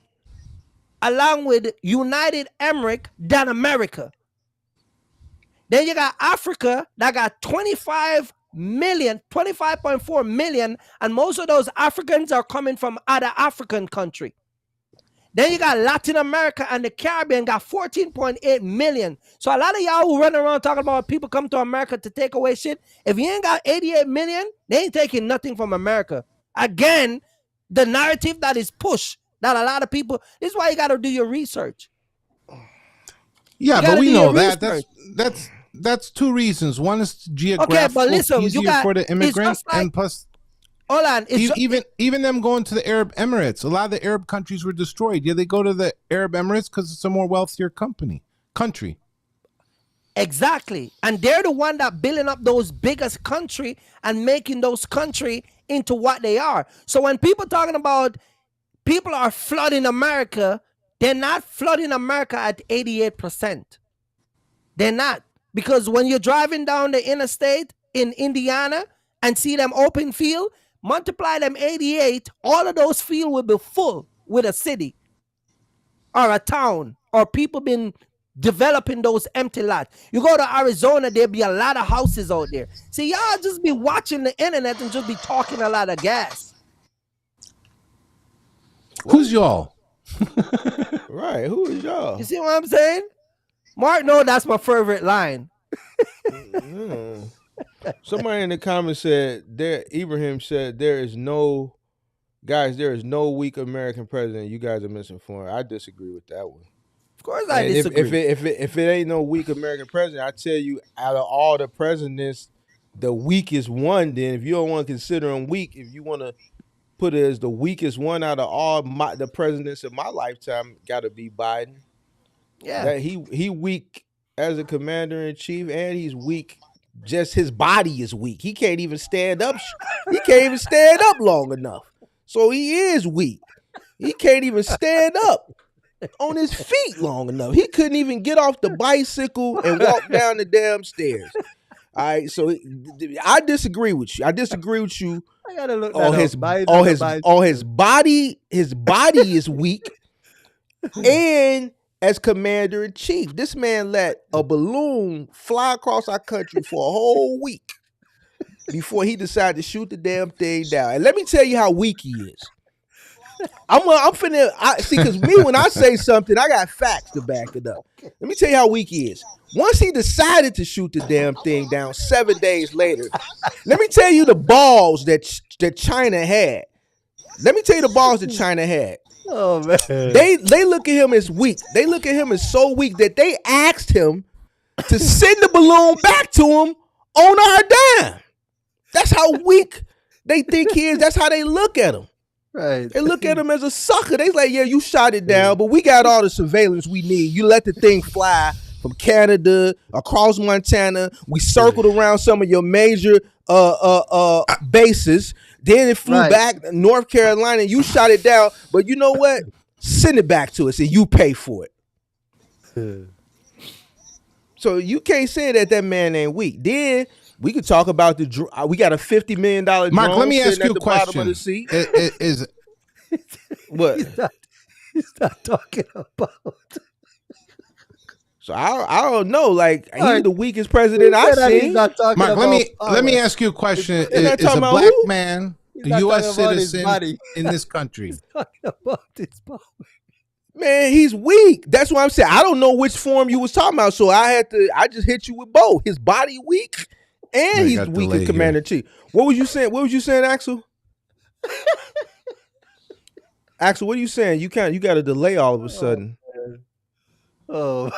along with United Emirates than America. Then you got Africa that got 25.4 million, and most of those Africans are coming from other African countries. Then you got Latin America and the Caribbean got 14.8 million. So a lot of y'all who run around talking about people come to America to take away shit, if you ain't got 88 million, they ain't taking nothing from America. Again, the narrative that is pushed, that a lot of people, this is why you got to do your research. Yeah, but we know that. That's 2 reasons. One is geographical, okay, but listen, easier for the immigrants, and plus, hold on, even them going to the Arab Emirates. A lot of the Arab countries were destroyed. Yeah, they go to the Arab Emirates because it's a more wealthier country. Exactly, and they're the one that building up those biggest country and making those country into what they are. So when people talking about people are flooding America, they're not flooding America at 88%. They're not. Because when you're driving down the interstate in Indiana and see them open field, multiply them 88, all of those fields will be full with a city or a town or people been developing those empty lots. You go to Arizona, there'll be a lot of houses out there. See, y'all just be watching the internet and just be talking a lot of gas. Who's y'all? Right, who is y'all? You see what I'm saying? Mark, no, that's my favorite line. Somebody in the comments said, Ibrahim said, there is no weak American president. You guys are misinformed. I disagree with that one. Of course I disagree. If it ain't no weak American president, I tell you, out of all the presidents, the weakest one, then if you don't want to consider him weak, if you want to put it as the weakest one out of all the presidents of my lifetime, got to be Biden. Yeah, that he weak as a commander in chief, and he's weak. Just his body is weak. He can't even stand up. He can't even stand up long enough. So he is weak. He can't even stand up on his feet long enough. He couldn't even get off the bicycle and walk down the damn stairs. All right, so I disagree with you. I gotta look on his body. His body is weak, and as commander in chief, this man let a balloon fly across our country for a whole week before he decided to shoot the damn thing down. And let me tell you how weak he is. See, because me, when I say something, I got facts to back it up. Let me tell you how weak he is. Once he decided to shoot the damn thing down 7 days later, let me tell you the balls that China had. Let me tell you the balls that China had. Oh man. They look at him as weak. They look at him as so weak that they asked him to send the balloon back to him on our dime. That's how weak they think he is. That's how they look at him. Right. They look at him as a sucker. They like, yeah, you shot it down, but we got all the surveillance we need. You let the thing fly from Canada across Montana. We circled around some of your major bases. Then it flew back to North Carolina. You shot it down, but you know what? Send it back to us and you pay for it. So you can't say that man ain't weak. Then we could talk about we got a $50 million drone. Mark, let me ask you a bottom question. of the seat. Is What? He's not talking about. So I don't know. Like he's the weakest president I've seen. Mark, let me ask you a question. Is a black man a U.S. citizen in this country? He's talking about his power. Man, he's weak. That's what I'm saying. I don't know which form you was talking about, so I just hit you with both. His body weak, and he's weak as Commander-in-Chief. What was you saying? What was you saying, Axel? Axel, what are you saying? You got a delay all of a sudden. Oh,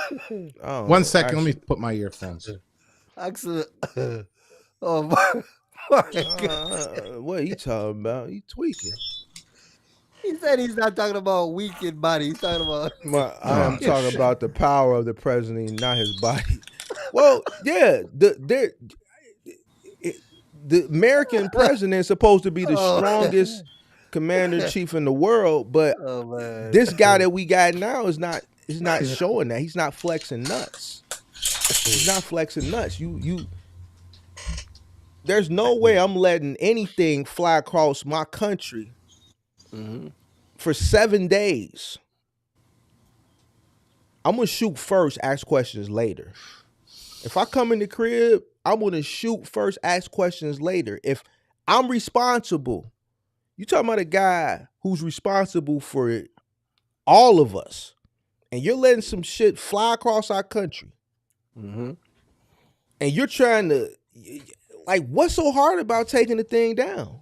1 second. Let me put my earphones. Axel. Oh my God. What are you talking about? You tweaking. He said he's not talking about weak in body. He's talking about. I'm talking about the power of the president, not his body. Well, yeah, the American president is supposed to be the strongest commander-in-chief in the world, but this guy that we got now is not showing that. He's not flexing nuts. He's not flexing nuts. You. There's no way I'm letting anything fly across my country. For 7 days. I'm gonna shoot first, ask questions later. If I come in the crib, I'm gonna shoot first, ask questions later. If I'm responsible, you talking about a guy who's responsible for all of us, and you're letting some shit fly across our country, and you're trying to, like, what's so hard about taking the thing down?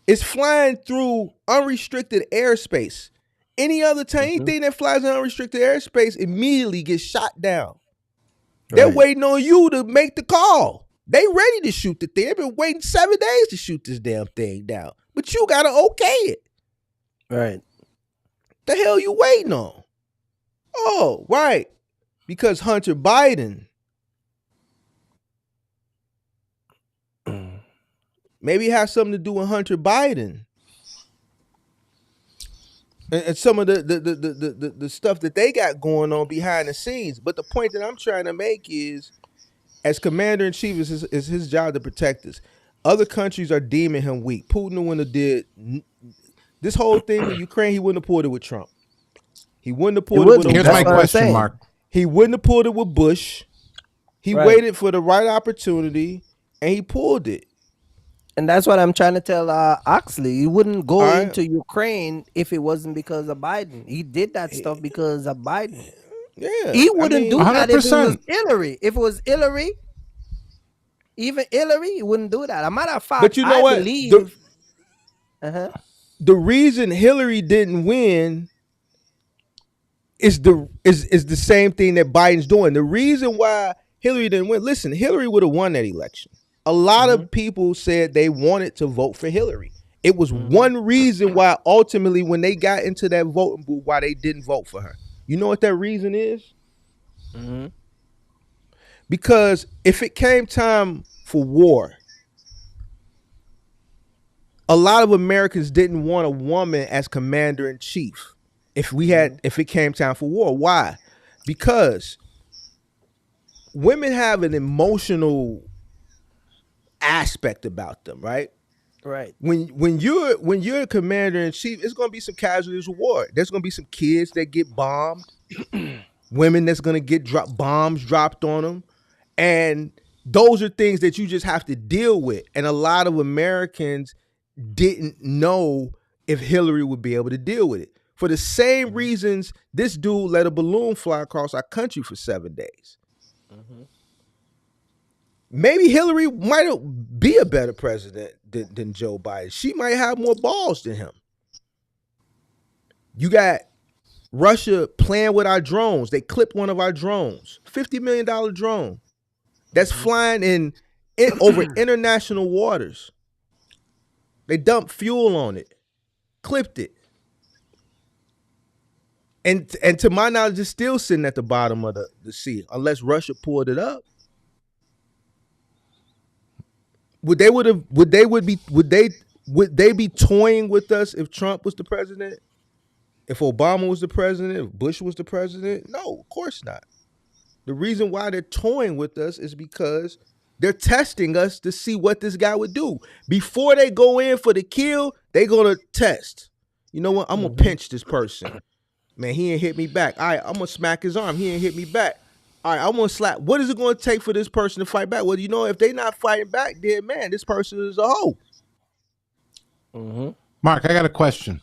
It's flying through unrestricted airspace. Any other time, anything that flies in unrestricted airspace immediately gets shot down. They're waiting on you to make the call. They ready to shoot the thing. They've been waiting 7 days to shoot this damn thing down. But you gotta okay it. Right. The hell you waiting on? Oh, right. Because Hunter Biden. Maybe it has something to do with Hunter Biden and some of the stuff that they got going on behind the scenes. But the point that I'm trying to make is, as commander-in-chief, is his job to protect us. Other countries are deeming him weak. Putin wouldn't have did this whole thing with Ukraine. He wouldn't have pulled it with Trump. He wouldn't have pulled it with. Here's my question, Mark. He wouldn't have pulled it with Bush. He waited for the right opportunity and he pulled it. And that's what I'm trying to tell Oxley. He wouldn't go into Ukraine if it wasn't because of Biden. He did that stuff because of Biden. Yeah, he wouldn't do 100%. that if it was Hillary. If it was Hillary, even Hillary, he wouldn't do that. A matter of fact, but you know I what? believe The reason Hillary didn't win is the same thing that Biden's doing. The reason why Hillary didn't win. Listen, Hillary would have won that election. A lot of people said they wanted to vote for Hillary. It was one reason why ultimately when they got into that voting booth, why they didn't vote for her. You know what that reason is? Because if it came time for war, a lot of Americans didn't want a woman as commander-in-chief. If it came time for war. Why? Because women have an emotional aspect about them, right? Right. When you're a commander-in-chief, it's gonna be some casualties of war. There's gonna be some kids that get bombed, women that's gonna get bombs dropped on them, and those are things that you just have to deal with. And a lot of Americans didn't know if Hillary would be able to deal with it. For the same reasons, this dude let a balloon fly across our country for 7 days. Maybe Hillary might be a better president than Joe Biden. She might have more balls than him. You got Russia playing with our drones. They clipped one of our drones, $50 million drone that's flying in over international waters. They dumped fuel on it, clipped it. And to my knowledge, it's still sitting at the bottom of the sea, unless Russia pulled it up. Would they be toying with us if Trump was the president? If Obama was the president, if Bush was the president? No, of course not. The reason why they're toying with us is because they're testing us to see what this guy would do. Before they go in for the kill, they're going to test. You know what? I'm going to pinch this person. Man, he ain't hit me back. All right, I'm going to smack his arm. He ain't hit me back. All right, I'm going to slap. What is it going to take for this person to fight back? Well, you know, if they not fighting back, then, man, this person is a hoe. Mark, I got a question.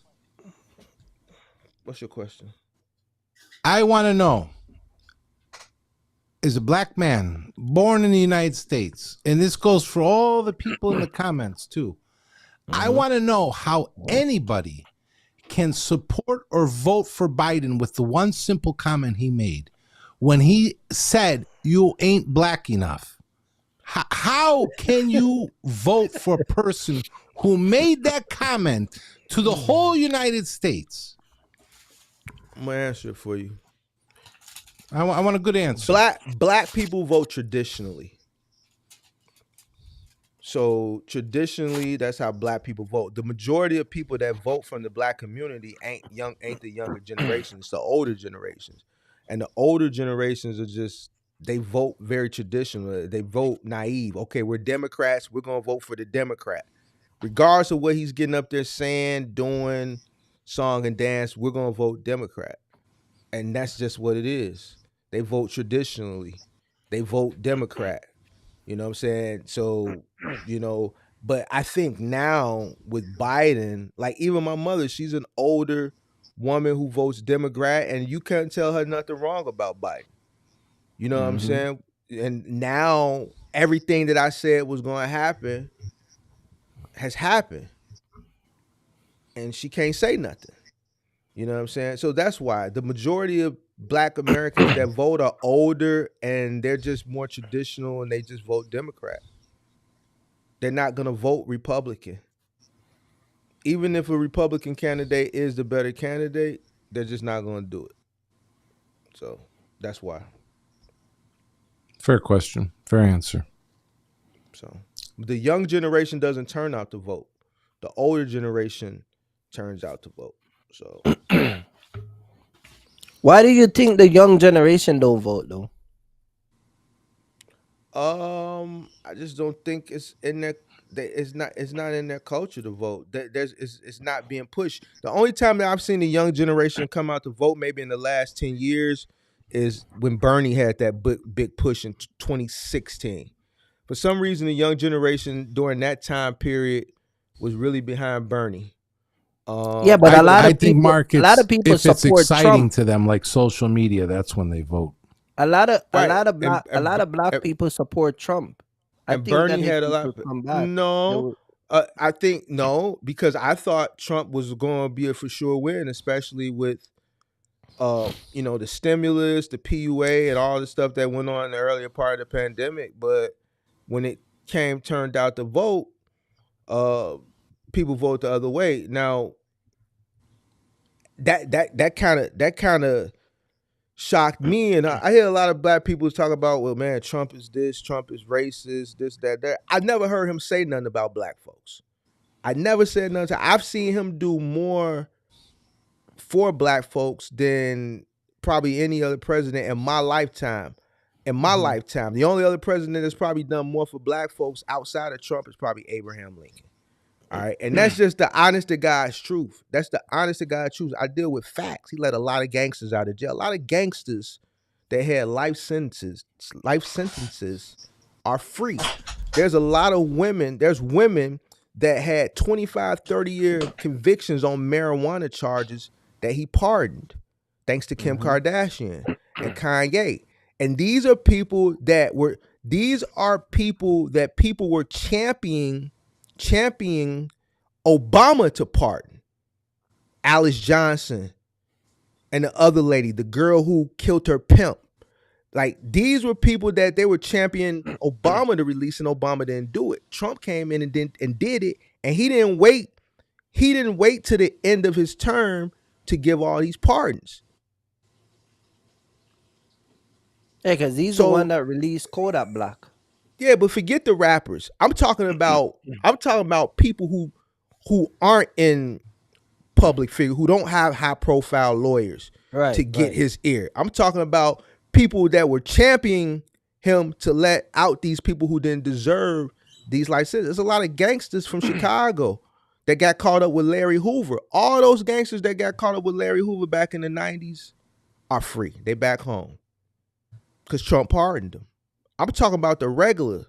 What's your question? I want to know, is a black man born in the United States, and this goes for all the people in the comments too, I want to know how anybody can support or vote for Biden with the one simple comment he made when he said, you ain't black enough. How can you vote for a person who made that comment to the whole United States? I'm going to answer it for you. I want a good answer. Black people vote traditionally. So traditionally, that's how black people vote. The majority of people that vote from the black community ain't the younger generation. It's the older generations. And the older generations are just, they vote very traditional. They vote naive. Okay, we're Democrats. We're going to vote for the Democrat. Regardless of what he's getting up there saying, doing, song and dance, we're going to vote Democrat. And that's just what it is. They vote traditionally. They vote Democrat. You know what I'm saying? So, you know, but I think now with Biden, like even my mother, she's an older woman who votes Democrat, and you can't tell her nothing wrong about Biden. You know what I'm saying? And now everything that I said was going to happen has happened. And she can't say nothing. You know what I'm saying? So that's why the majority of black Americans that vote are older and they're just more traditional and they just vote Democrat. They're not going to vote Republican. Even if a Republican candidate is the better candidate, they're just not going to do it. So that's why. Fair question. Fair answer. So the young generation doesn't turn out to vote. The older generation turns out to vote. So why do you think the young generation don't vote though? I just don't think it's in their. It's not in their culture to vote. It's not being pushed. The only time that I've seen the young generation come out to vote, maybe in the last 10 years, is when Bernie had that big push in 2016. For some reason, the young generation during that time period was really behind Bernie. Yeah, but I think Mark, a lot of people if it's support exciting Trump. to them, like social media, that's when they vote. A lot of Right. black people support Trump. And Bernie had a lot. No, I think no, because I thought Trump was going to be a for sure win, especially with, you know, the stimulus, the PUA, and all the stuff that went on in the earlier part of the pandemic. But when it turned out to vote, people vote the other way. Now, that kind of shocked me, and I hear a lot of black people talk about, well, man, Trump is this, Trump is racist, this, that. I never heard him say nothing about black folks. I never said nothing. I've seen him do more for black folks than probably any other president in my lifetime. In my lifetime, the only other president that's probably done more for black folks outside of Trump is probably Abraham Lincoln. All right. And that's just the honest to God's truth. That's the honest to God's truth. I deal with facts. He let a lot of gangsters out of jail. A lot of gangsters that had life sentences are free. There's a lot of women. There's women that had 25, 30-year convictions on marijuana charges that he pardoned, thanks to Kim Kardashian and Kanye. And these are people that people were championing Obama to pardon. Alice Johnson, and the other lady, the girl who killed her pimp. Like, these were people that they were championing Obama to release, and Obama didn't do it. Trump came in and did it, and he didn't wait. He didn't wait to the end of his term to give all these pardons. Yeah, because he's the one that released Kodak Black. Yeah, but forget the rappers. I'm talking about people who aren't in public figure, who don't have high profile lawyers to get his ear. I'm talking about people that were championing him to let out these people who didn't deserve these life sentences. There's a lot of gangsters from Chicago that got caught up with Larry Hoover. All those gangsters that got caught up with Larry Hoover back in the 90s are free. They back home because Trump pardoned them. I'm talking about the regular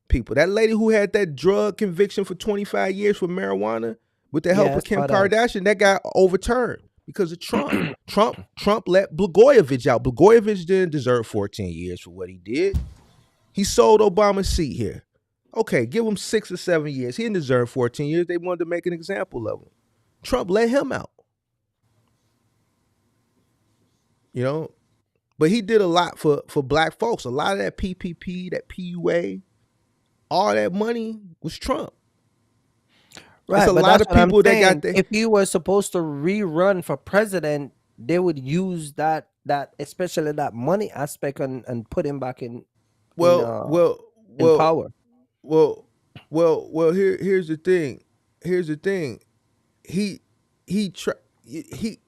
people. That lady who had that drug conviction for 25 years for marijuana with the help of Kim Kardashian, that got overturned because of Trump. Trump let Blagojevich out. Blagojevich didn't deserve 14 years for what he did. He sold Obama's seat here. Okay, give him 6 or 7 years. He didn't deserve 14 years. They wanted to make an example of him. Trump let him out. You know? But he did a lot for black folks. A lot of that PPP, that PUA, all that money was Trump. Right, There's a lot of people that got if he was supposed to rerun for president, they would use that especially that money aspect and put him back in power. Well. Here's the thing.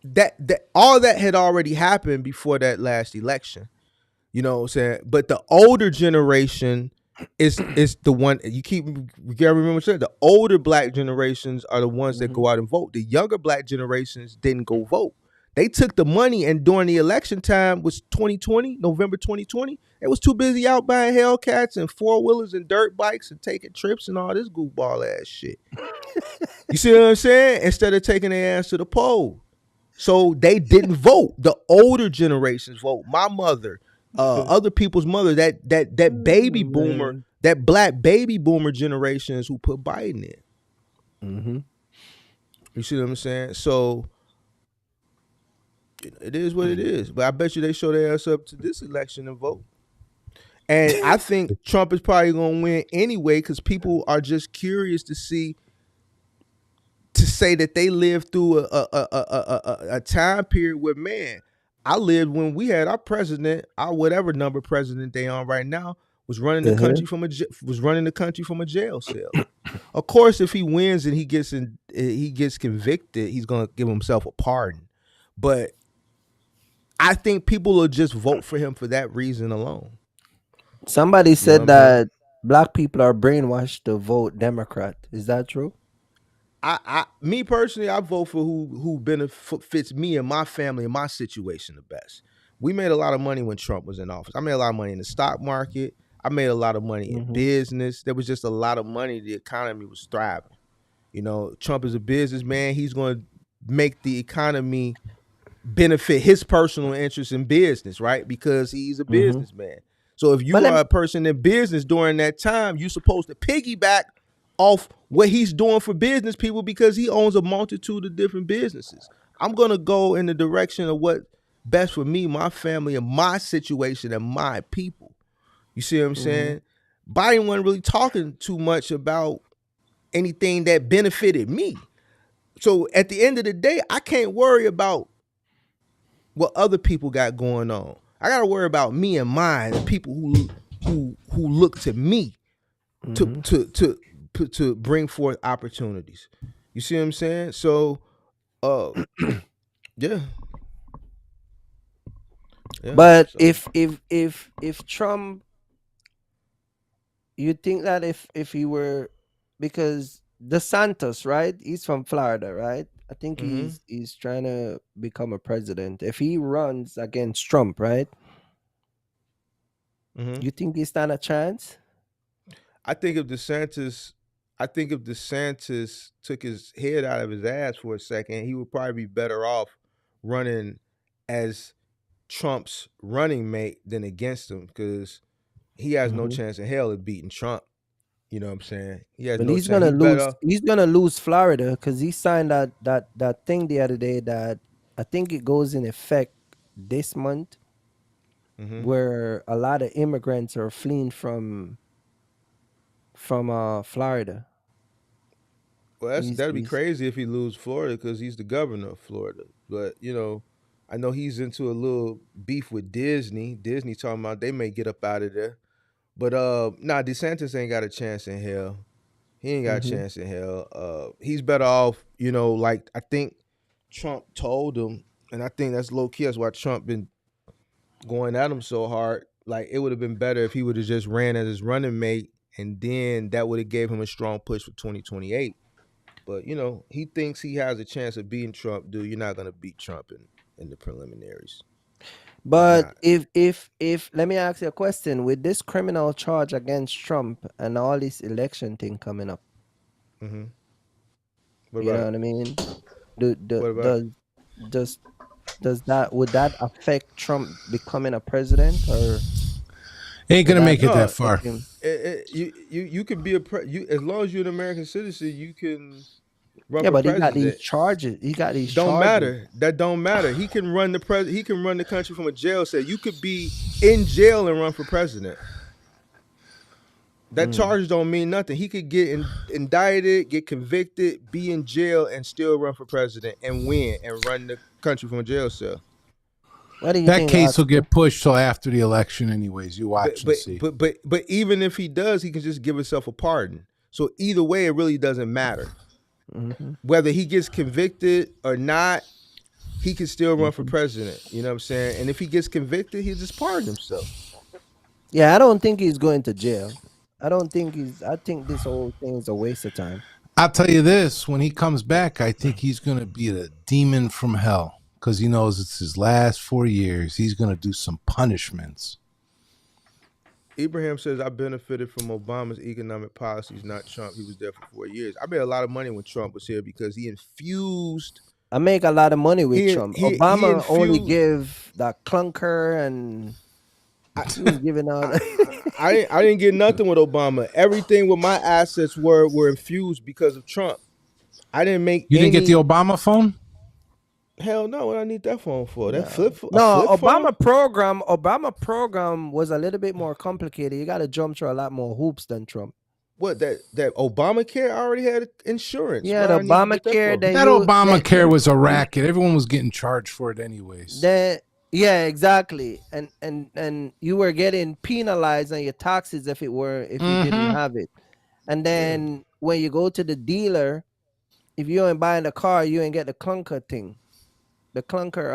That all that had already happened before that last election. You know what I'm saying? But the older generation is the one you gotta remember. The older black generations are the ones that go out and vote. The younger black generations didn't go vote. They took the money, and during the election time was 2020, November 2020. They was too busy out buying Hellcats and 4-wheelers and dirt bikes and taking trips and all this goofball ass shit. You see what I'm saying? Instead of taking their ass to the poll. So they didn't vote. The older generations vote. My mother, other people's mother, that baby boomer, that black baby boomer generations who put Biden in. Mm-hmm. You see what I'm saying? So it is what it is. But I bet you they show their ass up to this election and vote. And I think Trump is probably going to win anyway because people are just curious to say that they lived through a time period where, man, I lived when we had our president, our whatever number president they on right now, was running the country from a jail cell. Of course, if he wins and he gets convicted, he's gonna give himself a pardon. But I think people will just vote for him for that reason alone. Somebody said that black people are brainwashed to vote Democrat. Is that true? Me personally, I vote for who benefits me and my family and my situation the best. We made a lot of money when Trump was in office. I made a lot of money in the stock market. I made a lot of money in business. There was just a lot of money. The economy was thriving. You know, Trump is a businessman. He's going to make the economy benefit his personal interest in business, right? Because he's a businessman. So if you are a person in business during that time, you're supposed to piggyback off what he's doing for business people because he owns a multitude of different businesses. I'm going to go in the direction of what best for me, my family, and my situation and my people. You see what I'm saying? Biden wasn't really talking too much about anything that benefited me. So at the end of the day, I can't worry about what other people got going on. I got to worry about me and mine, and people who look to me to bring forth opportunities. You see what I'm saying? So, yeah. But so. if Trump, you think that if he were, because DeSantis, right? He's from Florida, right? I think he's trying to become a president. If he runs against Trump, right? You think he stand a chance? I think if DeSantis took his head out of his ass for a second, he would probably be better off running as Trump's running mate than against him, because he has no chance in hell of beating Trump. You know what I'm saying? But he's gonna lose. He's gonna lose Florida because he signed that thing the other day that I think it goes in effect this month, Hmm. where a lot of immigrants are fleeing from Florida. Well, He's, that'd be he's crazy if he lose Florida because he's the governor of Florida. But I know he's into a little beef with Disney. Disney talking about they may get up out of there. But nah, DeSantis ain't got a chance in hell. He ain't got a Mhm. chance in hell. He's better off, like I think Trump told him, and I think that's low key. That's why Trump been going at him so hard. Like it would have been better if he would have just ran as his running mate, and then that would have gave him a strong push for 2028. But he thinks he has a chance of beating Trump. Dude, you're not gonna beat Trump in the preliminaries. You're But not. if let me ask you a question: with this criminal charge against Trump and all this election thing coming up, Hmm. What you about know it? what I mean? Do, do, What about it? does does does that would that affect Trump becoming a president, or Ain't would gonna that make it that No, affect far. him? you could be you as long as you're an American citizen, you can run Yeah, for but he got these president. charges. He got these Don't charges. matter. That don't matter. He can run He can run the country from a jail cell. You could be in jail and run for president. That Mm. charge don't mean nothing. He could get indicted, get convicted, be in jail, and still run for president and win and run the country from a jail cell. What do you That think, case will Oscar? get pushed till after the election, anyways. You watch But and but see. but but but even if he does, he can just give himself a pardon. So either way, it really doesn't matter. Hmm. Whether he gets convicted or not, he can still run for Hmm. president. You know what I'm saying? And if he gets convicted, he'll just pardon himself. Yeah, I don't think he's going to jail. I don't think he's. I think this whole thing is a waste of time. I'll tell you this: when he comes back, I think he's gonna be a demon from hell because he knows it's his last 4 years. He's gonna do some punishments. Ibrahim says, I benefited from Obama's economic policies, not Trump. He was there for 4 years. I made a lot of money when Trump was here because he infused I make a lot of money with he Trump. he Obama only infused give that clunker, and I, he was giving out. I didn't get nothing with Obama. Everything with my assets were infused because of Trump. I didn't make You didn't get the any. Obama phone? Hell no, what I need that phone for? That No, a no. flip phone? Obama program was a little bit more complicated. You got to jump through a lot more hoops than Trump. What that Obamacare already had insurance. Yeah, What the I need to get that Obamacare. for? Then That you Obamacare was a racket. Everyone was getting charged for it, anyways. yeah, exactly. And you were getting penalized on your taxes if you didn't Mm-hmm. have it. And Yeah. then when you go to the dealer, if you ain't buying the car, you ain't get the clunker thing. The clunker.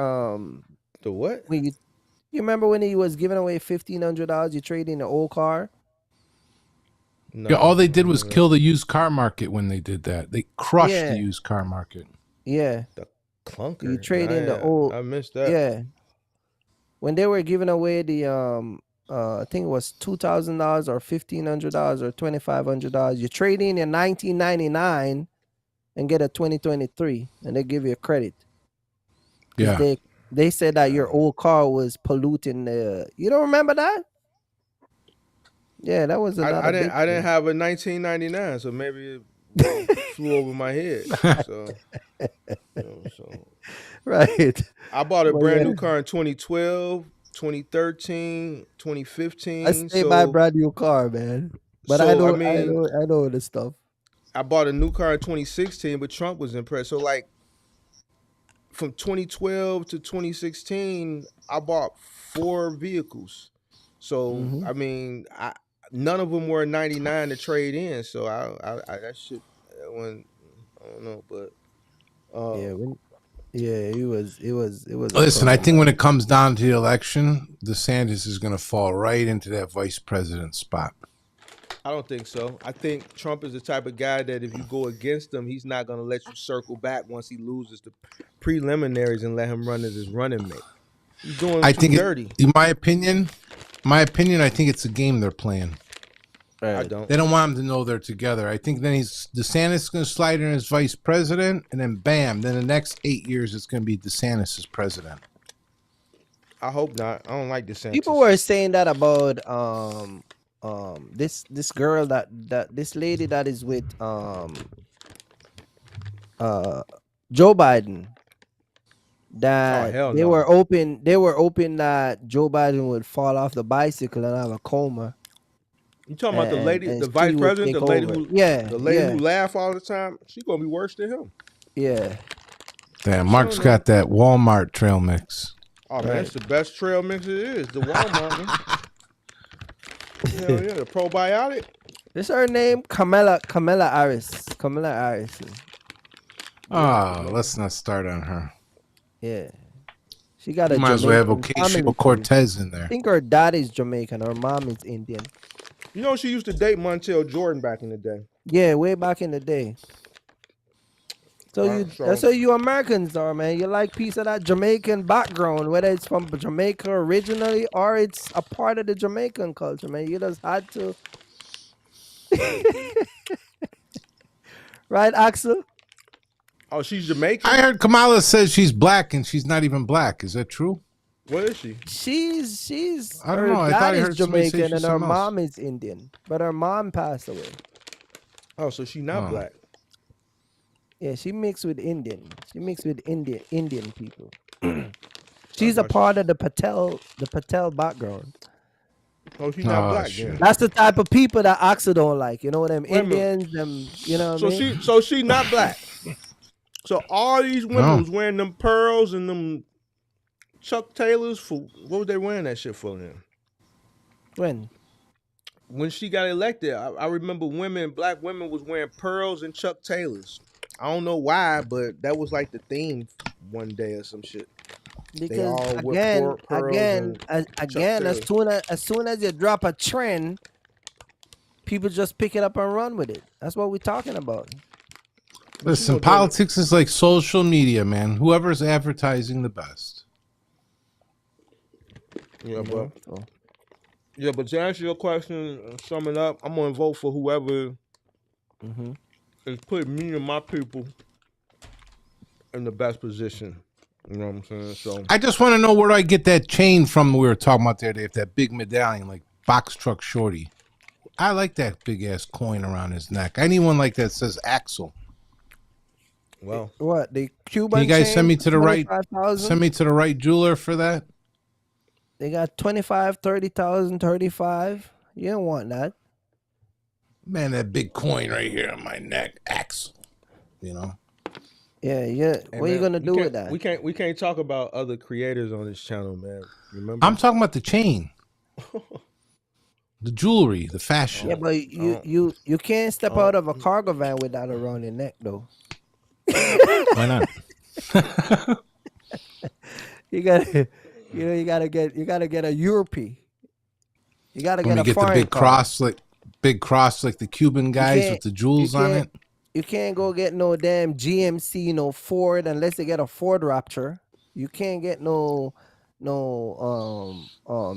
The what? When you remember when he was giving away $1,500, you trade in the old car. No. Yeah, all they did I was don't know. kill the used car market when they did that. They crushed Yeah. the used car market. Yeah, The clunker. you trade in the Nah, old. I missed that. Yeah, when they were giving away the I think it was $2,000 or $1,500 or $2,500, you trade in your 1999 and get a 2023, and they give you a credit because Yeah. they said that your old car was polluting the. You don't remember that? Yeah, that was another I big didn't thing. have a 1999, so maybe it flew over my head. So, so Right. I bought a Well, brand yeah. new car in 2012, 2013, 2015. I stay by brand new car, man. But I So I know, mean, I know the stuff. I bought a new car in 2016, but Trump was impressed. So like from 2012 to 2016, I bought 4 vehicles. So Mhm. I mean, none of them were 99 to trade in. So I that shit when I don't know, but Yeah, it was a Listen, I problem. think when it comes down to the election, DeSantis is going to fall right into that vice president spot. I don't think so. I think Trump is the type of guy that if you go against him, he's not going to let you circle back once he loses the preliminaries and let him run as his running mate. He's doing I too think, dirty. in my opinion, I think it's a game they're playing. I don't. They don't want him to know they're together. I think then DeSantis is going to slide in as vice president, and then bam, then the next 8 years it's going to be DeSantis as president. I hope not. I don't like DeSantis. People were saying that about this girl that this lady that is with Joe Biden. that hell they no. were open. They were open that Joe Biden would fall off the bicycle and have a coma, You talking about the lady, and the she vice would president, take over. Yeah, the lady yeah, who laugh all the time? She gonna be worse than him. yeah. Damn, She Mark's don't know. got that Walmart trail mix. Oh man, Right. that's the best trail mix it is. The Walmart one. Hell yeah, the probiotic. This her name, Kamala Harris. Kamala Harris. Oh, let's not start on her. Yeah, she got a You might as well have Jamaican family Ocasio too. Cortez in I there. think her dad is Jamaican. Her mom is Indian. You know she used to date Montel Jordan back in the day. Yeah, way back in the day. So Right, that's how you Americans are, man. You like piece of that Jamaican background, whether it's from Jamaica originally or it's a part of the Jamaican culture, man. You just had to, right, Axel? Oh, she's Jamaican. I heard Kamala says she's black and she's not even black. Is that true? What is she? She's I don't her know. I dad thought I is heard somebody say Jamaican she's and her something else. mom is Indian, but her mom passed away. Oh, so she not Oh. black. Yeah, she mixed with Indian. She mixed with Indian people. She's a thought part of the Patel background. Oh, she not Oh, black. shit. Then. That's the type of people that Axel don't like. You know them Wait a minute. Indians, them. You know what So I mean? she not black. So all these women No. was wearing them pearls and them Chuck Taylors for what was they wearing that shit for then? When she got elected, I remember black women was wearing pearls and Chuck Taylors. I don't know why, but that was like the theme one day or some shit. Because all wear again, pearls and as Taylor. soon as you drop a trend, people just pick it up and run with it. That's what we're talking about. Listen, politics is like social media, man. Whoever's advertising the best. Yeah, but So, yeah, but to answer your question, and sum it up, I'm gonna vote for whoever mhm. is putting me and my people in the best position. You know what I'm saying? So I just want to know where I get that chain from we were talking about the other day, that big medallion, like box truck shorty. I like that big ass coin around his neck. I need one like that says Axel. well, What the Cuban? Can you guys chain, send me to the right 25,000? send me to the right jeweler for that? They got 25, 30,000, 35. You don't want that. Man, that big coin right here on my neck, Axel. You know? Yeah, yeah. hey, What are you man, gonna do with that? We can't talk about other creators on this channel, man. Remember? I'm talking about the chain. The jewelry, the fashion. Yeah, but you can't step out of a cargo van with that around your neck, though. Why not? You gotta, you gotta get a Europe. You gotta Let get me a get the foreign big car. cross like the Cuban guys can't- with the jewels on it. You can't go get no damn GMC, no Ford, unless you get a Ford Raptor. You can't get no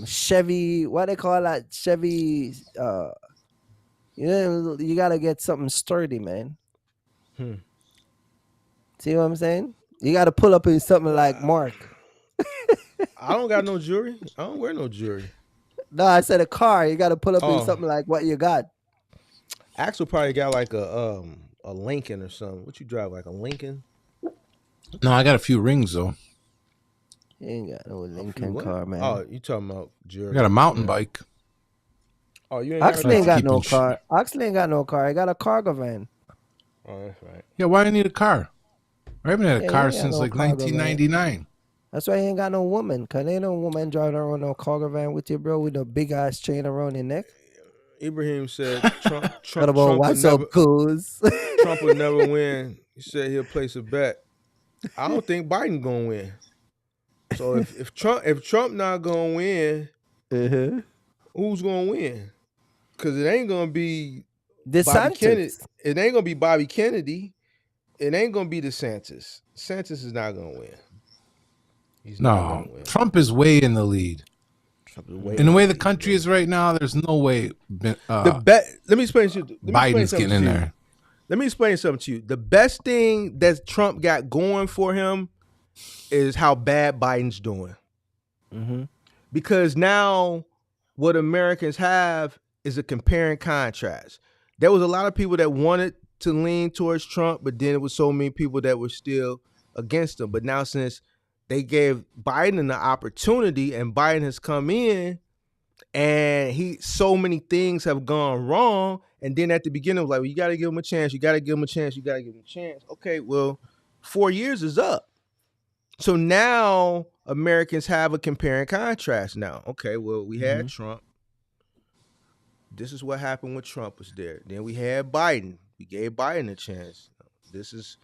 Chevy. What they call that Chevy? You gotta get something sturdy, man. See what I'm saying? You gotta pull up in something like Mark. I don't got no jewelry. I don't wear no jewelry. No, I said a car. You gotta pull up Oh. in something like what you got. Axel probably got like a Lincoln or something. What you drive, like a Lincoln? No, I got a few rings though. You ain't got no Lincoln What? car, man. Oh, you talking about I jewelry? got a mountain bike. Oh, you ain't got Oxley ain't got no keeping car. Oxley ain't got no car. I got a cargo van. Oh, that's right. Yeah, why do I need a car? I haven't had a Yeah, car you ain't got since no like cargo, man. 1999. That's why he ain't got no woman. Cause ain't no woman driving around no cargo van with you, bro, with a big ass chain around your neck. Ibrahim said Trump What about would what's never, up, cuz? Trump would never win. He said he'll place a bet. I don't think Biden gonna win. So if Trump not gonna win, who's gonna win? Because it ain't gonna be Bobby Kennedy. DeSantis. It ain't gonna be Bobby Kennedy. It ain't gonna be DeSantis. DeSantis is not gonna win. He's not No, gonna win. Trump is way in the lead. Trump is way In the way the country is right now, there's no way the let me explain to you. Biden's getting in there. Let me explain something to you. The best thing that Trump got going for him is how bad Biden's doing. Because now what Americans have is a compare and contrast. There was a lot of people that wanted to lean towards Trump, but then it was so many people that were still against him. But now since they gave Biden the opportunity, and Biden has come in, and so many things have gone wrong. And then at the beginning, it was like, well, you got to give him a chance. You got to give him a chance. You got to give him a chance. Okay, well, 4 years is up. So now Americans have a compare and contrast now. Okay, well, we had Trump. This is what happened when Trump was there. Then we had Biden. We gave Biden a chance. This is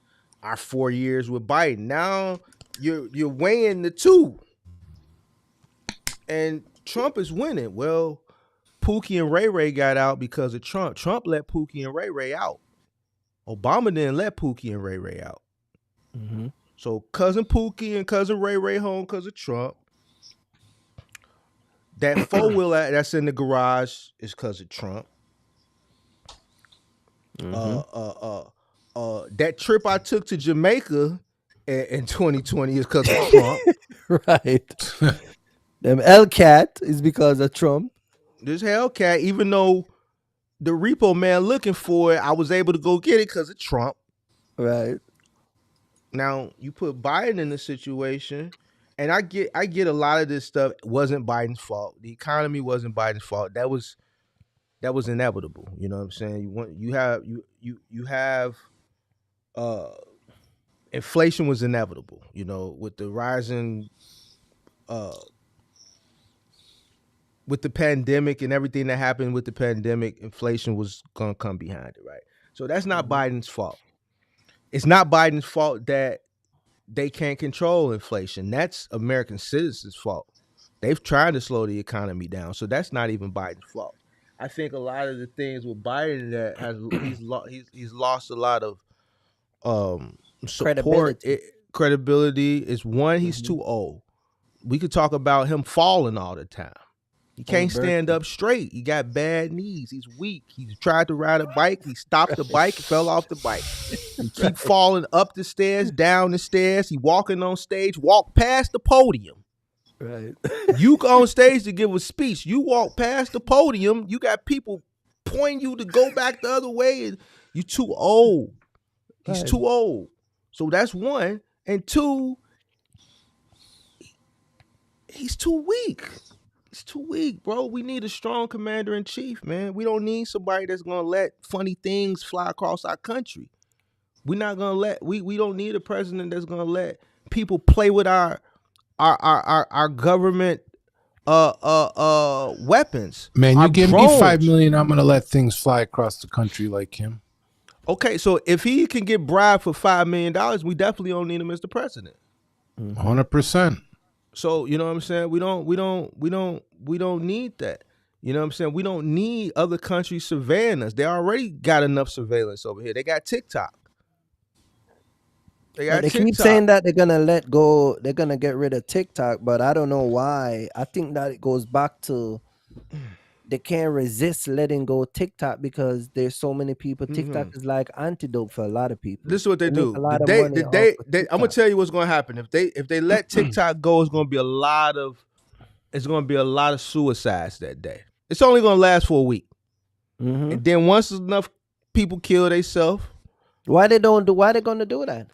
our 4 years with Biden. Now you're weighing the two. And Trump is winning. Well, Pookie and Ray Ray got out because of Trump. Trump let Pookie and Ray Ray out. Obama didn't let Pookie and Ray Ray out. Mm-hmm. So cousin Pookie and cousin Ray Ray home because of Trump. That 4-wheel that's in the garage is because of Trump. That trip I took to Jamaica in 2020 is because of Trump. Right. Them Hellcat is because of Trump. This Hellcat, even though the repo man looking for it, I was able to go get it because of Trump. Right. Now you put Biden in the situation, and I get a lot of this stuff wasn't Biden's fault. The economy wasn't Biden's fault. That was inevitable. You know what I'm saying? You have inflation was inevitable. You know, with the rising with the pandemic and everything that happened with the pandemic, inflation was gonna come behind it, right? So that's not Biden's fault. It's not Biden's fault that they can't control inflation. That's American citizens' fault. They've tried to slow the economy down, so that's not even Biden's fault. I think a lot of the things with Biden that he's lost a lot of support, credibility. Is one, he's too old. We could talk about him falling all the time. He can't stand up straight. He got bad knees. He's weak. He tried to ride a bike. He stopped the bike, fell off the bike. He keep falling up the stairs, down the stairs. He walking on stage, walk past the podium. Right. You go on stage to give a speech. You walk past the podium. You got people pointing you to go back the other way. And you're too old. He's too old. So that's one. And two, he's too weak. It's too weak, bro. We need a strong commander in chief, man. We don't need somebody that's gonna let funny things fly across our country. We're not gonna let we don't need a president that's gonna let people play with our government weapons. Man, you give drones. me $5 million, I'm gonna let things fly across the country like him. Okay, so if he can get bribed for $5 million, we definitely don't need him as the president. 100%. So you know what I'm saying? We don't need that. You know what I'm saying? We don't need other countries surveilling us. They already got enough surveillance over here. They got TikTok. They keep saying that they're gonna let go. They're gonna get rid of TikTok, but I don't know why. I think that it goes back to they can't resist letting go TikTok because there's so many people. TikTok is like antidote for a lot of people. This is what they do. Make a lot of money off of I'm gonna tell you what's gonna happen. If they let TikTok go, it's gonna be a lot of suicides that day. It's only gonna last for a week. And then once enough people kill themselves. Why they gonna do that?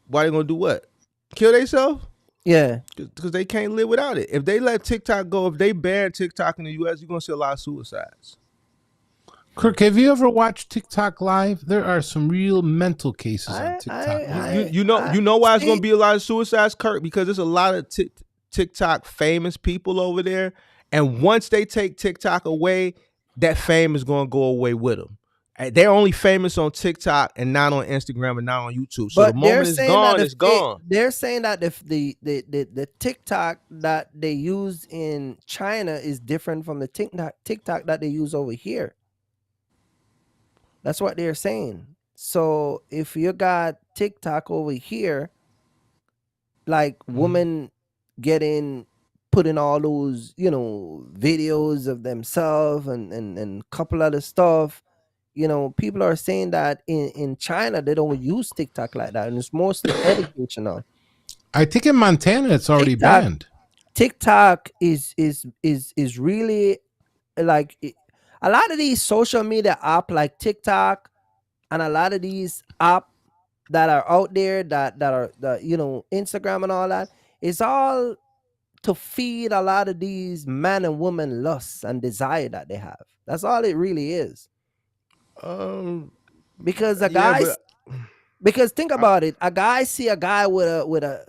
Why they gonna do what? Kill themselves? Yeah. Because they can't live without it. If they let TikTok go, if they ban TikTok in the US, you're gonna see a lot of suicides. Kirk, have you ever watched TikTok live? There are some real mental cases on TikTok. You know why it's gonna be a lot of suicides, Kirk? Because there's a lot of TikTok famous people over there, and once they take TikTok away, that fame is gonna go away with them. They're only famous on TikTok and not on Instagram and not on YouTube. So the moment it's gone, it's gone. They're saying that if the TikTok that they use in China is different from the TikTok that they use over here. That's what they're saying. So if you got TikTok over here, like women putting all those, videos of themselves and couple other stuff. People are saying that in China they don't use TikTok like that, and it's mostly educational. I think in Montana it's already banned. TikTok is really like a lot of these social media app like TikTok and a lot of these app that are out there that are Instagram and all that, it's all to feed a lot of these man and woman lusts and desire that they have. That's all it really is. Um, Because a yeah, guy, but because think I, about it, a guy see a guy with a.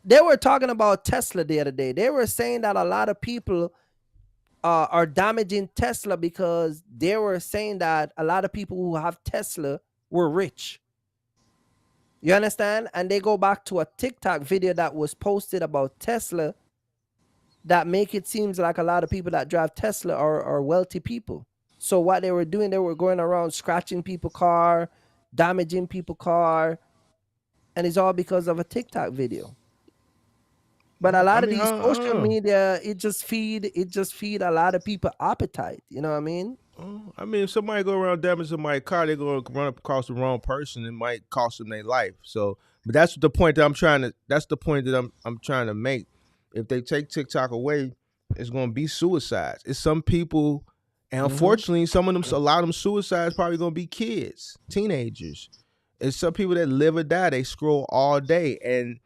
They were talking about Tesla the other day. They were saying that a lot of people are damaging Tesla because they were saying that a lot of people who have Tesla were rich. You understand? And they go back to a TikTok video that was posted about Tesla that make it seems like a lot of people that drive Tesla are wealthy people. So what they were doing, they were going around scratching people car, damaging people car, and it's all because of a TikTok video. But a I lot of mean, these I don't social know. media, it just feed a lot of people appetite. You know what I mean? I mean, if somebody go around damaging somebody's car, they're gonna run up across the wrong person. It might cost them their life. So, but that's the point that I'm trying to. That's the point that I'm trying to make. If they take TikTok away, it's gonna be suicides. It's some people, and Mm-hmm. unfortunately, some of them, a lot of them suicides probably gonna be kids, teenagers. It's some people that live or die. They scroll all day, and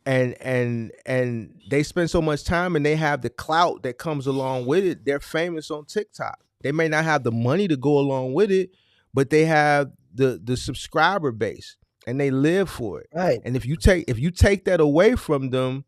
they spend so much time, and they have the clout that comes along with it. They're famous on TikTok. They may not have the money to go along with it, but they have the subscriber base, and they live for it. Right. And if you take that away from them,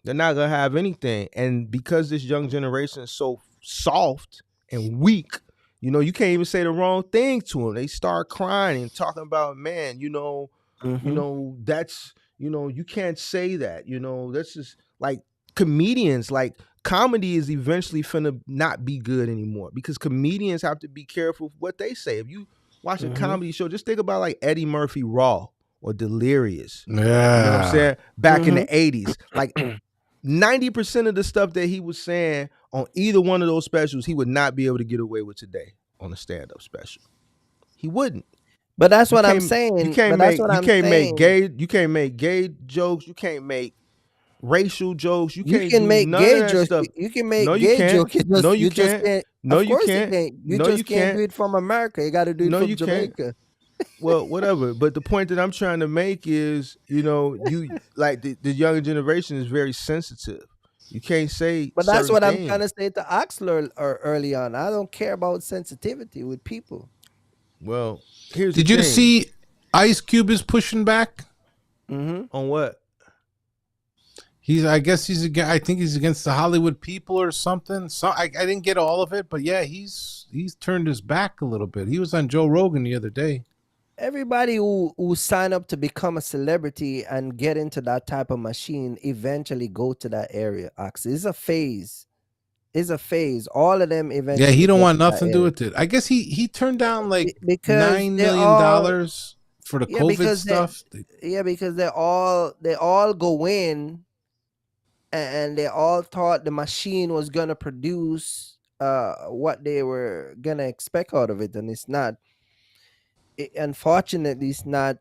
they're not gonna have anything. And because this young generation is so soft and weak, you can't even say the wrong thing to them. They start crying and talking about, man, Mm-hmm. that's you can't say that. That's just like comedians. Like comedy is eventually finna not be good anymore because comedians have to be careful of what they say. If you watch a Mm-hmm. comedy show, just think about like Eddie Murphy Raw or Delirious. You know what I'm Yeah. saying? Back in Mm-hmm. the 80s. Like 90% of the stuff that he was saying on either one of those specials, he would not be able to get away with today on a stand-up special. He wouldn't. But that's You what I'm can't you saying. can't But that's make what you I'm can't make saying. gay jokes, you can't make racial jokes, you You can't can do make none of gay that joke. stuff. You can No, make you gay can't. joke. No, you You just can't. can't. No, Of you course you can't. can't. You No, you just can't do can't. it from America. You got to do it No, from you can't. Jamaica. Well, whatever. But the point that I'm trying to make is, you like the younger generation is very sensitive. You can't say But that's certain what I'm trying things. to say to Oxler early on. I don't care about sensitivity with people. Well, here's the Did you thing. see Ice Cube is pushing back? Mm-hmm. On what? I guess he's against. I think he's against the Hollywood people or something. So I didn't get all of it, but yeah, he's turned his back a little bit. He was on Joe Rogan the other day. Everybody who sign up to become a celebrity and get into that type of machine eventually go to that area. Ox, it's a phase. It's a phase. All of them Yeah, he eventually don't get want to that nothing to do area with it. I guess he turned down like because $9 they're million all for the yeah COVID because stuff. they all go in and they all thought the machine was gonna produce what they were gonna expect out of it, and it's not. Unfortunately, it's not.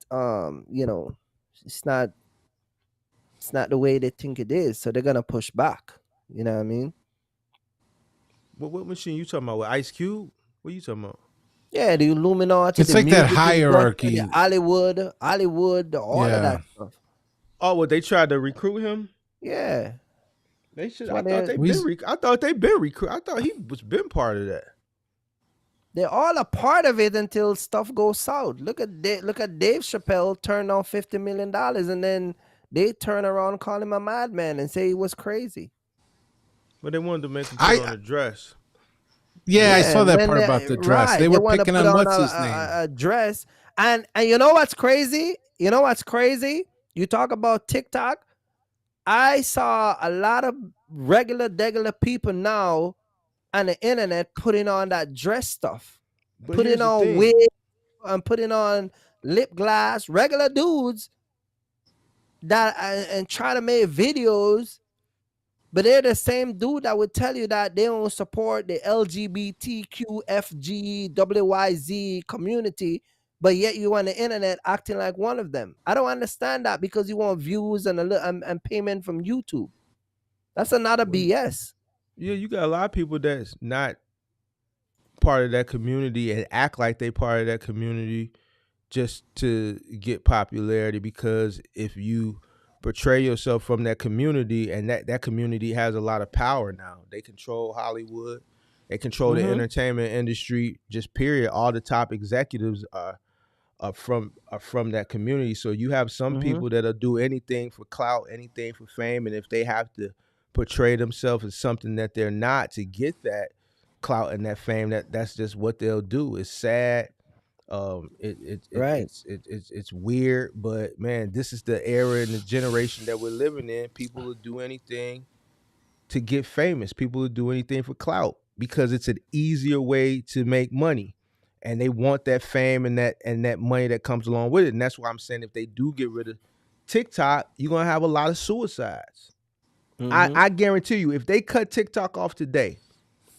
It's not. It's not the way they think it is, so they're gonna push back. You know what I mean? What machine you talking about? With Ice Cube? What you talking about? Yeah, the Illuminati, It's the like that music industry, the hierarchy. Hollywood, all of Yeah, that stuff. Oh, well, they tried to recruit him. Yeah, They should. that's I what thought they they been. he's I thought they been recruit. I thought he was been part of that. they're all a part of it until stuff goes south. Look at Dave Chappelle turned on $50 million, and then they turn around and call him a madman and say he was crazy. But they wanted to make him put on I a dress. yeah, I Yeah, saw and that then part about the dress. right, They they were want to picking put on on what's his name. a dress, and you know what's crazy? You know what's crazy? You talk about TikTok. I saw a lot of regular people now on the internet putting on that dress stuff, But putting here's the on thing. wig and putting on lip gloss. Regular dudes that and try to make videos, but they're the same dude that would tell you that they don't support the LGBTQFGWYZ community, but yet you on the internet acting like one of them. I don't understand that because you want views and and payment from YouTube. That's another Well, BS. yeah, you got a lot of people that's not part of that community and act like they part of that community, just to get popularity, because if you portray yourself from that community, and that community has a lot of power now. They control Hollywood. They control the entertainment industry, just period. All the top executives are from that community. So you have some people that'll do anything for clout, anything for fame, and if they have to portray themselves as something that they're not to get that clout and that fame, that's just what they'll do. It's sad. It's weird, but man, this is the era and the generation that we're living in. People will do anything to get famous. People will do anything for clout because it's an easier way to make money, and they want that fame and that money that comes along with it. And that's why I'm saying if they do get rid of TikTok, you're gonna have a lot of suicides. I guarantee you, if they cut TikTok off today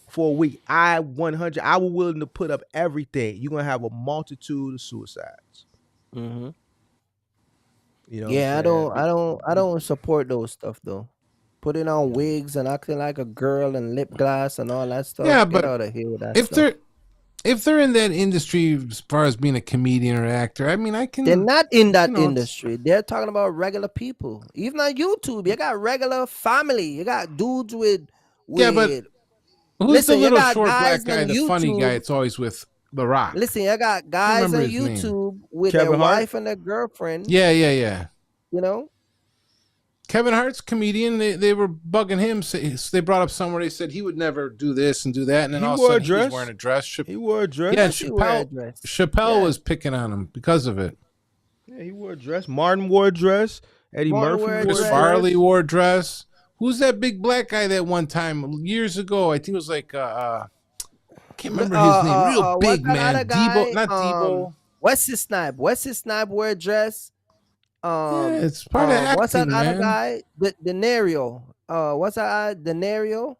for a week, I was willing to put up everything. You're gonna have a multitude of suicides. You know, yeah, I don't support those stuff though. Putting on wigs and acting like a girl and lip gloss and all that stuff. Yeah, Get but out of here with that if stuff. they're in that industry as far as being a comedian or actor, I mean, I can. They're not in that you know, industry. They're talking about regular people. Even on YouTube, you got regular family. You got dudes with Yeah, but who's listen, the you little got short guys black guy, on the funny YouTube. guy? It's always with The Rock. Listen, you got guys on remember his name. YouTube with Kevin their Hart? wife and their girlfriend. Yeah. You know? Kevin Hart's comedian. They were bugging him. So they brought up somewhere. They said he would never do this and do that, and then He all of a wore a sudden he was dress. wearing a dress. He wore a dress. Yeah, He wear a dress. Chappelle Yeah. was picking on him because of it. Yeah, he wore a dress. Martin wore a dress. Eddie Martin Murphy wore a wore a Chris dress. Farley wore a dress. Who's that big black guy that one time years ago? I think it was like I can't remember his name. Real big what's that man. other guy? Debo, not Debo. Wesley Snipe. Wesley Snipe wear a dress. Yeah, it's part of acting, What's that other man. guy? De Niro. What's that? De Niro.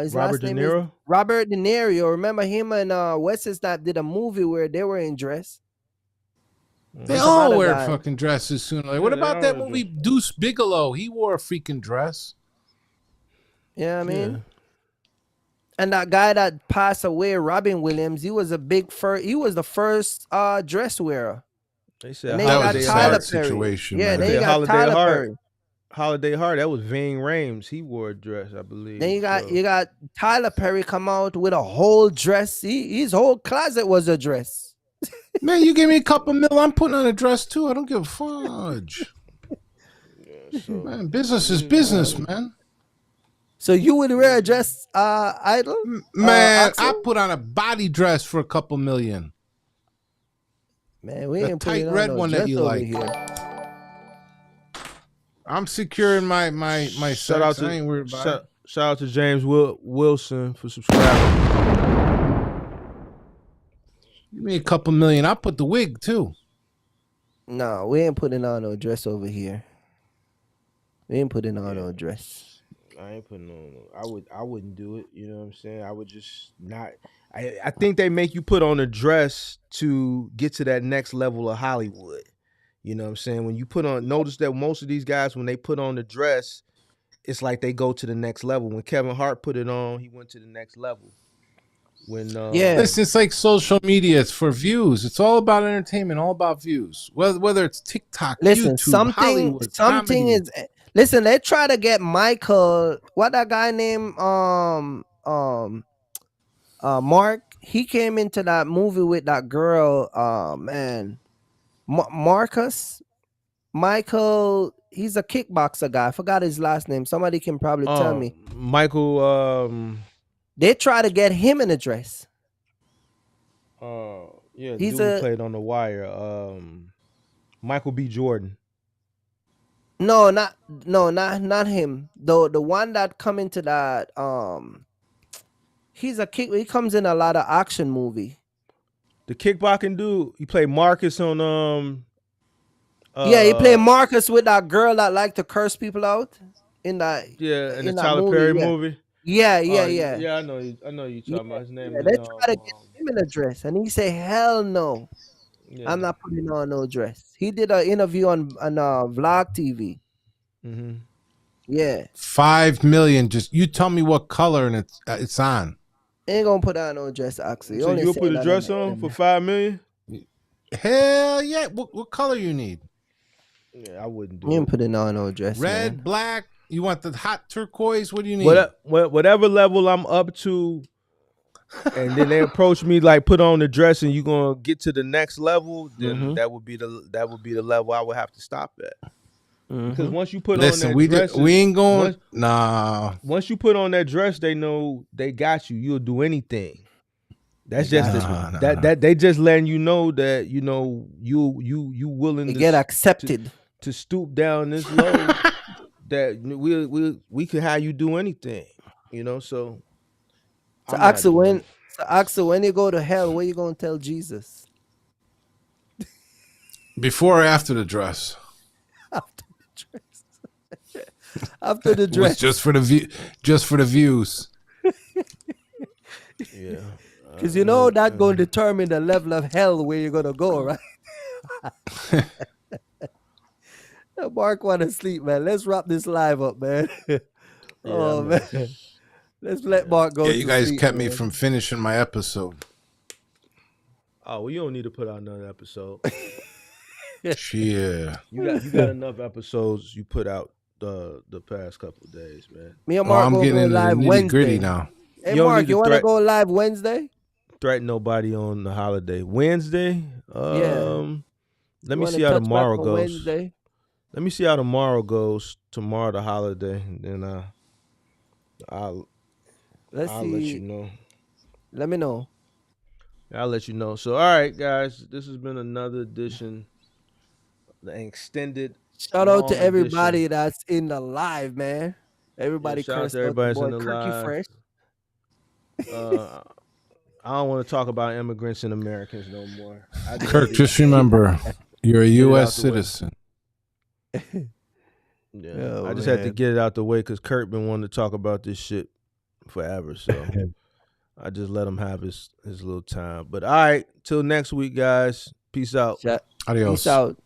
His Robert last De name Niro. is Robert De Niro. Remember him and Wesley Snipe did a movie where they were in dress. They Some all other wear guy. fucking dresses sooner. Like, what they about all that wear movie Deuce Bigelow? He wore a freaking dress. You know what I mean? And that guy that passed away, Robin Williams, he was he was the first dress wearer. They said And then That you was got a Tyler sad Perry. situation, Yeah, man. then They you got Holiday Tyler Heart. Perry. Holiday Heart. That was Ving Rhames. He wore a dress, I believe. Then you So- got Tyler Perry come out with a whole dress. His whole closet was a dress. Man, you give me a couple mil, I'm putting on a dress too. I don't give a fudge. Man, business is business, man. So you would wear a dress, Idol? Man, Axel? I put on a body dress for a couple million. Man, we The ain't putting tight on red no one that dress you over like. here. I'm securing my Shout out sex. I ain't worried about it. shout out to James Wilson for subscribing. Give me a couple million. I'll put the wig too. No, we ain't putting on no dress over here. We ain't putting on no dress. I ain't putting on. I wouldn't do it. You know what I'm saying? I would just not. I think they make you put on a dress to get to that next level of Hollywood. You know what I'm saying? When you put on, notice that most of these guys, when they put on the dress, it's like they go to the next level. When Kevin Hart put it on, he went to the next level. When Yeah. Listen, it's like social media. It's for views. It's all about entertainment, all about views. Whether it's TikTok, Listen, YouTube, Hollywood, something comedy. is. Listen, they try to get Michael. What that guy named Mark. He came into that movie with that girl. Man, Marcus. Michael. He's a kickboxer guy. I forgot his last name. Somebody can probably tell me. Michael. They try to get him in a dress. Yeah, He's dude who played on The Wire. Michael B. Jordan. No, not him. The one that come into that he's a kick. He comes in a lot of action movie. The kickboxing dude. He played Marcus on Yeah, he played Marcus with that girl that liked to curse people out in that. in the that Tyler movie, Perry yeah. movie. Yeah. Yeah, I know you talking about his name. Yeah, is, they try to get him in a dress, and he say, "Hell no, yeah. I'm not putting on no dress." He did an interview on Vlog TV. Mm-hmm. Yeah, 5 million. Just you tell me what color and it's on. ain't gonna put on no dress. Actually, So you'll put a dress on for $5 million? Hell yeah. What color you need? Yeah, I wouldn't do You it. ain't putting on no dress, Red, man. black. You want the hot turquoise? What do you need? Whatever level I'm up to, and then they approach me like put on the dress, and you gonna get to the next level, then that would be the level I would have to stop at. Because once you put Listen, on that dress, we ain't going. Nah. Once you put on that dress, they know they got you. You'll do anything. That's They just got that they just letting you know that you willing You to get accepted. to stoop down this low. That we could have you do anything, So So I'm not Axel, doing when you go to hell, what you gonna tell Jesus? Before or after the dress? After the dress. After the It was dress. just for the view, just for the views. Yeah, Because you know that going to determine the level of hell where you're gonna go, right? Mark want to sleep, man. Let's wrap this live up, man. Man. Let's let Mark go. Yeah, you guys sleep, kept man. me from finishing my episode. Oh, well, you don't need to put out another episode. Yeah. You got enough episodes you put out the past couple of days, man. Me and Mark I'm gonna getting go into the live nitty Wednesday. gritty now. Hey, You don't Mark, need to you want to threat- go live Wednesday? Threaten nobody on the holiday. Wednesday? Yeah. Let You me wanna see how touch back tomorrow on goes. Wednesday? Let me see how tomorrow goes. Tomorrow the holiday, and then I'll Let's let see. you know. Let me know. I'll let you know. So, all right, guys, this has been another edition, the extended. Shout out to long everybody edition. that's in the live, man. Everybody Shout out cursed to out the everybody boy that's in the Kirky live. Fresh. I don't want to talk about immigrants and Americans no more. Kirk, just remember, you're a it U.S. out the way. citizen. Yeah, Oh, I just had to man. get it out the way because Kurt been wanting to talk about this shit forever. So I just let him have his little time. But all right, till next week, guys. Peace out. Adios. Peace out.